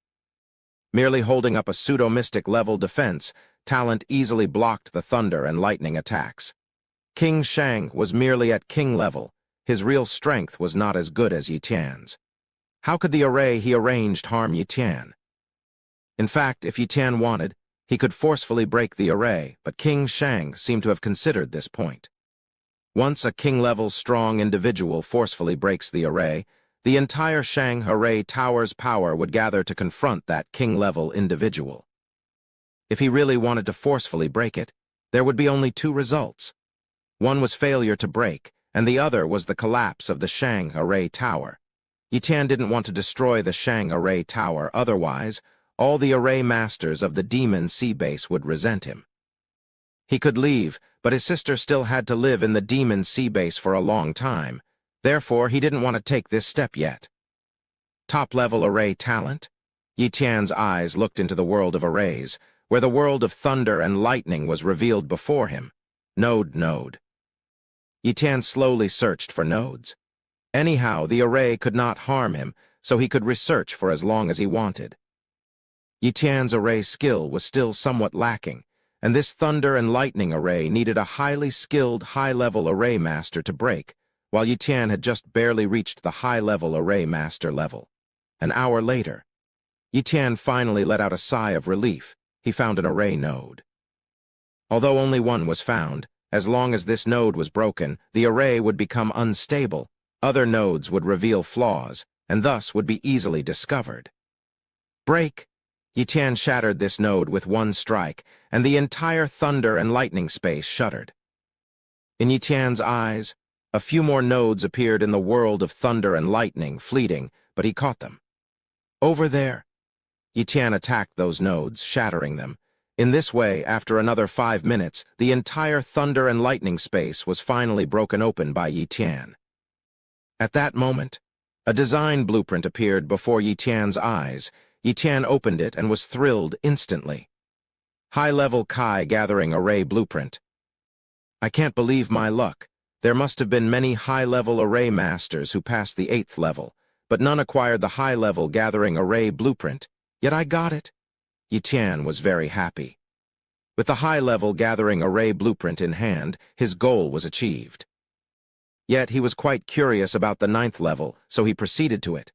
Merely holding up a pseudo-mystic level defense, talent easily blocked the thunder and lightning attacks. King Shang was merely at king level. His real strength was not as good as Yi Tian's. How could the array he arranged harm Yi Tian? In fact, if Yi Tian wanted, he could forcefully break the array, but King Shang seemed to have considered this point. Once a king-level strong individual forcefully breaks the array, the entire Shang array tower's power would gather to confront that king-level individual. If he really wanted to forcefully break it, there would be only 2 results. One was failure to break, and the other was the collapse of the Shang array tower. Yi Tian didn't want to destroy the Shang array tower, otherwise, all the array masters of the Demon Sea Base would resent him. He could leave, but his sister still had to live in the Demon Sea Base for a long time. Therefore, he didn't want to take this step yet. Top-level array talent? Yi Tian's eyes looked into the world of arrays, where the world of thunder and lightning was revealed before him. Node. Yi Tian slowly searched for nodes. Anyhow, the array could not harm him, so he could research for as long as he wanted. Yi Tian's array skill was still somewhat lacking, and this thunder and lightning array needed a highly skilled high-level array master to break, while Yi Tian had just barely reached the high-level array master level. An hour later, Yi Tian finally let out a sigh of relief. He found an array node. Although only one was found, as long as this node was broken, the array would become unstable. Other nodes would reveal flaws, and thus would be easily discovered. Break! Yi Tian shattered this node with one strike, and the entire thunder and lightning space shuddered. In Yi Tian's eyes, a few more nodes appeared in the world of thunder and lightning, fleeting, but he caught them. Over there. Yi Tian attacked those nodes, shattering them. In this way, after another 5 minutes, the entire thunder and lightning space was finally broken open by Yi Tian. At that moment, a design blueprint appeared before Yi Tian's eyes. Yi Tian opened it and was thrilled instantly. High-level Kai gathering array blueprint. I can't believe my luck. There must have been many high-level array masters who passed the 8th level, but none acquired the high-level gathering array blueprint. Yet I got it. Yi Tian was very happy. With the high-level gathering array blueprint in hand, his goal was achieved. Yet he was quite curious about the 9th level, so he proceeded to it.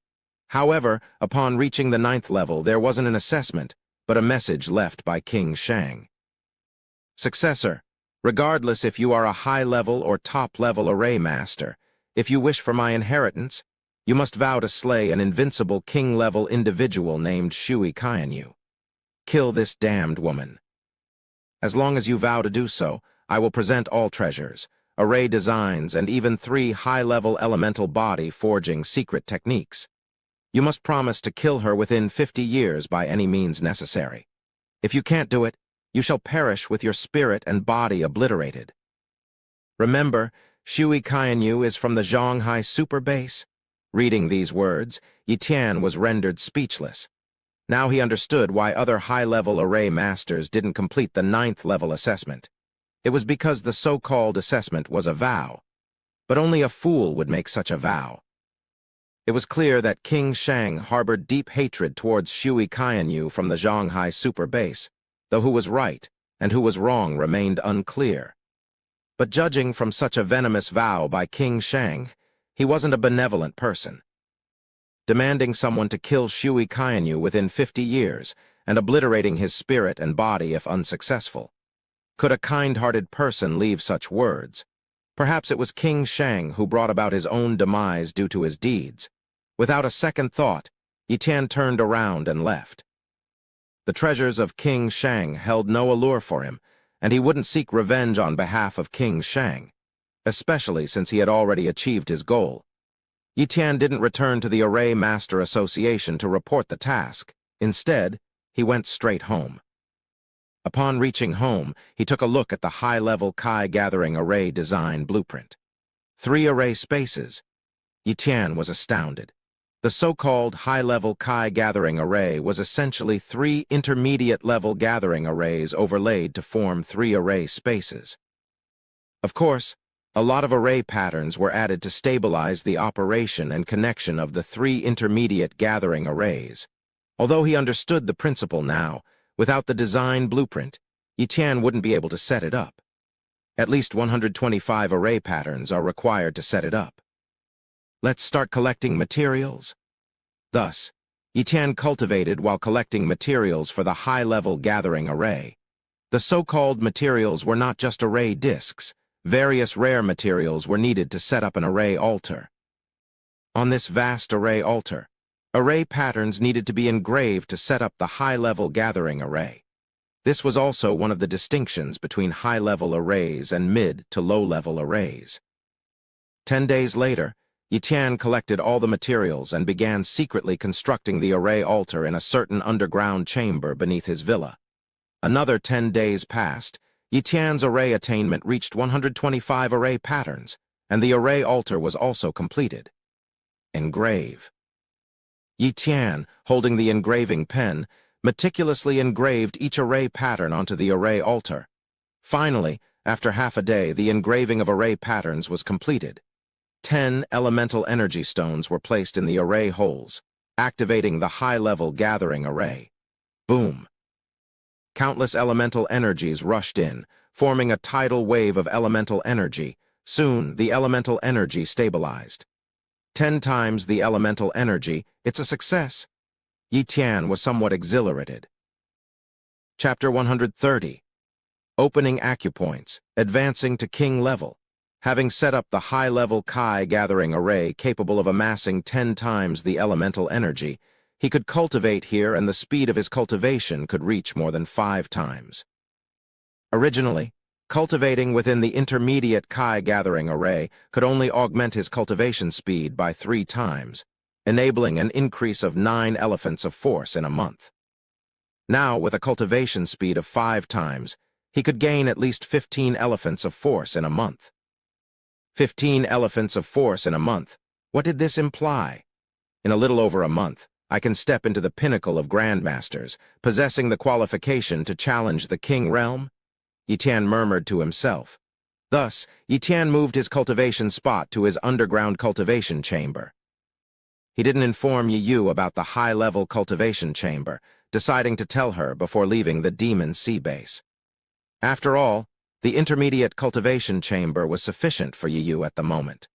However, upon reaching the 9th level, there wasn't an assessment, but a message left by King Shang. Successor, regardless if you are a high-level or top-level array master, if you wish for my inheritance, you must vow to slay an invincible king-level individual named Shui Qianyu. Kill this damned woman. As long as you vow to do so, I will present all treasures, array designs, and even 3 high-level elemental body forging secret techniques. You must promise to kill her within 50 years by any means necessary. If you can't do it, you shall perish with your spirit and body obliterated. Remember, Shui Qianyu is from the Zhonghai Super Base. Reading these words, Yi Tian was rendered speechless. Now he understood why other high-level array masters didn't complete the 9th level assessment. It was because the so-called assessment was a vow. But only a fool would make such a vow. It was clear that King Shang harbored deep hatred towards Shui Qianyu from the Zhonghai Super Base, though who was right and who was wrong remained unclear. But judging from such a venomous vow by King Shang, he wasn't a benevolent person. Demanding someone to kill Shui Qianyu within 50 years and obliterating his spirit and body if unsuccessful. Could a kind-hearted person leave such words? Perhaps it was King Shang who brought about his own demise due to his deeds. Without a second thought, Yi Tian turned around and left. The treasures of King Shang held no allure for him, and he wouldn't seek revenge on behalf of King Shang, especially since he had already achieved his goal. Yi Tian didn't return to the Array Master Association to report the task. Instead, he went straight home. Upon reaching home, he took a look at the high-level Kai gathering array design blueprint. 3 array spaces. Yi Tian was astounded. The so-called high-level Kai gathering array was essentially 3 intermediate-level gathering arrays overlaid to form 3 array spaces. Of course, a lot of array patterns were added to stabilize the operation and connection of the 3 intermediate gathering arrays. Although he understood the principle now, without the design blueprint, Yi Tian wouldn't be able to set it up. At least 125 array patterns are required to set it up. Let's start collecting materials. Thus, Yi Tian cultivated while collecting materials for the high-level gathering array. The so-called materials were not just array disks. Various rare materials were needed to set up an array altar. On this vast array altar, array patterns needed to be engraved to set up the high-level gathering array. This was also one of the distinctions between high-level arrays and mid- to low-level arrays. 10 days later, Yi Tian collected all the materials and began secretly constructing the array altar in a certain underground chamber beneath his villa. Another 10 days passed. Yi Tian's array attainment reached 125 array patterns, and the array altar was also completed. Engrave. Yi Tian, holding the engraving pen, meticulously engraved each array pattern onto the array altar. Finally, after half a day, the engraving of array patterns was completed. 10 elemental energy stones were placed in the array holes, activating the high-level gathering array. Boom! Countless elemental energies rushed in, forming a tidal wave of elemental energy. Soon, the elemental energy stabilized. 10 times the elemental energy, it's a success. Yi Tian was somewhat exhilarated. Chapter 130. Opening acupoints, advancing to king level. Having set up the high-level Kai gathering array capable of amassing 10 times the elemental energy, he could cultivate here, and the speed of his cultivation could reach more than 5 times. Originally, cultivating within the intermediate Kai gathering array could only augment his cultivation speed by 3 times, enabling an increase of 9 elephants of force in a month. Now, with a cultivation speed of 5 times, he could gain at least 15 elephants of force in a month. 15 elephants of force in a month. What did this imply? In a little over a month, I can step into the pinnacle of grandmasters, possessing the qualification to challenge the king realm? Yi Tian murmured to himself. Thus, Yi Tian moved his cultivation spot to his underground cultivation chamber. He didn't inform Yi Yu about the high-level cultivation chamber, deciding to tell her before leaving the Demon Sea base. After all, the intermediate cultivation chamber was sufficient for Yi Yu at the moment.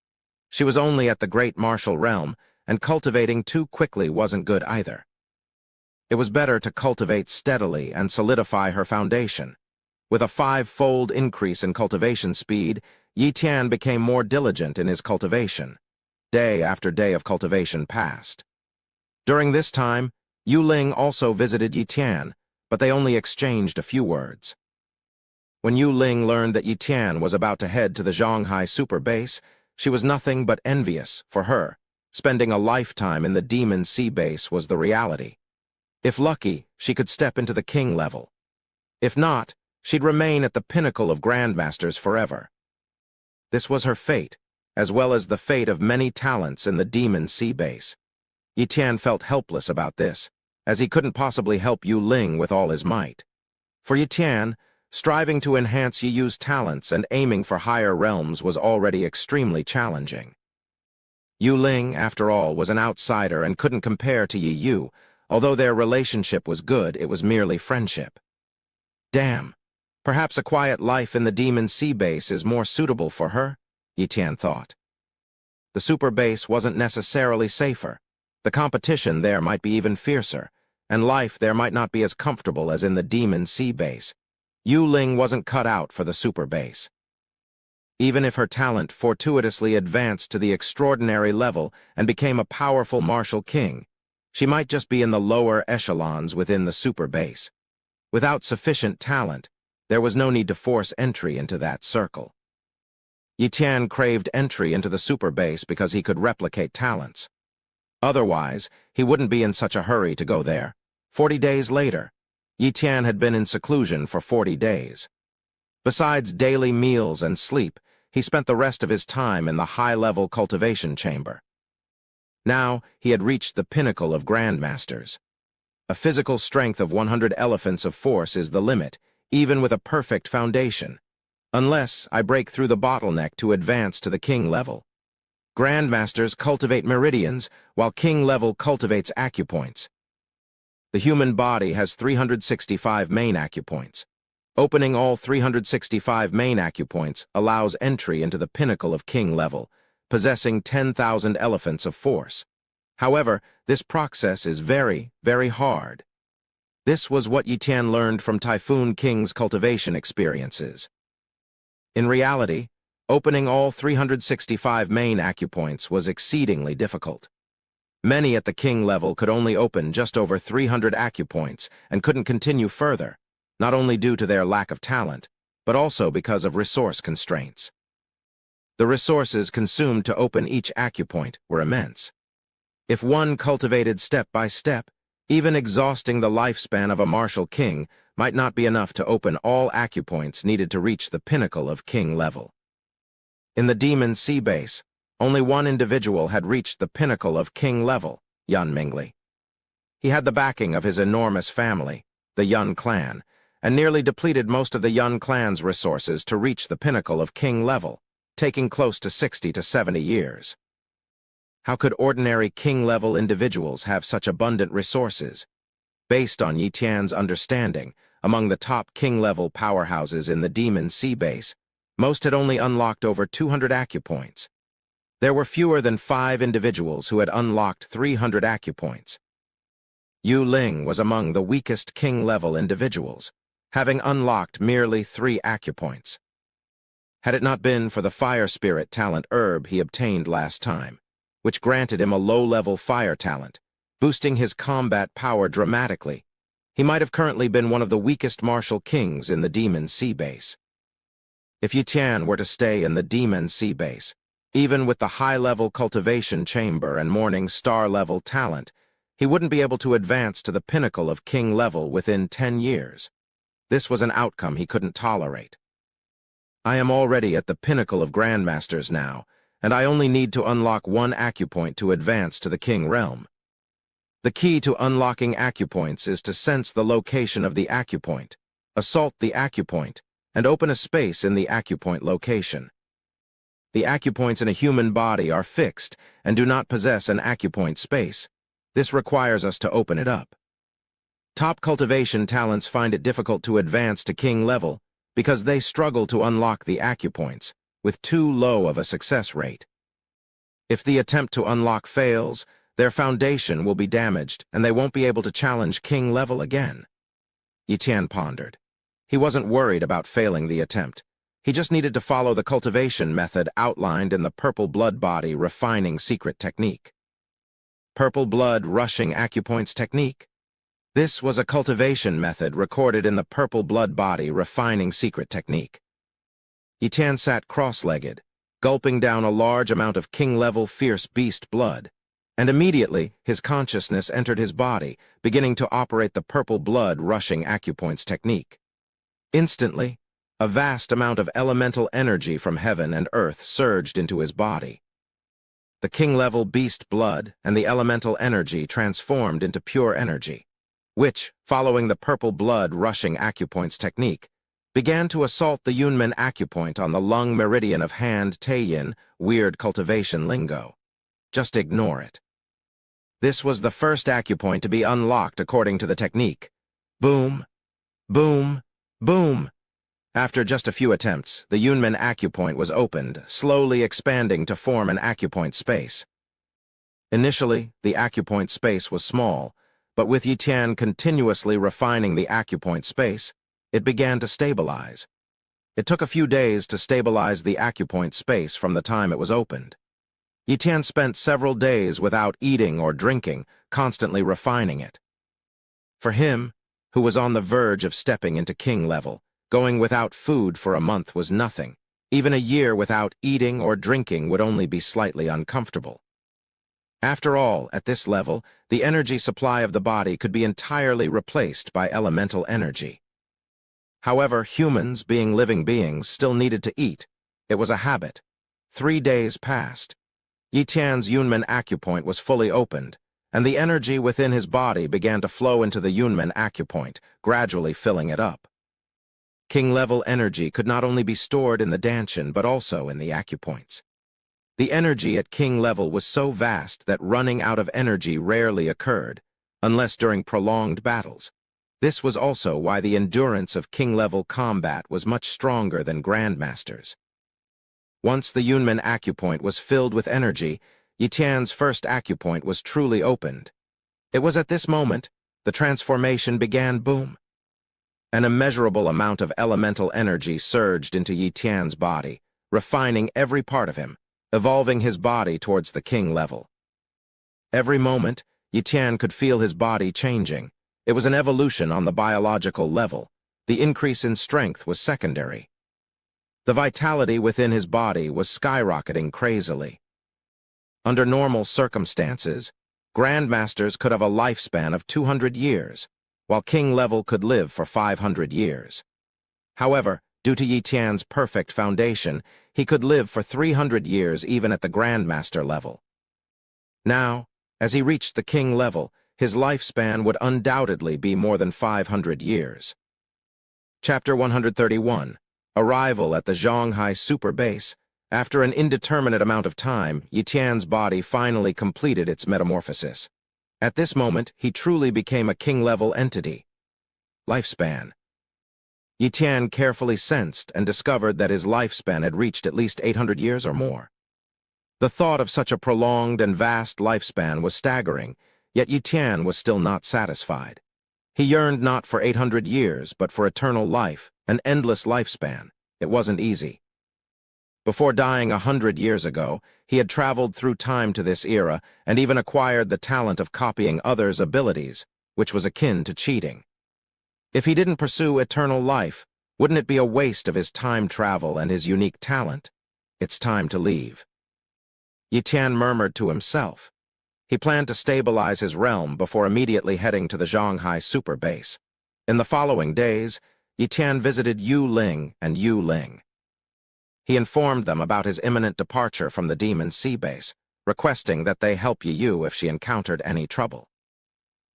She was only at the Great Martial Realm, and cultivating too quickly wasn't good either. It was better to cultivate steadily and solidify her foundation. With a 5-fold increase in cultivation speed, Yi Tian became more diligent in his cultivation. Day after day of cultivation passed. During this time, Yu Ling also visited Yi Tian, but they only exchanged a few words. When Yu Ling learned that Yi Tian was about to head to the Zhonghai super base, she was nothing but envious. For her, spending a lifetime in the Demon Sea base was the reality. If lucky, she could step into the king level. If not, she'd remain at the pinnacle of grandmasters forever. This was her fate, as well as the fate of many talents in the Demon Sea base. Yi Tian felt helpless about this, as he couldn't possibly help Yu Ling with all his might. For Yi Tian, striving to enhance Yi Yu's talents and aiming for higher realms was already extremely challenging. Yu Ling, after all, was an outsider and couldn't compare to Yi Yu. Although their relationship was good, it was merely friendship. Damn, perhaps a quiet life in the Demon Sea base is more suitable for her, Yi Tian thought. The super base wasn't necessarily safer. The competition there might be even fiercer, and life there might not be as comfortable as in the Demon Sea base. Yu Ling wasn't cut out for the super base. Even if her talent fortuitously advanced to the extraordinary level and became a powerful martial king, She might just be in the lower echelons within the super base. Without sufficient talent, there was no need to force entry into that circle. Yi Tian craved entry into the super base because he could replicate talents. Otherwise, he wouldn't be in such a hurry to go there. 40 days later, Yi Tian had been in seclusion for 40 days. Besides daily meals and sleep, he spent the rest of his time in the high-level cultivation chamber. Now, he had reached the pinnacle of grandmasters. A physical strength of 100 elephants of force is the limit, even with a perfect foundation, unless I break through the bottleneck to advance to the king level. Grandmasters cultivate meridians, while king level cultivates acupoints. The human body has 365 main acupoints. Opening all 365 main acupoints allows entry into the pinnacle of king level, possessing 10,000 elephants of force. However, this process is very, very hard. This was what Yi Tian learned from Typhoon King's cultivation experiences. In reality, opening all 365 main acupoints was exceedingly difficult. Many at the king level could only open just over 300 acupoints and couldn't continue further, not only due to their lack of talent, but also because of resource constraints. The resources consumed to open each acupoint were immense. If one cultivated step by step, even exhausting the lifespan of a martial king might not be enough to open all acupoints needed to reach the pinnacle of king level. In the Demon Sea base, only one individual had reached the pinnacle of king level, Yun Mingli. He had the backing of his enormous family, the Yun clan, and nearly depleted most of the Yun clan's resources to reach the pinnacle of king level, taking close to 60 to 70 years. How could ordinary king-level individuals have such abundant resources? Based on Yi Tian's understanding, among the top king-level powerhouses in the Demon Sea base, most had only unlocked over 200 acupoints. There were fewer than 5 individuals who had unlocked 300 acupoints. Yu Ling was among the weakest king-level individuals, having unlocked merely 3 acupoints. Had it not been for the fire spirit talent herb he obtained last time, which granted him a low-level fire talent, boosting his combat power dramatically, he might have currently been one of the weakest martial kings in the Demon Sea base. If Yi Tian were to stay in the Demon Sea base, even with the high-level cultivation chamber and morning star-level talent, he wouldn't be able to advance to the pinnacle of king level within 10 years. This was an outcome he couldn't tolerate. I am already at the pinnacle of grandmasters now, and I only need to unlock 1 acupoint to advance to the king realm. The key to unlocking acupoints is to sense the location of the acupoint, assault the acupoint, and open a space in the acupoint location. The acupoints in a human body are fixed and do not possess an acupoint space. This requires us to open it up. Top cultivation talents find it difficult to advance to king level because they struggle to unlock the acupoints, with too low of a success rate. If the attempt to unlock fails, their foundation will be damaged and they won't be able to challenge king level again. Yi Tian pondered. He wasn't worried about failing the attempt. He just needed to follow the cultivation method outlined in the Purple Blood Body Refining Secret Technique. Purple Blood Rushing Acupoints Technique? This was a cultivation method recorded in the Purple Blood Body Refining Secret Technique. Yi Tian sat cross-legged, gulping down a large amount of king-level fierce beast blood, and immediately his consciousness entered his body, beginning to operate the Purple Blood Rushing Acupoints Technique. Instantly, a vast amount of elemental energy from heaven and earth surged into his body. The king-level beast blood and the elemental energy transformed into pure energy, which, following the Purple Blood Rushing Acupoints Technique, began to assault the Yunmen acupoint on the lung meridian of Hand Taiyin, weird cultivation lingo. Just ignore it. This was the first acupoint to be unlocked according to the technique. Boom, boom, boom. After just a few attempts, the Yunmen acupoint was opened, slowly expanding to form an acupoint space. Initially, the acupoint space was small, but with Yi Tian continuously refining the acupoint space, it began to stabilize. It took a few days to stabilize the acupoint space from the time it was opened. Yi Tian spent several days without eating or drinking, constantly refining it. For him, who was on the verge of stepping into king level, going without food for a month was nothing. Even a year without eating or drinking would only be slightly uncomfortable. After all, at this level, the energy supply of the body could be entirely replaced by elemental energy. However, humans, being living beings, still needed to eat. It was a habit. 3 days passed. Yi Tian's Yunmen acupoint was fully opened, and the energy within his body began to flow into the Yunmen acupoint, gradually filling it up. King-level energy could not only be stored in the Danshan, but also in the acupoints. The energy at king level was so vast that running out of energy rarely occurred, unless during prolonged battles. This was also why the endurance of king-level combat was much stronger than grandmasters. Once the Yunmen acupoint was filled with energy, Yi Tian's first acupoint was truly opened. It was at this moment the transformation began. Boom! An immeasurable amount of elemental energy surged into Yi Tian's body, refining every part of him, evolving his body towards the king level. Every moment, Yi Tian could feel his body changing. It was an evolution on the biological level. The increase in strength was secondary. The vitality within his body was skyrocketing crazily. Under normal circumstances, grandmasters could have a lifespan of 200 years, while king level could live for 500 years. However, due to Yi Tian's perfect foundation, he could live for 300 years even at the grandmaster level. Now, as he reached the king level, his lifespan would undoubtedly be more than 500 years. Chapter 131. Arrival at the Shanghai Super Base. After an indeterminate amount of time, Yi Tian's body finally completed its metamorphosis. At this moment, he truly became a king-level entity. Lifespan. Yi Tian carefully sensed and discovered that his lifespan had reached at least 800 years or more. The thought of such a prolonged and vast lifespan was staggering, yet Yi Tian was still not satisfied. He yearned not for 800 years, but for eternal life, an endless lifespan. It wasn't easy. Before dying 100 years ago, he had traveled through time to this era and even acquired the talent of copying others' abilities, which was akin to cheating. If he didn't pursue eternal life, wouldn't it be a waste of his time travel and his unique talent? It's time to leave. Yi Tian murmured to himself. He planned to stabilize his realm before immediately heading to the Shanghai Super Base. In the following days, Yi Tian visited Yu Ling and Yu Ling. He informed them about his imminent departure from the Demon Sea Base, requesting that they help Yi Yu if she encountered any trouble.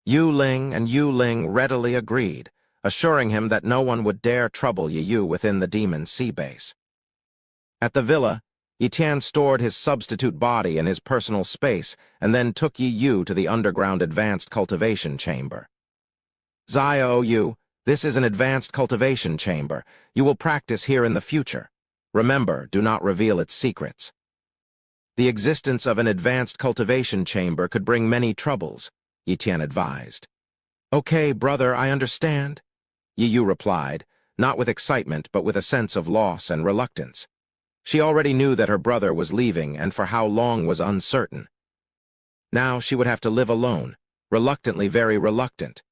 Yu Ling and Yu Ling readily agreed, assuring him that no one would dare trouble Yi Yu within the Demon Sea Base. At the villa, Yi Tian stored his substitute body in his personal space and then took Yi Yu to the underground advanced cultivation chamber. Xiao Yu, this is an advanced cultivation chamber. You will practice here in the future. Remember, do not reveal its secrets. The existence of an advanced cultivation chamber could bring many troubles, Yi Tian advised. Okay, brother, I understand, Yi Yu replied, not with excitement but with a sense of loss and reluctance. She already knew that her brother was leaving and for how long was uncertain. Now she would have to live alone, reluctantly, very reluctant.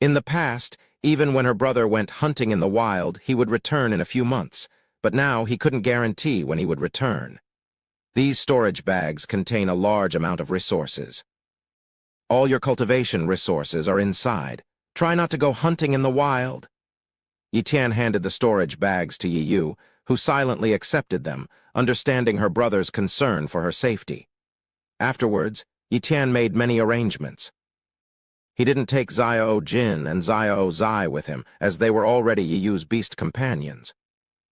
In the past, even when her brother went hunting in the wild, he would return in a few months, but now he couldn't guarantee when he would return. These storage bags contain a large amount of resources. All your cultivation resources are inside. Try not to go hunting in the wild. Yi Tian handed the storage bags to Yi Yu, who silently accepted them, understanding her brother's concern for her safety. Afterwards, Yi Tian made many arrangements. He didn't take Xiao Jin and Xiao Zai with him, as they were already Yi Yu's beast companions.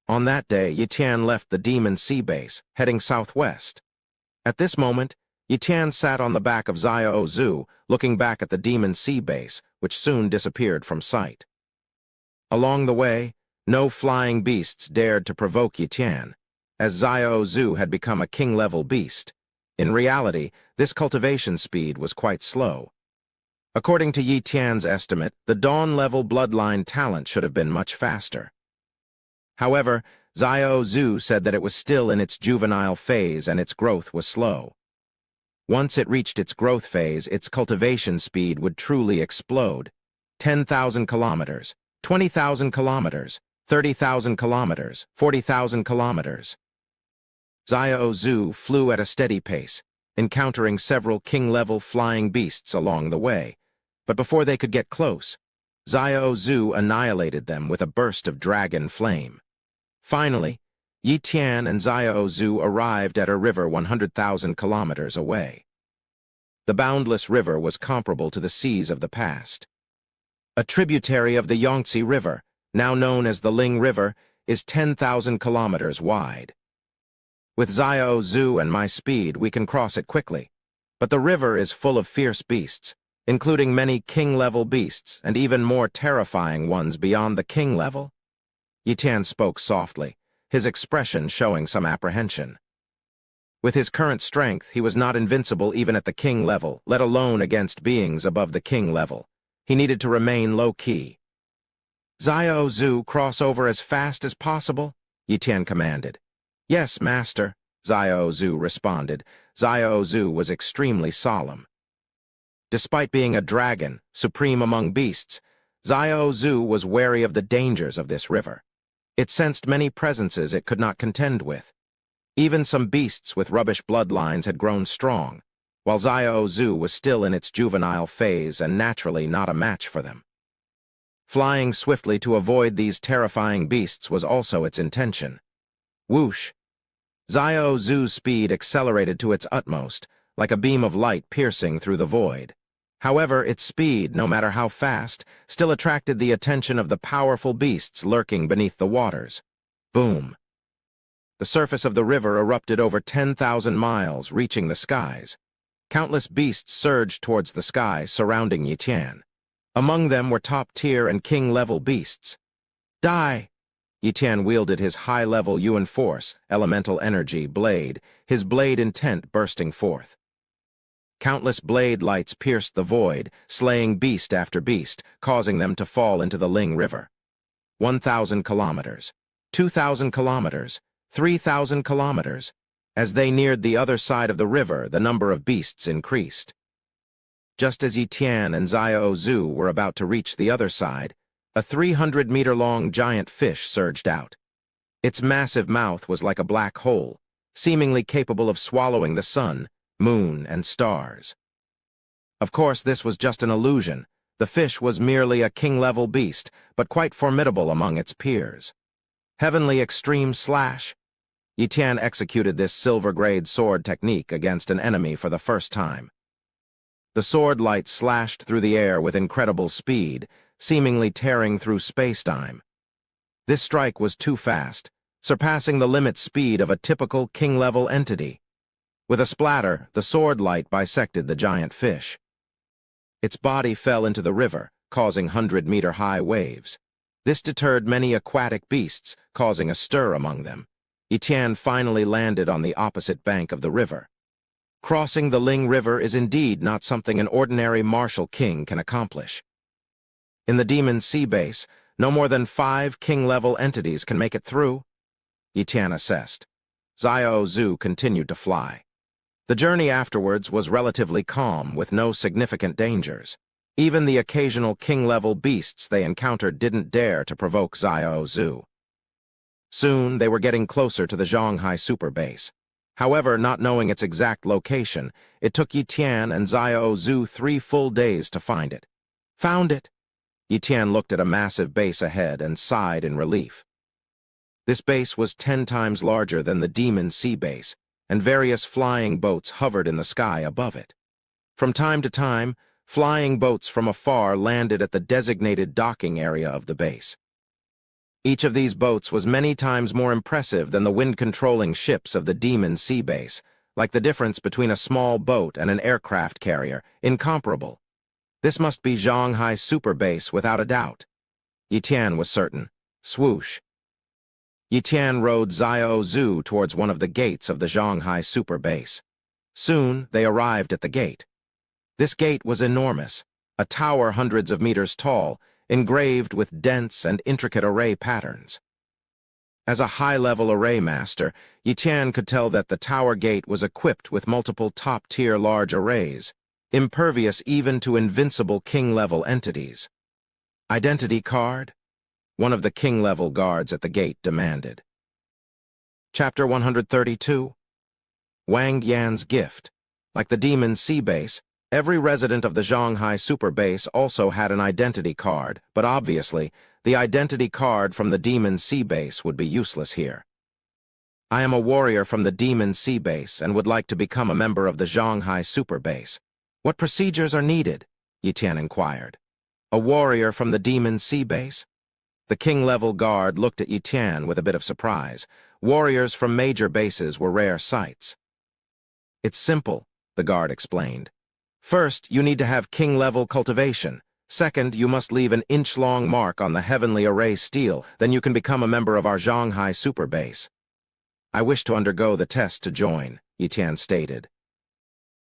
On that day, Yi Tian left the Demon Sea Base, heading southwest. At this moment, Yi Tian sat on the back of Xiao Zhu, looking back at the Demon Sea Base, which soon disappeared from sight. Along the way, no flying beasts dared to provoke Yi Tian, as Xiao Zhu had become a king-level beast. In reality, this cultivation speed was quite slow. According to Yi Tian's estimate, the Dawn-level bloodline talent should have been much faster. However, Xiao Zhu said that it was still in its juvenile phase and its growth was slow. Once it reached its growth phase, its cultivation speed would truly explode. 10,000 kilometers, 20,000 kilometers, 30,000 kilometers, 40,000 kilometers. Xiao Zhu flew at a steady pace, encountering several king-level flying beasts along the way. But before they could get close, Xiao Zhu annihilated them with a burst of dragon flame. Finally, Yi Tian and Xiao Zhu arrived at a river 100,000 kilometers away. The boundless river was comparable to the seas of the past. A tributary of the Yangtze River, now known as the Ling River, is 10,000 kilometers wide. With Xiao Zhu and my speed, we can cross it quickly. But the river is full of fierce beasts, including many king-level beasts and even more terrifying ones beyond the king level. Yi Tian spoke softly, his expression showing some apprehension. With his current strength, he was not invincible even at the king level, let alone against beings above the king level. He needed to remain low-key. "Xiao Zhu, cross over as fast as possible," Yi Tian commanded. "Yes, master," Xiao Zhu responded. Xiao Zhu was extremely solemn. Despite being a dragon, supreme among beasts, Xiao Zhu was wary of the dangers of this river. It sensed many presences it could not contend with. Even some beasts with rubbish bloodlines had grown strong, while Xiao Zhu was still in its juvenile phase and naturally not a match for them. Flying swiftly to avoid these terrifying beasts was also its intention. Whoosh! Xiao Zhu's speed accelerated to its utmost, like a beam of light piercing through the void. However, its speed, no matter how fast, still attracted the attention of the powerful beasts lurking beneath the waters. Boom! The surface of the river erupted over 10,000 miles, reaching the skies. Countless beasts surged towards the sky, surrounding Yi Tian. Among them were top-tier and king-level beasts. Die! Yi Tian wielded his high-level Yuan Force, elemental energy, blade, his blade intent bursting forth. Countless blade lights pierced the void, slaying beast after beast, causing them to fall into the Ling River. 1,000 kilometers, 2,000 kilometers, 3,000 kilometers. As they neared the other side of the river, the number of beasts increased. Just as Yi Tian and Xiao Zhu were about to reach the other side, a 300-meter-long giant fish surged out. Its massive mouth was like a black hole, seemingly capable of swallowing the sun, moon, and stars. Of course, this was just an illusion. The fish was merely a king-level beast, but quite formidable among its peers. Heavenly Extreme Slash. Yi Tian executed this silver-grade sword technique against an enemy for the first time. The sword light slashed through the air with incredible speed, seemingly tearing through space-time. This strike was too fast, surpassing the limit speed of a typical king-level entity. With a splatter, the sword light bisected the giant fish. Its body fell into the river, causing 100-meter-high waves. This deterred many aquatic beasts, causing a stir among them. Yi Tian finally landed on the opposite bank of the river. Crossing the Ling River is indeed not something an ordinary martial king can accomplish. In the Demon Sea Base, no more than 5 king-level entities can make it through, Yi Tian assessed. Xiao Zhu continued to fly. The journey afterwards was relatively calm, with no significant dangers. Even the occasional king-level beasts they encountered didn't dare to provoke Xiao Zhu. Soon, they were getting closer to the Shanghai Super Base. However, not knowing its exact location, it took Yi Tian and Xiao Zhu 3 full days to find it. Found it! Yi Tian looked at a massive base ahead and sighed in relief. This base was 10 times larger than the Demon Sea Base, and various flying boats hovered in the sky above it. From time to time, flying boats from afar landed at the designated docking area of the base. Each of these boats was many times more impressive than the wind-controlling ships of the Demon Sea Base, like the difference between a small boat and an aircraft carrier, incomparable. This must be Shanghai Super Base without a doubt. Yi Tian was certain. Swoosh. Yi Tian rode Xiao Zhu towards one of the gates of the Shanghai Super Base. Soon, they arrived at the gate. This gate was enormous, a tower hundreds of meters tall, engraved with dense and intricate array patterns. As a high-level array master, Yiqian could tell that the tower gate was equipped with multiple top-tier large arrays, impervious even to invincible king-level entities. Identity card? One of the king-level guards at the gate demanded. Chapter 132. Wang Yan's Gift. Like the Demon Sea Base, every resident of the Shanghai Super Base also had an identity card, but obviously, the identity card from the Demon Sea Base would be useless here. I am a warrior from the Demon Sea Base and would like to become a member of the Shanghai Super Base. What procedures are needed? Yiqian inquired. A warrior from the Demon Sea Base? The king-level guard looked at Yiqian with a bit of surprise. Warriors from major bases were rare sights. It's simple, the guard explained. First, you need to have king-level cultivation. Second, you must leave an inch-long mark on the heavenly array steel, then you can become a member of our Shanghai Super Base. I wish to undergo the test to join, Yiqian stated.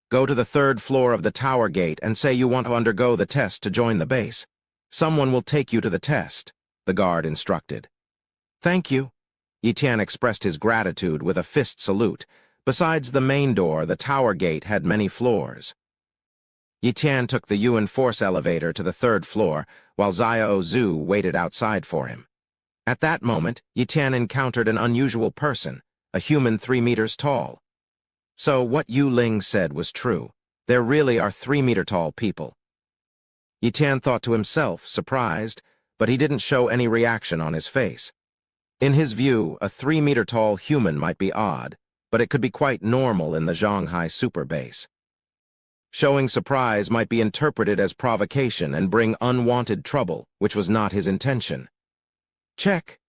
Go to the 3rd floor of the tower gate and say you want to undergo the test to join the base. Someone will take you to the test, the guard instructed. Thank you. Yiqian expressed his gratitude with a fist salute. Besides the main door, the tower gate had many floors. Yiqian took the Yuan Force elevator to the 3rd floor, while Xiao Zhu waited outside for him. At that moment, Yiqian encountered an unusual person, a human 3 meters tall. So what Yu Ling said was true. There really are 3-meter-tall people. Yiqian thought to himself, surprised, but he didn't show any reaction on his face. In his view, a 3-meter-tall human might be odd, but it could be quite normal in the Shanghai Super Base. Showing surprise might be interpreted as provocation and bring unwanted trouble, which was not his intention. Check.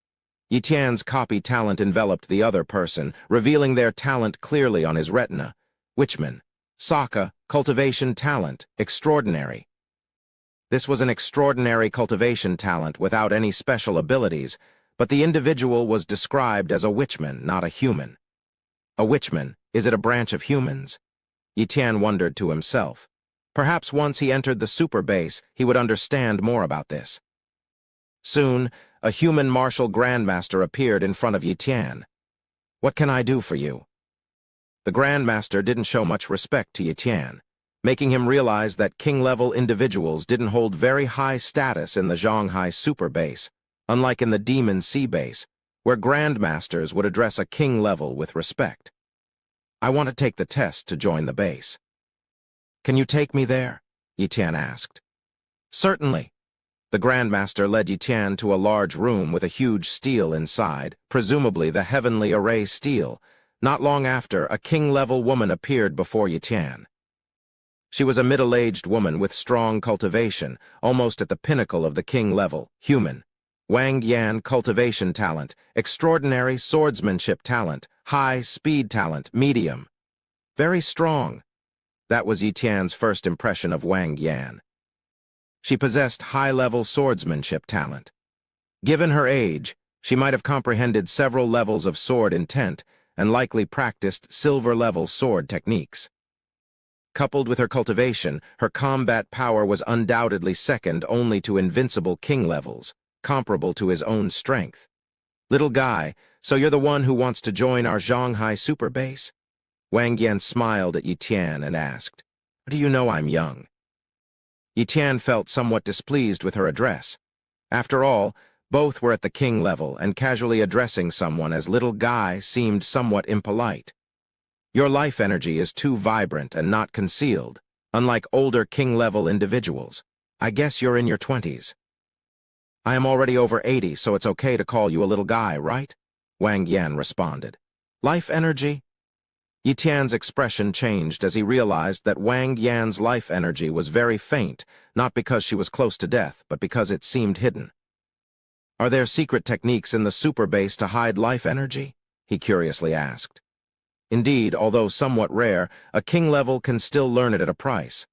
Yiqian's copy talent enveloped the other person, revealing their talent clearly on his retina. Witchman. Saka, cultivation talent, extraordinary. This was an extraordinary cultivation talent without any special abilities, but the individual was described as a witchman, not a human. A witchman, is it a branch of humans? Yiqian wondered to himself. Perhaps once he entered the super base, he would understand more about this. Soon, a human martial grandmaster appeared in front of Yiqian. What can I do for you? The grandmaster didn't show much respect to Yiqian, making him realize that king-level individuals didn't hold very high status in the Shanghai Super Base, unlike in the Demon Sea Base, where grandmasters would address a king level with respect. I want to take the test to join the base. Can you take me there? Yiqian asked. Certainly. The grandmaster led Yiqian to a large room with a huge steel inside, presumably the heavenly array steel. Not long after, a king-level woman appeared before Yiqian. She was a middle-aged woman with strong cultivation, almost at the pinnacle of the king level, human. Wang Yan cultivation talent, extraordinary swordsmanship talent, high speed talent, medium. Very strong. That was Yiqian's first impression of Wang Yan. She possessed high-level swordsmanship talent. Given her age, she might have comprehended several levels of sword intent and likely practiced silver-level sword techniques. Coupled with her cultivation, her combat power was undoubtedly second only to invincible king levels, comparable to his own strength. Little guy, so you're the one who wants to join our Shanghai Super Base? Wang Yan smiled at Yiqian and asked, Do you know I'm young? Yiqian felt somewhat displeased with her address. After all, both were at the king level, and casually addressing someone as little guy seemed somewhat impolite. Your life energy is too vibrant and not concealed, unlike older king-level individuals. I guess you're in your 20s. I am already over 80, so it's okay to call you a little guy, right? Wang Yan responded. Life energy? Yiqian's expression changed as he realized that Wang Yan's life energy was very faint, not because she was close to death, but because it seemed hidden. Are there secret techniques in the super base to hide life energy? He curiously asked. Indeed, although somewhat rare, a king level can still learn it at a price.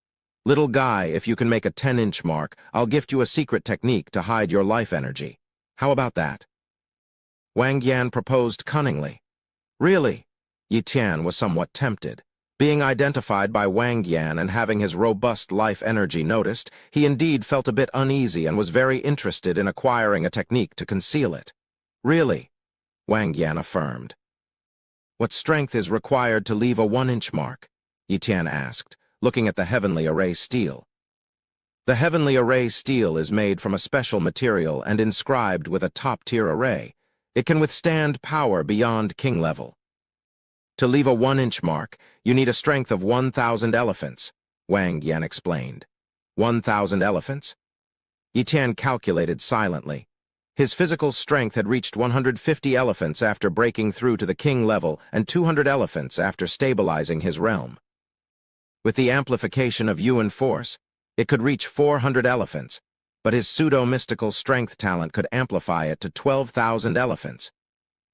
Little guy, if you can make a 10-inch mark, I'll gift you a secret technique to hide your life energy. How about that? Wang Yan proposed cunningly. Really? Yiqian was somewhat tempted. Being identified by Wang Yan and having his robust life energy noticed, he indeed felt a bit uneasy and was very interested in acquiring a technique to conceal it. Really? Wang Yan affirmed. What strength is required to leave a 1-inch mark? Yi Tian asked, looking at the heavenly array steel. The heavenly array steel is made from a special material and inscribed with a top-tier array. It can withstand power beyond king level. To leave a 1-inch mark, you need a strength of 1,000 elephants, Wang Yan explained. 1,000 elephants? Yi Tian calculated silently. His physical strength had reached 150 elephants after breaking through to the king level and 200 elephants after stabilizing his realm. With the amplification of Yuan force, it could reach 400 elephants, but his pseudo-mystical strength talent could amplify it to 12,000 elephants.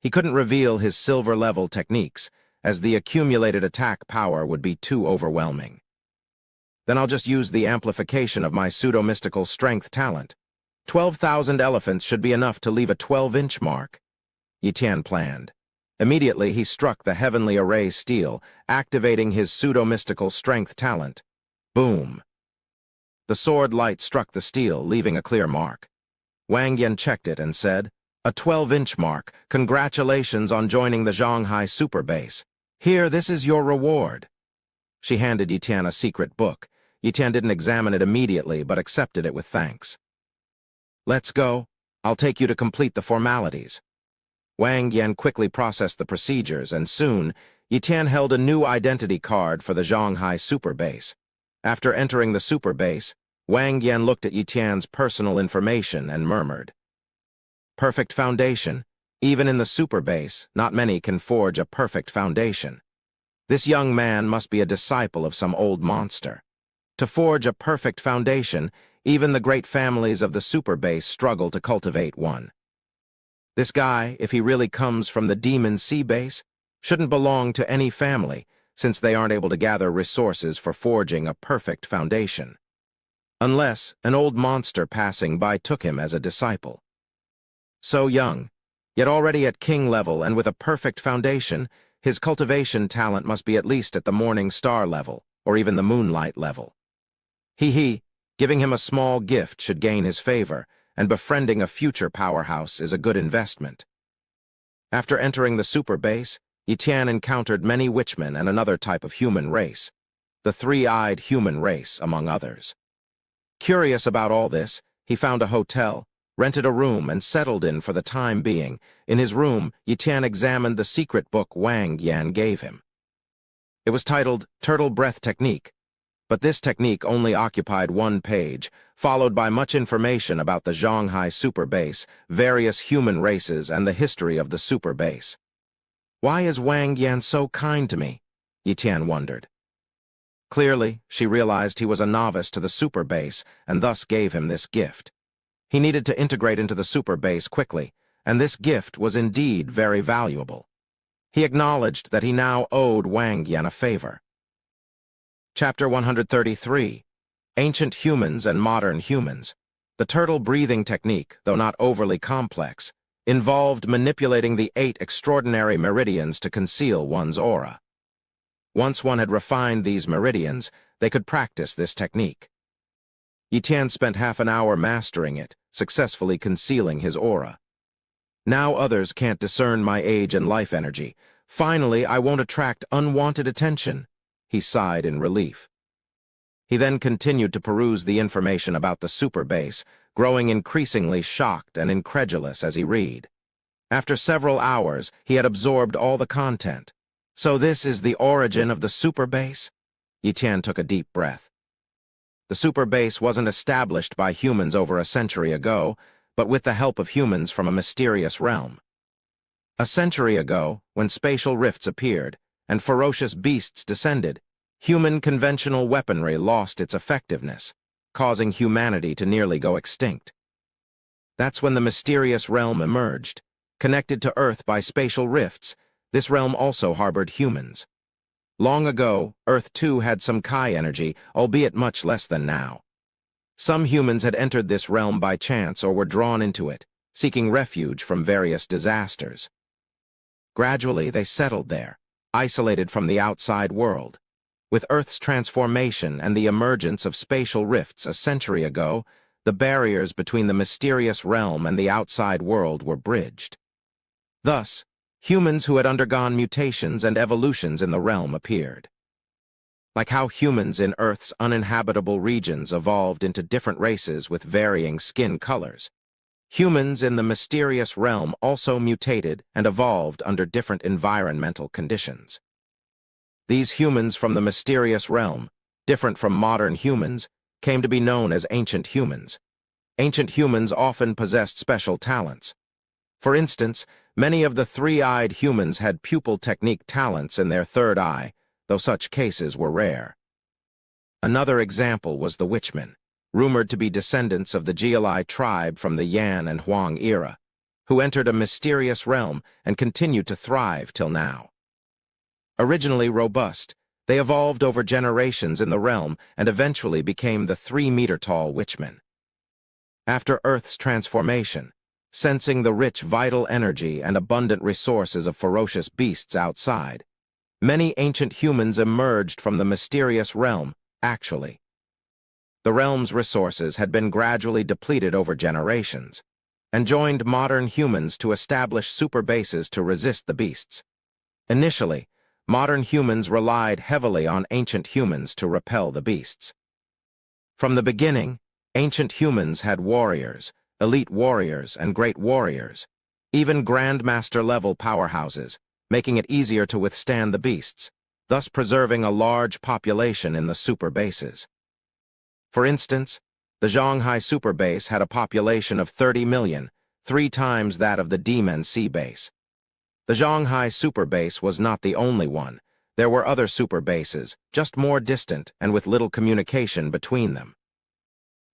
He couldn't reveal his silver-level techniques, as the accumulated attack power would be too overwhelming. Then I'll just use the amplification of my pseudo-mystical strength talent. 12,000 elephants should be enough to leave a 12-inch mark, Yi Tian planned. Immediately, he struck the heavenly array steel, activating his pseudo-mystical strength talent. Boom! The sword light struck the steel, leaving a clear mark. Wang Yan checked it and said, "A 12-inch mark. Congratulations on joining the Shanghai Super Base. Here, this is your reward." She handed Yi Tian a secret book. Yi Tian didn't examine it immediately, but accepted it with thanks. "Let's go. I'll take you to complete the formalities." Wang Yan quickly processed the procedures, and soon, Yi Tian held a new identity card for the Shanghai Super Base. After entering the Super Base, Wang Yan looked at Yi Tian's personal information and murmured, "Perfect foundation. Even in the Super Base, not many can forge a perfect foundation. This young man must be a disciple of some old monster. To forge a perfect foundation, even the great families of the Super Base struggle to cultivate one. This guy, if he really comes from the Demon Sea Base, shouldn't belong to any family, since they aren't able to gather resources for forging a perfect foundation. Unless an old monster passing by took him as a disciple. So young, yet already at king level and with a perfect foundation, his cultivation talent must be at least at the morning star level, or even the moonlight level. Giving him a small gift should gain his favor, and befriending a future powerhouse is a good investment." After entering the Super Base, Yi Tian encountered many witchmen and another type of human race, the three-eyed human race, among others. Curious about all this, he found a hotel, rented a room, and settled in for the time being. In his room, Yi Tian examined the secret book Wang Yan gave him. It was titled Turtle Breath Technique, but this technique only occupied 1 page, followed by much information about the Shanghai Super Base, various human races, and the history of the Super Base. Why is Wang Yan so kind to me? Yi Tian wondered. Clearly, she realized he was a novice to the Super Base, and thus gave him this gift. He needed to integrate into the Super Base quickly, and this gift was indeed very valuable. He acknowledged that he now owed Wang Yan a favor. Chapter 133, Ancient Humans and Modern Humans. The turtle breathing technique, though not overly complex, involved manipulating the 8 extraordinary meridians to conceal one's aura. Once one had refined these meridians, they could practice this technique. Yi Tian spent half an hour mastering it, successfully concealing his aura. Now others can't discern my age and life energy. Finally, I won't attract unwanted attention. He sighed in relief. He then continued to peruse the information about the Super Base, growing increasingly shocked and incredulous as he read. After several hours, he had absorbed all the content. So this is the origin of the Super Base? Yi Tian took a deep breath. The Super Base wasn't established by humans over a century ago, but with the help of humans from a mysterious realm. A century ago, when spatial rifts appeared, and ferocious beasts descended, human conventional weaponry lost its effectiveness, causing humanity to nearly go extinct. That's when the mysterious realm emerged. Connected to Earth by spatial rifts, this realm also harbored humans. Long ago, Earth too had some Kai energy, albeit much less than now. Some humans had entered this realm by chance or were drawn into it, seeking refuge from various disasters. Gradually, they settled there, isolated from the outside world. With Earth's transformation and the emergence of spatial rifts a century ago, the barriers between the mysterious realm and the outside world were bridged. Thus, humans who had undergone mutations and evolutions in the realm appeared. Like how humans in Earth's uninhabitable regions evolved into different races with varying skin colors, humans in the mysterious realm also mutated and evolved under different environmental conditions. These humans from the mysterious realm, different from modern humans, came to be known as ancient humans. Ancient humans often possessed special talents. For instance, many of the three-eyed humans had pupil technique talents in their third eye, though such cases were rare. Another example was the Witchmen, rumored to be descendants of the Jialai tribe from the Yan and Huang era, who entered a mysterious realm and continued to thrive till now. Originally robust, they evolved over generations in the realm and eventually became the 3-meter-tall Witchmen. After Earth's transformation, sensing the rich vital energy and abundant resources of ferocious beasts outside, many ancient humans emerged from the mysterious realm, actually. The realm's resources had been gradually depleted over generations, and joined modern humans to establish super bases to resist the beasts. Initially, modern humans relied heavily on ancient humans to repel the beasts. From the beginning, ancient humans had warriors, elite warriors, and great warriors, even grandmaster-level powerhouses, making it easier to withstand the beasts, thus preserving a large population in the super bases. For instance, the Zhonghai super base had a population of 30 million, 3 times that of the Demon Sea base. The Zhonghai super base was not the only one. There were other super bases, just more distant and with little communication between them.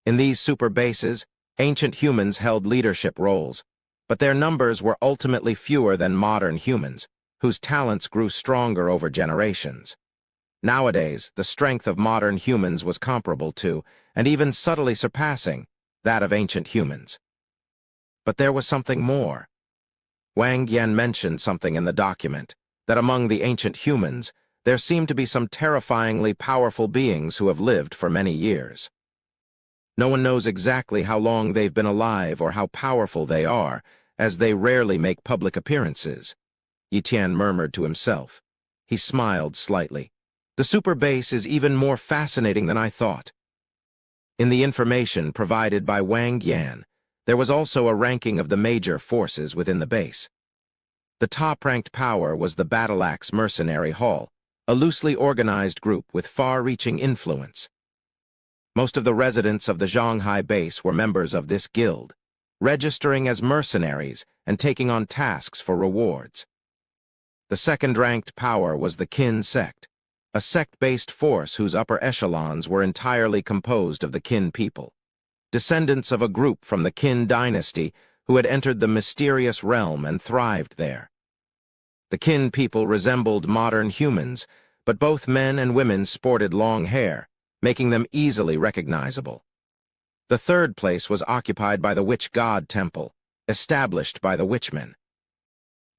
In these super bases, ancient humans held leadership roles, but their numbers were ultimately fewer than modern humans, whose talents grew stronger over generations. Nowadays, the strength of modern humans was comparable to, and even subtly surpassing, that of ancient humans. But there was something more. Wang Yan mentioned something in the document, that among the ancient humans, there seemed to be some terrifyingly powerful beings who have lived for many years. No one knows exactly how long they've been alive or how powerful they are, as they rarely make public appearances. Yitian murmured to himself. He smiled slightly. The super base is even more fascinating than I thought. In the information provided by Wang Yan, there was also a ranking of the major forces within the base. The top-ranked power was the Battle Axe Mercenary Hall, a loosely organized group with far-reaching influence. Most of the residents of the Zhonghai base were members of this guild, registering as mercenaries and taking on tasks for rewards. The second-ranked power was the Qin sect, a sect-based force whose upper echelons were entirely composed of the Qin people, descendants of a group from the Qin dynasty who had entered the mysterious realm and thrived there. The Qin people resembled modern humans, but both men and women sported long hair, making them easily recognizable. The third place was occupied by the Witch God Temple, established by the Witchmen.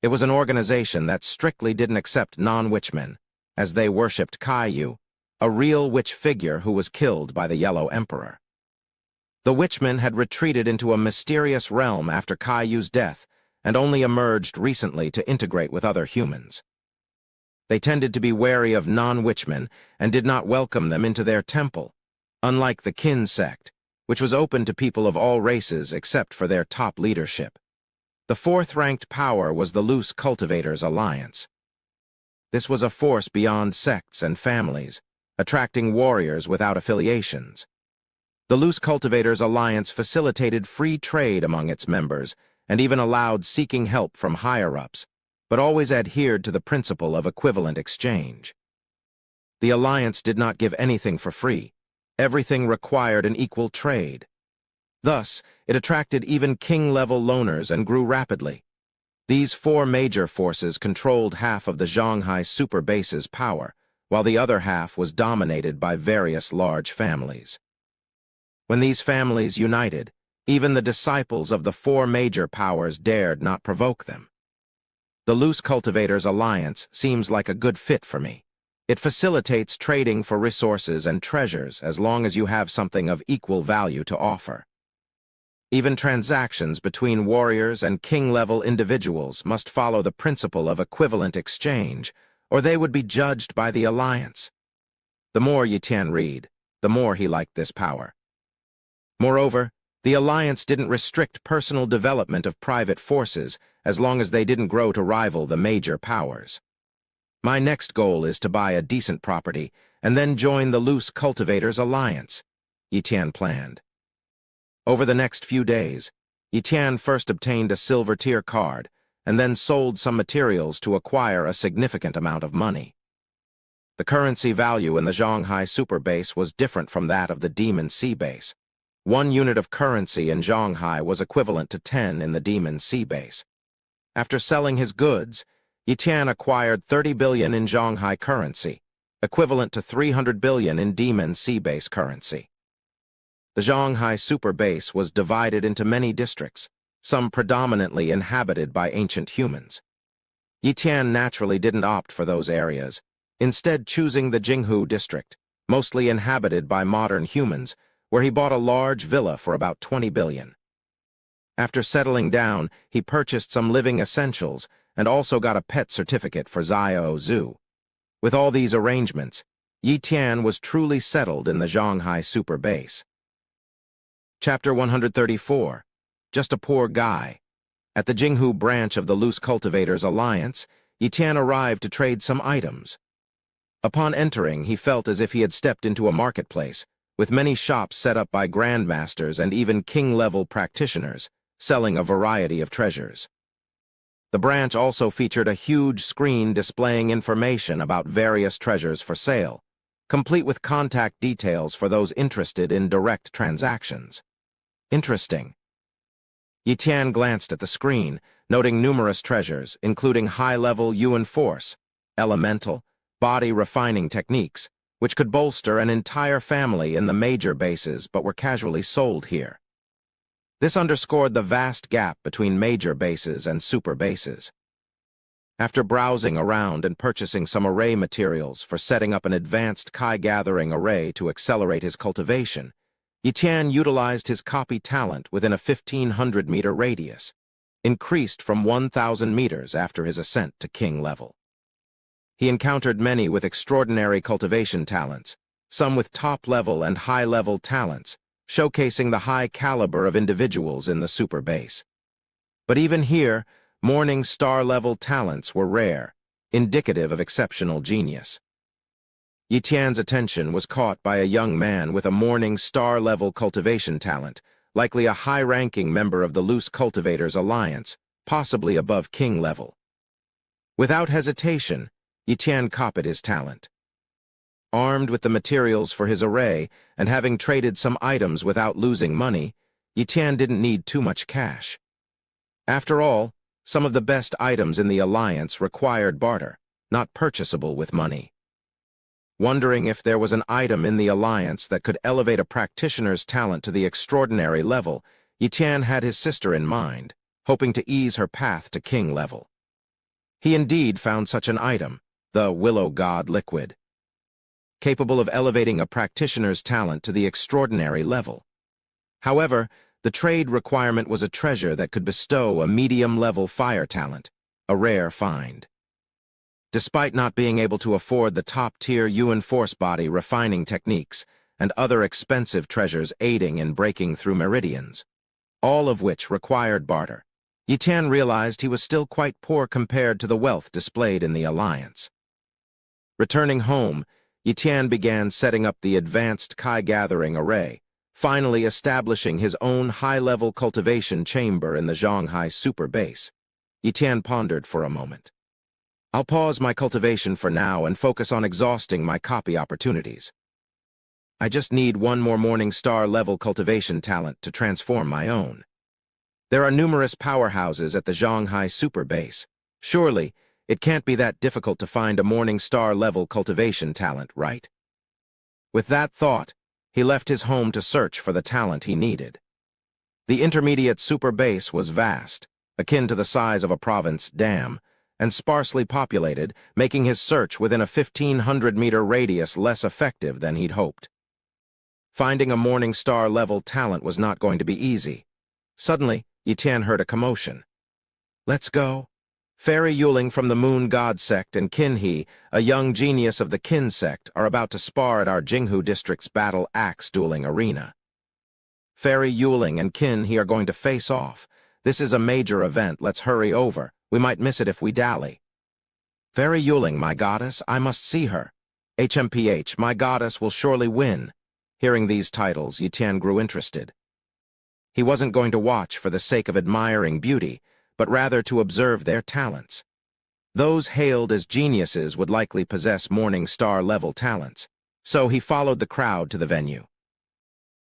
It was an organization that strictly didn't accept non-Witchmen, as they worshipped Kaiyu, a real witch figure who was killed by the Yellow Emperor. The Witchmen had retreated into a mysterious realm after Kaiyu's death and only emerged recently to integrate with other humans. They tended to be wary of non-Witchmen and did not welcome them into their temple, unlike the Qin sect, which was open to people of all races except for their top leadership. The fourth-ranked power was the Loose Cultivators Alliance. This was a force beyond sects and families, attracting warriors without affiliations. The Loose Cultivators Alliance facilitated free trade among its members and even allowed seeking help from higher-ups, but always adhered to the principle of equivalent exchange. The alliance did not give anything for free. Everything required an equal trade. Thus, it attracted even king-level loners and grew rapidly. These 4 major forces controlled half of the Zhonghai super base's power, while the other half was dominated by various large families. When these families united, even the disciples of the 4 major powers dared not provoke them. The Loose Cultivators Alliance seems like a good fit for me. It facilitates trading for resources and treasures as long as you have something of equal value to offer. Even transactions between warriors and king-level individuals must follow the principle of equivalent exchange, or they would be judged by the alliance. The more Yitian read, the more he liked this power. Moreover, the alliance didn't restrict personal development of private forces as long as they didn't grow to rival the major powers. My next goal is to buy a decent property and then join the Loose Cultivators Alliance, Yitian planned. Over the next few days, Yitian first obtained a silver-tier card and then sold some materials to acquire a significant amount of money. The currency value in the Shanghai Super Base was different from that of the Demon Sea Base. 1 unit of currency in Shanghai was equivalent to 10 in the Demon Sea Base. After selling his goods, Yitian acquired 30 billion in Shanghai currency, equivalent to 300 billion in Demon Sea Base currency. The Shanghai Super Base was divided into many districts, some predominantly inhabited by ancient humans. Yitian naturally didn't opt for those areas, instead choosing the Jinghu district, mostly inhabited by modern humans, where he bought a large villa for about 20 billion. After settling down, he purchased some living essentials and also got a pet certificate for Xiao Zhu. With all these arrangements, Yitian was truly settled in the Shanghai Super Base. Chapter 134. Just a Poor Guy. At the Jinghu branch of the Loose Cultivators Alliance, Yitian arrived to trade some items. Upon entering, he felt as if he had stepped into a marketplace, with many shops set up by grandmasters and even king-level practitioners, selling a variety of treasures. The branch also featured a huge screen displaying information about various treasures for sale, complete with contact details for those interested in direct transactions. Interesting. Yitian glanced at the screen, noting numerous treasures, including high-level Yuan force, elemental, body refining techniques, which could bolster an entire family in the major bases but were casually sold here. This underscored the vast gap between major bases and super bases. After browsing around and purchasing some array materials for setting up an advanced Kai-gathering array to accelerate his cultivation, Yitian utilized his copy talent within a 1,500-meter radius, increased from 1,000 meters after his ascent to king level. He encountered many with extraordinary cultivation talents, some with top-level and high-level talents, showcasing the high caliber of individuals in the super base. But even here, morning star-level talents were rare, indicative of exceptional genius. Yitian's attention was caught by a young man with a morning star-level cultivation talent, likely a high-ranking member of the Loose Cultivators Alliance, possibly above king level. Without hesitation, Yitian copied his talent. Armed with the materials for his array and having traded some items without losing money, Yitian didn't need too much cash. After all, some of the best items in the alliance required barter, not purchasable with money. Wondering if there was an item in the alliance that could elevate a practitioner's talent to the extraordinary level, Yitian had his sister in mind, hoping to ease her path to king level. He indeed found such an item, the Willow God Liquid, capable of elevating a practitioner's talent to the extraordinary level. However, the trade requirement was a treasure that could bestow a medium-level fire talent, a rare find. Despite not being able to afford the top-tier Yuan force body refining techniques and other expensive treasures aiding in breaking through meridians, all of which required barter, Yitian realized he was still quite poor compared to the wealth displayed in the alliance. Returning home, Yitian began setting up the advanced Kai-gathering array, finally establishing his own high-level cultivation chamber in the Shanghai Super Base. Yitian pondered for a moment. I'll pause my cultivation for now and focus on exhausting my copy opportunities. I just need one more Morning Star level cultivation talent to transform my own. There are numerous powerhouses at the Shanghai Super Base. Surely, it can't be that difficult to find a Morning Star level cultivation talent, right? With that thought, he left his home to search for the talent he needed. The intermediate Super Base was vast, akin to the size of a province dam, and sparsely populated, making his search within a 1,500-meter radius less effective than he'd hoped. Finding a Morning Star-level talent was not going to be easy. Suddenly, Yitan heard a commotion. "Let's go." Fairy Yuling from the Moon God sect and Qin He, a young genius of the Qin sect, are about to spar at our Jinghu district's battle axe dueling arena. Fairy Yuling and Qin He are going to face off. This is a major event, let's hurry over. We might miss it if we dally. Fairy Yuling, my goddess, I must see her. HMPH, my goddess will surely win. Hearing these titles, Yitan grew interested. He wasn't going to watch for the sake of admiring beauty, but rather to observe their talents. Those hailed as geniuses would likely possess Morning Star-level talents, so he followed the crowd to the venue.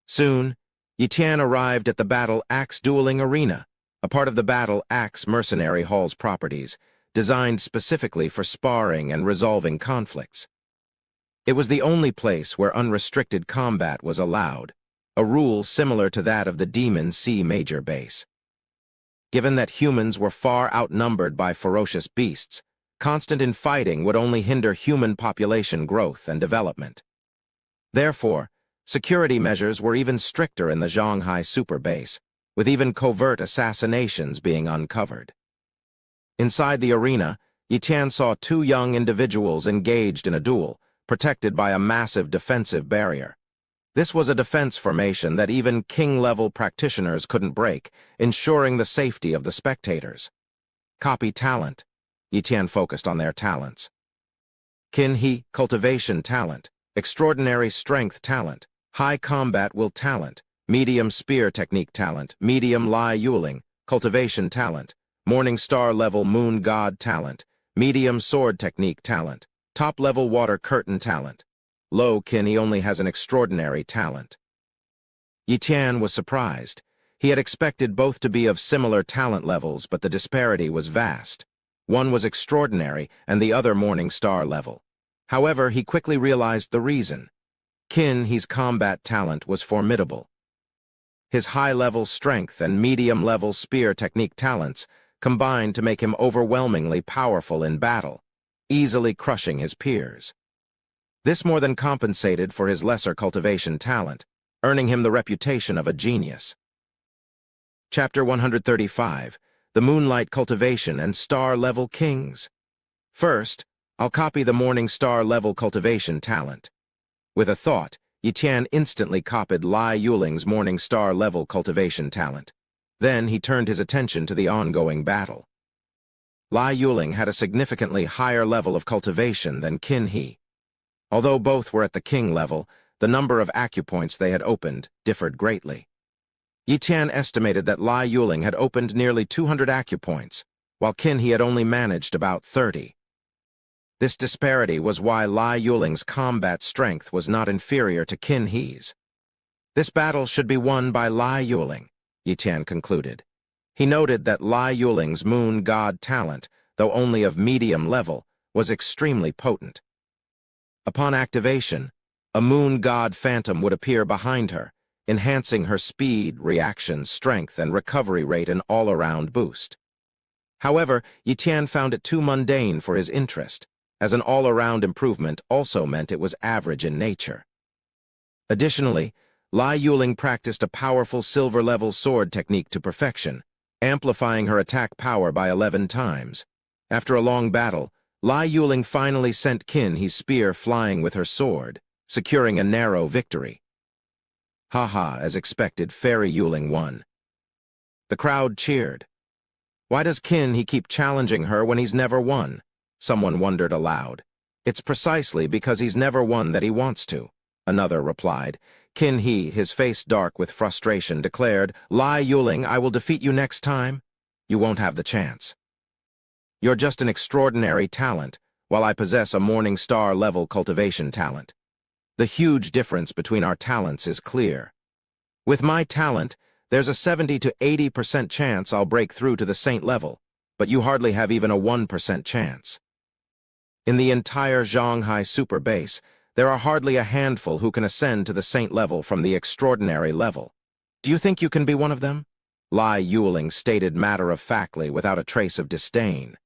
Soon, Yitan arrived at the Battle Axe Dueling Arena, a part of the Battle Axe Mercenary Hall's properties, designed specifically for sparring and resolving conflicts. It was the only place where unrestricted combat was allowed, a rule similar to that of the Demon Sea Major Base. Given that humans were far outnumbered by ferocious beasts, constant infighting would only hinder human population growth and development. Therefore, security measures were even stricter in the Shanghai Super Base, with even covert assassinations being uncovered. Inside the arena, Yitan saw two young individuals engaged in a duel, protected by a massive defensive barrier. This was a defense formation that even king-level practitioners couldn't break, ensuring the safety of the spectators. Copy talent. Yitan focused on their talents. Qin He, cultivation talent, extraordinary strength talent, high combat will talent, medium spear technique talent, medium Lai Yuling, cultivation talent, Morning Star level Moon God talent, medium sword technique talent, top-level water curtain talent. Low Qin He only has an extraordinary talent. Yitan was surprised. He had expected both to be of similar talent levels, but the disparity was vast. One was extraordinary and the other Morning Star level. However, he quickly realized the reason. Qin He's combat talent was formidable. His high-level strength and medium-level spear technique talents combined to make him overwhelmingly powerful in battle, easily crushing his peers. This more than compensated for his lesser cultivation talent, earning him the reputation of a genius. Chapter 135, The Moonlight Cultivation and Star-Level Kings. First, I'll copy the Morning Star-level cultivation talent. With a thought, Yitan instantly copied Lai Yuling's Morning Star-level cultivation talent. Then he turned his attention to the ongoing battle. Lai Yuling had a significantly higher level of cultivation than Qin He. Although both were at the king level, the number of acupoints they had opened differed greatly. Yitan estimated that Lai Yuling had opened nearly 200 acupoints, while Qin He had only managed about 30. This disparity was why Lai Yuling's combat strength was not inferior to Qin He's. This battle should be won by Lai Yuling, Yitan concluded. He noted that Lai Yuling's Moon God talent, though only of medium level, was extremely potent. Upon activation, a Moon God phantom would appear behind her, enhancing her speed, reaction, strength, and recovery rate an all-around boost. However, Yitan found it too mundane for his interest, as an all-around improvement also meant it was average in nature. Additionally, Lai Yuling practiced a powerful silver-level sword technique to perfection, amplifying her attack power by 11 times. After a long battle, Lai Yuling finally sent Qin He's spear flying with her sword, securing a narrow victory. Haha, as expected, Fairy Yuling won. The crowd cheered. Why does Qin He keep challenging her when he's never won? Someone wondered aloud. It's precisely because he's never won that he wants to, another replied. Qin He, his face dark with frustration, declared, Lai Yuling, I will defeat you next time. You won't have the chance. You're just an extraordinary talent, while I possess a Morning Star-level cultivation talent. The huge difference between our talents is clear. With my talent, there's a 70 to 80% chance I'll break through to the Saint level, but you hardly have even a 1% chance. In the entire Shanghai Super Base, there are hardly a handful who can ascend to the Saint level from the extraordinary level. Do you think you can be one of them? Lai Yuling stated matter-of-factly without a trace of disdain.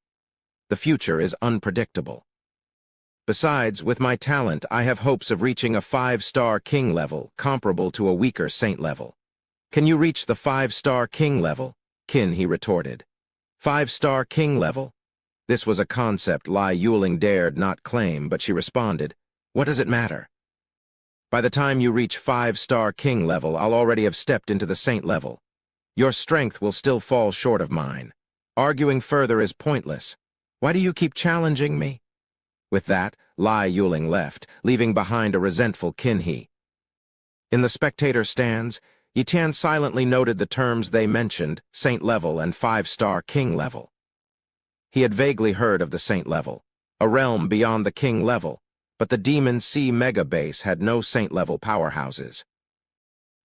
The future is unpredictable. Besides, with my talent, I have hopes of reaching a 5-star king level, comparable to a weaker Saint level. Can you reach the 5-star king level? Qin, he retorted. 5-star king level? This was a concept Lai Yuling dared not claim, but she responded, "What does it matter? By the time you reach 5-star king level, I'll already have stepped into the saint level. Your strength will still fall short of mine. Arguing further is pointless. Why do you keep challenging me?" With that, Lai Yuling left, leaving behind a resentful Qin He. In the spectator stands, Yitian silently noted the terms they mentioned, saint level and 5-star king level. He had vaguely heard of the saint level, a realm beyond the king level, but the Demon Sea Mega Base had no saint-level powerhouses.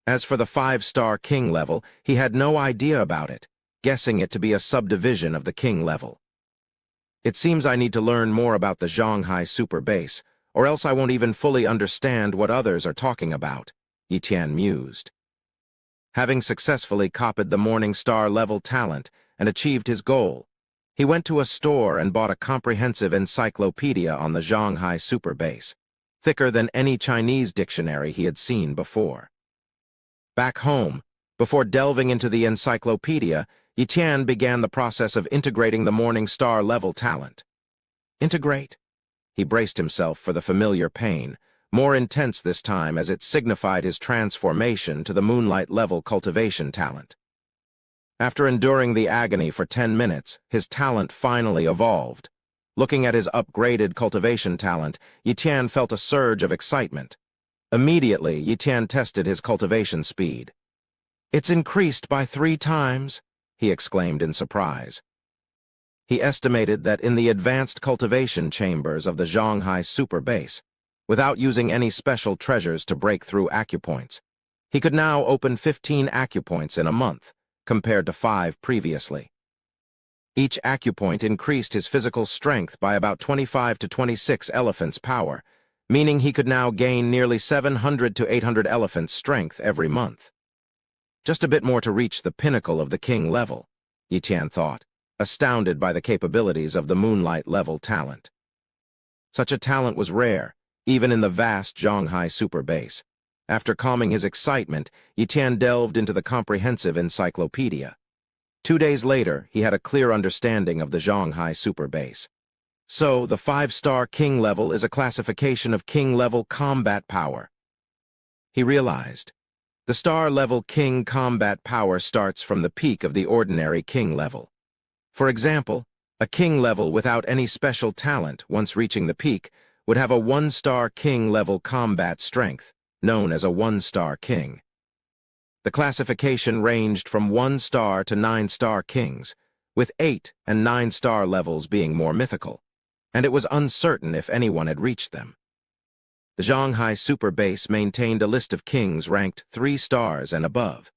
As for the 5-star king level, he had no idea about it, guessing it to be a subdivision of the king level. It seems I need to learn more about the Shanghai Super Base, or else I won't even fully understand what others are talking about, Yitian mused. Having successfully copied the Morning Star level talent and achieved his goal, he went to a store and bought a comprehensive encyclopedia on the Shanghai Super Base, thicker than any Chinese dictionary he had seen before. Back home, before delving into the encyclopedia, Yitian began the process of integrating the Morning Star level talent. Integrate? He braced himself for the familiar pain, more intense this time as it signified his transformation to the Moonlight level cultivation talent. After enduring the agony for 10 minutes, his talent finally evolved. Looking at his upgraded cultivation talent, Yitian felt a surge of excitement. Immediately, Yitian tested his cultivation speed. "It's increased by 3 times, he exclaimed in surprise. He estimated that in the advanced cultivation chambers of the Shanghai Super Base, without using any special treasures to break through acupoints, he could now open 15 acupoints in a month, compared to 5 previously. Each acupoint increased his physical strength by about 25 to 26 elephants' power, meaning he could now gain nearly 700 to 800 elephants' strength every month. Just a bit more to reach the pinnacle of the king level, Yitian thought, astounded by the capabilities of the Moonlight level talent. Such a talent was rare, even in the vast Shanghai Super Base. After calming his excitement, Yitian delved into the comprehensive encyclopedia. 2 days later, he had a clear understanding of the Shanghai Super Base. So, the 5-star king level is a classification of king-level combat power. He realized. The star-level king combat power starts from the peak of the ordinary king level. For example, a king level without any special talent, once reaching the peak, would have a 1-star king-level combat strength, known as a 1-star king. The classification ranged from 1-star to 9-star kings, with 8 and 9-star levels being more mythical, and it was uncertain if anyone had reached them. The Shanghai Super Base maintained a list of kings ranked 3 stars and above,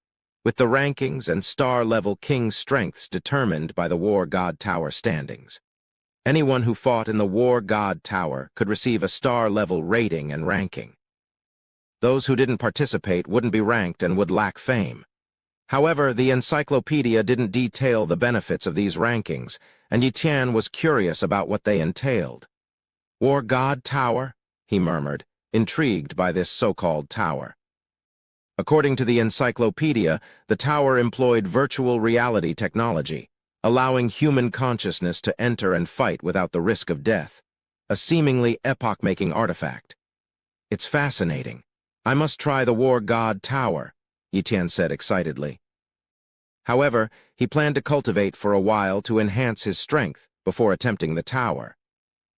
with the rankings and star-level king strengths determined by the War God Tower standings. Anyone who fought in the War God Tower could receive a star-level rating and ranking. Those who didn't participate wouldn't be ranked and would lack fame. However, the encyclopedia didn't detail the benefits of these rankings, and Yitian was curious about what they entailed. War God Tower? He murmured, intrigued by this so-called tower. According to the encyclopedia, the tower employed virtual reality technology, allowing human consciousness to enter and fight without the risk of death, a seemingly epoch-making artifact. It's fascinating. I must try the War God Tower, Yitian said excitedly. However, he planned to cultivate for a while to enhance his strength before attempting the tower.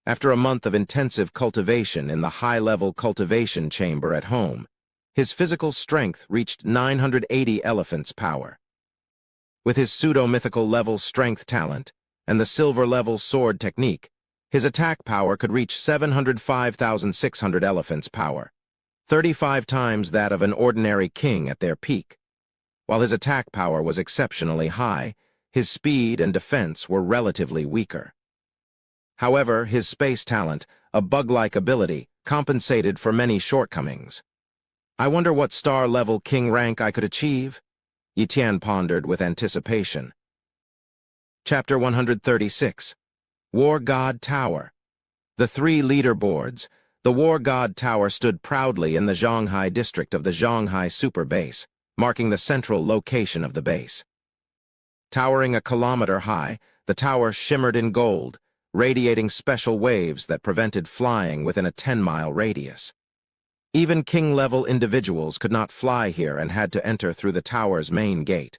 After a month of intensive cultivation in the high-level cultivation chamber at home, his physical strength reached 980 elephants' power. With his pseudo-mythical level strength talent and the silver-level sword technique, his attack power could reach 705,600 elephants' power, 35 times that of an ordinary king at their peak. While his attack power was exceptionally high, his speed and defense were relatively weaker. However, his space talent, a bug-like ability, compensated for many shortcomings. I wonder what star-level king rank I could achieve? Yitian pondered with anticipation. Chapter 136. War God Tower. The 3 leaderboards. The War God Tower stood proudly in the Shanghai district of the Shanghai Super Base, marking the central location of the base. Towering a kilometer high, the tower shimmered in gold, radiating special waves that prevented flying within a 10-mile radius. Even king-level individuals could not fly here and had to enter through the tower's main gate.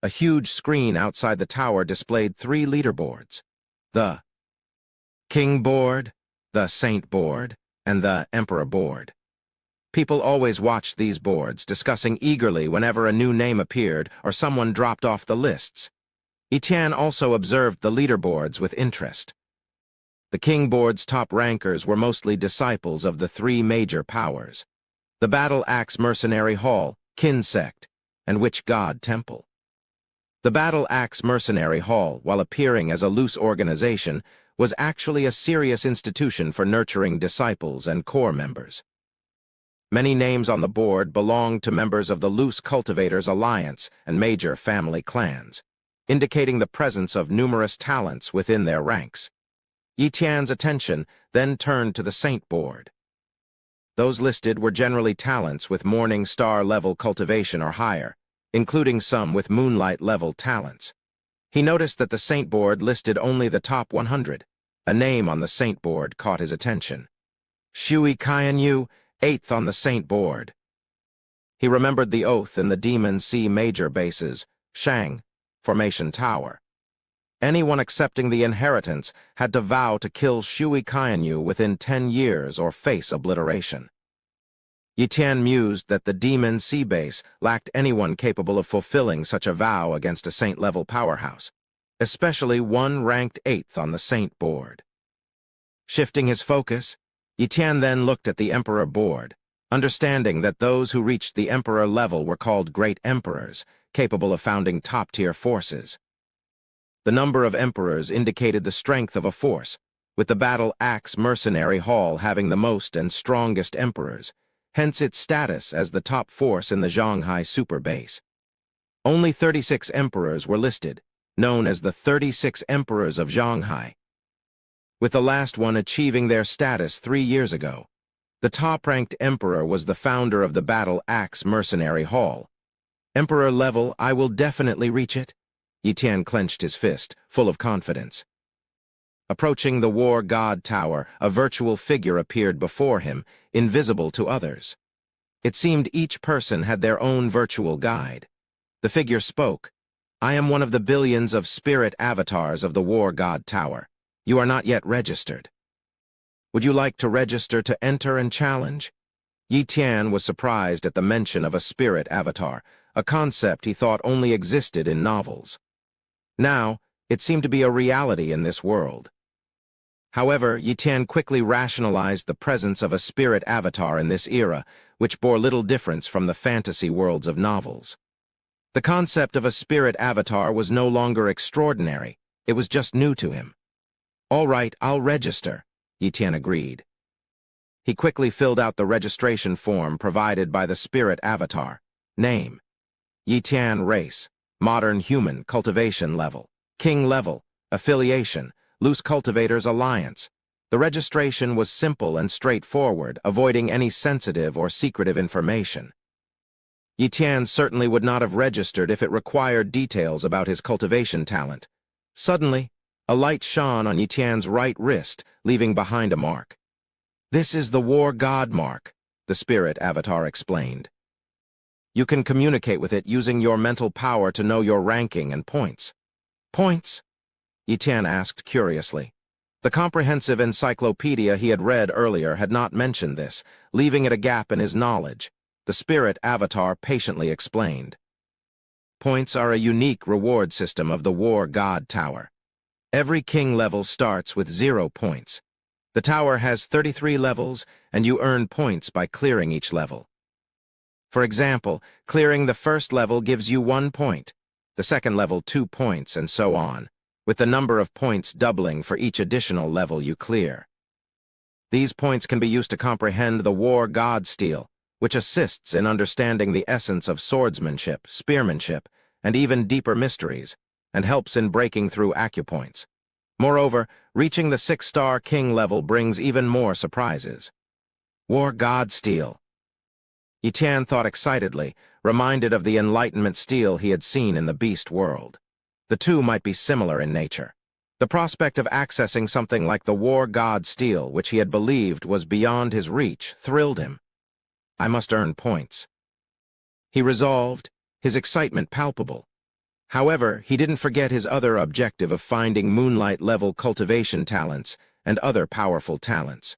A huge screen outside the tower displayed 3 leaderboards: the King Board, the Saint Board, and the Emperor Board. People always watched these boards, discussing eagerly whenever a new name appeared or someone dropped off the lists. Etienne also observed the leaderboards with interest. The King Board's top rankers were mostly disciples of the 3 major powers: the Battle Axe Mercenary Hall, Kin Sect, and Witch God Temple. The Battle Axe Mercenary Hall, while appearing as a loose organization, was actually a serious institution for nurturing disciples and core members. Many names on the board belonged to members of the Loose Cultivators Alliance and major family clans, indicating the presence of numerous talents within their ranks. Etienne's attention then turned to the Saint Board. Those listed were generally talents with Morning Star level cultivation or higher, including some with Moonlight level talents. He noticed that the Saint Board listed only the top 100. A name on the Saint Board caught his attention: Shui Qianyu, 8th on the Saint Board. He remembered the oath in the Demon Sea major bases, Shang, Formation Tower. Anyone accepting the inheritance had to vow to kill Shui Qianyu within 10 years or face obliteration. Etienne mused that the Demon Sea base lacked anyone capable of fulfilling such a vow against a Saint-level powerhouse, especially one ranked 8th on the Saint Board. Shifting his focus, Etienne then looked at the Emperor Board, understanding that those who reached the Emperor level were called Great Emperors, capable of founding top-tier forces. The number of emperors indicated the strength of a force, with the Battle Axe Mercenary Hall having the most and strongest emperors, hence its status as the top force in the Shanghai super base. Only 36 emperors were listed, known as the 36 Emperors of Shanghai, with the last one achieving their status 3 years ago. The top-ranked emperor was the founder of the Battle Axe Mercenary Hall. Emperor level, I will definitely reach it. Etienne clenched his fist, full of confidence. Approaching the War God Tower, a virtual figure appeared before him, invisible to others. It seemed each person had their own virtual guide. The figure spoke. I am one of the billions of spirit avatars of the War God Tower. You are not yet registered. Would you like to register to enter and challenge? Etienne was surprised at the mention of a spirit avatar, a concept he thought only existed in novels. Now, it seemed to be a reality in this world. However, Etienne quickly rationalized the presence of a spirit avatar in this era, which bore little difference from the fantasy worlds of novels. The concept of a spirit avatar was no longer extraordinary, it was just new to him. All right, I'll register, Etienne agreed. He quickly filled out the registration form provided by the spirit avatar. Name: Etienne Race, Modern Human Cultivation Level, King Level, Affiliation, Loose Cultivators Alliance. The registration was simple and straightforward, avoiding any sensitive or secretive information. Etienne certainly would not have registered if it required details about his cultivation talent. Suddenly, a light shone on Etienne's right wrist, leaving behind a mark. This is the War God mark, the spirit avatar explained. You can communicate with it using your mental power to know your ranking and points. Points? Etienne asked curiously. The comprehensive encyclopedia he had read earlier had not mentioned this, leaving it a gap in his knowledge. The spirit avatar patiently explained. Points are a unique reward system of the War God Tower. Every king level starts with 0 points. The tower has 33 levels, and you earn points by clearing each level. For example, clearing the first level gives you 1 point, the second level 2 points, and so on, with the number of points doubling for each additional level you clear. These points can be used to comprehend the War God Steel, which assists in understanding the essence of swordsmanship, spearmanship, and even deeper mysteries, and helps in breaking through acupoints. Moreover, reaching the 6-star king level brings even more surprises. War God Steel. Yi Tian thought excitedly, reminded of the Enlightenment steel he had seen in the beast world. The two might be similar in nature. The prospect of accessing something like the war god steel, which he had believed was beyond his reach, thrilled him. I must earn points. He resolved, his excitement palpable. However, he didn't forget his other objective of finding moonlight-level cultivation talents and other powerful talents.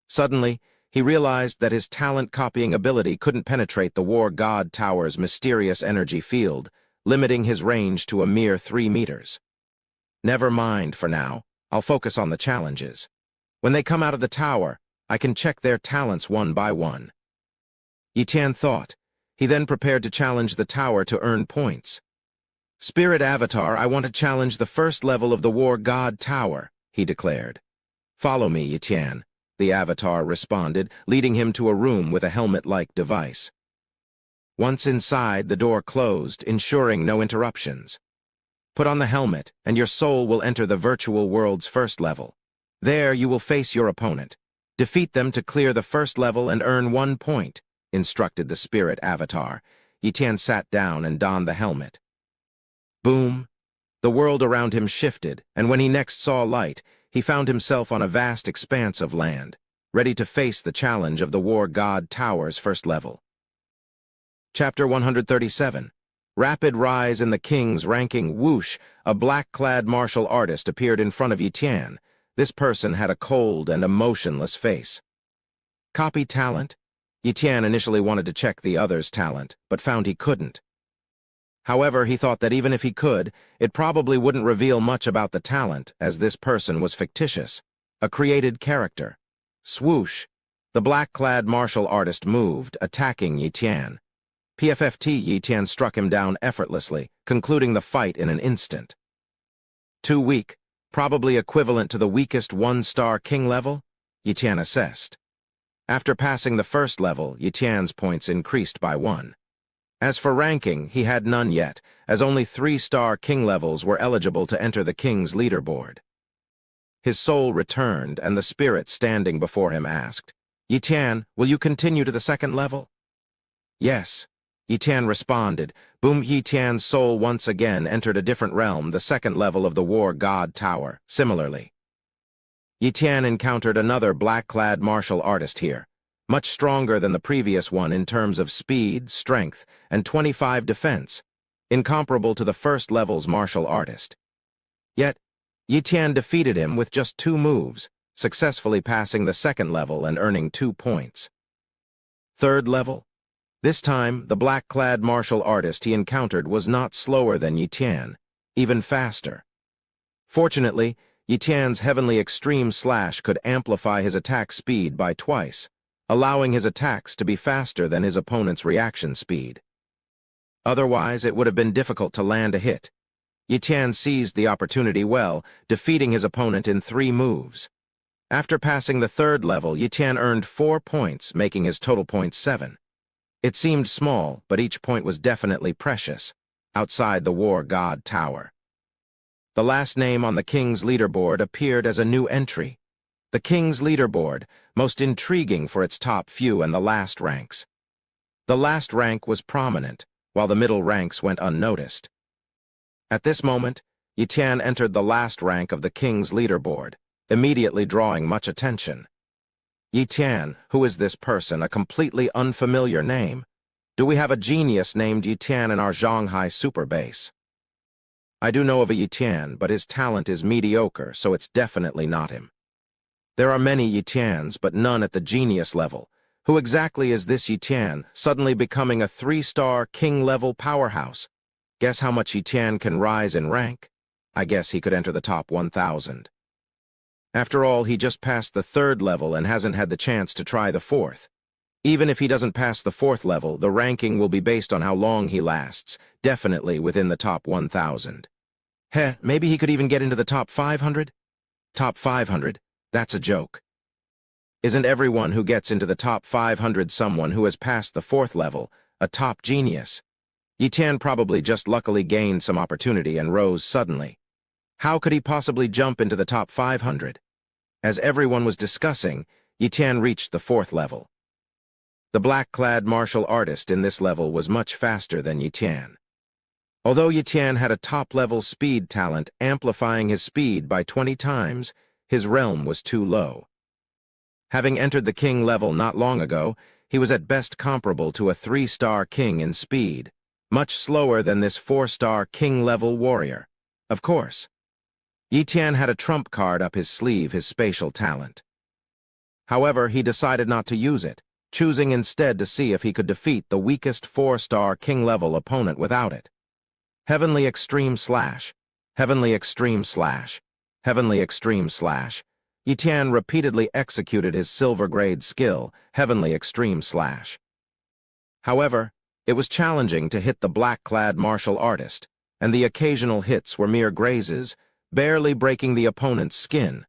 Suddenly, he realized that his talent-copying ability couldn't penetrate the War God Tower's mysterious energy field, limiting his range to a mere 3 meters. Never mind for now, I'll focus on the challenges. When they come out of the tower, I can check their talents one by one. Yi Tian thought. He then prepared to challenge the tower to earn points. Spirit Avatar, I want to challenge the first level of the War God Tower, he declared. Follow me, Yi Tian, the Avatar responded, leading him to a room with a helmet-like device. Once inside, the door closed, ensuring no interruptions. Put on the helmet, and your soul will enter the virtual world's first level. There, you will face your opponent. Defeat them to clear the first level and earn 1 point, instructed the Spirit Avatar. Yi Tian sat down and donned the helmet. Boom! The world around him shifted, and when he next saw light, he found himself on a vast expanse of land, ready to face the challenge of the War God Tower's first level. Chapter 137. Rapid rise in the king's ranking. Whoosh! A black-clad martial artist appeared in front of Yi Tian. This person had a cold and emotionless face. Copy talent? Yi Tian initially wanted to check the other's talent, but found he couldn't. However, he thought that even if he could, it probably wouldn't reveal much about the talent, as this person was fictitious, a created character. Swoosh! The black-clad martial artist moved, attacking Yi Tian. PFFT. Yi Tian struck him down effortlessly, concluding the fight in an instant. Too weak, probably equivalent to the weakest 1-star king level? Yi Tian assessed. After passing the first level, Yi Tian's points increased by 1. As for ranking, he had none yet, as only 3-star king levels were eligible to enter the king's leaderboard. His soul returned, and the spirit standing before him asked, Yi Tian, will you continue to the second level? Yes. Yi Tian responded. Boom! Yi Tian's soul once again entered a different realm, the second level of the War God Tower. Similarly, Yi Tian encountered another black-clad martial artist here, much stronger than the previous one in terms of speed, strength, and 25 defense, incomparable to the first level's martial artist. Yet, Yi Tian defeated him with just 2 moves, successfully passing the second level and earning 2 points. Third level? This time, the black-clad martial artist he encountered was not slower than Yi Tian, even faster. Fortunately, Yi Tian's heavenly extreme slash could amplify his attack speed by twice, allowing his attacks to be faster than his opponent's reaction speed. Otherwise, it would have been difficult to land a hit. Yi Tian seized the opportunity well, defeating his opponent in 3 moves. After passing the third level, Yi Tian earned 4 points, making his total points 7. It seemed small, but each point was definitely precious, outside the War God Tower. The last name on the king's leaderboard appeared as a new entry. The king's leaderboard, most intriguing for its top few and the last ranks. The last rank was prominent, while the middle ranks went unnoticed. At this moment, Yi Tian entered the last rank of the king's leaderboard, immediately drawing much attention. Yi Tian, who is this person, a completely unfamiliar name? Do we have a genius named Yi Tian in our Shanghai super base? I do know of a Yi Tian, but his talent is mediocre, so it's definitely not him. There are many Yi Tians, but none at the genius level. Who exactly is this Yi Tian, suddenly becoming a 3-star king-level powerhouse? Guess how much Yi Tian can rise in rank? I guess he could enter the top 1,000. After all, he just passed the 3rd level and hasn't had the chance to try the 4th. Even if he doesn't pass the 4th level, the ranking will be based on how long he lasts, definitely within the top 1,000. Maybe he could even get into the top 500? Top 500? That's a joke. Isn't everyone who gets into the top 500 someone who has passed the 4th level, a top genius? Yi Tian probably just luckily gained some opportunity and rose suddenly. How could he possibly jump into the top 500? As everyone was discussing, Yi Tian reached the 4th level. The black-clad martial artist in this level was much faster than Yi. Although Yi had a top-level speed talent amplifying his speed by 20 times, his realm was too low. Having entered the king level not long ago, he was at best comparable to a 3-star king in speed, much slower than this 4-star king-level warrior. Of course, Yi had a trump card up his sleeve, his spatial talent. However, he decided not to use it, choosing instead to see if he could defeat the weakest 4-star king-level opponent without it. Heavenly Extreme Slash, Heavenly Extreme Slash, Heavenly Extreme Slash. Yi repeatedly executed his silver-grade skill, Heavenly Extreme Slash. However, it was challenging to hit the black-clad martial artist, and the occasional hits were mere grazes, barely breaking the opponent's skin.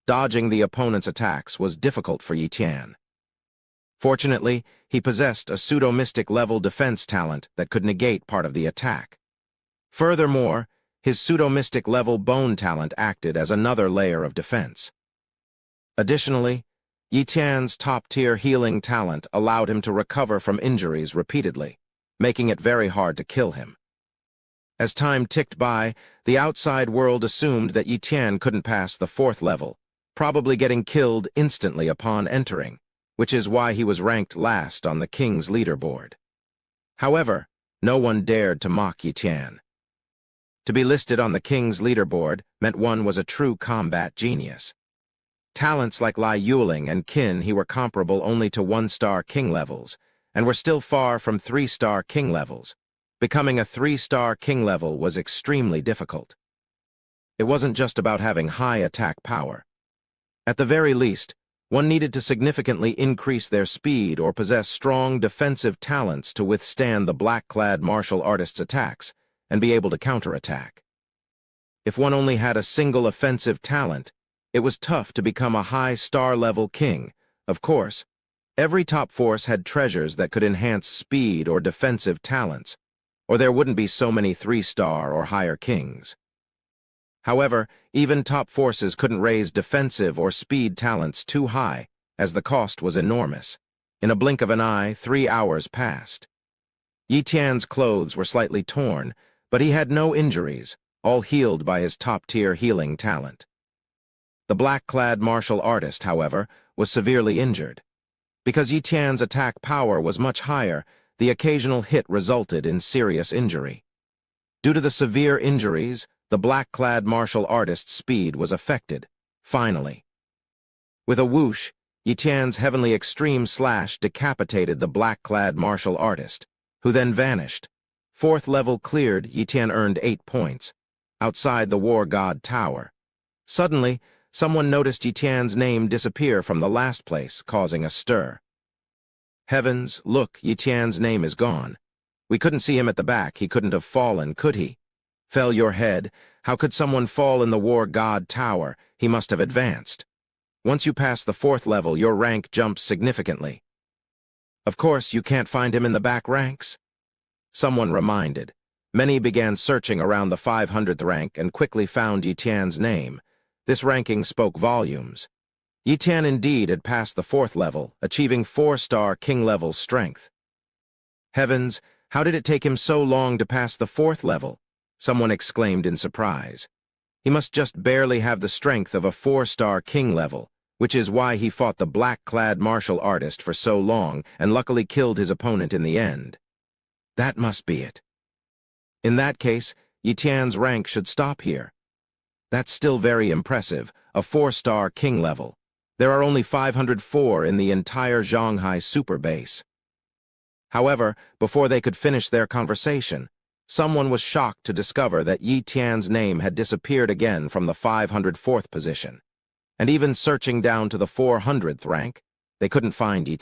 Dodging the opponent's attacks was difficult for Yi. Fortunately, he possessed a pseudo-mystic level defense talent that could negate part of the attack. Furthermore, his pseudo-mystic level bone talent acted as another layer of defense. Additionally, Yi top-tier healing talent allowed him to recover from injuries repeatedly, making it very hard to kill him. As time ticked by, the outside world assumed that Yi couldn't pass the 4th level, probably getting killed instantly upon entering, which is why he was ranked last on the king's leaderboard. However, no one dared to mock Yi. To be listed on the king's leaderboard meant one was a true combat genius. Talents like Lai Yuling and Qin he were comparable only to 1-star king levels, and were still far from 3-star king levels. Becoming a 3-star king level was extremely difficult. It wasn't just about having high attack power. At the very least, one needed to significantly increase their speed or possess strong defensive talents to withstand the black-clad martial artist's attacks and be able to counterattack. If one only had a single offensive talent, it was tough to become a high star-level king. Of course, every top force had treasures that could enhance speed or defensive talents, or there wouldn't be so many 3-star or higher kings. However, even top forces couldn't raise defensive or speed talents too high, as the cost was enormous. In a blink of an eye, 3 hours passed. Yi clothes were slightly torn, but he had no injuries, all healed by his top-tier healing talent. The black-clad martial artist, however, was severely injured. Because Yi attack power was much higher, the occasional hit resulted in serious injury. Due to the severe injuries, the black-clad martial artist's speed was affected, finally. With a whoosh, Yi Heavenly Extreme Slash decapitated the black-clad martial artist, who then vanished. 4th level cleared, Yi earned 8 points, outside the War God Tower. Suddenly, someone noticed Yi name disappear from the last place, causing a stir. Heavens, look, Yi name is gone. We couldn't see him at the back, he couldn't have fallen, could he? Fell your head, how could someone fall in the War God Tower? He must have advanced. Once you pass the 4th level, your rank jumps significantly. Of course, you can't find him in the back ranks? Someone reminded. Many began searching around the 500th rank and quickly found Yi name. This ranking spoke volumes. Yi indeed had passed the 4th level, achieving 4-star king-level strength. Heavens, how did it take him so long to pass the 4th level? Someone exclaimed in surprise. He must just barely have the strength of a 4-star king level, which is why he fought the black-clad martial artist for so long and luckily killed his opponent in the end. That must be it. In that case, Yi rank should stop here. That's still very impressive, a 4-star king level. There are only 504 in the entire Shanghai super base. However, before they could finish their conversation, someone was shocked to discover that Yi name had disappeared again from the 504th position. And even searching down to the 400th rank, they couldn't find Yi.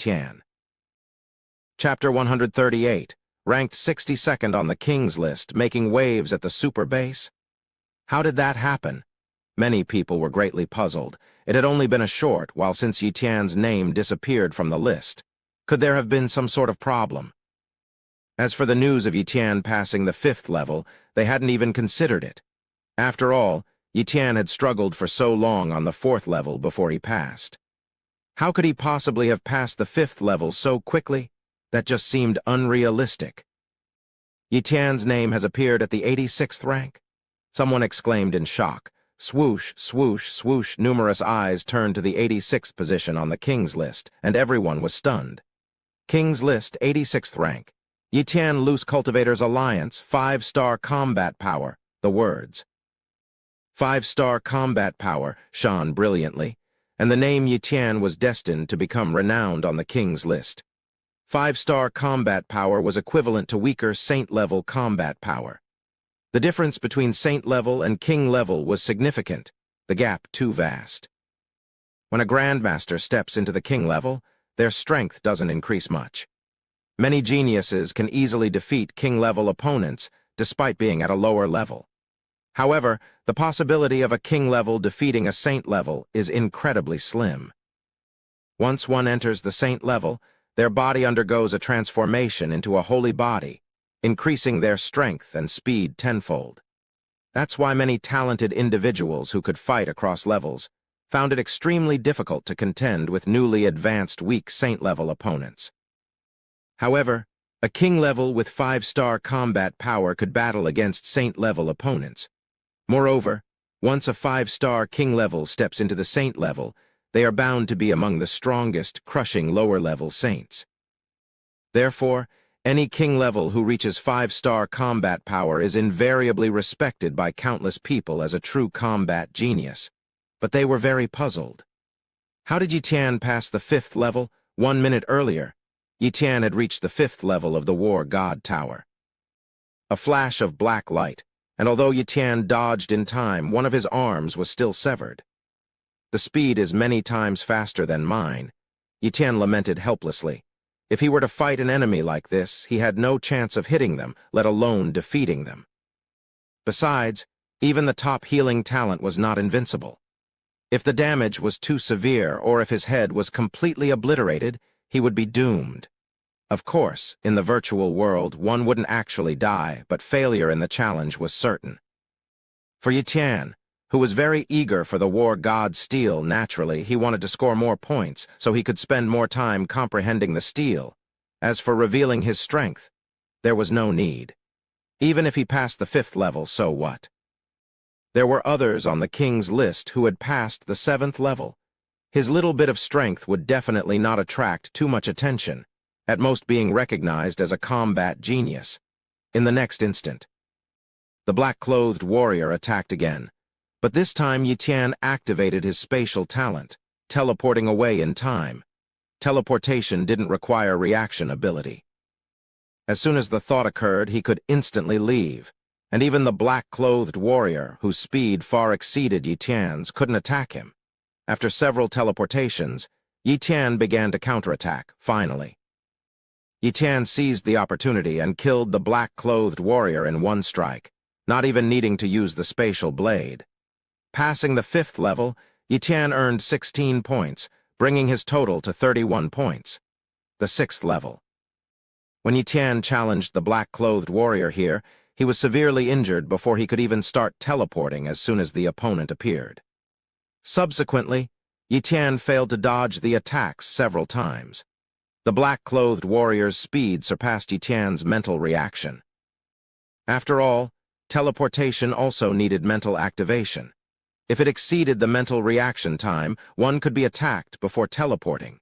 Chapter 138, ranked 62nd on the King's list, making waves at the super base. How did that happen? Many people were greatly puzzled. It had only been a short while since Yi name disappeared from the list. Could there have been some sort of problem? As for the news of Yi passing the 5th level, they hadn't even considered it. After all, Yi had struggled for so long on the 4th level before he passed. How could he possibly have passed the 5th level so quickly? That just seemed unrealistic. Yi Tian's name has appeared at the 86th rank. Someone exclaimed in shock. Swoosh, swoosh, swoosh, numerous eyes turned to the 86th position on the King's list, and everyone was stunned. King's list, 86th rank. Yi Tian Loose Cultivators Alliance, 5-star combat power. The words. 5-star combat power shone brilliantly, and the name Yi Tian was destined to become renowned on the King's list. 5-star combat power was equivalent to weaker Saint-level combat power. The difference between Saint level and King level was significant, the gap too vast. When a Grandmaster steps into the King level, their strength doesn't increase much. Many geniuses can easily defeat King level opponents despite being at a lower level. However, the possibility of a King level defeating a Saint level is incredibly slim. Once one enters the Saint level, their body undergoes a transformation into a holy body, increasing their strength and speed tenfold. That's why many talented individuals who could fight across levels found it extremely difficult to contend with newly advanced weak Saint-level opponents. However, a King level with 5-star combat power could battle against Saint-level opponents. Moreover, once a 5-star King level steps into the Saint level, they are bound to be among the strongest, crushing lower-level Saints. Therefore, any King level who reaches 5-star combat power is invariably respected by countless people as a true combat genius. But they were very puzzled. How did Yi Tian pass the 5th level? 1 minute earlier, Yi Tian had reached the 5th level of the War God Tower. A flash of black light, and although Yi Tian dodged in time, one of his arms was still severed. The speed is many times faster than mine, Yi Tian lamented helplessly. If he were to fight an enemy like this, he had no chance of hitting them, let alone defeating them. Besides, even the top healing talent was not invincible. If the damage was too severe, or if his head was completely obliterated, he would be doomed. Of course, in the virtual world, one wouldn't actually die, but failure in the challenge was certain. For Yi Tian, who was very eager for the War God's steel, naturally, he wanted to score more points so he could spend more time comprehending the steel. As for revealing his strength, there was no need. Even if he passed the 5th level, so what? There were others on the King's list who had passed the 7th level. His little bit of strength would definitely not attract too much attention, at most being recognized as a combat genius. In the next instant, the black-clothed warrior attacked again. But this time Yi Tian activated his spatial talent, teleporting away in time. Teleportation didn't require reaction ability. As soon as the thought occurred, he could instantly leave, and even the black-clothed warrior, whose speed far exceeded Yi Tian's, couldn't attack him. After several teleportations, Yi Tian began to counterattack, finally. Yi Tian seized the opportunity and killed the black-clothed warrior in one strike, not even needing to use the spatial blade. Passing the 5th level, Yi Tian earned 16 points, bringing his total to 31 points. The 6th level. When Yi Tian challenged the black-clothed warrior here, he was severely injured before he could even start teleporting as soon as the opponent appeared. Subsequently, Yi Tian failed to dodge the attacks several times. The black-clothed warrior's speed surpassed Yi Tian's mental reaction. After all, teleportation also needed mental activation. If it exceeded the mental reaction time, one could be attacked before teleporting.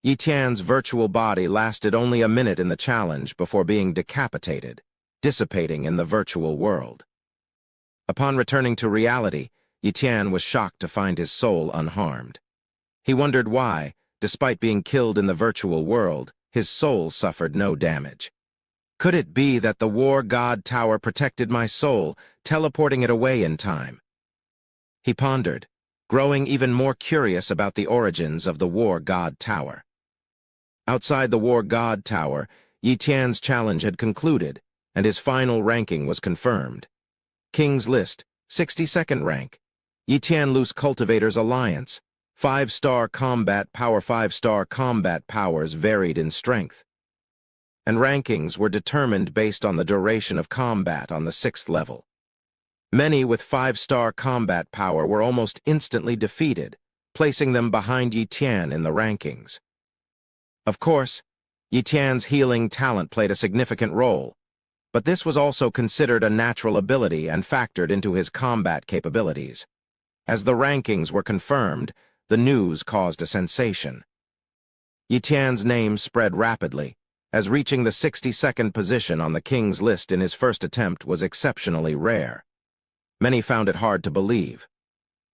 Yi Tian's virtual body lasted only a minute in the challenge before being decapitated, dissipating in the virtual world. Upon returning to reality, Yi Tian was shocked to find his soul unharmed. He wondered why, despite being killed in the virtual world, his soul suffered no damage. Could it be that the War God Tower protected my soul, teleporting it away in time? He pondered, growing even more curious about the origins of the War God Tower. Outside the War God Tower, Yi Tian's challenge had concluded, and his final ranking was confirmed. King's List, 62nd rank. Yi Tian Loose Cultivators Alliance, 5-star combat power. 5-star combat powers varied in strength, and rankings were determined based on the duration of combat on the 6th level. Many with 5-star combat power were almost instantly defeated, placing them behind Yi Tian in the rankings. Of course, Yi Tian's healing talent played a significant role, but this was also considered a natural ability and factored into his combat capabilities. As the rankings were confirmed, the news caused a sensation. Yi Tian's name spread rapidly, as reaching the 62nd position on the king's list in his first attempt was exceptionally rare. Many found it hard to believe.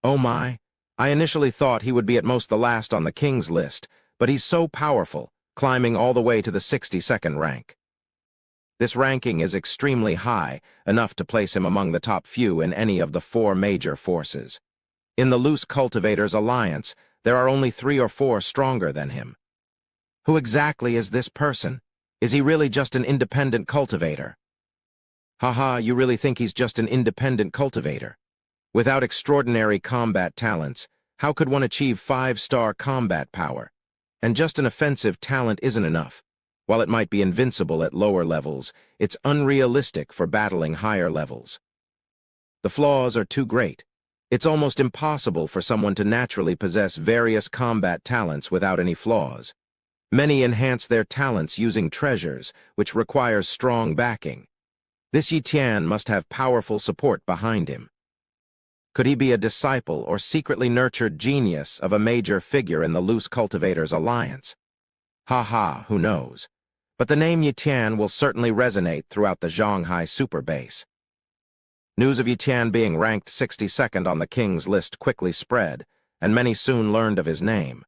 Oh my, I initially thought he would be at most the last on the king's list, but he's so powerful, climbing all the way to the 62nd rank. This ranking is extremely high, enough to place him among the top few in any of the 4 major forces. In the Loose Cultivators Alliance, there are only 3 or 4 stronger than him. Who exactly is this person? Is he really just an independent cultivator? Haha, you really think he's just an independent cultivator? Without extraordinary combat talents, how could one achieve 5-star combat power? And just an offensive talent isn't enough. While it might be invincible at lower levels, it's unrealistic for battling higher levels. The flaws are too great. It's almost impossible for someone to naturally possess various combat talents without any flaws. Many enhance their talents using treasures, which requires strong backing. This Yi Tian must have powerful support behind him. Could he be a disciple or secretly nurtured genius of a major figure in the Loose Cultivators Alliance? Haha, who knows? But the name Yi Tian will certainly resonate throughout the Shanghai super base. News of Yi Tian being ranked 62nd on the king's list quickly spread, and many soon learned of his name.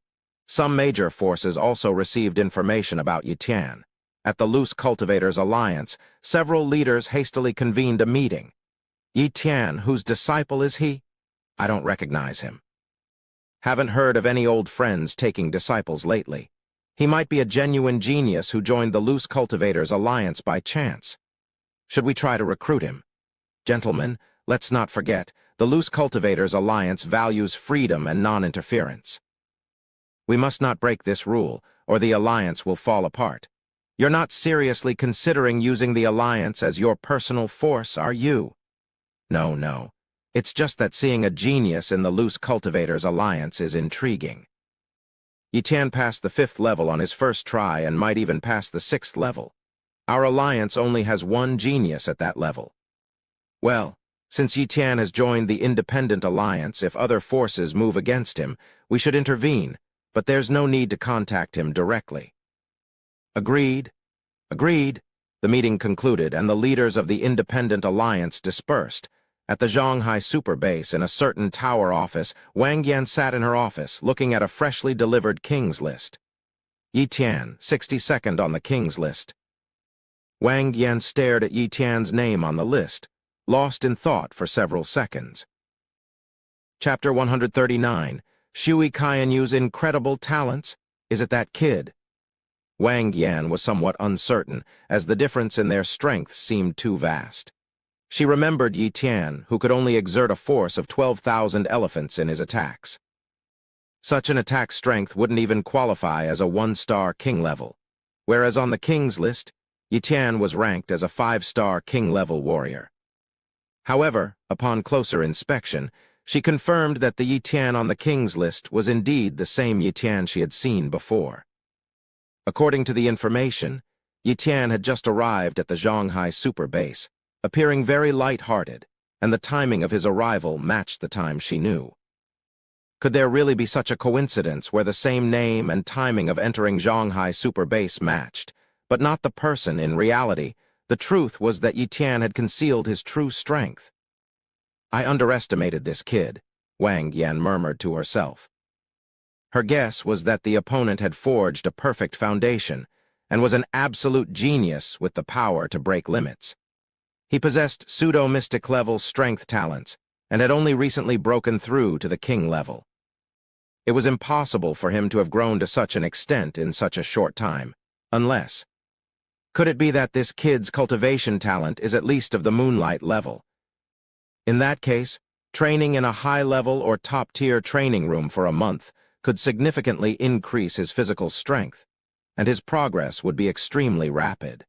Some major forces also received information about Yi Tian. At the Loose Cultivators Alliance, several leaders hastily convened a meeting. Yi Tian, whose disciple is he? I don't recognize him. Haven't heard of any old friends taking disciples lately. He might be a genuine genius who joined the Loose Cultivators Alliance by chance. Should we try to recruit him? Gentlemen, let's not forget, the Loose Cultivators Alliance values freedom and non-interference. We must not break this rule, or the Alliance will fall apart. You're not seriously considering using the Alliance as your personal force, are you? No. It's just that seeing a genius in the Loose Cultivators Alliance is intriguing. Yi Tian passed the 5th level on his first try and might even pass the 6th level. Our Alliance only has 1 genius at that level. Well, since Yi Tian has joined the Independent Alliance, if other forces move against him, we should intervene, but there's no need to contact him directly. Agreed. Agreed. The meeting concluded, and the leaders of the Independent Alliance dispersed. At the Shanghai super base in a certain tower office, Wang Yan sat in her office, looking at a freshly delivered king's list. Yi Tian, 62nd on the king's list. Wang Yan stared at Yi Tian's name on the list, lost in thought for several seconds. Chapter 139, Shui Qianyu's Incredible Talents? Is it that kid? Wang Yan was somewhat uncertain, as the difference in their strengths seemed too vast. She remembered Yi Tian, who could only exert a force of 12,000 elephants in his attacks. Such an attack strength wouldn't even qualify as a 1-star king level, whereas on the king's list, Yi Tian was ranked as a 5-star king-level warrior. However, upon closer inspection, she confirmed that the Yi Tian on the king's list was indeed the same Yi Tian she had seen before. According to the information, Yi Tian had just arrived at the Shanghai super base, appearing very light-hearted, and the timing of his arrival matched the time she knew. Could there really be such a coincidence where the same name and timing of entering Shanghai super base matched, but not the person in reality? The truth was that Yi Tian had concealed his true strength. I underestimated this kid, Wang Yan murmured to herself. Her guess was that the opponent had forged a perfect foundation and was an absolute genius with the power to break limits. He possessed pseudo-mystic level strength talents and had only recently broken through to the king level. It was impossible for him to have grown to such an extent in such a short time, unless... Could it be that this kid's cultivation talent is at least of the moonlight level? In that case, training in a high-level or top-tier training room for a month could significantly increase his physical strength, and his progress would be extremely rapid.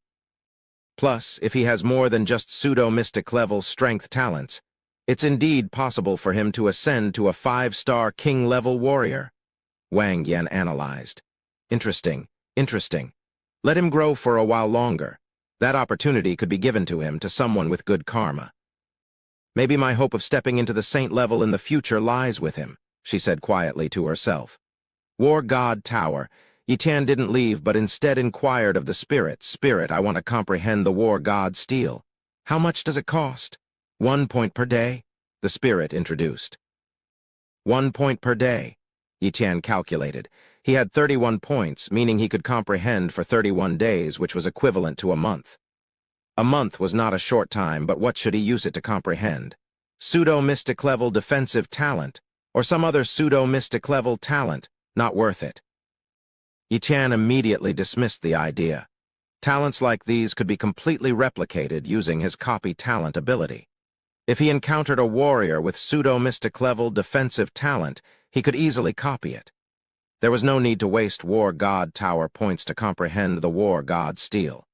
Plus, if he has more than just pseudo-mystic level strength talents, It's indeed possible for him to ascend to a 5-star king-level warrior. Wang Yan analyzed. Interesting, interesting. Let him grow for a while longer. That opportunity could be given to him, to someone with good karma. Maybe my hope of stepping into the saint level in the future lies with him, she said quietly to herself. War God Tower. Yi Tian didn't leave, but instead inquired of the spirit. Spirit, I want to comprehend the war god steel. How much does it cost? 1 point per day? The spirit introduced. 1 point per day, Yi Tian calculated. He had 31 points, meaning he could comprehend for 31 days, which was equivalent to a month. A month was not a short time, but what should he use it to comprehend? Pseudo-mystic level defensive talent, or some other pseudo-mystic level talent, not worth it. Yi Tian immediately dismissed the idea. Talents like these could be completely replicated using his copy talent ability. If he encountered a warrior with pseudo-mystic level defensive talent, he could easily copy it. There was no need to waste War God Tower points to comprehend the War God Steel.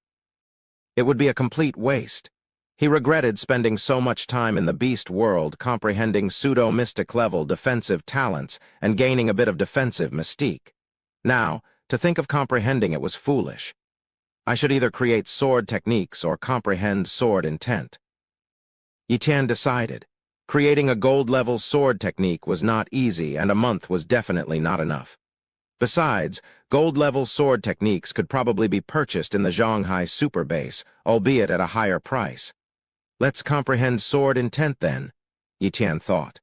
It would be a complete waste. He regretted spending so much time in the beast world comprehending pseudo-mystic level defensive talents and gaining a bit of defensive mystique. Now, to think of comprehending it was foolish. I should either create sword techniques or comprehend sword intent. Yi Tian decided. Creating a gold-level sword technique was not easy, and a month was definitely not enough. Besides, gold-level sword techniques could probably be purchased in the Shanghai Super Base, albeit at a higher price. Let's comprehend sword intent then, Yi Tian thought.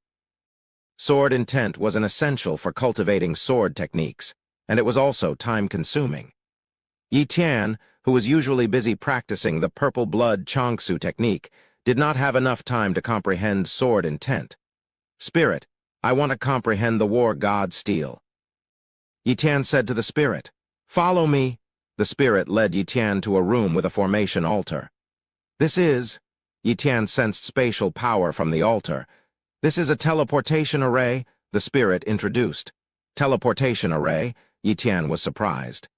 Sword intent was an essential for cultivating sword techniques, and it was also time-consuming. Yi Tian, who was usually busy practicing the purple blood Changsu technique, did not have enough time to comprehend sword intent. Spirit, I want to comprehend the war god steel. Yi Tian said to the spirit, Follow me. The spirit led Yi Tian to a room with a formation altar. Yi Tian sensed spatial power from the altar. This is a teleportation array, the spirit introduced. Teleportation array, Yi Tian was surprised.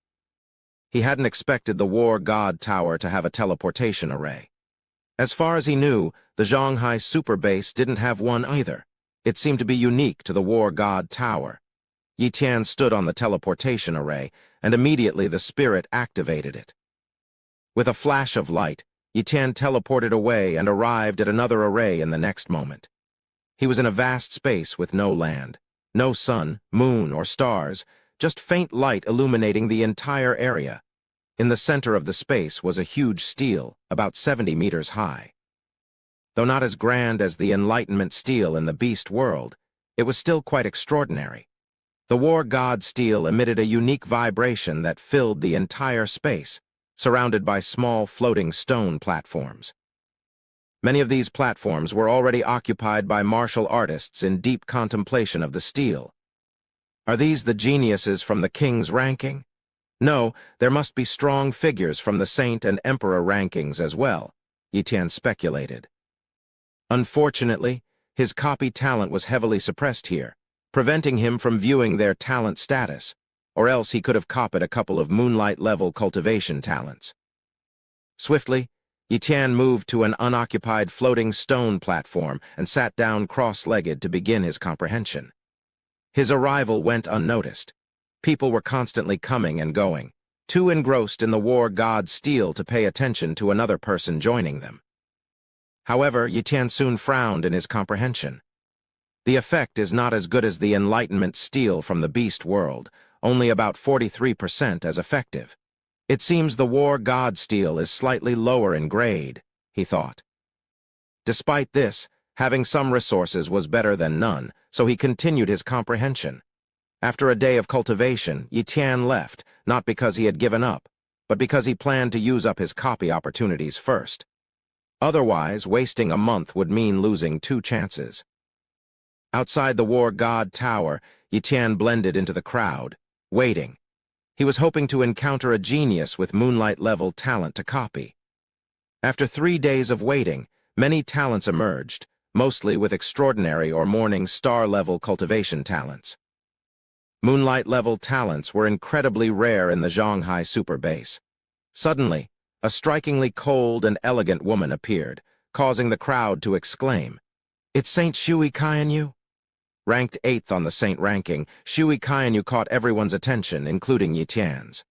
He hadn't expected the War God Tower to have a teleportation array. As far as he knew, the Shanghai Super Base didn't have one either. It seemed to be unique to the War God Tower. Yi Tian stood on the teleportation array, and immediately the spirit activated it. With a flash of light, Yi Tian teleported away and arrived at another array in the next moment. He was in a vast space with no land, no sun, moon, or stars, just faint light illuminating the entire area. In the center of the space was a huge stele, about 70 meters high. Though not as grand as the Enlightenment stele in the beast world, it was still quite extraordinary. The war god stele emitted a unique vibration that filled the entire space, surrounded by small floating stone platforms. Many of these platforms were already occupied by martial artists in deep contemplation of the stele. Are these the geniuses from the king's ranking? No, there must be strong figures from the saint and emperor rankings as well, Yi Tian speculated. Unfortunately, his copy talent was heavily suppressed here, preventing him from viewing their talent status, or else he could have copied a couple of moonlight-level cultivation talents. Swiftly, Yi Tian moved to an unoccupied floating stone platform and sat down cross-legged to begin his comprehension. His arrival went unnoticed. People were constantly coming and going, too engrossed in the war god stele to pay attention to another person joining them. However, Yi Tian soon frowned in his comprehension. The effect is not as good as the Enlightenment stele from the beast world, only about 43% as effective. It seems the war god stele is slightly lower in grade, he thought. Despite this, having some resources was better than none, so he continued his comprehension. After a day of cultivation, Yi Tian left, not because he had given up, but because he planned to use up his copy opportunities first. Otherwise, wasting a month would mean losing 2 chances. Outside the War God Tower, Yi Tian blended into the crowd, waiting. He was hoping to encounter a genius with moonlight-level talent to copy. After 3 days of waiting, many talents emerged, mostly with extraordinary or morning star-level cultivation talents. Moonlight-level talents were incredibly rare in the Shanghai Super Base. Suddenly, a strikingly cold and elegant woman appeared, causing the crowd to exclaim. It's Saint Shui Kaianyu? Ranked 8th on the Saint ranking, Shui Kaianyu caught everyone's attention, including Yi Tian's.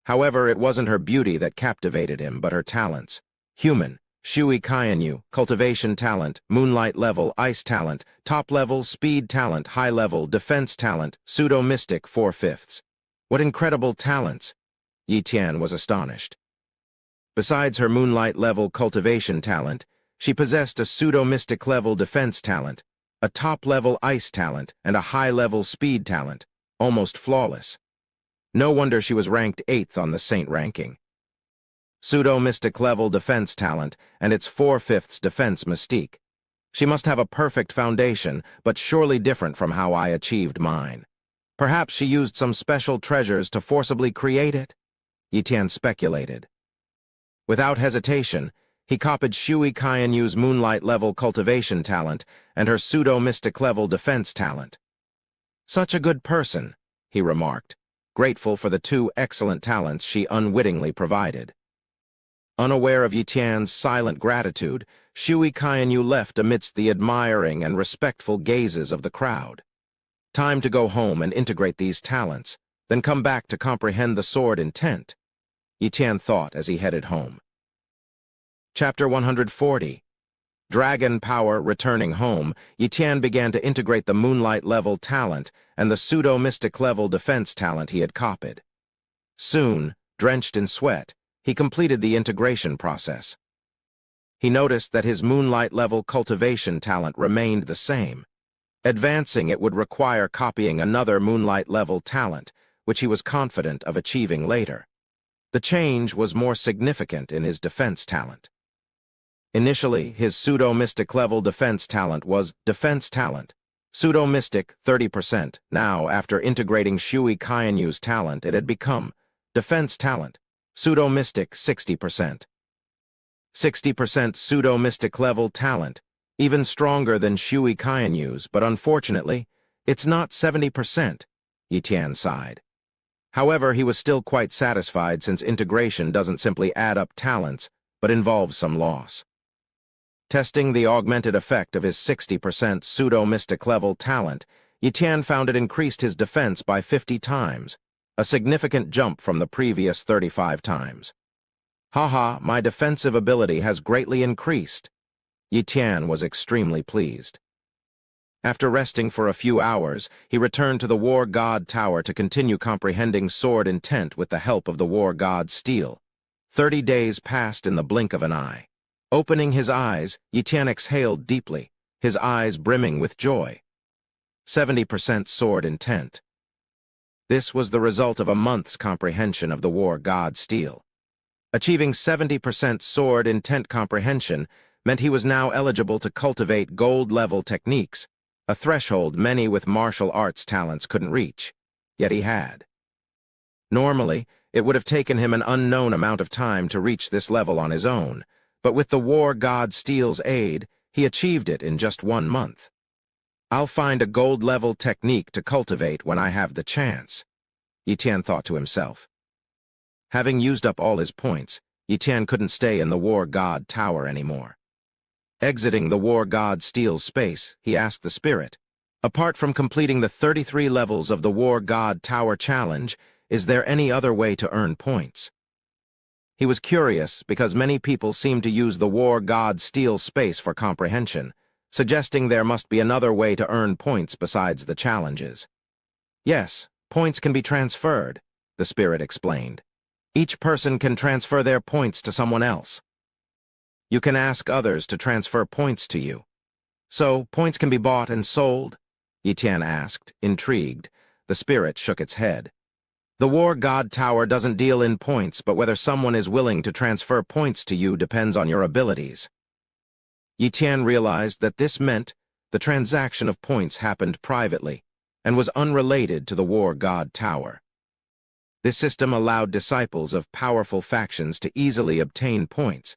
However, it wasn't her beauty that captivated him, but her talents. Human, Shui Kaianyu, cultivation talent, moonlight level, ice talent, top level, speed talent, high level, defense talent, pseudo-mystic 4/5. What incredible talents! Yi Tian was astonished. Besides her moonlight level cultivation talent, she possessed a pseudo-mystic level defense talent, a top-level ice talent, and a high-level speed talent, almost flawless. No wonder she was ranked 8th on the Saint ranking. Pseudo-mystic level defense talent and its 4/5 defense mystique. She must have a perfect foundation, but surely different from how I achieved mine. Perhaps she used some special treasures to forcibly create it? Yi Tian speculated. Without hesitation, he copied Shui Kaianyu's moonlight level cultivation talent and her pseudo-mystic level defense talent. Such a good person, he remarked, grateful for the 2 excellent talents she unwittingly provided. Unaware of Yi Tian's silent gratitude, Shui Kaianyu left amidst the admiring and respectful gazes of the crowd. Time to go home and integrate these talents, then come back to comprehend the sword intent, Yi Tian thought as he headed home. Chapter 140. Dragon Power. Returning home, Yi Tian began to integrate the moonlight level talent and the pseudo-mystic level defense talent he had copied. Soon, drenched in sweat, he completed the integration process. He noticed that his moonlight level cultivation talent remained the same. Advancing it would require copying another moonlight level talent, which he was confident of achieving later. The change was more significant in his defense talent. Initially, his pseudo-mystic level defense talent was defense talent, pseudo-mystic 30%. Now, after integrating Shui Kaianyu's talent, it had become defense talent, pseudo-mystic 60%. 60% pseudo-mystic level talent, even stronger than Shui Kaianyu's, but unfortunately, it's not 70%, Yi Tian sighed. However, he was still quite satisfied since integration doesn't simply add up talents, but involves some loss. Testing the augmented effect of his 60% pseudo-mystic level talent, Yi Tian found it increased his defense by 50 times, a significant jump from the previous 35 times. Haha, my defensive ability has greatly increased. Yi Tian was extremely pleased. After resting for a few hours, he returned to the War God Tower to continue comprehending sword intent with the help of the War God Steel. 30 days passed in the blink of an eye. Opening his eyes, Yi Tian exhaled deeply, his eyes brimming with joy. 70% sword intent. This was the result of a month's comprehension of the War God Steel. Achieving 70% sword intent comprehension meant he was now eligible to cultivate gold-level techniques, a threshold many with martial arts talents couldn't reach, yet he had. Normally, it would have taken him an unknown amount of time to reach this level on his own, but with the War God Steel's aid, he achieved it in just 1 month. I'll find a gold-level technique to cultivate when I have the chance, Yi Tian thought to himself. Having used up all his points, Yi Tian couldn't stay in the War God Tower anymore. Exiting the War God Steel's space, he asked the spirit, apart from completing the 33 levels of the War God Tower challenge, is there any other way to earn points? He was curious because many people seemed to use the War God Steel space for comprehension, suggesting there must be another way to earn points besides the challenges. Yes, points can be transferred, the spirit explained. Each person can transfer their points to someone else. You can ask others to transfer points to you. So, points can be bought and sold? Yi Tian asked, intrigued. The spirit shook its head. The War God Tower doesn't deal in points, but whether someone is willing to transfer points to you depends on your abilities. Yi Tian realized that this meant the transaction of points happened privately and was unrelated to the War God Tower. This system allowed disciples of powerful factions to easily obtain points,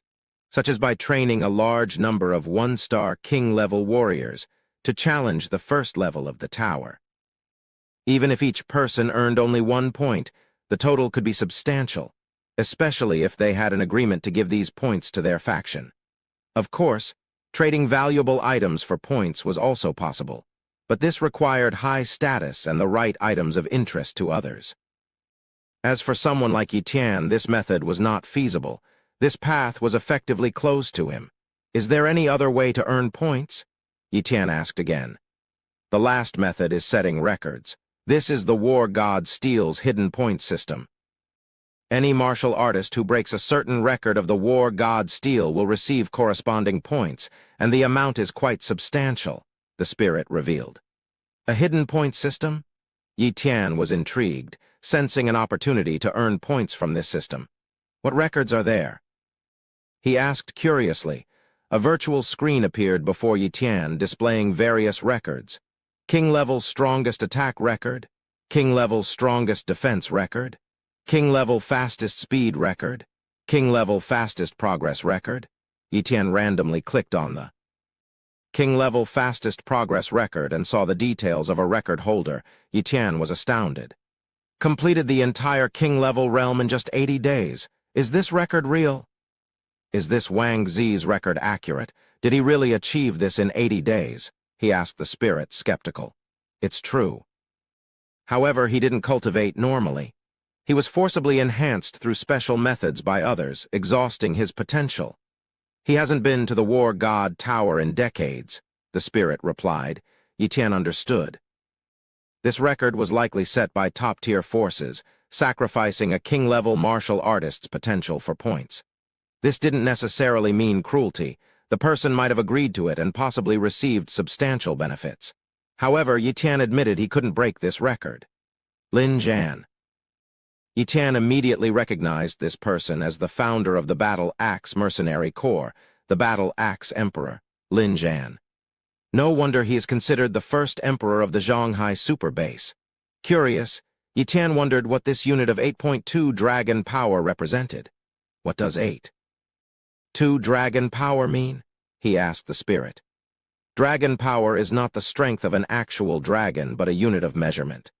such as by training a large number of 1-star king-level warriors to challenge the first level of the tower. Even if each person earned only 1 point, the total could be substantial, especially if they had an agreement to give these points to their faction. Of course, Trading valuable items for points was also possible, but this required high status and the right items of interest to others. As for someone like Etienne, this method was not feasible. This path was effectively closed to him. Is there any other way to earn points? Etienne asked again. The last method is setting records. This is the war god Steel's hidden point system. Any martial artist who breaks a certain record of the war god Steel will receive corresponding points, and the amount is quite substantial, the spirit revealed. A hidden point system? Etienne was intrigued, sensing an opportunity to earn points from this system. What records are there? He asked curiously. A virtual screen appeared before Etienne displaying various records. King level strongest attack record, King level strongest defense record, King level fastest speed record, King level fastest progress record. Etienne randomly clicked on the King level fastest progress record and saw the details of a record holder. Etienne was astounded. Completed the entire King level realm in just 80 days. Is this record real? Is this Wang Zi's record accurate? Did he really achieve this in 80 days? He asked the spirit, skeptical. It's true. However, he didn't cultivate normally. He was forcibly enhanced through special methods by others, exhausting his potential. He hasn't been to the war god tower in decades, the spirit replied. Etienne understood. This record was likely set by top-tier forces, sacrificing a king-level martial artist's potential for points. This didn't necessarily mean cruelty. The person might have agreed to it and possibly received substantial benefits. However, Etienne admitted he couldn't break this record. Lin Jian. Etienne immediately recognized this person as the founder of the Battle Axe Mercenary Corps, the Battle Axe Emperor, Lin Jian. No wonder he is considered the first emperor of the Zhonghai Super Base. Curious, Etienne wondered what this unit of 8.2 dragon power represented. What does 8.2 dragon power mean? He asked the spirit. Dragon power is not the strength of an actual dragon, but a unit of measurement.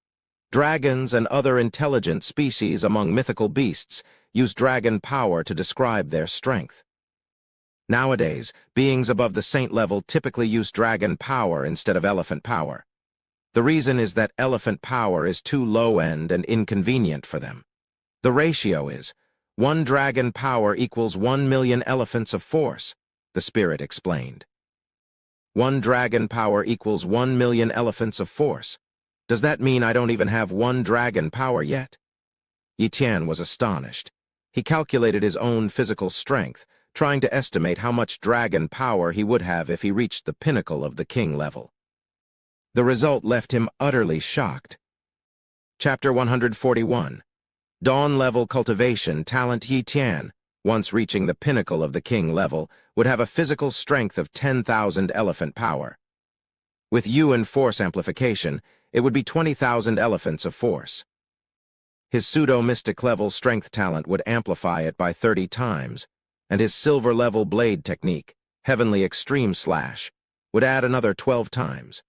Dragons and other intelligent species among mythical beasts use dragon power to describe their strength. Nowadays, beings above the saint level typically use dragon power instead of elephant power. The reason is that elephant power is too low-end and inconvenient for them. The ratio is 1 dragon power equals 1 million elephants of force, the spirit explained. 1 dragon power equals 1 million elephants of force. Does that mean I don't even have 1 dragon power yet? Etienne was astonished. He calculated his own physical strength, trying to estimate how much dragon power he would have if he reached the pinnacle of the king level. The result left him utterly shocked. Chapter 141. Dawn-level cultivation talent. Etienne, once reaching the pinnacle of the king level, would have a physical strength of 10,000 elephant power. With Yuan force amplification, it would be 20,000 elephants of force. His pseudo-mystic level strength talent would amplify it by 30 times, and his silver-level blade technique, Heavenly Extreme Slash, would add another 12 times.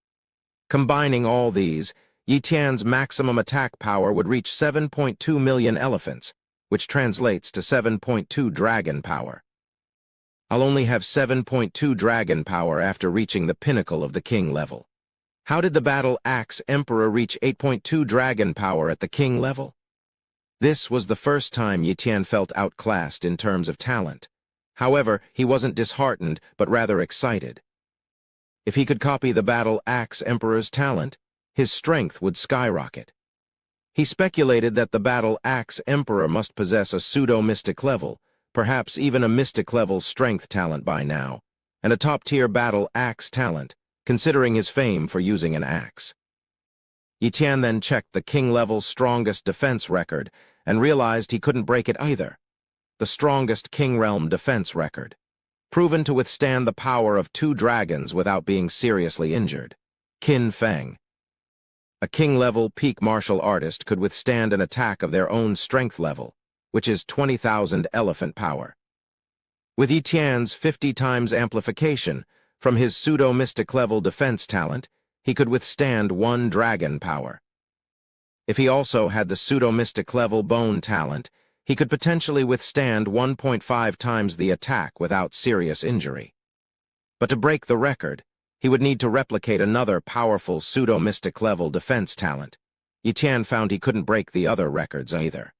Combining all these, Etienne's maximum attack power would reach 7.2 million elephants, which translates to 7.2 dragon power. I'll only have 7.2 dragon power after reaching the pinnacle of the king level. How did the Battle Axe Emperor reach 8.2 dragon power at the king level? This was the first time Etienne felt outclassed in terms of talent. However, he wasn't disheartened, but rather excited. If he could copy the Battle Axe Emperor's talent, his strength would skyrocket. He speculated that the Battle Axe Emperor must possess a pseudo-mystic level, perhaps even a mystic level strength talent by now, and a top-tier Battle Axe talent, considering his fame for using an axe. Etienne then checked the king-level strongest defense record and realized he couldn't break it either. The strongest king realm defense record, proven to withstand the power of 2 dragons without being seriously injured. Qin Feng. A king-level peak martial artist could withstand an attack of their own strength level, which is 20,000 elephant power. With Etienne's 50 times amplification, from his pseudo-mystic level defense talent, he could withstand 1 dragon power. If he also had the pseudo-mystic level bone talent, he could potentially withstand 1.5 times the attack without serious injury. But to break the record, he would need to replicate another powerful pseudo-mystic level defense talent. Yiqian found he couldn't break the other records either.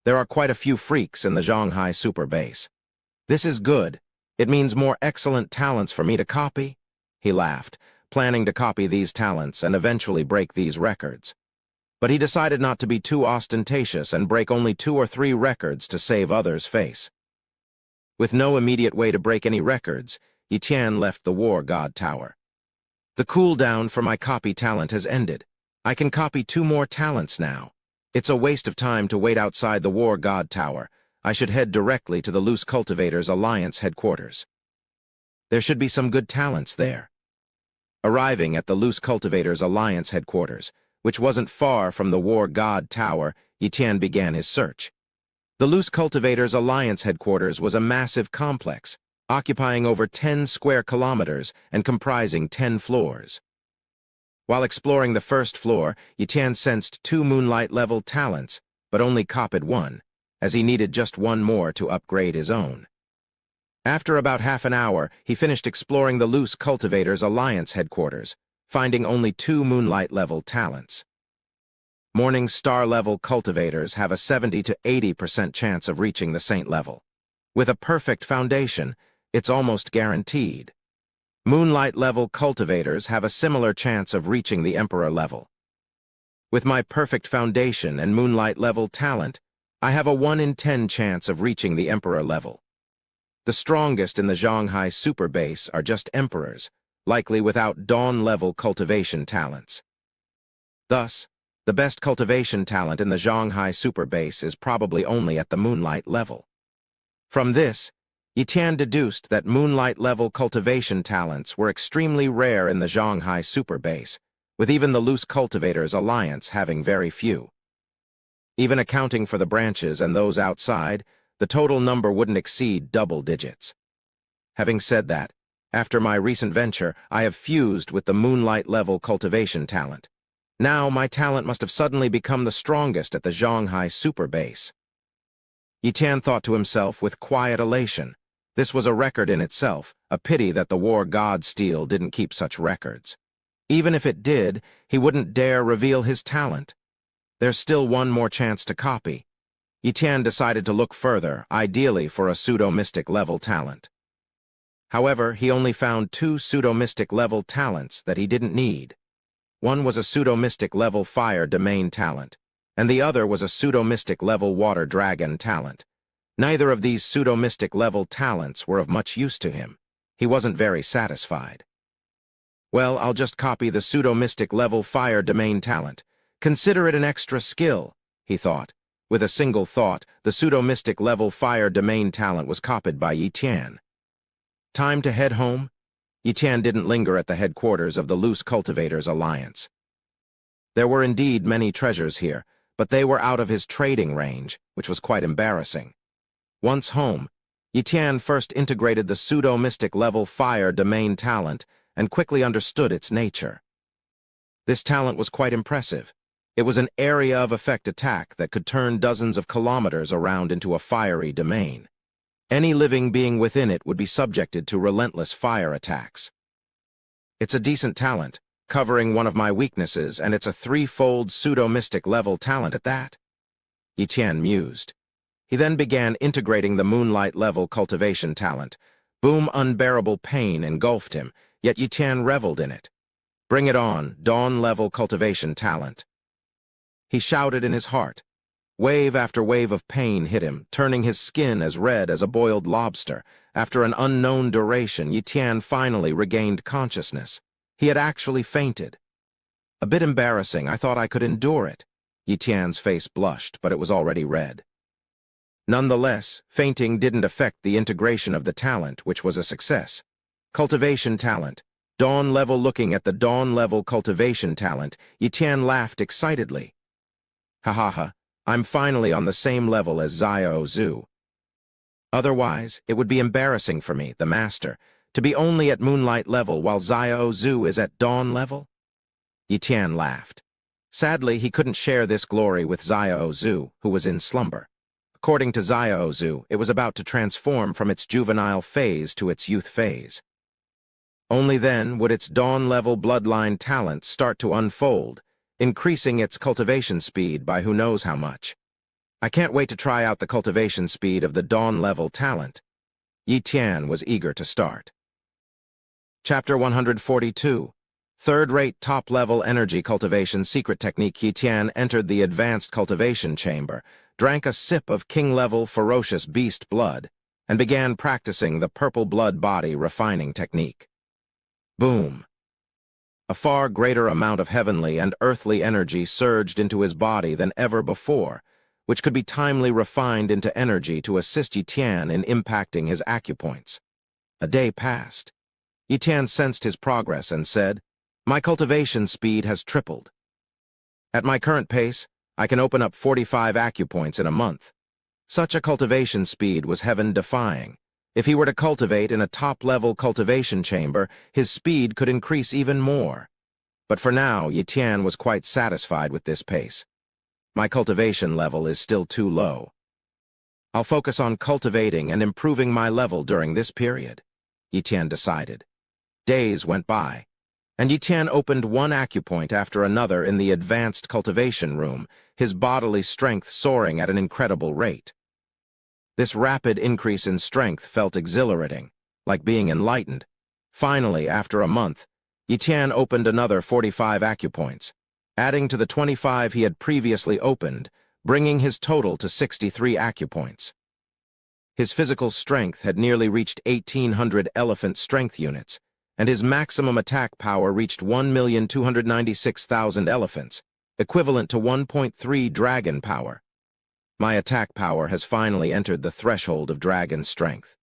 There are quite a few freaks in the Shanghai super base. This is good. It means more excellent talents for me to copy? He laughed, planning to copy these talents and eventually break these records. But he decided not to be too ostentatious and break only 2 or 3 records to save others' face. With no immediate way to break any records, Yiqian left the War God Tower. The cooldown for my copy talent has ended. I can copy 2 more talents now. It's a waste of time to wait outside the War God Tower. I should head directly to the Loose Cultivators Alliance headquarters. There should be some good talents there. Arriving at the Loose Cultivators Alliance headquarters, which wasn't far from the War God Tower, Yiqian began his search. The Loose Cultivators Alliance headquarters was a massive complex, occupying over 10 square kilometers and comprising 10 floors. While exploring the first floor, Yiqian sensed 2 moonlight-level talents, but only copied 1, as he needed just 1 more to upgrade his own. After about half an hour, he finished exploring the Loose Cultivators Alliance headquarters, finding only 2 moonlight-level talents. Morning Star-level cultivators have a 70 to 80% chance of reaching the Saint level. With a perfect foundation, it's almost guaranteed. Moonlight-level cultivators have a similar chance of reaching the Emperor level. With my perfect foundation and Moonlight-level talent, I have a 1 in 10 chance of reaching the Emperor level. The strongest in the Shanghai super base are just Emperors, likely without Dawn-level cultivation talents. Thus, the best cultivation talent in the Shanghai super base is probably only at the Moonlight level. From this, Yiqian deduced that Moonlight-level cultivation talents were extremely rare in the Shanghai super base, with even the Loose Cultivators Alliance having very few. Even accounting for the branches and those outside, the total number wouldn't exceed double digits. Having said that, after my recent venture, I have fused with the Moonlight-level cultivation talent. Now my talent must have suddenly become the strongest at the Shanghai super base. Yiqian thought to himself with quiet elation. This was a record in itself, a pity that the War God Steel didn't keep such records. Even if it did, he wouldn't dare reveal his talent. There's still 1 more chance to copy. Yiqian decided to look further, ideally for a pseudo-mystic level talent. However, he only found 2 pseudo-mystic level talents that he didn't need. One was a pseudo-mystic level fire domain talent, and the other was a pseudo-mystic level water dragon talent. Neither of these pseudo-mystic level talents were of much use to him. He wasn't very satisfied. Well, I'll just copy the pseudo-mystic level fire domain talent. Consider it an extra skill, he thought. With a single thought, the pseudo-mystic level fire domain talent was copied by Yiqian. Time to head home? Yiqian didn't linger at the headquarters of the Loose Cultivators Alliance. There were indeed many treasures here, but they were out of his trading range, which was quite embarrassing. Once home, Yiqian first integrated the pseudo-mystic level fire domain talent and quickly understood its nature. This talent was quite impressive. It was an area of effect attack that could turn dozens of kilometers around into a fiery domain. Any living being within it would be subjected to relentless fire attacks. It's a decent talent, covering one of my weaknesses, and it's a 3-fold pseudo-mystic level talent at that. Yiqian mused. He then began integrating the Moonlight-level cultivation talent. Boom, unbearable pain engulfed him, yet Yiqian reveled in it. Bring it on, Dawn-level cultivation talent. He shouted in his heart. Wave after wave of pain hit him, turning his skin as red as a boiled lobster. After an unknown duration, Yiqian finally regained consciousness. He had actually fainted. A bit embarrassing, I thought I could endure it. Yiqian's face blushed, but it was already red. Nonetheless, fainting didn't affect the integration of the talent, which was a success. Cultivation talent. Dawn level. Looking at the Dawn level cultivation talent, Yiqian laughed excitedly. Ha ha ha, I'm finally on the same level as Xiao Zhu. Otherwise, it would be embarrassing for me, the master, to be only at Moonlight level while Xiao Zhu is at Dawn level. Yiqian laughed. Sadly, he couldn't share this glory with Xiao Zhu, who was in slumber. According to Xiao Zhu, it was about to transform from its juvenile phase to its youth phase. Only then would its dawn-level bloodline talent start to unfold, increasing its cultivation speed by who knows how much. I can't wait to try out the cultivation speed of the dawn-level talent. Yi Tian was eager to start. Chapter 142. Third-rate top-level energy cultivation secret technique. Yi Tian entered the advanced cultivation chamber, drank a sip of king-level ferocious beast blood, and began practicing the purple blood body refining technique. Boom! A far greater amount of heavenly and earthly energy surged into his body than ever before, which could be timely refined into energy to assist Yi Tian in impacting his acupoints. A day passed. Yi Tian sensed his progress and said, "My cultivation speed has tripled. At my current pace, I can open up 45 acupoints in a month." Such a cultivation speed was heaven-defying. If he were to cultivate in a top-level cultivation chamber, his speed could increase even more. But for now, Yi Tian was quite satisfied with this pace. My cultivation level is still too low. I'll focus on cultivating and improving my level during this period, Yi Tian decided. Days went by, and Yi Tian opened one acupoint after another in the advanced cultivation room, his bodily strength soaring at an incredible rate. This rapid increase in strength felt exhilarating, like being enlightened. Finally, after a month, Yi Tian opened another 45 acupoints, adding to the 25 he had previously opened, bringing his total to 63 acupoints. His physical strength had nearly reached 1,800 elephant strength units, and his maximum attack power reached 1,296,000 elephants, equivalent to 1.3 dragon power. My attack power has finally entered the threshold of dragon strength.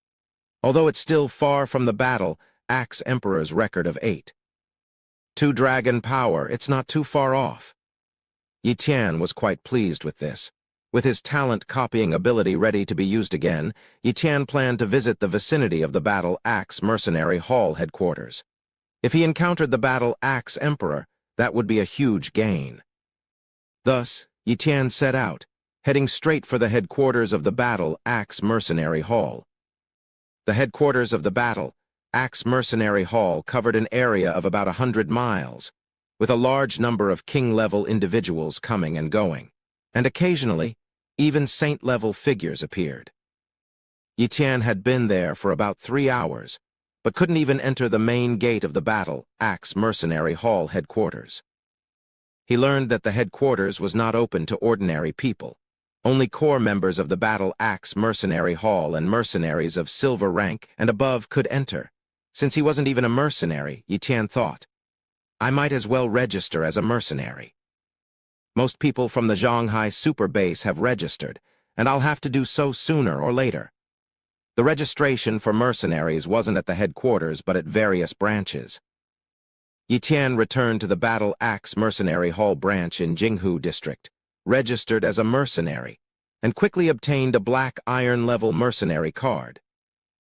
Although it's still far from the battle Axe Emperor's record of 8.2 dragon power, it's not too far off. Yi Tian was quite pleased with this. With his talent copying ability ready to be used again, Yi Tian planned to visit the vicinity of the Battle Axe Mercenary Hall headquarters. If he encountered the Battle Axe Emperor, that would be a huge gain. Thus, Yi Tian set out, heading straight for the headquarters of the Battle Axe Mercenary Hall. The headquarters of the Battle Axe Mercenary Hall covered an area of about 100 miles, with a large number of king-level individuals coming and going, and occasionally, even saint-level figures appeared. Yi Tian had been there for about 3 hours, but couldn't even enter the main gate of the Battle Axe Mercenary Hall headquarters. He learned that the headquarters was not open to ordinary people. Only core members of the Battle Axe Mercenary Hall and mercenaries of silver rank and above could enter. Since he wasn't even a mercenary, Yi Tian thought, I might as well register as a mercenary. Most people from the Shanghai super base have registered, and I'll have to do so sooner or later. The registration for mercenaries wasn't at the headquarters but at various branches. Yi Tian returned to the Battle Axe Mercenary Hall branch in Jinghu District, registered as a mercenary, and quickly obtained a black iron-level mercenary card.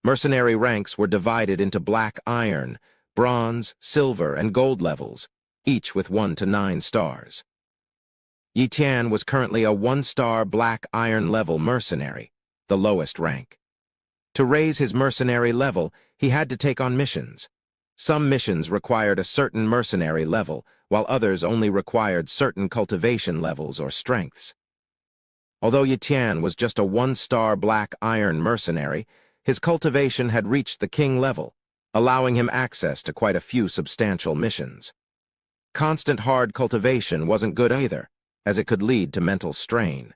Mercenary ranks were divided into black iron, bronze, silver, and gold levels, each with 1 to 9 stars. Yi Tian was currently a 1-star black iron-level mercenary, the lowest rank. To raise his mercenary level, he had to take on missions. Some missions required a certain mercenary level, while others only required certain cultivation levels or strengths. Although Yi Tian was just a 1-star black iron mercenary, his cultivation had reached the king level, allowing him access to quite a few substantial missions. Constant hard cultivation wasn't good either, as it could lead to mental strain.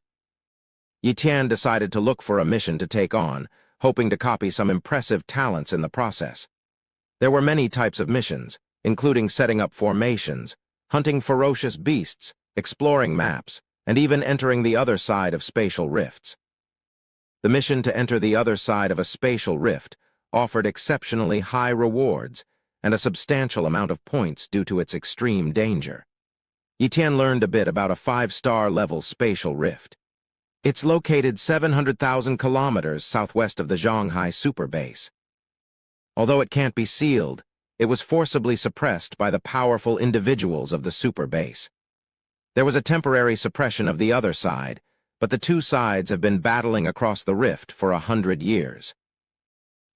Yi Tian decided to look for a mission to take on, hoping to copy some impressive talents in the process. There were many types of missions, including setting up formations, hunting ferocious beasts, exploring maps, and even entering the other side of spatial rifts. The mission to enter the other side of a spatial rift offered exceptionally high rewards and a substantial amount of points due to its extreme danger. Yi Tian learned a bit about a 5-star level spatial rift. It's located 700,000 kilometers southwest of the Shanghai super base. Although it can't be sealed, it was forcibly suppressed by the powerful individuals of the super base. There was a temporary suppression of the other side, but the two sides have been battling across the rift for 100 years.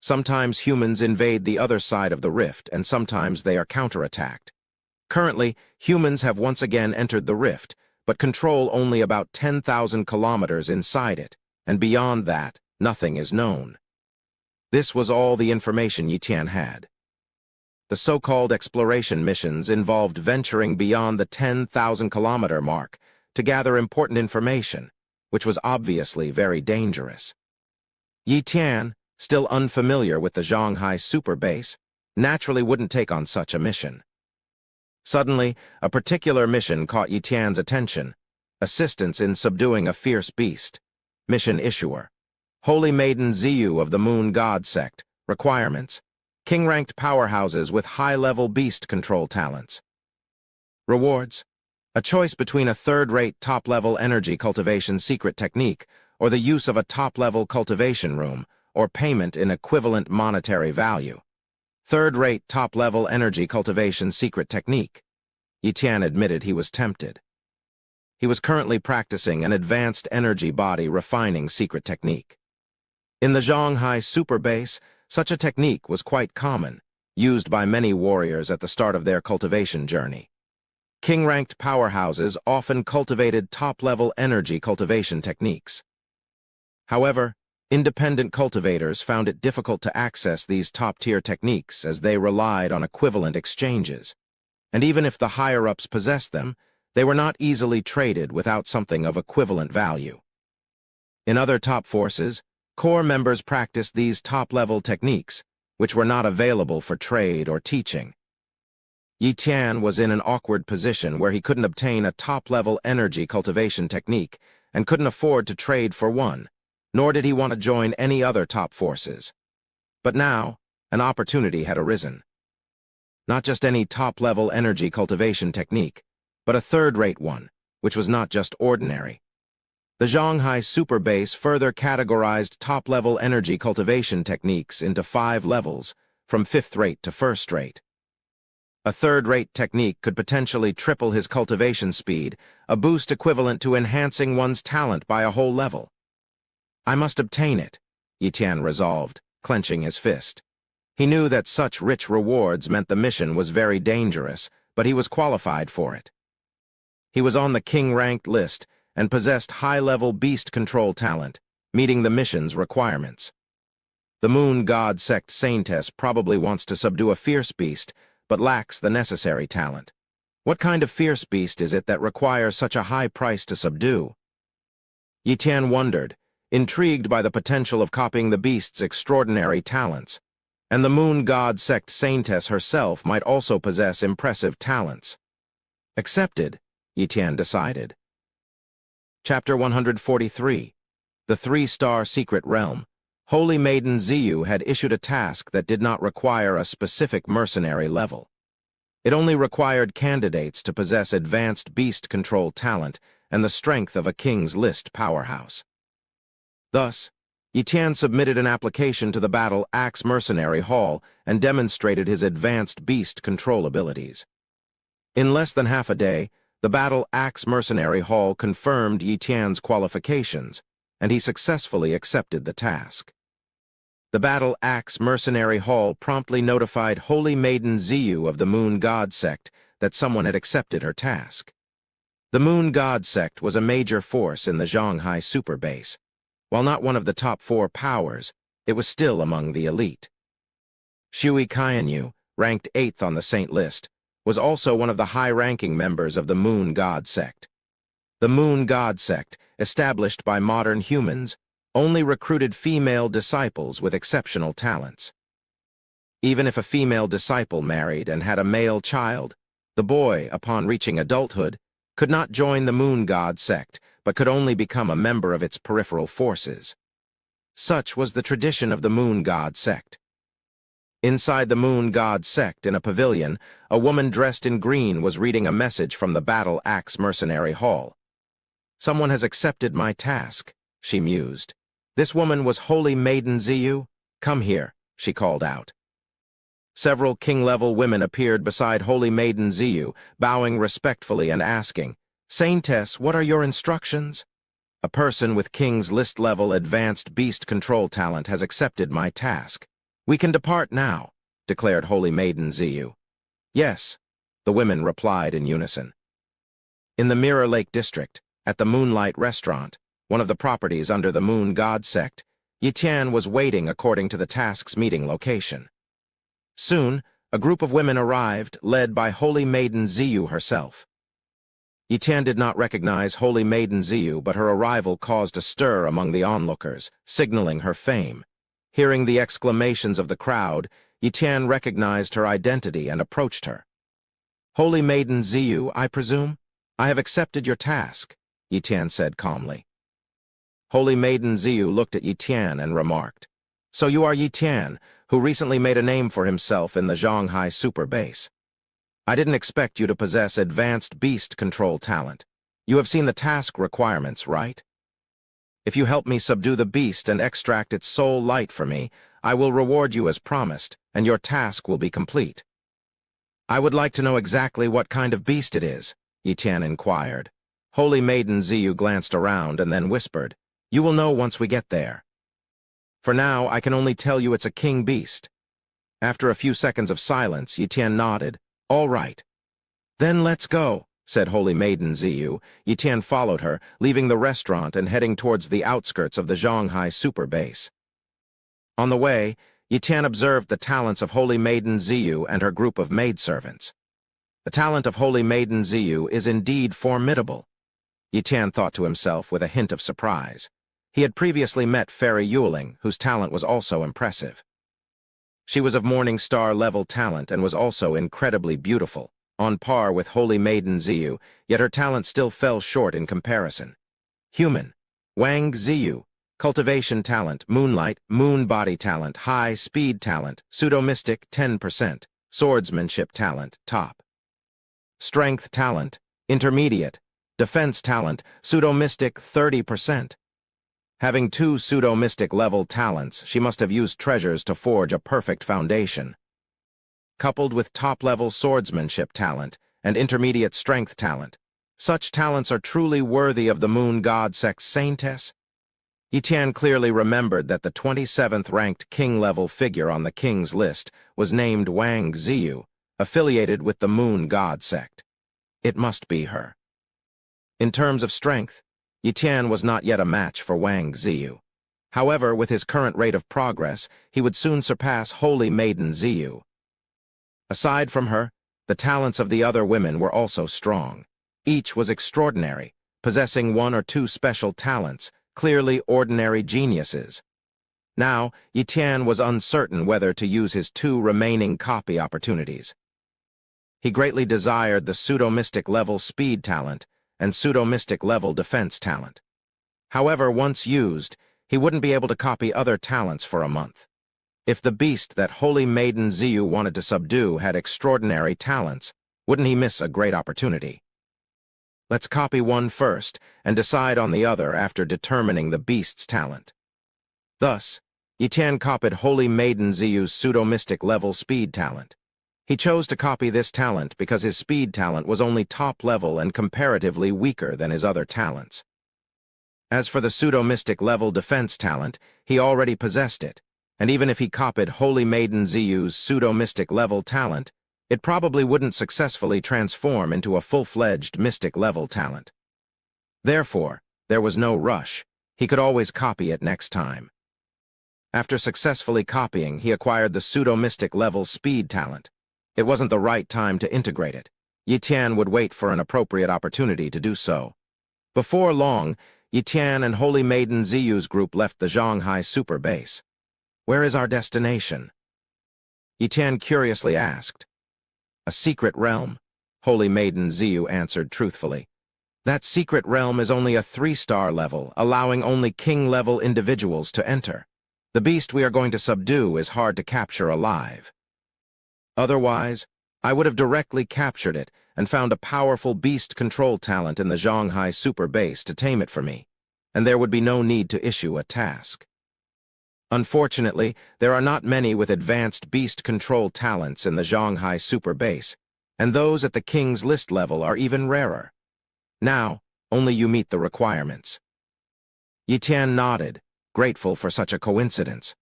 Sometimes humans invade the other side of the rift, and sometimes they are counterattacked. Currently, humans have once again entered the rift, but control only about 10,000 kilometers inside it, and beyond that, nothing is known. This was all the information Yi Tian had. The so-called exploration missions involved venturing beyond the 10,000-kilometer mark to gather important information, which was obviously very dangerous. Yi Tian, still unfamiliar with the Shanghai super base, naturally wouldn't take on such a mission. Suddenly, a particular mission caught Yi Tian's attention: assistance in subduing a fierce beast. Mission issuer: Holy Maiden Ziyu of the Moon God Sect. Requirements: king-ranked powerhouses with high-level beast control talents. Rewards: a choice between a third-rate top-level energy cultivation secret technique or the use of a top-level cultivation room, or payment in equivalent monetary value. Third-rate top-level energy cultivation secret technique. Yi Tian admitted he was tempted. He was currently practicing an advanced energy body refining secret technique. In the Shanghai super base, such a technique was quite common, used by many warriors at the start of their cultivation journey. King-ranked powerhouses often cultivated top-level energy cultivation techniques. However, independent cultivators found it difficult to access these top-tier techniques as they relied on equivalent exchanges, and even if the higher-ups possessed them, they were not easily traded without something of equivalent value. In other top forces, core members practiced these top-level techniques, which were not available for trade or teaching. Yi Tian was in an awkward position where he couldn't obtain a top-level energy cultivation technique and couldn't afford to trade for one, nor did he want to join any other top forces. But now, an opportunity had arisen. Not just any top-level energy cultivation technique, but a third-rate one, which was not just ordinary. The Shanghai super base further categorized top-level energy cultivation techniques into 5 levels, from 5th-rate to 1st-rate. A third-rate technique could potentially triple his cultivation speed, a boost equivalent to enhancing one's talent by a whole level. I must obtain it, Yi Tian resolved, clenching his fist. He knew that such rich rewards meant the mission was very dangerous, but he was qualified for it. He was on the king-ranked list and possessed high-level beast control talent, meeting the mission's requirements. The Moon God Sect Saintess probably wants to subdue a fierce beast, but lacks the necessary talent. What kind of fierce beast is it that requires such a high price to subdue? Yi Tian wondered, intrigued by the potential of copying the beast's extraordinary talents, and the Moon God Sect Saintess herself might also possess impressive talents. Accepted, Yi Tian decided. Chapter 143. The 3-star Secret Realm. Holy Maiden Ziyu had issued a task that did not require a specific mercenary level. It only required candidates to possess advanced beast control talent and the strength of a King's List powerhouse. Thus, Yi Tian submitted an application to the Battle Axe Mercenary Hall and demonstrated his advanced beast control abilities. In less than half a day, the Battle Axe Mercenary Hall confirmed Yi Tian's qualifications, and he successfully accepted the task. The Battle Axe Mercenary Hall promptly notified Holy Maiden Ziyu of the Moon God Sect that someone had accepted her task. The Moon God Sect was a major force in the Shanghai super base. While not one of the top 4 powers, it was still among the elite. Shui Qianyu, ranked 8th on the Saint list, was also one of the high-ranking members of the Moon God Sect. The Moon God Sect, established by modern humans, only recruited female disciples with exceptional talents. Even if a female disciple married and had a male child, the boy, upon reaching adulthood, could not join the Moon God Sect, but could only become a member of its peripheral forces. Such was the tradition of the Moon God Sect. Inside the Moon God Sect, in a pavilion, a woman dressed in green was reading a message from the Battle Axe Mercenary Hall. "Someone has accepted my task," she mused. "This woman was Holy Maiden Ziyu? Come here," she called out. Several king-level women appeared beside Holy Maiden Ziyu, bowing respectfully and asking, "Saintess, what are your instructions?" "A person with King's List-level advanced beast control talent has accepted my task," "We can depart now," declared Holy Maiden Ziyu. "Yes," the women replied in unison. In the Mirror Lake District, at the Moonlight Restaurant, one of the properties under the Moon God sect, Yitian was waiting according to the task's meeting location. Soon, a group of women arrived, led by Holy Maiden Ziyu herself. Yitian did not recognize Holy Maiden Ziyu, but her arrival caused a stir among the onlookers, signaling her fame. Hearing the exclamations of the crowd, Yitian recognized her identity and approached her. "Holy Maiden Ziyu, I presume? I have accepted your task," Yitian said calmly. Holy Maiden Ziyu looked at Yitian and remarked, "So you are Yitian, who recently made a name for himself in the Zhonghai super base. I didn't expect you to possess advanced beast control talent. You have seen the task requirements, right? If you help me subdue the beast and extract its soul light for me, I will reward you as promised, and your task will be complete." "I would like to know exactly what kind of beast it is," Yitian inquired. Holy Maiden Ziyu glanced around and then whispered, "You will know once we get there. For now, I can only tell you it's a king beast." After a few seconds of silence, Yitian nodded. "All right." "Then let's go," said Holy Maiden Ziyu. Yitian followed her, leaving the restaurant and heading towards the outskirts of the Zhonghai super base. On the way, Yitian observed the talents of Holy Maiden Ziyu and her group of maidservants. The talent of Holy Maiden Ziyu is indeed formidable, Yitian thought to himself with a hint of surprise. He had previously met Fairy Yuling, whose talent was also impressive. She was of Morning Star level talent and was also incredibly beautiful, on par with Holy Maiden Ziyu, yet her talent still fell short in comparison. Human, Wang Ziyu, Cultivation talent, Moonlight, Moon Body talent, High Speed talent, Pseudo-Mystic 10%, Swordsmanship talent, top. Strength talent, Intermediate, Defense talent, Pseudo-Mystic 30%. Having 2 Pseudo-Mystic level talents, she must have used treasures to forge a perfect foundation. Coupled with top-level swordsmanship talent and intermediate strength talent, such talents are truly worthy of the Moon God Sect's saintess. Yitian clearly remembered that the 27th-ranked king-level figure on the king's list was named Wang Ziyu, affiliated with the Moon God Sect. It must be her. In terms of strength, Yitian was not yet a match for Wang Ziyu. However, with his current rate of progress, he would soon surpass Holy Maiden Ziyu. Aside from her, the talents of the other women were also strong. Each was extraordinary, possessing 1 or 2 special talents, clearly ordinary geniuses. Now, Yitian was uncertain whether to use his 2 remaining copy opportunities. He greatly desired the Pseudo-Mystic level speed talent and Pseudo-Mystic level defense talent. However, once used, he wouldn't be able to copy other talents for a month. If the beast that Holy Maiden Ziyu wanted to subdue had extraordinary talents, wouldn't he miss a great opportunity? Let's copy one first and decide on the other after determining the beast's talent. Thus, Yitian copied Holy Maiden Ziyu's Pseudo-Mystic level speed talent. He chose to copy this talent because his speed talent was only top level and comparatively weaker than his other talents. As for the Pseudo-Mystic level defense talent, he already possessed it, and even if he copied Holy Maiden Ziyu's Pseudo-Mystic level talent, it probably wouldn't successfully transform into a full-fledged mystic level talent. Therefore, there was no rush. He could always copy it next time. After successfully copying, he acquired the Pseudo-Mystic level speed talent. It wasn't the right time to integrate it. Yitian would wait for an appropriate opportunity to do so. Before long, Yitian and Holy Maiden Ziyu's group left the Zhonghai super base. "Where is our destination?" Yitian curiously asked. "A secret realm," Holy Maiden Ziyu answered truthfully. "That secret realm is only a 3-star level, allowing only king-level individuals to enter. The beast we are going to subdue is hard to capture alive. Otherwise, I would have directly captured it and found a powerful beast control talent in the Zhonghai super base to tame it for me, and there would be no need to issue a task. Unfortunately, there are not many with advanced beast control talents in the Zhonghai super base, and those at the king's list level are even rarer. Now, only you meet the requirements." Yitian nodded, grateful for such a coincidence.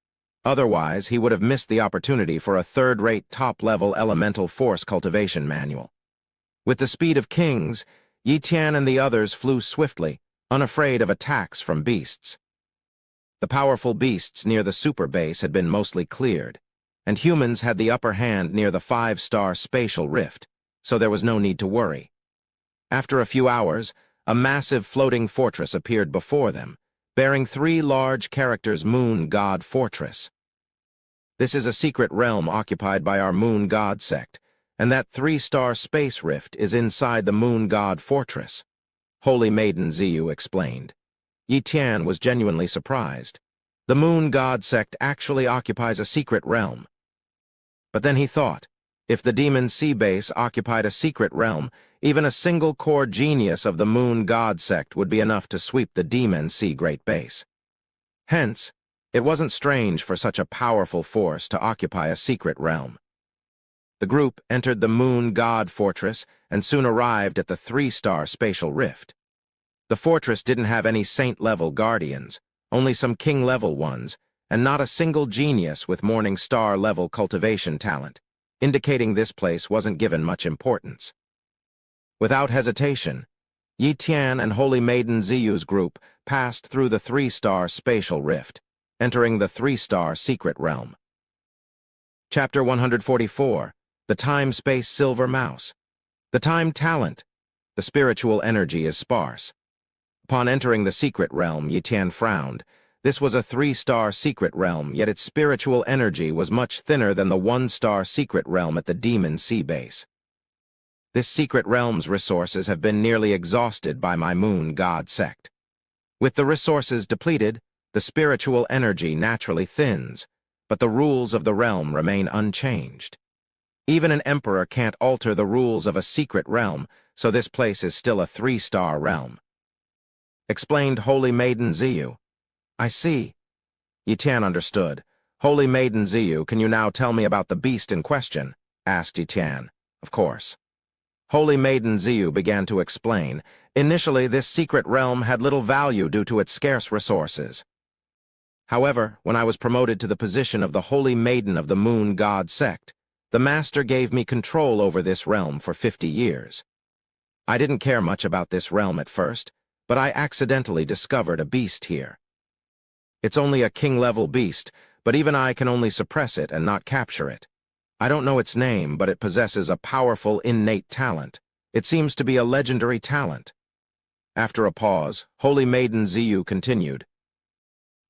Otherwise, he would have missed the opportunity for a third-rate top-level elemental force cultivation manual. With the speed of kings, Yi Tian and the others flew swiftly, unafraid of attacks from beasts. The powerful beasts near the super base had been mostly cleared, and humans had the upper hand near the 5-star spatial rift, so there was no need to worry. After a few hours, a massive floating fortress appeared before them, bearing 3 large characters Moon God Fortress. This is a secret realm occupied by our Moon God sect, and that 3-star space rift is inside the Moon God Fortress, Holy Maiden Ziyu explained. Yi Tian was genuinely surprised. The Moon God sect actually occupies a secret realm. But then he thought, if the Demon Sea base occupied a secret realm, even a single core genius of the Moon God sect would be enough to sweep the Demon Sea Great Base. Hence, it wasn't strange for such a powerful force to occupy a secret realm. The group entered the Moon God Fortress and soon arrived at the 3-star spatial rift. The fortress didn't have any saint-level guardians, only some king-level ones, and not a single genius with Morning Star-level cultivation talent, indicating this place wasn't given much importance. Without hesitation, Yi Tian and Holy Maiden Ziyu's group passed through the 3-star spatial rift, entering the 3-star secret realm. Chapter 144, The Time-Space Silver Mouse. The time talent. The spiritual energy is sparse. Upon entering the secret realm, Yi Tian frowned. This was a 3-star secret realm, yet its spiritual energy was much thinner than the 1-star secret realm at the Demon Sea base. This secret realm's resources have been nearly exhausted by my Moon God sect. With the resources depleted, the spiritual energy naturally thins, but the rules of the realm remain unchanged. Even an emperor can't alter the rules of a secret realm, so this place is still a 3-star realm. Explained Holy Maiden Ziyu. I see. Yi Tian understood. Holy Maiden Ziyu, can you now tell me about the beast in question? Asked Yi Tian. Of course. Holy Maiden Ziyu began to explain. Initially, this secret realm had little value due to its scarce resources. However, when I was promoted to the position of the Holy Maiden of the Moon God sect, the Master gave me control over this realm for 50 years. I didn't care much about this realm at first, but I accidentally discovered a beast here. It's only a king-level beast, but even I can only suppress it and not capture it. I don't know its name, but it possesses a powerful innate talent. It seems to be a legendary talent. After a pause, Holy Maiden Ziyu continued.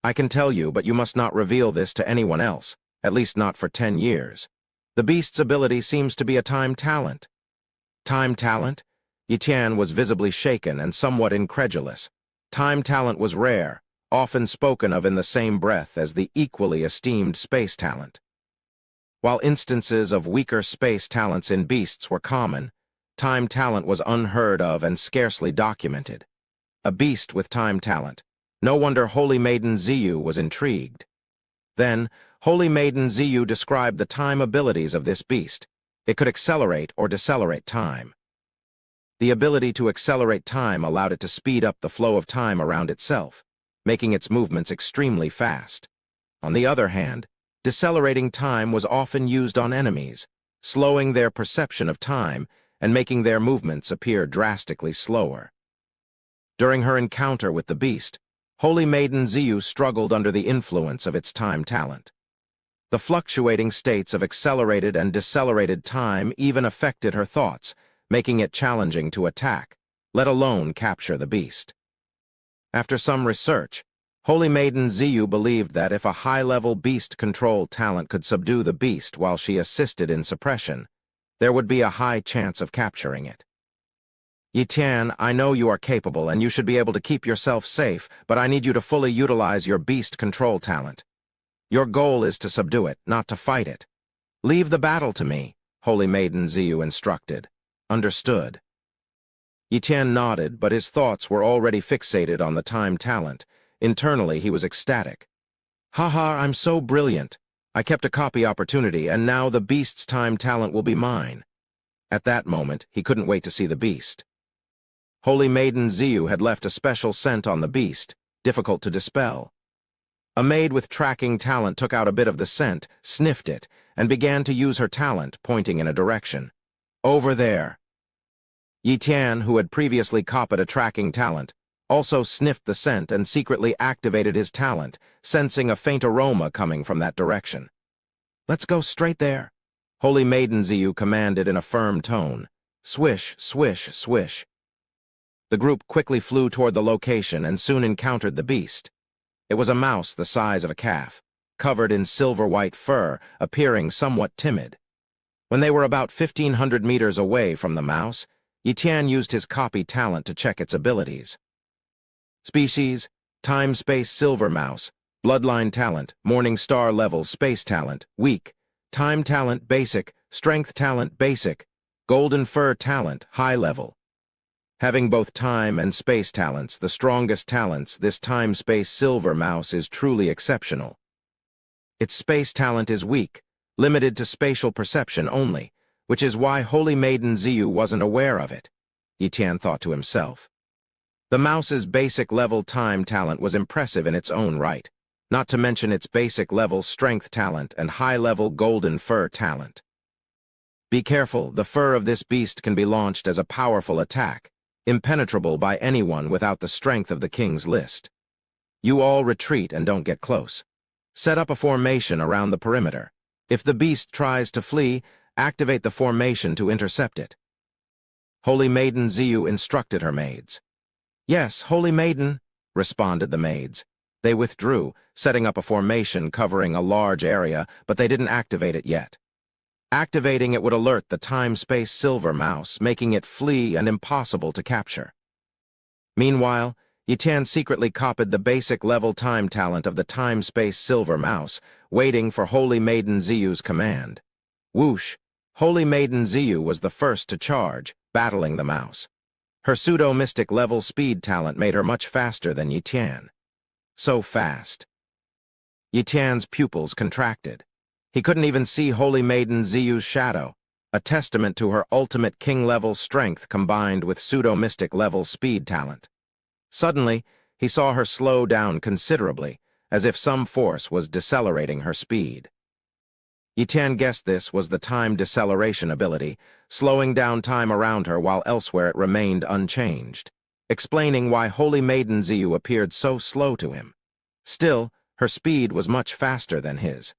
I can tell you, but you must not reveal this to anyone else, at least not for 10 years. The beast's ability seems to be a time talent. Time talent? Yi Tian was visibly shaken and somewhat incredulous. Time talent was rare, often spoken of in the same breath as the equally esteemed space talent. While instances of weaker space talents in beasts were common, time talent was unheard of and scarcely documented. A beast with time talent. No wonder Holy Maiden Ziyu was intrigued. Then, Holy Maiden Ziyu described the time abilities of this beast. It could accelerate or decelerate time. The ability to accelerate time allowed it to speed up the flow of time around itself, making its movements extremely fast. On the other hand, decelerating time was often used on enemies, slowing their perception of time and making their movements appear drastically slower. During her encounter with the beast, Holy Maiden Ziyu struggled under the influence of its time talent. The fluctuating states of accelerated and decelerated time even affected her thoughts, making it challenging to attack, let alone capture the beast. After some research, Holy Maiden Ziyu believed that if a high-level beast control talent could subdue the beast while she assisted in suppression, there would be a high chance of capturing it. Yi Tian, I know you are capable and you should be able to keep yourself safe, but I need you to fully utilize your beast control talent. Your goal is to subdue it, not to fight it. Leave the battle to me, Holy Maiden Ziyu instructed. Understood. Yi Tian nodded, but his thoughts were already fixated on the time talent. Internally, he was ecstatic. Haha, I'm so brilliant. I kept a copy opportunity, and now the beast's time talent will be mine. At that moment, he couldn't wait to see the beast. Holy Maiden Ziyu had left a special scent on the beast, difficult to dispel. A maid with tracking talent took out a bit of the scent, sniffed it, and began to use her talent, pointing in a direction. Over there. Yi Tian, who had previously copied a tracking talent, also sniffed the scent and secretly activated his talent, sensing a faint aroma coming from that direction. "Let's go straight there," Holy Maiden Ziyu commanded in a firm tone. Swish, swish, swish. The group quickly flew toward the location and soon encountered the beast. It was a mouse the size of a calf, covered in silver-white fur, appearing somewhat timid. When they were about 1,500 meters away from the mouse, Yi Tian used his copy talent to check its abilities. Species: Time-Space Silver Mouse. Bloodline Talent: Morning Star Level Space Talent, Weak. Time Talent, Basic. Strength Talent, Basic. Golden Fur Talent, High Level. Having both time and space talents, the strongest talents, this time-space silver mouse is truly exceptional. Its space talent is weak, limited to spatial perception only, which is why Holy Maiden Ziyu wasn't aware of it, Yi Tian thought to himself. The mouse's basic level time talent was impressive in its own right, not to mention its basic level strength talent and high-level golden fur talent. Be careful, the fur of this beast can be launched as a powerful attack, impenetrable by anyone without the strength of the king's list. You all retreat and don't get close. Set up a formation around the perimeter. If the beast tries to flee, activate the formation to intercept it. Holy Maiden Ziyu instructed her maids. "Yes, Holy Maiden," responded the maids. They withdrew, setting up a formation covering a large area, but they didn't activate it yet. Activating it would alert the time-space silver mouse, making it flee and impossible to capture. Meanwhile, Yi Tian secretly copied the basic level time talent of the time-space silver mouse, waiting for Holy Maiden Ziyu's command. Whoosh! Holy Maiden Ziyu was the first to charge, battling the mouse. Her pseudo-mystic level speed talent made her much faster than Yi Tian. So fast. Yi Tian's pupils contracted. He couldn't even see Holy Maiden Ziyu's shadow, a testament to her ultimate king-level strength combined with pseudo-mystic level speed talent. Suddenly, he saw her slow down considerably, as if some force was decelerating her speed. Yi Tian guessed this was the time deceleration ability, slowing down time around her while elsewhere it remained unchanged, explaining why Holy Maiden Ziyu appeared so slow to him. Still, her speed was much faster than his.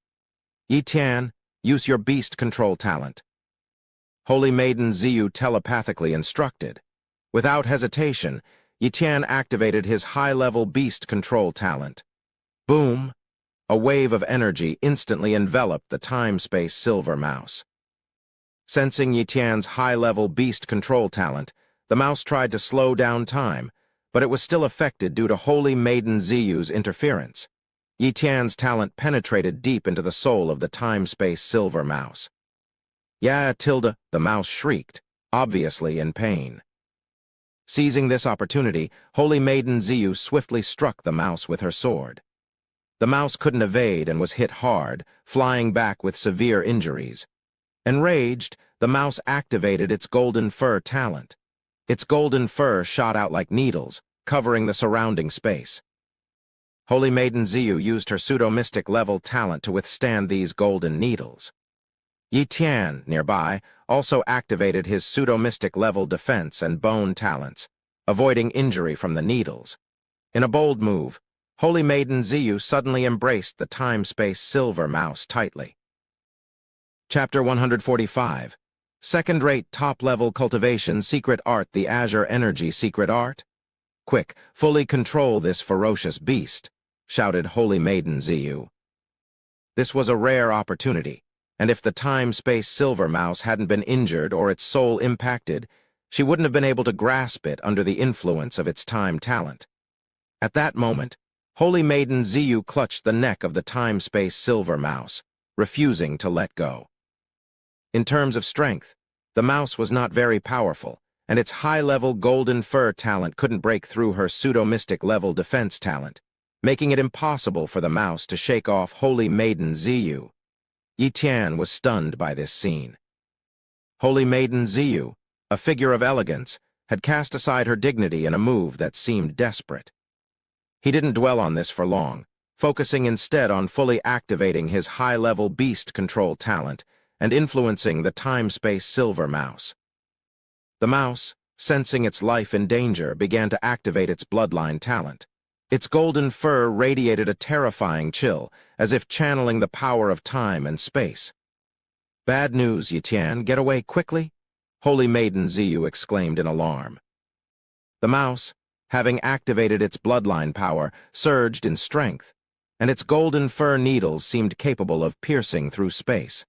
"Yi Tian, use your beast control talent." Holy Maiden Ziyu telepathically instructed. Without hesitation, Yi Tian activated his high-level beast control talent. Boom! A wave of energy instantly enveloped the time-space silver mouse. Sensing Yi Tian's high-level beast control talent, the mouse tried to slow down time, but it was still affected due to Holy Maiden Ziyu's interference. Yi Tian's talent penetrated deep into the soul of the time-space silver mouse. "Yeah, Tilda," the mouse shrieked, obviously in pain. Seizing this opportunity, Holy Maiden Ziyu swiftly struck the mouse with her sword. The mouse couldn't evade and was hit hard, flying back with severe injuries. Enraged, the mouse activated its golden fur talent. Its golden fur shot out like needles, covering the surrounding space. Holy Maiden Ziyu used her pseudo-mystic level talent to withstand these golden needles. Yi Tian, nearby, also activated his pseudo-mystic level defense and bone talents, avoiding injury from the needles. In a bold move, Holy Maiden Ziyu suddenly embraced the time-space silver mouse tightly. Chapter 145. Second-rate top-level cultivation secret art, the Azure Energy secret art? "Quick, fully control this ferocious beast," shouted Holy Maiden Ziyu. This was a rare opportunity, and if the time-space silver mouse hadn't been injured or its soul impacted, she wouldn't have been able to grasp it under the influence of its time talent. At that moment, Holy Maiden Ziyu clutched the neck of the time-space silver mouse, refusing to let go. In terms of strength, the mouse was not very powerful, and its high-level golden fur talent couldn't break through her pseudo-mystic level defense talent, making it impossible for the mouse to shake off Holy Maiden Ziyu. Yi Tian was stunned by this scene. Holy Maiden Ziyu, a figure of elegance, had cast aside her dignity in a move that seemed desperate. He didn't dwell on this for long, focusing instead on fully activating his high-level beast control talent and influencing the time-space silver mouse. The mouse, sensing its life in danger, began to activate its bloodline talent. Its golden fur radiated a terrifying chill, as if channeling the power of time and space. "Bad news, Yitian. Get away quickly!" Holy Maiden Ziyu exclaimed in alarm. The mouse, having activated its bloodline power, surged in strength, and its golden fur needles seemed capable of piercing through space.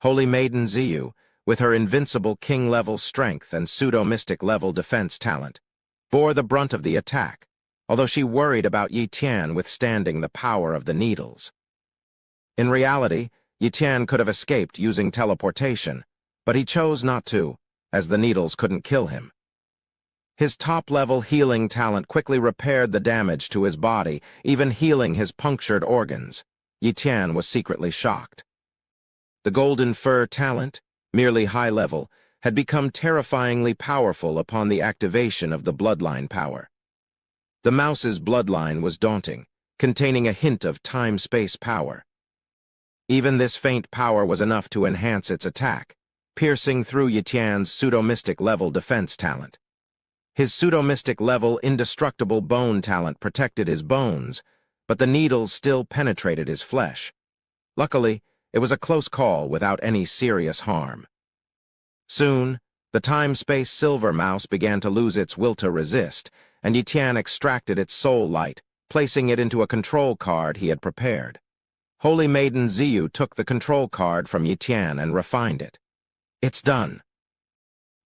Holy Maiden Ziyu, with her invincible king-level strength and pseudo-mystic-level defense talent, bore the brunt of the attack, although she worried about Yitian withstanding the power of the needles. In reality, Yitian could have escaped using teleportation, but he chose not to, as the needles couldn't kill him. His top-level healing talent quickly repaired the damage to his body, even healing his punctured organs. Yitian was secretly shocked. The golden fur talent, merely high-level, had become terrifyingly powerful upon the activation of the bloodline power. The mouse's bloodline was daunting, containing a hint of time-space power. Even this faint power was enough to enhance its attack, piercing through Yitian's pseudo-mystic-level defense talent. His pseudo-mystic-level indestructible bone talent protected his bones, but the needles still penetrated his flesh. Luckily, it was a close call without any serious harm. Soon, the time-space silver mouse began to lose its will to resist, and Yitian extracted its soul light, placing it into a control card he had prepared. Holy Maiden Ziyu took the control card from Yitian and refined it. "It's done."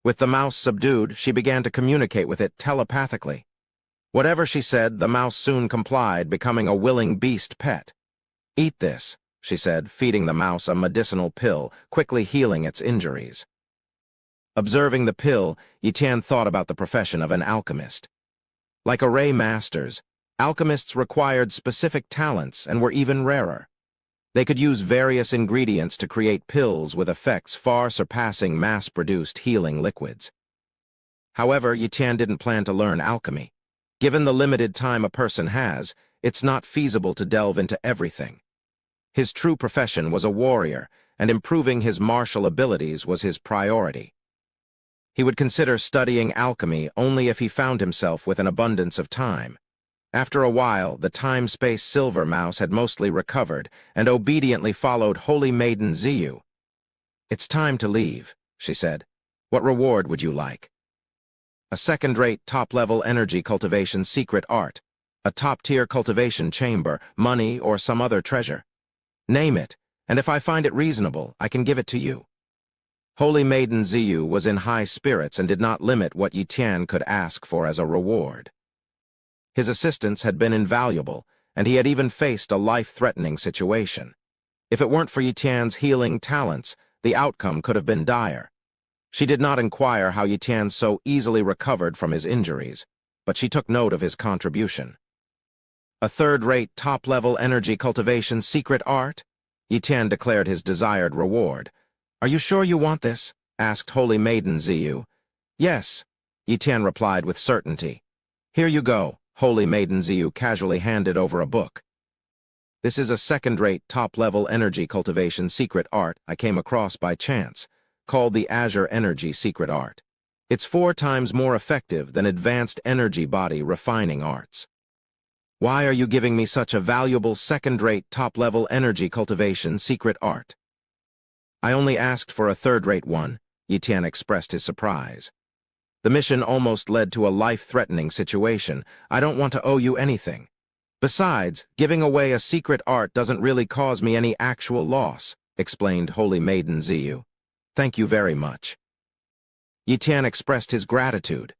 With the mouse subdued, she began to communicate with it telepathically. Whatever she said, the mouse soon complied, becoming a willing beast pet. "Eat this," she said, feeding the mouse a medicinal pill, quickly healing its injuries. Observing the pill, Yitian thought about the profession of an alchemist. Like array masters, alchemists required specific talents and were even rarer. They could use various ingredients to create pills with effects far surpassing mass-produced healing liquids. However, Yitian didn't plan to learn alchemy. Given the limited time a person has, it's not feasible to delve into everything. His true profession was a warrior, and improving his martial abilities was his priority. He would consider studying alchemy only if he found himself with an abundance of time. After a while, the time-space silver mouse had mostly recovered and obediently followed Holy Maiden Ziyu. "It's time to leave," she said. "What reward would you like?" "A second-rate top-level energy cultivation secret art, a top-tier cultivation chamber, money, or some other treasure. Name it, and if I find it reasonable, I can give it to you." Holy Maiden Ziyu was in high spirits and did not limit what Yitian could ask for as a reward. His assistance had been invaluable, and he had even faced a life-threatening situation. If it weren't for Yitian's healing talents, the outcome could have been dire. She did not inquire how Yitian so easily recovered from his injuries, but she took note of his contribution. "A third-rate top-level energy cultivation secret art?" Yitian declared his desired reward. "Are you sure you want this?" asked Holy Maiden Ziyu. "Yes," Yitian replied with certainty. "Here you go." Holy Maiden Ziyu casually handed over a book. "This is a second-rate top-level energy cultivation secret art I came across by chance, called the Azure Energy Secret Art. It's 4 times more effective than advanced energy body refining arts." "Why are you giving me such a valuable second-rate top-level energy cultivation secret art?" "I only asked for a third-rate one," Yitian expressed his surprise. "The mission almost led to a life-threatening situation. I don't want to owe you anything. Besides, giving away a secret art doesn't really cause me any actual loss," explained Holy Maiden Ziyu. "Thank you very much." Yitian expressed his gratitude.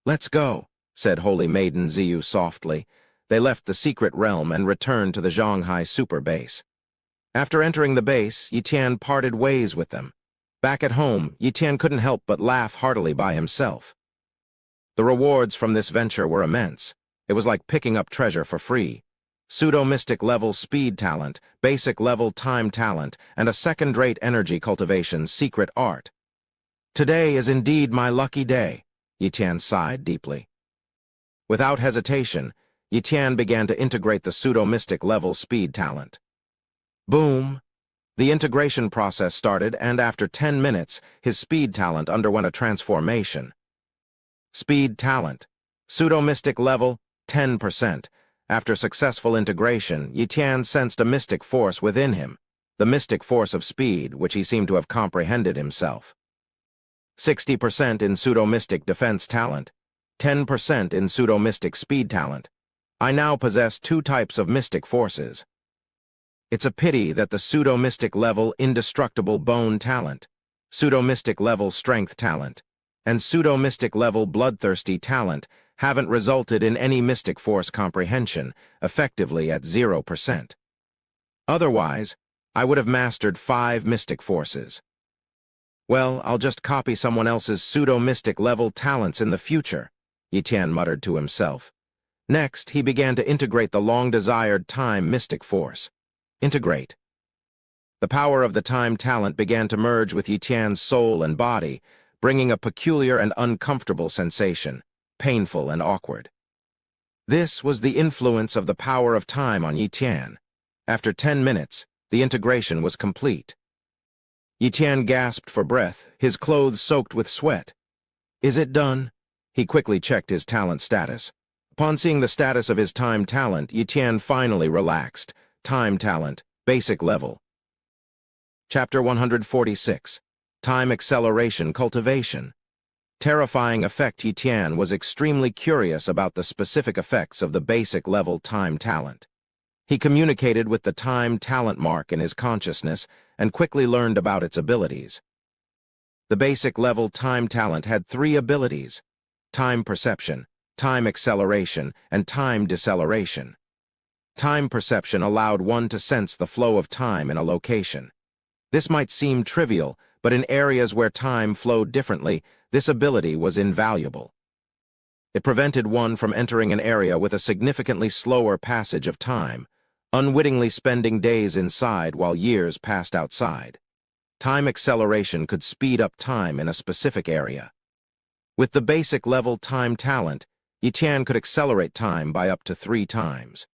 "Let's go," said Holy Maiden Ziyu softly. They left the secret realm and returned to the Shanghai super base. After entering the base, Yitian parted ways with them. Back at home, Yitian couldn't help but laugh heartily by himself. The rewards from this venture were immense. It was like picking up treasure for free. Pseudo-mystic level speed talent, basic level time talent, and a second-rate energy cultivation secret art. "Today is indeed my lucky day," Yitian sighed deeply. Without hesitation, Yiqian began to integrate the pseudo-mystic level speed talent. Boom! The integration process started, and after 10 minutes, his speed talent underwent a transformation. Speed talent. Pseudo-mystic level, 10%. After successful integration, Yiqian sensed a mystic force within him, the mystic force of speed, which he seemed to have comprehended himself. 60% in pseudo-mystic defense talent, 10% in pseudo-mystic speed talent. I now possess two types of mystic forces. It's a pity that the pseudo-mystic level indestructible bone talent, pseudo-mystic level strength talent, and pseudo-mystic level bloodthirsty talent haven't resulted in any mystic force comprehension, effectively at 0%. Otherwise, I would have mastered 5 mystic forces. Well, I'll just copy someone else's pseudo-mystic level talents in the future, Yiqian muttered to himself. Next, he began to integrate the long-desired time mystic force. Integrate. The power of the time talent began to merge with Yiqian's soul and body, bringing a peculiar and uncomfortable sensation, painful and awkward. This was the influence of the power of time on Yiqian. After 10 minutes, the integration was complete. Yiqian gasped for breath, his clothes soaked with sweat. Is it done? He quickly checked his talent status. Upon seeing the status of his time talent, Yiqian finally relaxed. Time talent, basic level. Chapter 146. Time acceleration cultivation. Terrifying effect. Yiqian was extremely curious about the specific effects of the basic level time talent. He communicated with the time talent mark in his consciousness and quickly learned about its abilities. The basic level time talent had 3 abilities: time perception, time acceleration, and time deceleration. Time perception allowed one to sense the flow of time in a location. This might seem trivial, but in areas where time flowed differently, this ability was invaluable. It prevented one from entering an area with a significantly slower passage of time, unwittingly spending days inside while years passed outside. Time acceleration could speed up time in a specific area. With the basic level time talent, Yiqian could accelerate time by up to 3 times.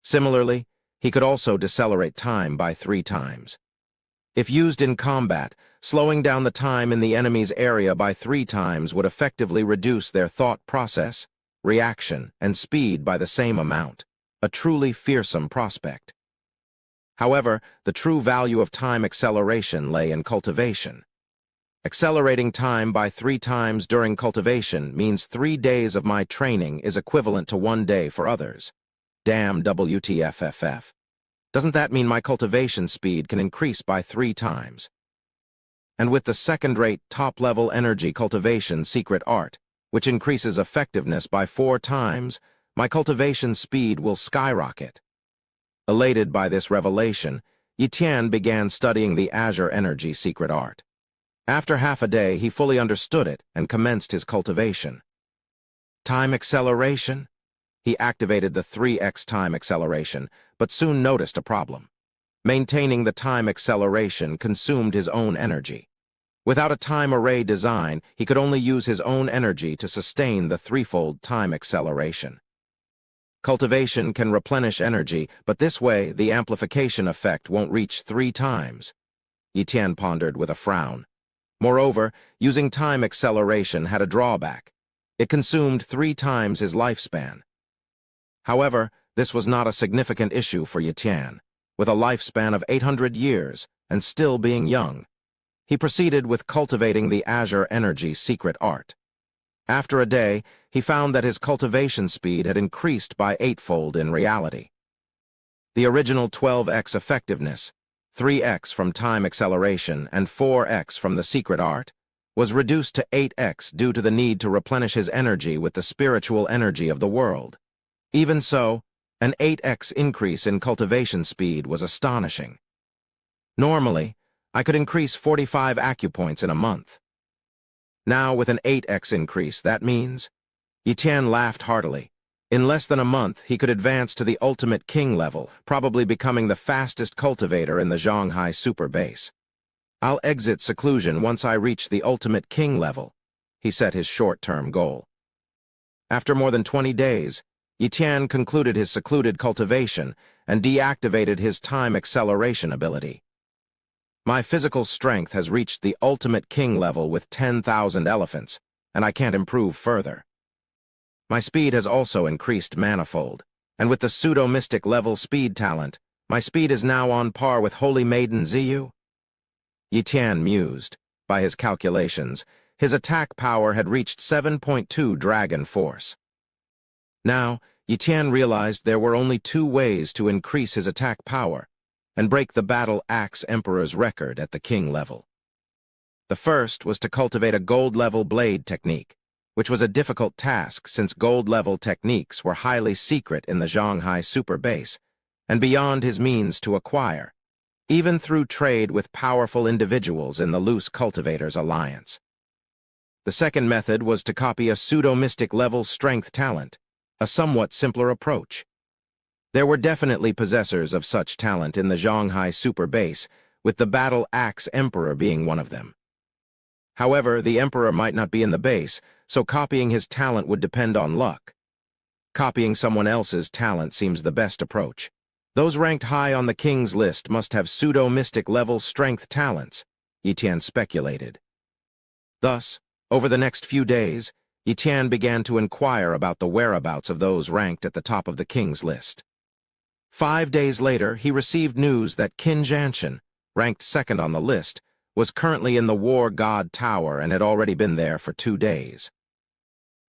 Similarly, he could also decelerate time by 3 times. If used in combat, slowing down the time in the enemy's area by 3 times would effectively reduce their thought process, reaction, and speed by the same amount. A truly fearsome prospect. However, the true value of time acceleration lay in cultivation. Accelerating time by 3 times during cultivation means 3 days of my training is equivalent to 1 day for others. Damn WTFFF. Doesn't that mean my cultivation speed can increase by 3 times? And with the second-rate top-level energy cultivation secret art, which increases effectiveness by 4 times, my cultivation speed will skyrocket. Elated by this revelation, Yiqian began studying the Azure Energy secret art. After half a day, he fully understood it and commenced his cultivation. Time acceleration? He activated the 3x time acceleration, but soon noticed a problem. Maintaining the time acceleration consumed his own energy. Without a time array design, he could only use his own energy to sustain the 3-fold time acceleration. Cultivation can replenish energy, but this way the amplification effect won't reach 3 times. Yiqian pondered with a frown. Moreover, using time acceleration had a drawback. It consumed 3 times his lifespan. However, this was not a significant issue for Yiqian. With a lifespan of 800 years and still being young, he proceeded with cultivating the Azure Energy secret art. After a day, he found that his cultivation speed had increased by 8-fold in reality. The original 12x effectiveness, 3x from time acceleration and 4x from the secret art, was reduced to 8x due to the need to replenish his energy with the spiritual energy of the world. Even so, an 8x increase in cultivation speed was astonishing. Normally, I could increase 45 acupoints in a month. Now, with an 8x increase, that means... Yiqian laughed heartily. In less than a month, he could advance to the ultimate king level, probably becoming the fastest cultivator in the Shanghai super base. I'll exit seclusion once I reach the ultimate king level, he set his short-term goal. After more than 20 days, Yi Tian concluded his secluded cultivation and deactivated his time acceleration ability. My physical strength has reached the ultimate king level with 10,000 elephants, and I can't improve further. My speed has also increased manifold, and with the pseudo-mystic level speed talent, my speed is now on par with Holy Maiden Ziyu. Yi Tian mused. By his calculations, his attack power had reached 7.2 Dragon Force. Now, Yi Tian realized there were only two ways to increase his attack power and break the Battle Axe Emperor's record at the king level. The first was to cultivate a gold-level blade technique, which was a difficult task since gold-level techniques were highly secret in the Shanghai super base and beyond his means to acquire, even through trade with powerful individuals in the Loose Cultivators Alliance. The second method was to copy a pseudo-mystic level strength talent, a somewhat simpler approach. There were definitely possessors of such talent in the Shanghai super base, with the Battle Axe Emperor being one of them. However, the Emperor might not be in the base, so copying his talent would depend on luck. Copying someone else's talent seems the best approach. Those ranked high on the king's list must have pseudo-mystic level strength talents, Yi Tian speculated. Thus, over the next few days, Yi Tian began to inquire about the whereabouts of those ranked at the top of the king's list. 5 days later, he received news that Qin Jianshan, ranked second on the list, was currently in the War God Tower and had already been there for 2 days.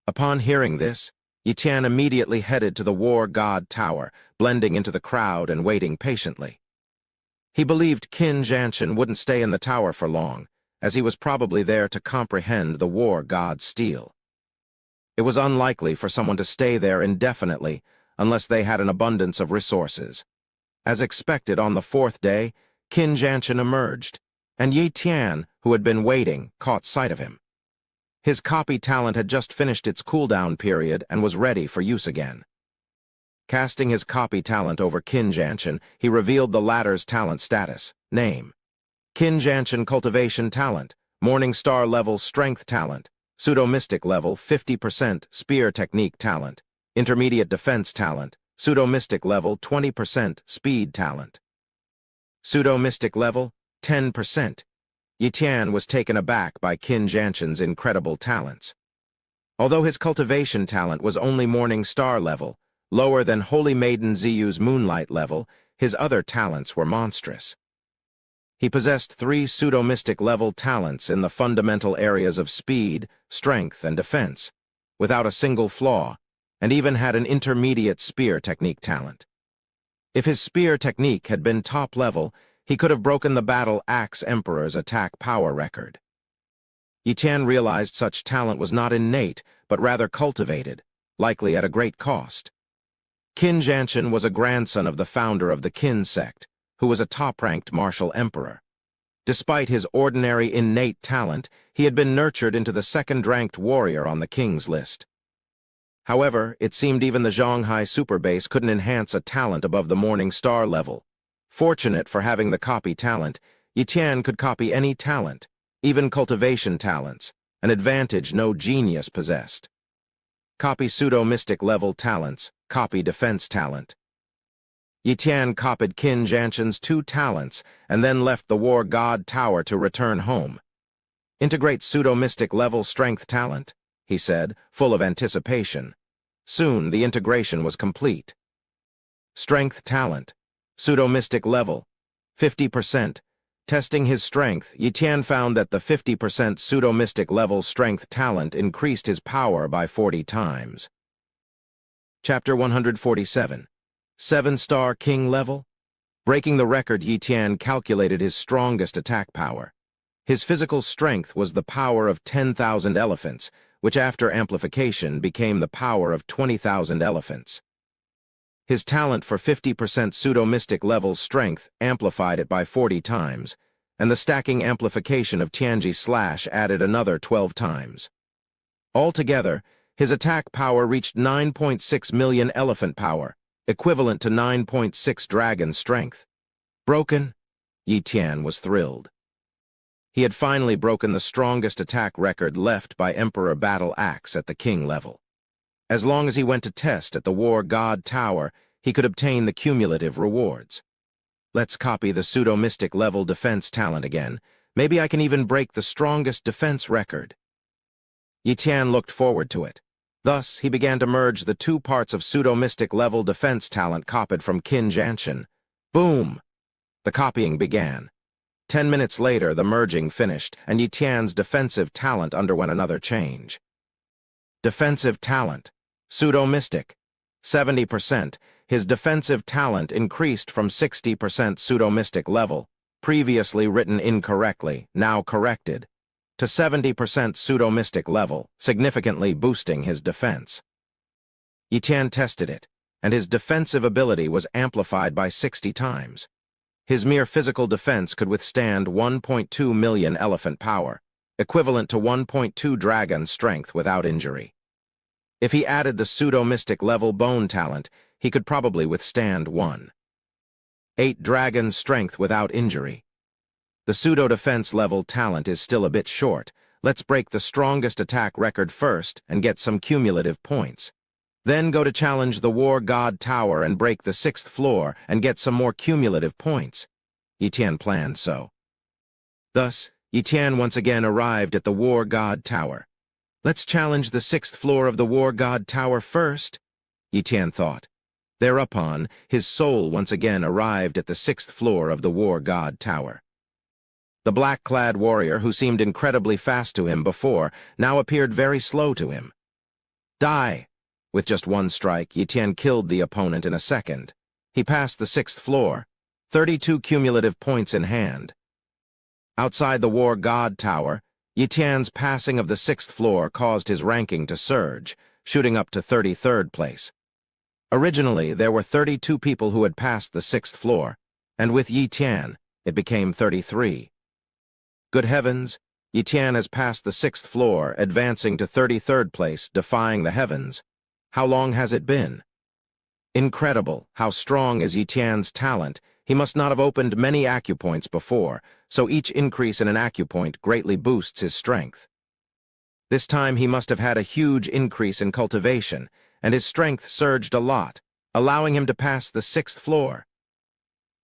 Upon hearing this, Yi Tian immediately headed to the War God Tower, blending into the crowd and waiting patiently. He believed Qin Jianshan wouldn't stay in the tower for long, as he was probably there to comprehend the War God's steel. It was unlikely for someone to stay there indefinitely unless they had an abundance of resources. As expected, on the 4th day, Qin Jianshan emerged, and Yi Tian, who had been waiting, caught sight of him. His copy talent had just finished its cooldown period and was ready for use again. Casting his copy talent over Qin Jianshan, he revealed the latter's talent status. Name: Qin Jianshan Cultivation Talent, Morning Star Level Strength Talent, Pseudo-Mystic Level 50% Spear Technique Talent, Intermediate Defense Talent, Pseudo-Mystic Level 20% Speed Talent. Pseudo-Mystic Level 10%. Yi Tian was taken aback by Qin Jianshan's incredible talents. Although his cultivation talent was only Morning Star level, lower than Holy Maiden Ziyu's Moonlight level, his other talents were monstrous. He possessed 3 pseudo-mystic level talents in the fundamental areas of speed, strength, and defense, without a single flaw, and even had an intermediate spear technique talent. If his spear technique had been top level, he could have broken the Battle Axe Emperor's attack power record. Yi Tian realized such talent was not innate, but rather cultivated, likely at a great cost. Qin Jianshan was a grandson of the founder of the Qin sect, who was a top-ranked martial emperor. Despite his ordinary innate talent, he had been nurtured into the second-ranked warrior on the king's list. However, it seemed even the Shanghai super base couldn't enhance a talent above the Morning Star level. Fortunate for having the copy talent, Yi Tian could copy any talent, even cultivation talents, an advantage no genius possessed. Copy pseudo-mystic level talents, copy defense talent. Yi Tian copied Qin Jianshan's 2 talents and then left the War God Tower to return home. Integrate pseudo-mystic level strength talent, he said, full of anticipation. Soon the integration was complete. Strength talent, pseudo-mystic level, 50%. Testing his strength, Yi Tian found that the 50% pseudo-mystic level strength talent increased his power by 40 times. Chapter 147. 7-star King level? Breaking the record, Yi Tian calculated his strongest attack power. His physical strength was the power of 10,000 elephants, which after amplification became the power of 20,000 elephants. His talent for 50% pseudo-mystic level strength amplified it by 40 times, and the stacking amplification of Tianji Slash added another 12 times. Altogether, his attack power reached 9.6 million elephant power, equivalent to 9.6 dragon strength. Broken? Yi Tian was thrilled. He had finally broken the strongest attack record left by Emperor Battle Axe at the king level. As long as he went to test at the War God Tower, he could obtain the cumulative rewards. Let's copy the pseudo-mystic level defense talent again. Maybe I can even break the strongest defense record. Yi Tian looked forward to it. Thus, he began to merge the two parts of pseudo-mystic level defense talent copied from Qin Jianshan. Boom! The copying began. 10 minutes later, the merging finished, and Yi Tian's defensive talent underwent another change. Defensive talent. Pseudo-mystic. 70%. His defensive talent increased from 60% pseudo-mystic level, previously written incorrectly, now corrected, to 70% pseudo-mystic level, significantly boosting his defense. Yi Tian tested it, and his defensive ability was amplified by 60 times. His mere physical defense could withstand 1.2 million elephant power, equivalent to 1.2 dragon strength without injury. If he added the pseudo-mystic level bone talent, he could probably withstand 1.8 dragon strength without injury. The pseudo-defense level talent is still a bit short. Let's break the strongest attack record first and get some cumulative points. Then go to challenge the War God Tower and break the 6th floor and get some more cumulative points. Yi Tian planned so. Thus, Yi Tian once again arrived at the War God Tower. Let's challenge the 6th floor of the War God Tower first, Yi Tian thought. Thereupon, his soul once again arrived at the 6th floor of the War God Tower. The black-clad warrior, who seemed incredibly fast to him before, now appeared very slow to him. Die! With just one strike, Yi Tian killed the opponent in a second. He passed the 6th floor, 32 cumulative points in hand. Outside the War God Tower, Yi Tian's passing of the 6th floor caused his ranking to surge, shooting up to 33rd place. Originally, there were 32 people who had passed the 6th floor, and with Yi Tian, it became 33. Good heavens, Yi Tian has passed the 6th floor, advancing to 33rd place, defying the heavens. How long has it been? Incredible. How strong is Yi Tian's talent? He must not have opened many acupoints before, so each increase in an acupoint greatly boosts his strength. This time he must have had a huge increase in cultivation, and his strength surged a lot, allowing him to pass the 6th floor.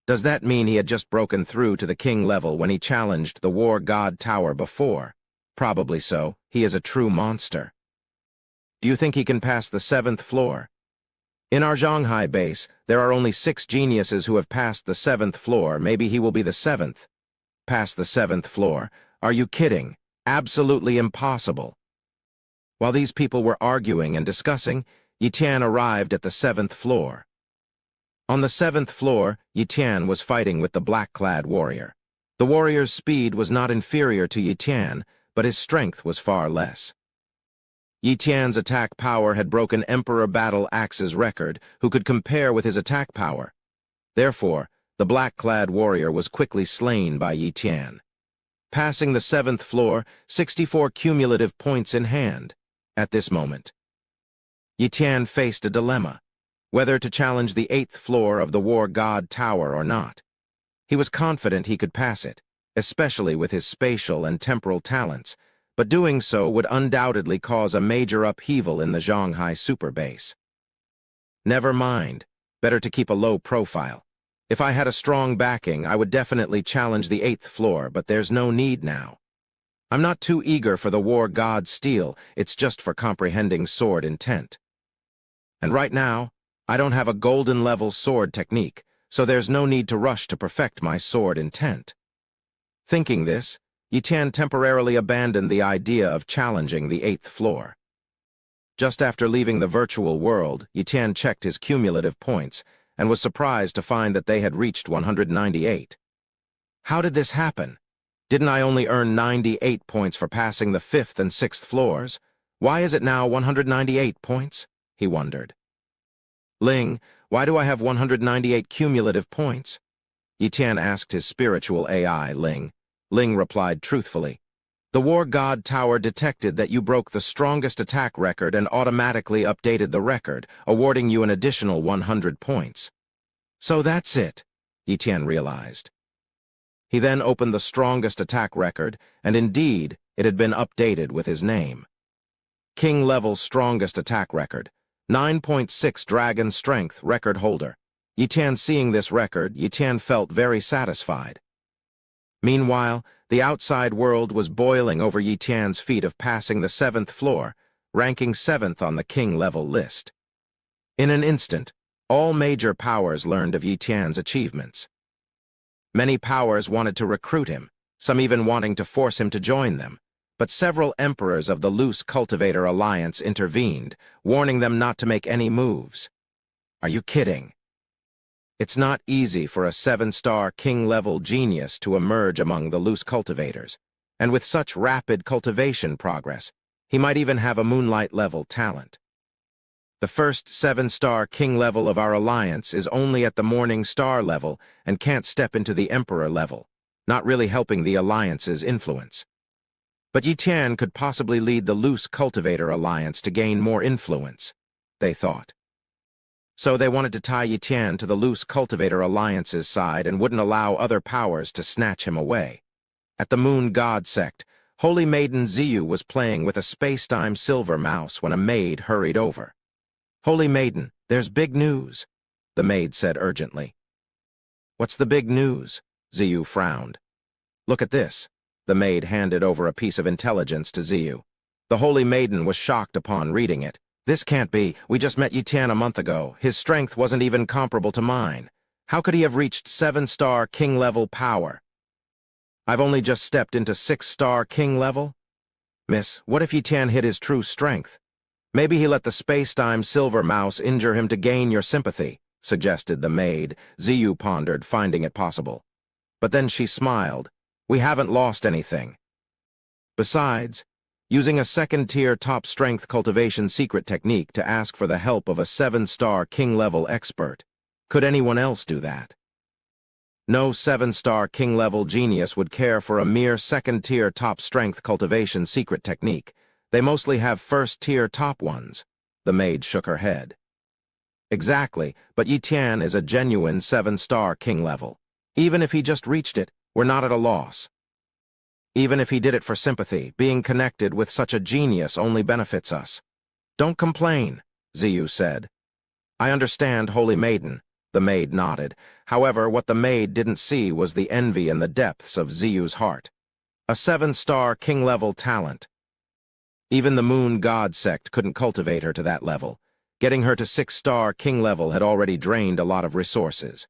Does that mean he had just broken through to the king level when he challenged the War God Tower before? Probably so. He is a true monster. Do you think he can pass the 7th floor? In our Shanghai base, there are only 6 geniuses who have passed the 7th floor. Maybe he will be the 7th. Pass the 7th floor? Are you kidding? Absolutely impossible. While these people were arguing and discussing, Yi Tian arrived at the 7th floor. On the 7th floor, Yi Tian was fighting with the black-clad warrior. The warrior's speed was not inferior to Yi Tian, but his strength was far less. Yi Tian's attack power had broken Emperor Battle Axe's record, who could compare with his attack power. Therefore, the black-clad warrior was quickly slain by Yi Tian. Passing the 7th floor, 64 cumulative points in hand. At this moment, Yi Tian faced a dilemma, whether to challenge the 8th floor of the War God Tower or not. He was confident he could pass it, especially with his spatial and temporal talents, but doing so would undoubtedly cause a major upheaval in the Shanghai super base. Never mind, better to keep a low profile. If I had a strong backing, I would definitely challenge the 8th floor, but there's no need now. I'm not too eager for the War God steel, it's just for comprehending sword intent. And right now, I don't have a golden level sword technique, so there's no need to rush to perfect my sword intent. Thinking this, Yi Tian temporarily abandoned the idea of challenging the 8th floor. Just after leaving the virtual world, Yi Tian checked his cumulative points and was surprised to find that they had reached 198. How did this happen? Didn't I only earn 98 points for passing the 5th and 6th floors? Why is it now 198 points? He wondered. Ling, why do I have 198 cumulative points? Yi Tian asked his spiritual AI, Ling. Ling replied truthfully. The War God Tower detected that you broke the strongest attack record and automatically updated the record, awarding you an additional 100 points. So that's it, Yi Tian realized. He then opened the strongest attack record, and indeed, it had been updated with his name. King level strongest attack record, 9.6 Dragon Strength record holder. Yi-Tian seeing this record, Yi-Tian felt very satisfied. Meanwhile, the outside world was boiling over Yi-Tian's feat of passing the 7th floor, ranking 7th on the king-level list. In an instant, all major powers learned of Yi-Tian's achievements. Many powers wanted to recruit him, some even wanting to force him to join them, but several emperors of the Loose Cultivator Alliance intervened, warning them not to make any moves. Are you kidding? It's not easy for a 7-star king-level genius to emerge among the Loose Cultivators, and with such rapid cultivation progress, he might even have a Moonlight-level talent. The first 7-star king level of our alliance is only at the Morning Star level and can't step into the Emperor level, not really helping the alliance's influence. But Yi-Tian could possibly lead the Loose Cultivator Alliance to gain more influence, they thought. So they wanted to tie Yi-Tian to the Loose Cultivator Alliance's side and wouldn't allow other powers to snatch him away. At the Moon God Sect, Holy Maiden Ziyu was playing with a space-time silver mouse when a maid hurried over. "Holy Maiden, there's big news," the maid said urgently. "What's the big news?" Ziyu frowned. "Look at this." The maid handed over a piece of intelligence to Ziyu. The Holy Maiden was shocked upon reading it. "This can't be. We just met Yi-Tian a month ago. His strength wasn't even comparable to mine. How could he have reached 7-star king-level power? I've only just stepped into 6-star king-level? Miss, what if Yi-Tian hid his true strength? Maybe he let the space-time silver mouse injure him to gain your sympathy," suggested the maid. Ziyu pondered, finding it possible. But then she smiled. "We haven't lost anything. Besides, using a 2nd-tier top-strength cultivation secret technique to ask for the help of a 7-star king-level expert. Could anyone else do that? No 7-star king-level genius would care for a mere 2nd-tier top-strength cultivation secret technique. They mostly have 1st-tier top ones." The maid shook her head. "Exactly, but Yi-Tian is a genuine 7-star king-level. Even if he just reached it, we're not at a loss. Even if he did it for sympathy, being connected with such a genius only benefits us." "Don't complain," Ziyu said. "I understand, Holy Maiden." The maid nodded. However, what the maid didn't see was the envy in the depths of Ziyu's heart. A 7-star king-level talent. Even the Moon God Sect couldn't cultivate her to that level. Getting her to 6-star king level had already drained a lot of resources.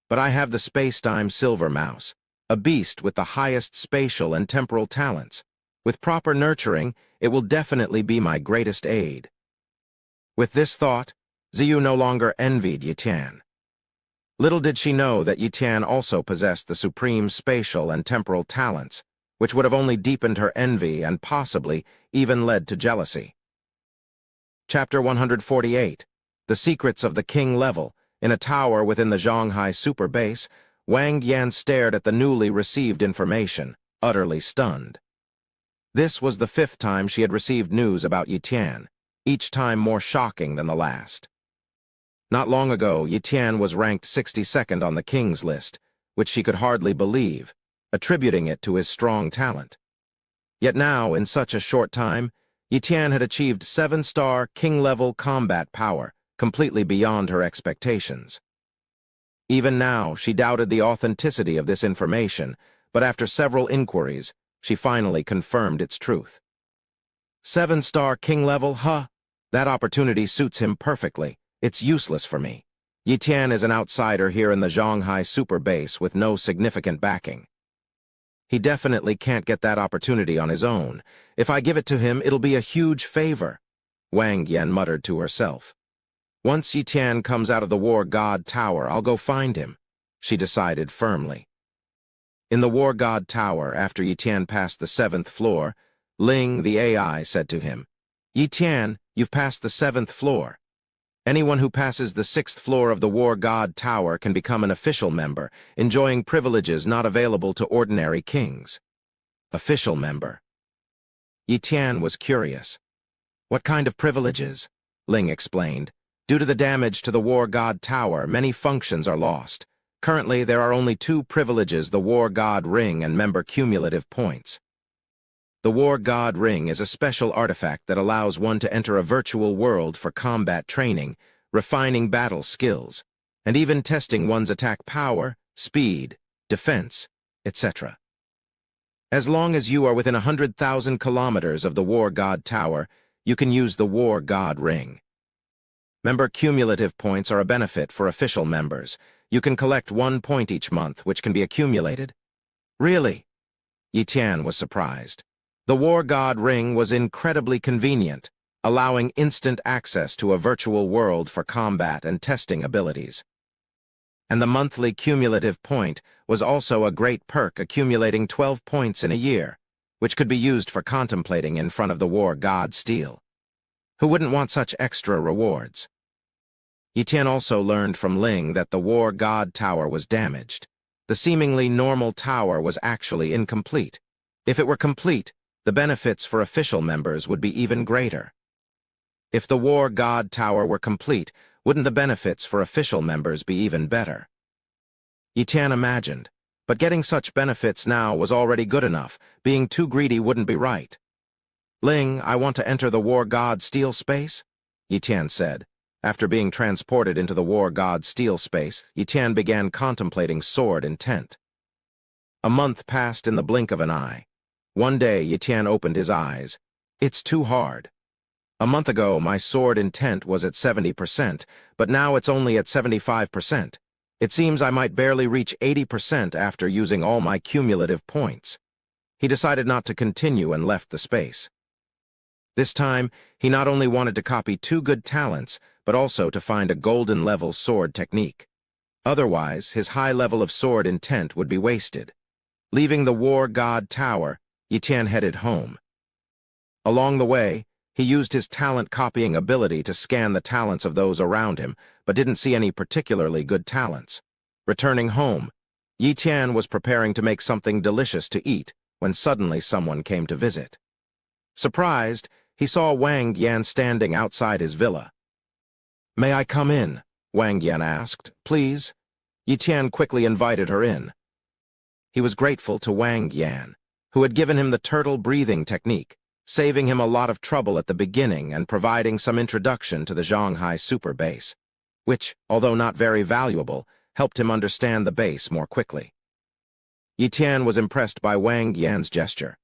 But I have the space-time silver mouse, a beast with the highest spatial and temporal talents. With proper nurturing, it will definitely be my greatest aid. With this thought, Ziyu no longer envied Yi-Tian. Little did she know that Yi-Tian also possessed the supreme spatial and temporal talents, which would have only deepened her envy and possibly even led to jealousy. Chapter 148. The Secrets of the King Level. In a tower within the Shanghai Super Base, Wang Yan stared at the newly received information, utterly stunned. This was the 5th time she had received news about Yi-Tian, each time more shocking than the last. Not long ago, Yi-Tian was ranked 62nd on the King's list, which she could hardly believe, attributing it to his strong talent. Yet now, in such a short time, Yi-Tian had achieved 7-star king-level combat power, completely beyond her expectations. Even now, she doubted the authenticity of this information, but after several inquiries, she finally confirmed its truth. 7-star king-level, huh? That opportunity suits him perfectly. It's useless for me. Yi-Tian is an outsider here in the Shanghai Super Base with no significant backing. He definitely can't get that opportunity on his own. If I give it to him, it'll be a huge favor, Wang Yan muttered to herself. Once Yi-Tian comes out of the War God Tower, I'll go find him, she decided firmly. In the War God Tower, after Yi-Tian passed the 7th floor, Ling, the AI, said to him, Yi-Tian, you've passed the 7th floor. Anyone who passes the 6th floor of the War God Tower can become an official member, enjoying privileges not available to ordinary kings. Official member. Yi-Tian was curious. What kind of privileges? Ling explained. Due to the damage to the War God Tower, many functions are lost. Currently, there are only 2 privileges: the War God Ring and member cumulative points. The War God Ring is a special artifact that allows one to enter a virtual world for combat training, refining battle skills, and even testing one's attack power, speed, defense, etc. As long as you are within 100,000 kilometers of the War God Tower, you can use the War God Ring. Member cumulative points are a benefit for official members. You can collect 1 point each month, which can be accumulated. Really? Yi Tian was surprised. The War God Ring was incredibly convenient, allowing instant access to a virtual world for combat and testing abilities. And the monthly cumulative point was also a great perk, accumulating 12 points in a year, which could be used for contemplating in front of the War God Steel. Who wouldn't want such extra rewards? Yi Tian also learned from Ling that the War God Tower was damaged. The seemingly normal tower was actually incomplete. If it were complete, the benefits for official members would be even greater. If the War God Tower were complete, wouldn't the benefits for official members be even better? Yi Tian imagined, but getting such benefits now was already good enough. Being too greedy wouldn't be right. Ling, I want to enter the War God Steel space, Yi Tian said. After being transported into the War God Steel space, Yi Tian began contemplating sword intent. A month passed in the blink of an eye. One day, Yi Tian opened his eyes. It's too hard. A month ago, my sword intent was at 70%, but now it's only at 75%. It seems I might barely reach 80% after using all my cumulative points. He decided not to continue and left the space. This time, he not only wanted to copy 2 good talents, but also to find a golden-level sword technique. Otherwise, his high level of sword intent would be wasted. Leaving the War God Tower, Yi Tian headed home. Along the way, he used his talent-copying ability to scan the talents of those around him, but didn't see any particularly good talents. Returning home, Yi Tian was preparing to make something delicious to eat when suddenly someone came to visit. Surprised, he saw Wang Yan standing outside his villa. "May I come in?" Wang Yan asked. "Please?" Yi Tian quickly invited her in. He was grateful to Wang Yan, who had given him the turtle breathing technique, saving him a lot of trouble at the beginning and providing some introduction to the Shanghai super base, which, although not very valuable, helped him understand the base more quickly. Yi Tian was impressed by Wang Yan's gesture.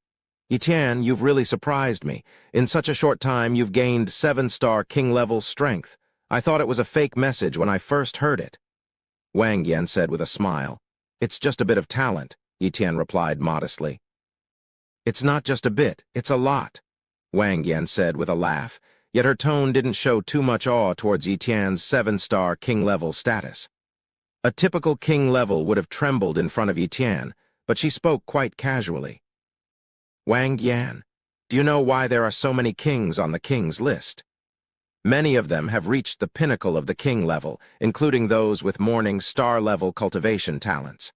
"Yi Tian, you've really surprised me. In such a short time, you've gained 7-star king-level strength. I thought it was a fake message when I first heard it." Wang Yan said with a smile. "It's just a bit of talent," Yi Tian replied modestly. "It's not just a bit, it's a lot," Wang Yan said with a laugh, yet her tone didn't show too much awe towards Yi Tian's 7-star king-level status. A typical king level would have trembled in front of Yi Tian, but she spoke quite casually. "Wang Yan, do you know why there are so many kings on the king's list? Many of them have reached the pinnacle of the king level, including those with morning star-level cultivation talents.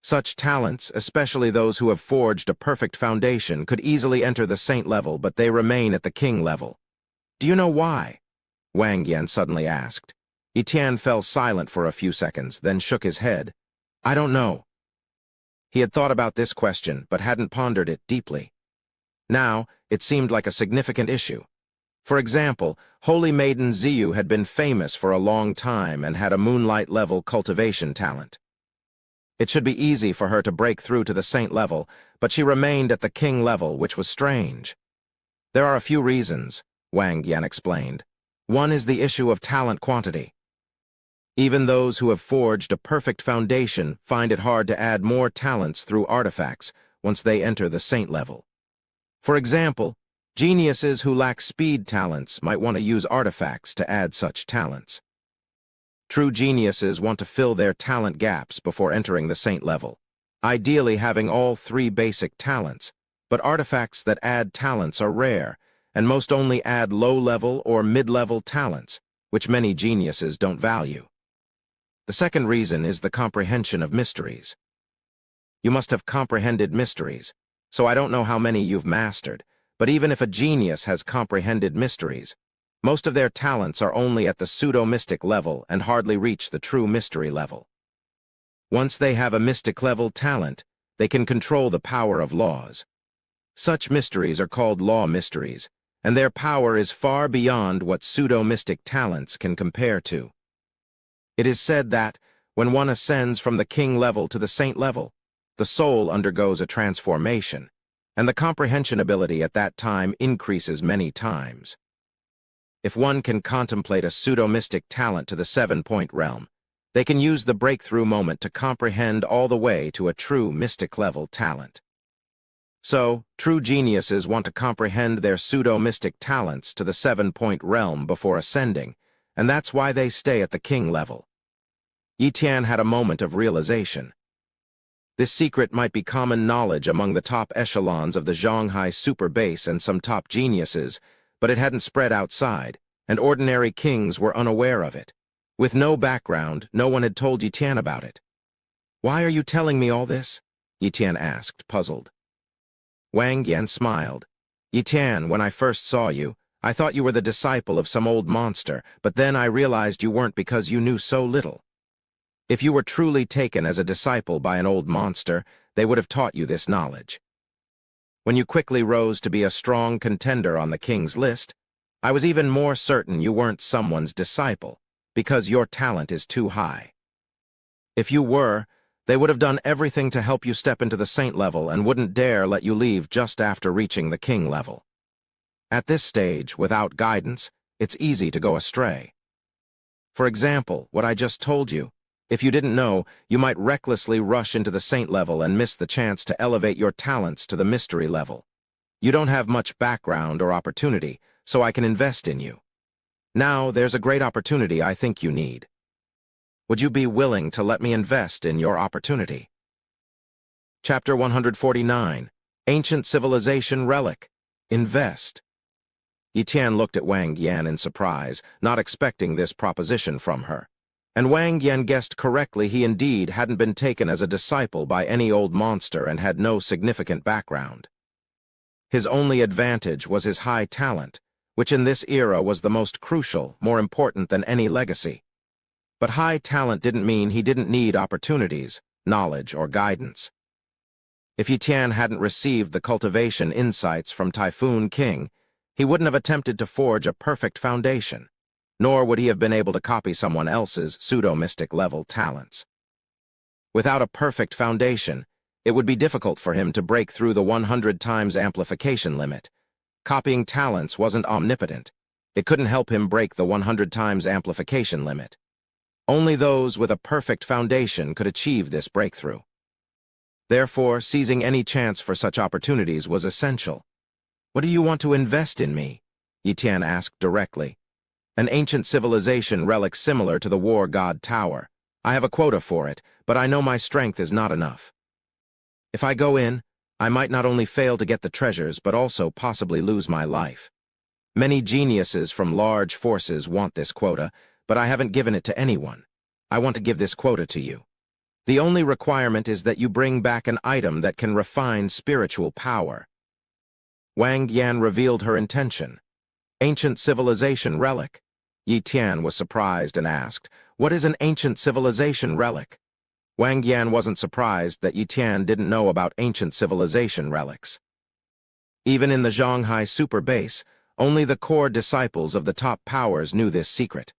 Such talents, especially those who have forged a perfect foundation, could easily enter the saint level, but they remain at the king level. Do you know why?" Wang Yan suddenly asked. Yi Tian fell silent for a few seconds, then shook his head. "I don't know." He had thought about this question, but hadn't pondered it deeply. Now, it seemed like a significant issue. For example, Holy Maiden Ziyu had been famous for a long time and had a moonlight-level cultivation talent. It should be easy for her to break through to the saint level, but she remained at the king level, which was strange. "There are a few reasons," Wang Yan explained. "One is the issue of talent quantity. Even those who have forged a perfect foundation find it hard to add more talents through artifacts once they enter the saint level. For example, geniuses who lack speed talents might want to use artifacts to add such talents. True geniuses want to fill their talent gaps before entering the saint level, ideally having all 3 basic talents, but artifacts that add talents are rare, and most only add low-level or mid-level talents, which many geniuses don't value. The second reason is the comprehension of mysteries. You must have comprehended mysteries, so I don't know how many you've mastered, but even if a genius has comprehended mysteries, most of their talents are only at the pseudo-mystic level and hardly reach the true mystery level. Once they have a mystic-level talent, they can control the power of laws. Such mysteries are called law mysteries, and their power is far beyond what pseudo-mystic talents can compare to. It is said that, when one ascends from the king level to the saint level, the soul undergoes a transformation, and the comprehension ability at that time increases many times. If one can contemplate a pseudo-mystic talent to the 7-point realm, they can use the breakthrough moment to comprehend all the way to a true mystic-level talent. So, true geniuses want to comprehend their pseudo-mystic talents to the 7-point realm before ascending, and that's why they stay at the king level. Yi Tian had a moment of realization. This secret might be common knowledge among the top echelons of the Shanghai super base and some top geniuses, but it hadn't spread outside, and ordinary kings were unaware of it. With no background, no one had told Yi Tian about it. "Why are you telling me all this?" Yi Tian asked, puzzled. Wang Yan smiled. "Yi Tian, when I first saw you, I thought you were the disciple of some old monster, but then I realized you weren't because you knew so little. If you were truly taken as a disciple by an old monster, they would have taught you this knowledge. When you quickly rose to be a strong contender on the king's list, I was even more certain you weren't someone's disciple, because your talent is too high. If you were, they would have done everything to help you step into the saint level and wouldn't dare let you leave just after reaching the king level. At this stage, without guidance, it's easy to go astray. For example, what I just told you, if you didn't know, you might recklessly rush into the saint level and miss the chance to elevate your talents to the mystery level. You don't have much background or opportunity, so I can invest in you. Now, there's a great opportunity I think you need. Would you be willing to let me invest in your opportunity?" Chapter 149, Ancient Civilization Relic. Invest. Yi Tian looked at Wang Yan in surprise, not expecting this proposition from her. And Wang Yan guessed correctly he indeed hadn't been taken as a disciple by any old monster and had no significant background. His only advantage was his high talent, which in this era was the most crucial, more important than any legacy. But high talent didn't mean he didn't need opportunities, knowledge, or guidance. If Yi Tian hadn't received the cultivation insights from Typhoon King, he wouldn't have attempted to forge a perfect foundation, nor would he have been able to copy someone else's pseudo-mystic level talents. Without a perfect foundation, it would be difficult for him to break through the 100 times amplification limit. Copying talents wasn't omnipotent. It couldn't help him break the 100 times amplification limit. Only those with a perfect foundation could achieve this breakthrough. Therefore, seizing any chance for such opportunities was essential. "What do you want to invest in me?" Yi Tian asked directly. "An ancient civilization relic similar to the War God Tower. I have a quota for it, but I know my strength is not enough. If I go in, I might not only fail to get the treasures, but also possibly lose my life. Many geniuses from large forces want this quota, but I haven't given it to anyone. I want to give this quota to you. The only requirement is that you bring back an item that can refine spiritual power." Wang Yan revealed her intention. "Ancient civilization relic?" Yi Tian was surprised and asked, "What is an ancient civilization relic?" Wang Yan wasn't surprised that Yi Tian didn't know about ancient civilization relics. Even in the Shanghai super base, only the core disciples of the top powers knew this secret.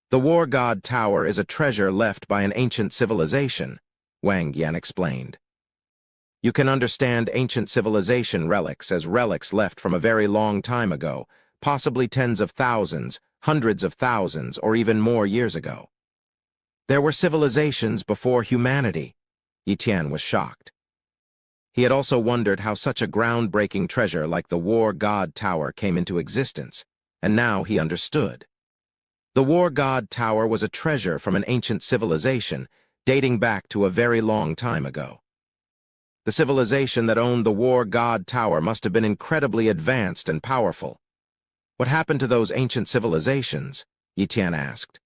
"The War God Tower is a treasure left by an ancient civilization," Wang Yan explained. "You can understand ancient civilization relics as relics left from a very long time ago, possibly tens of thousands, hundreds of thousands, or even more years ago. There were civilizations before humanity." Yi Tian was shocked. He had also wondered how such a groundbreaking treasure like the War God Tower came into existence, and now he understood. The War God Tower was a treasure from an ancient civilization, dating back to a very long time ago. The civilization that owned the War God Tower must have been incredibly advanced and powerful. "What happened to those ancient civilizations?" Yi Tian asked.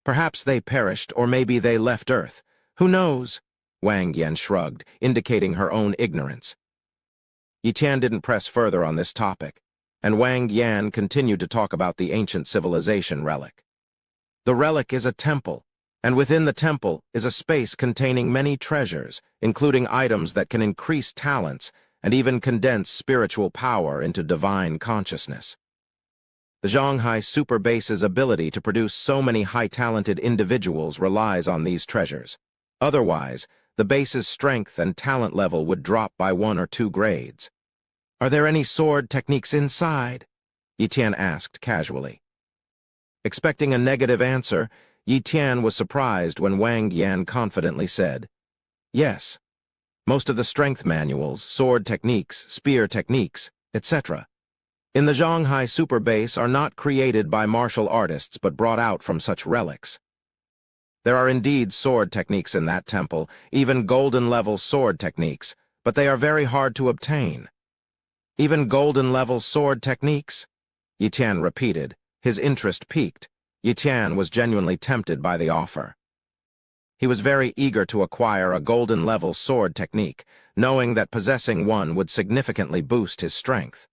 "Perhaps they perished, or maybe they left Earth. Who knows?" Wang Yan shrugged, indicating her own ignorance. Yi Tian didn't press further on this topic, and Wang Yan continued to talk about the ancient civilization relic. "The relic is a temple, and within the temple is a space containing many treasures, including items that can increase talents and even condense spiritual power into divine consciousness. The Shanghai Super Base's ability to produce so many high-talented individuals relies on these treasures. Otherwise, the base's strength and talent level would drop by 1 or 2 grades. "Are there any sword techniques inside?" Yi Tian asked casually. Expecting a negative answer, Yi Tian was surprised when Wang Yan confidently said, "Yes. Most of the strength manuals, sword techniques, spear techniques, etc. in the Shanghai Super Base are not created by martial artists but brought out from such relics. There are indeed sword techniques in that temple, even golden-level sword techniques, but they are very hard to obtain." "Even golden-level sword techniques?" Yi Tian repeated, his interest piqued. Yi Tian was genuinely tempted by the offer. He was very eager to acquire a golden-level sword technique, knowing that possessing one would significantly boost his strength.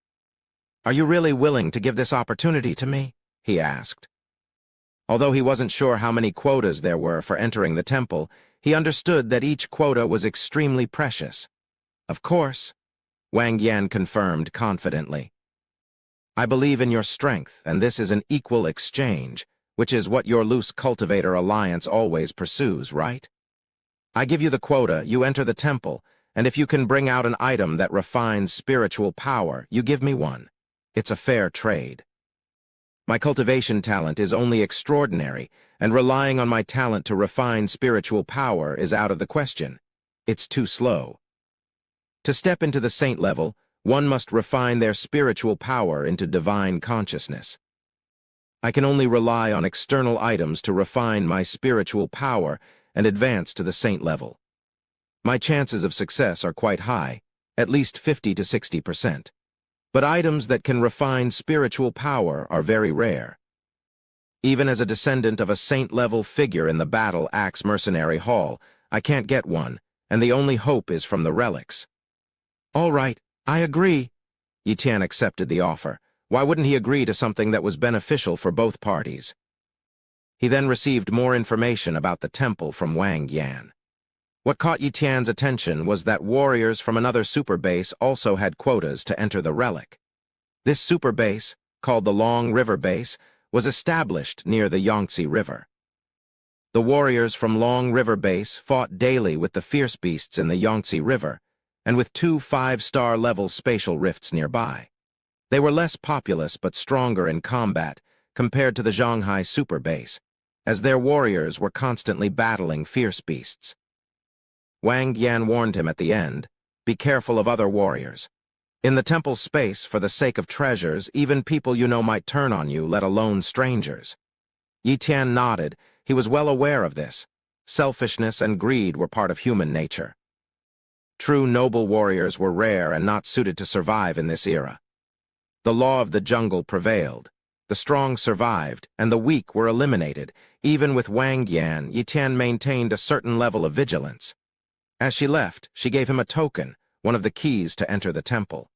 "Are you really willing to give this opportunity to me?" he asked. Although he wasn't sure how many quotas there were for entering the temple, he understood that each quota was extremely precious. "Of course," Wang Yan confirmed confidently. "I believe in your strength, and this is an equal exchange, which is what your loose cultivator alliance always pursues, right? I give you the quota, you enter the temple, and if you can bring out an item that refines spiritual power, you give me one. It's a fair trade. My cultivation talent is only extraordinary, and relying on my talent to refine spiritual power is out of the question. It's too slow. To step into the saint level, one must refine their spiritual power into divine consciousness. I can only rely on external items to refine my spiritual power and advance to the saint level. My chances of success are quite high, at least 50 to 60%. But items that can refine spiritual power are very rare. Even as a descendant of a saint-level figure in the Battle Axe Mercenary Hall, I can't get one, and the only hope is from the relics." "All right, I agree." Yi Tian accepted the offer. Why wouldn't he agree to something that was beneficial for both parties? He then received more information about the temple from Wang Yan. What caught Yi Tian's attention was that warriors from another super base also had quotas to enter the relic. This super base, called the Long River Base, was established near the Yangtze River. The warriors from Long River Base fought daily with the fierce beasts in the Yangtze River, and with 2 5-star level spatial rifts nearby. They were less populous but stronger in combat compared to the Shanghai Super Base, as their warriors were constantly battling fierce beasts. Wang Yan warned him at the end, "Be careful of other warriors. In the temple space, for the sake of treasures, even people you know might turn on you, let alone strangers." Yi Tian nodded. He was well aware of this. Selfishness and greed were part of human nature. True noble warriors were rare and not suited to survive in this era. The law of the jungle prevailed. The strong survived, and the weak were eliminated. Even with Wang Yan, Yi Tian maintained a certain level of vigilance. As she left, she gave him a token, one of the keys to enter the temple.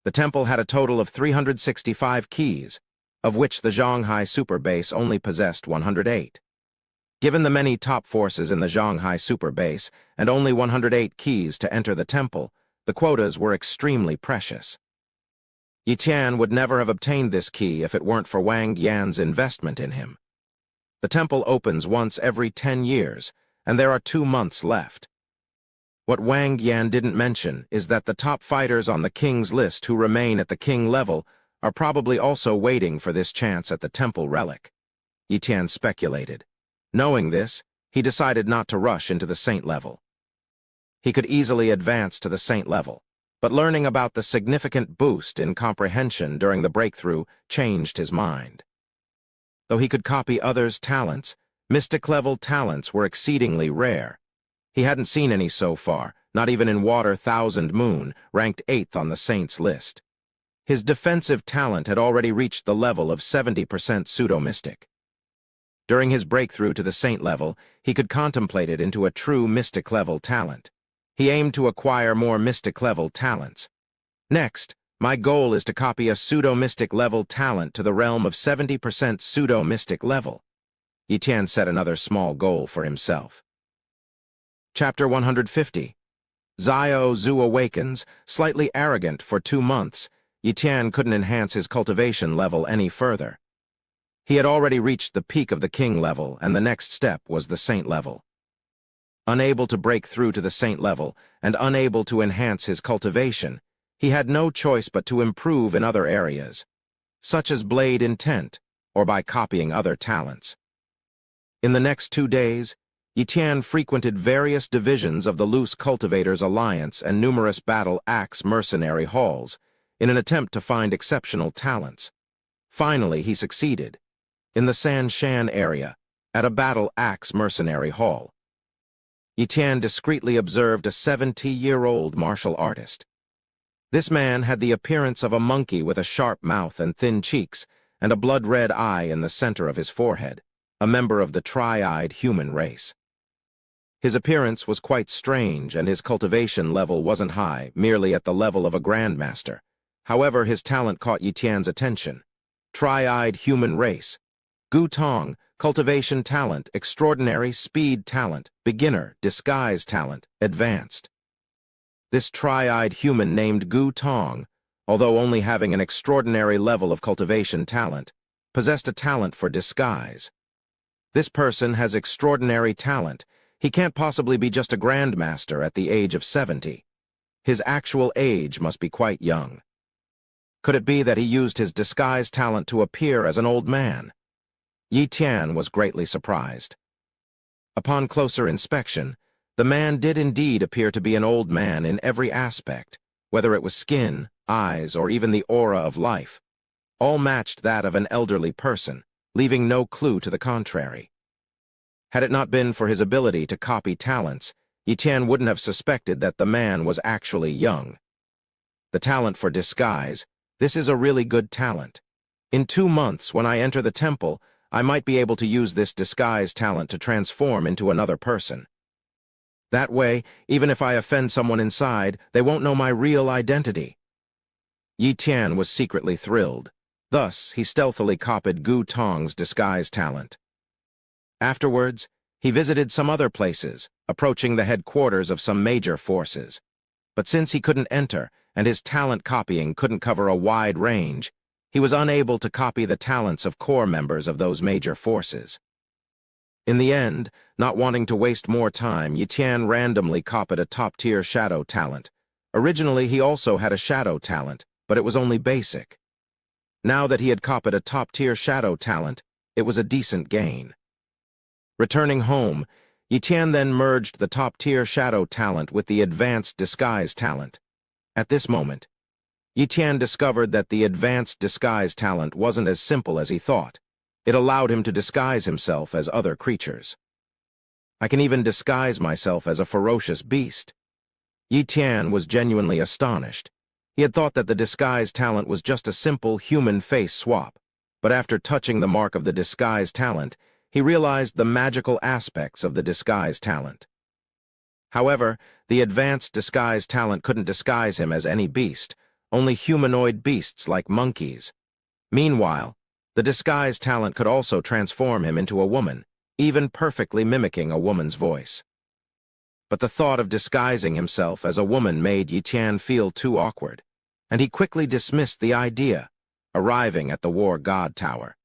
The temple had a total of 365 keys, of which the Shanghai Super Base only possessed 108. Given the many top forces in the Shanghai Super Base and only 108 keys to enter the temple, the quotas were extremely precious. Yi Tian would never have obtained this key if it weren't for Wang Yan's investment in him. The temple opens once every 10 years, and there are 2 months left. What Wang Yan didn't mention is that the top fighters on the king's list who remain at the king level are probably also waiting for this chance at the temple relic. Yi Tian speculated. Knowing this, he decided not to rush into the saint level. He could easily advance to the saint level, but learning about the significant boost in comprehension during the breakthrough changed his mind. Though he could copy others' talents, mystic-level talents were exceedingly rare. He hadn't seen any so far, not even in Water Thousand Moon, ranked 8th on the saints list. His defensive talent had already reached the level of 70% pseudo-mystic. During his breakthrough to the saint level, he could contemplate it into a true mystic-level talent. He aimed to acquire more mystic-level talents. Next, my goal is to copy a pseudo-mystic level talent to the realm of 70% pseudo-mystic level. Yi Tian set another small goal for himself. Chapter 150. Xiao Zhu awakens, slightly arrogant for 2 months. Yitian couldn't enhance his cultivation level any further. He had already reached the peak of the king level, and the next step was the saint level. Unable to break through to the saint level, and unable to enhance his cultivation, he had no choice but to improve in other areas, such as blade intent, or by copying other talents. In the next 2 days, Yitian frequented various divisions of the Loose Cultivators Alliance and numerous battle axe mercenary halls in an attempt to find exceptional talents. Finally, he succeeded, in the San Shan area, at a battle axe mercenary hall. Yitian discreetly observed a 70-year-old martial artist. This man had the appearance of a monkey with a sharp mouth and thin cheeks, and a blood-red eye in the center of his forehead, a member of the tri-eyed human race. His appearance was quite strange, and his cultivation level wasn't high, merely at the level of a grandmaster. However, his talent caught Yitian's attention. Tri-eyed human race. Gu Tong, cultivation talent, extraordinary speed talent, beginner, disguise talent, advanced. This tri-eyed human named Gu Tong, although only having an extraordinary level of cultivation talent, possessed a talent for disguise. This person has extraordinary talent. He can't possibly be just a grandmaster at the age of 70. His actual age must be quite young. Could it be that he used his disguise talent to appear as an old man? Yitian was greatly surprised. Upon closer inspection, the man did indeed appear to be an old man in every aspect, whether it was skin, eyes, or even the aura of life. All matched that of an elderly person, leaving no clue to the contrary. Had it not been for his ability to copy talents, Yitian wouldn't have suspected that the man was actually young. The talent for disguise, this is a really good talent. In 2 months, when I enter the temple, I might be able to use this disguise talent to transform into another person. That way, even if I offend someone inside, they won't know my real identity. Yitian was secretly thrilled. Thus, he stealthily copied Gu Tong's disguise talent. Afterwards, he visited some other places, approaching the headquarters of some major forces. But since he couldn't enter, and his talent copying couldn't cover a wide range, he was unable to copy the talents of core members of those major forces. In the end, not wanting to waste more time, Yitian randomly copied a top-tier shadow talent. Originally, he also had a shadow talent, but it was only basic. Now that he had copied a top-tier shadow talent, it was a decent gain. Returning home, Yitian then merged the top-tier shadow talent with the advanced disguise talent. At this moment, Yitian discovered that the advanced disguise talent wasn't as simple as he thought. It allowed him to disguise himself as other creatures. I can even disguise myself as a ferocious beast. Yitian was genuinely astonished. He had thought that the disguise talent was just a simple human face swap, but after touching the mark of the disguise talent, he realized the magical aspects of the disguise talent. However, the advanced disguise talent couldn't disguise him as any beast, only humanoid beasts like monkeys. Meanwhile, the disguise talent could also transform him into a woman, even perfectly mimicking a woman's voice. But the thought of disguising himself as a woman made Yitian feel too awkward, and he quickly dismissed the idea, arriving at the War God Tower.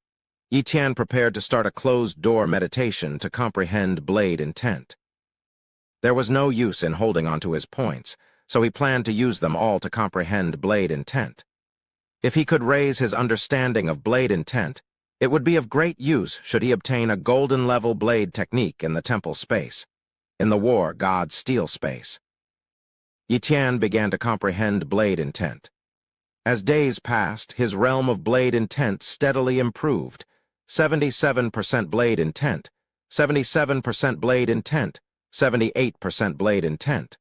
Yitian prepared to start a closed-door meditation to comprehend blade intent. There was no use in holding onto his points, so he planned to use them all to comprehend blade intent. If he could raise his understanding of blade intent, it would be of great use should he obtain a golden-level blade technique in the temple space, in the War God Steel space. Yitian began to comprehend blade intent. As days passed, his realm of blade intent steadily improved. 77% blade intent, 77% blade intent, 78% blade intent.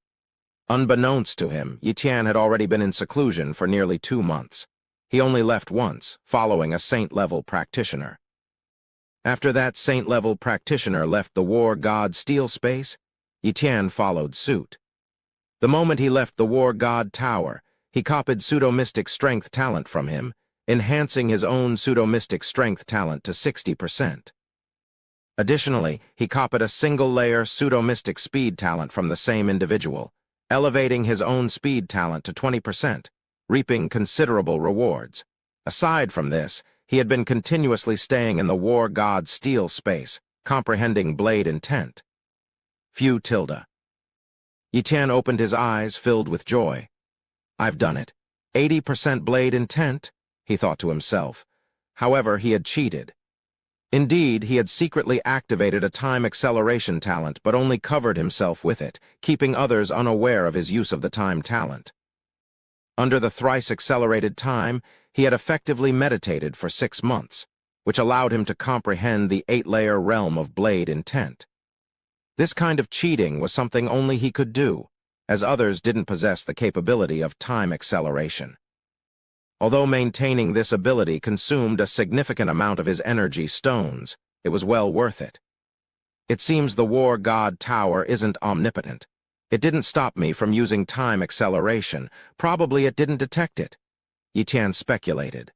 Unbeknownst to him, Yitian had already been in seclusion for nearly 2 months. He only left once, following a saint-level practitioner. After that saint-level practitioner left the War God Steel space, Yitian followed suit. The moment he left the War God Tower, he copied pseudo-mystic strength talent from him, enhancing his own pseudo-mystic strength talent to 60%. Additionally, he copied a single-layer pseudo-mystic speed talent from the same individual, elevating his own speed talent to 20%, reaping considerable rewards. Aside from this, he had been continuously staying in the War God Steel space, comprehending blade intent. Few tilde. Yitian opened his eyes, filled with joy. I've done it. 80% blade intent, he thought to himself. However, he had cheated. Indeed, he had secretly activated a time acceleration talent, but only covered himself with it, keeping others unaware of his use of the time talent. Under the thrice-accelerated time, he had effectively meditated for 6 months, which allowed him to comprehend the 8-layer realm of blade intent. This kind of cheating was something only he could do, as others didn't possess the capability of time acceleration. Although maintaining this ability consumed a significant amount of his energy stones, it was well worth it. It seems the War God Tower isn't omnipotent. It didn't stop me from using time acceleration. Probably it didn't detect it, Yitian speculated.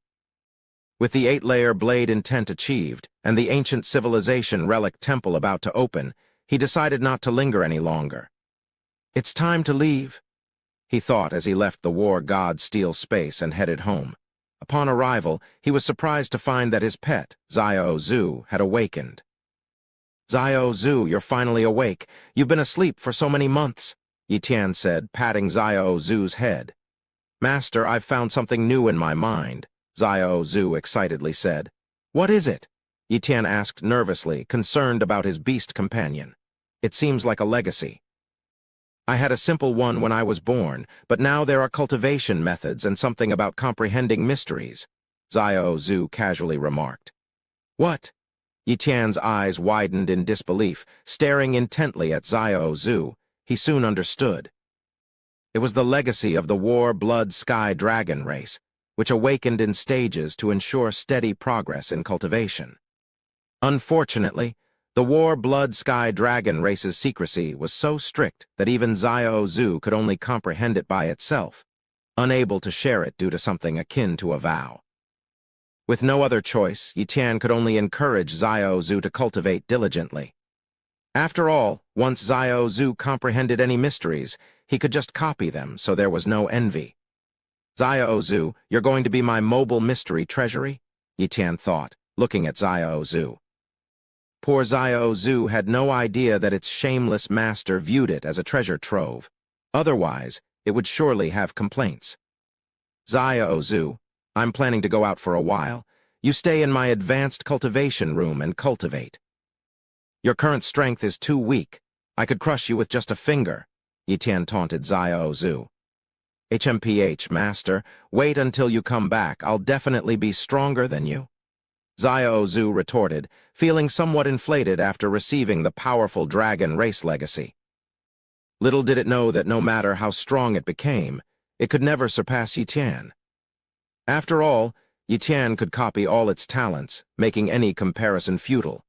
With the 8-layer blade intent achieved, and the ancient civilization relic temple about to open, he decided not to linger any longer. It's time to leave, he thought as he left the War God Steel space and headed home. Upon arrival, he was surprised to find that his pet, Xiao Zhu, had awakened. Xiao Zhu, you're finally awake. You've been asleep for so many months, Yitian said, patting Xiao Zhu's head. Master, I've found something new in my mind, Xiao Zhu excitedly said. What is it? Yitian asked nervously, concerned about his beast companion. It seems like a legacy. I had a simple one when I was born, but now there are cultivation methods and something about comprehending mysteries, Xiao Zhu casually remarked. What? Yitian's eyes widened in disbelief, staring intently at Xiao Zhu. He soon understood. It was the legacy of the War Blood Sky Dragon race, which awakened in stages to ensure steady progress in cultivation. Unfortunately, the War Blood Sky Dragon race's secrecy was so strict that even Xiao Zhu could only comprehend it by itself, unable to share it due to something akin to a vow. With no other choice, Yitian could only encourage Xiao Zhu to cultivate diligently. After all, once Xiao Zhu comprehended any mysteries, he could just copy them, so there was no envy. Xiao Zhu, you're going to be my mobile mystery treasury? Yitian thought, looking at Xiao Zhu. Poor Xiao Zhu had no idea that its shameless master viewed it as a treasure trove. Otherwise, it would surely have complaints. Xiao Zhu, I'm planning to go out for a while. You stay in my advanced cultivation room and cultivate. Your current strength is too weak. I could crush you with just a finger, Yitian taunted Xiao Zhu. HMPH, master, wait until you come back. I'll definitely be stronger than you. Xiao Zhu retorted, feeling somewhat inflated after receiving the powerful dragon race legacy. Little did it know that no matter how strong it became, it could never surpass Yitian. After all, Yitian could copy all its talents, making any comparison futile.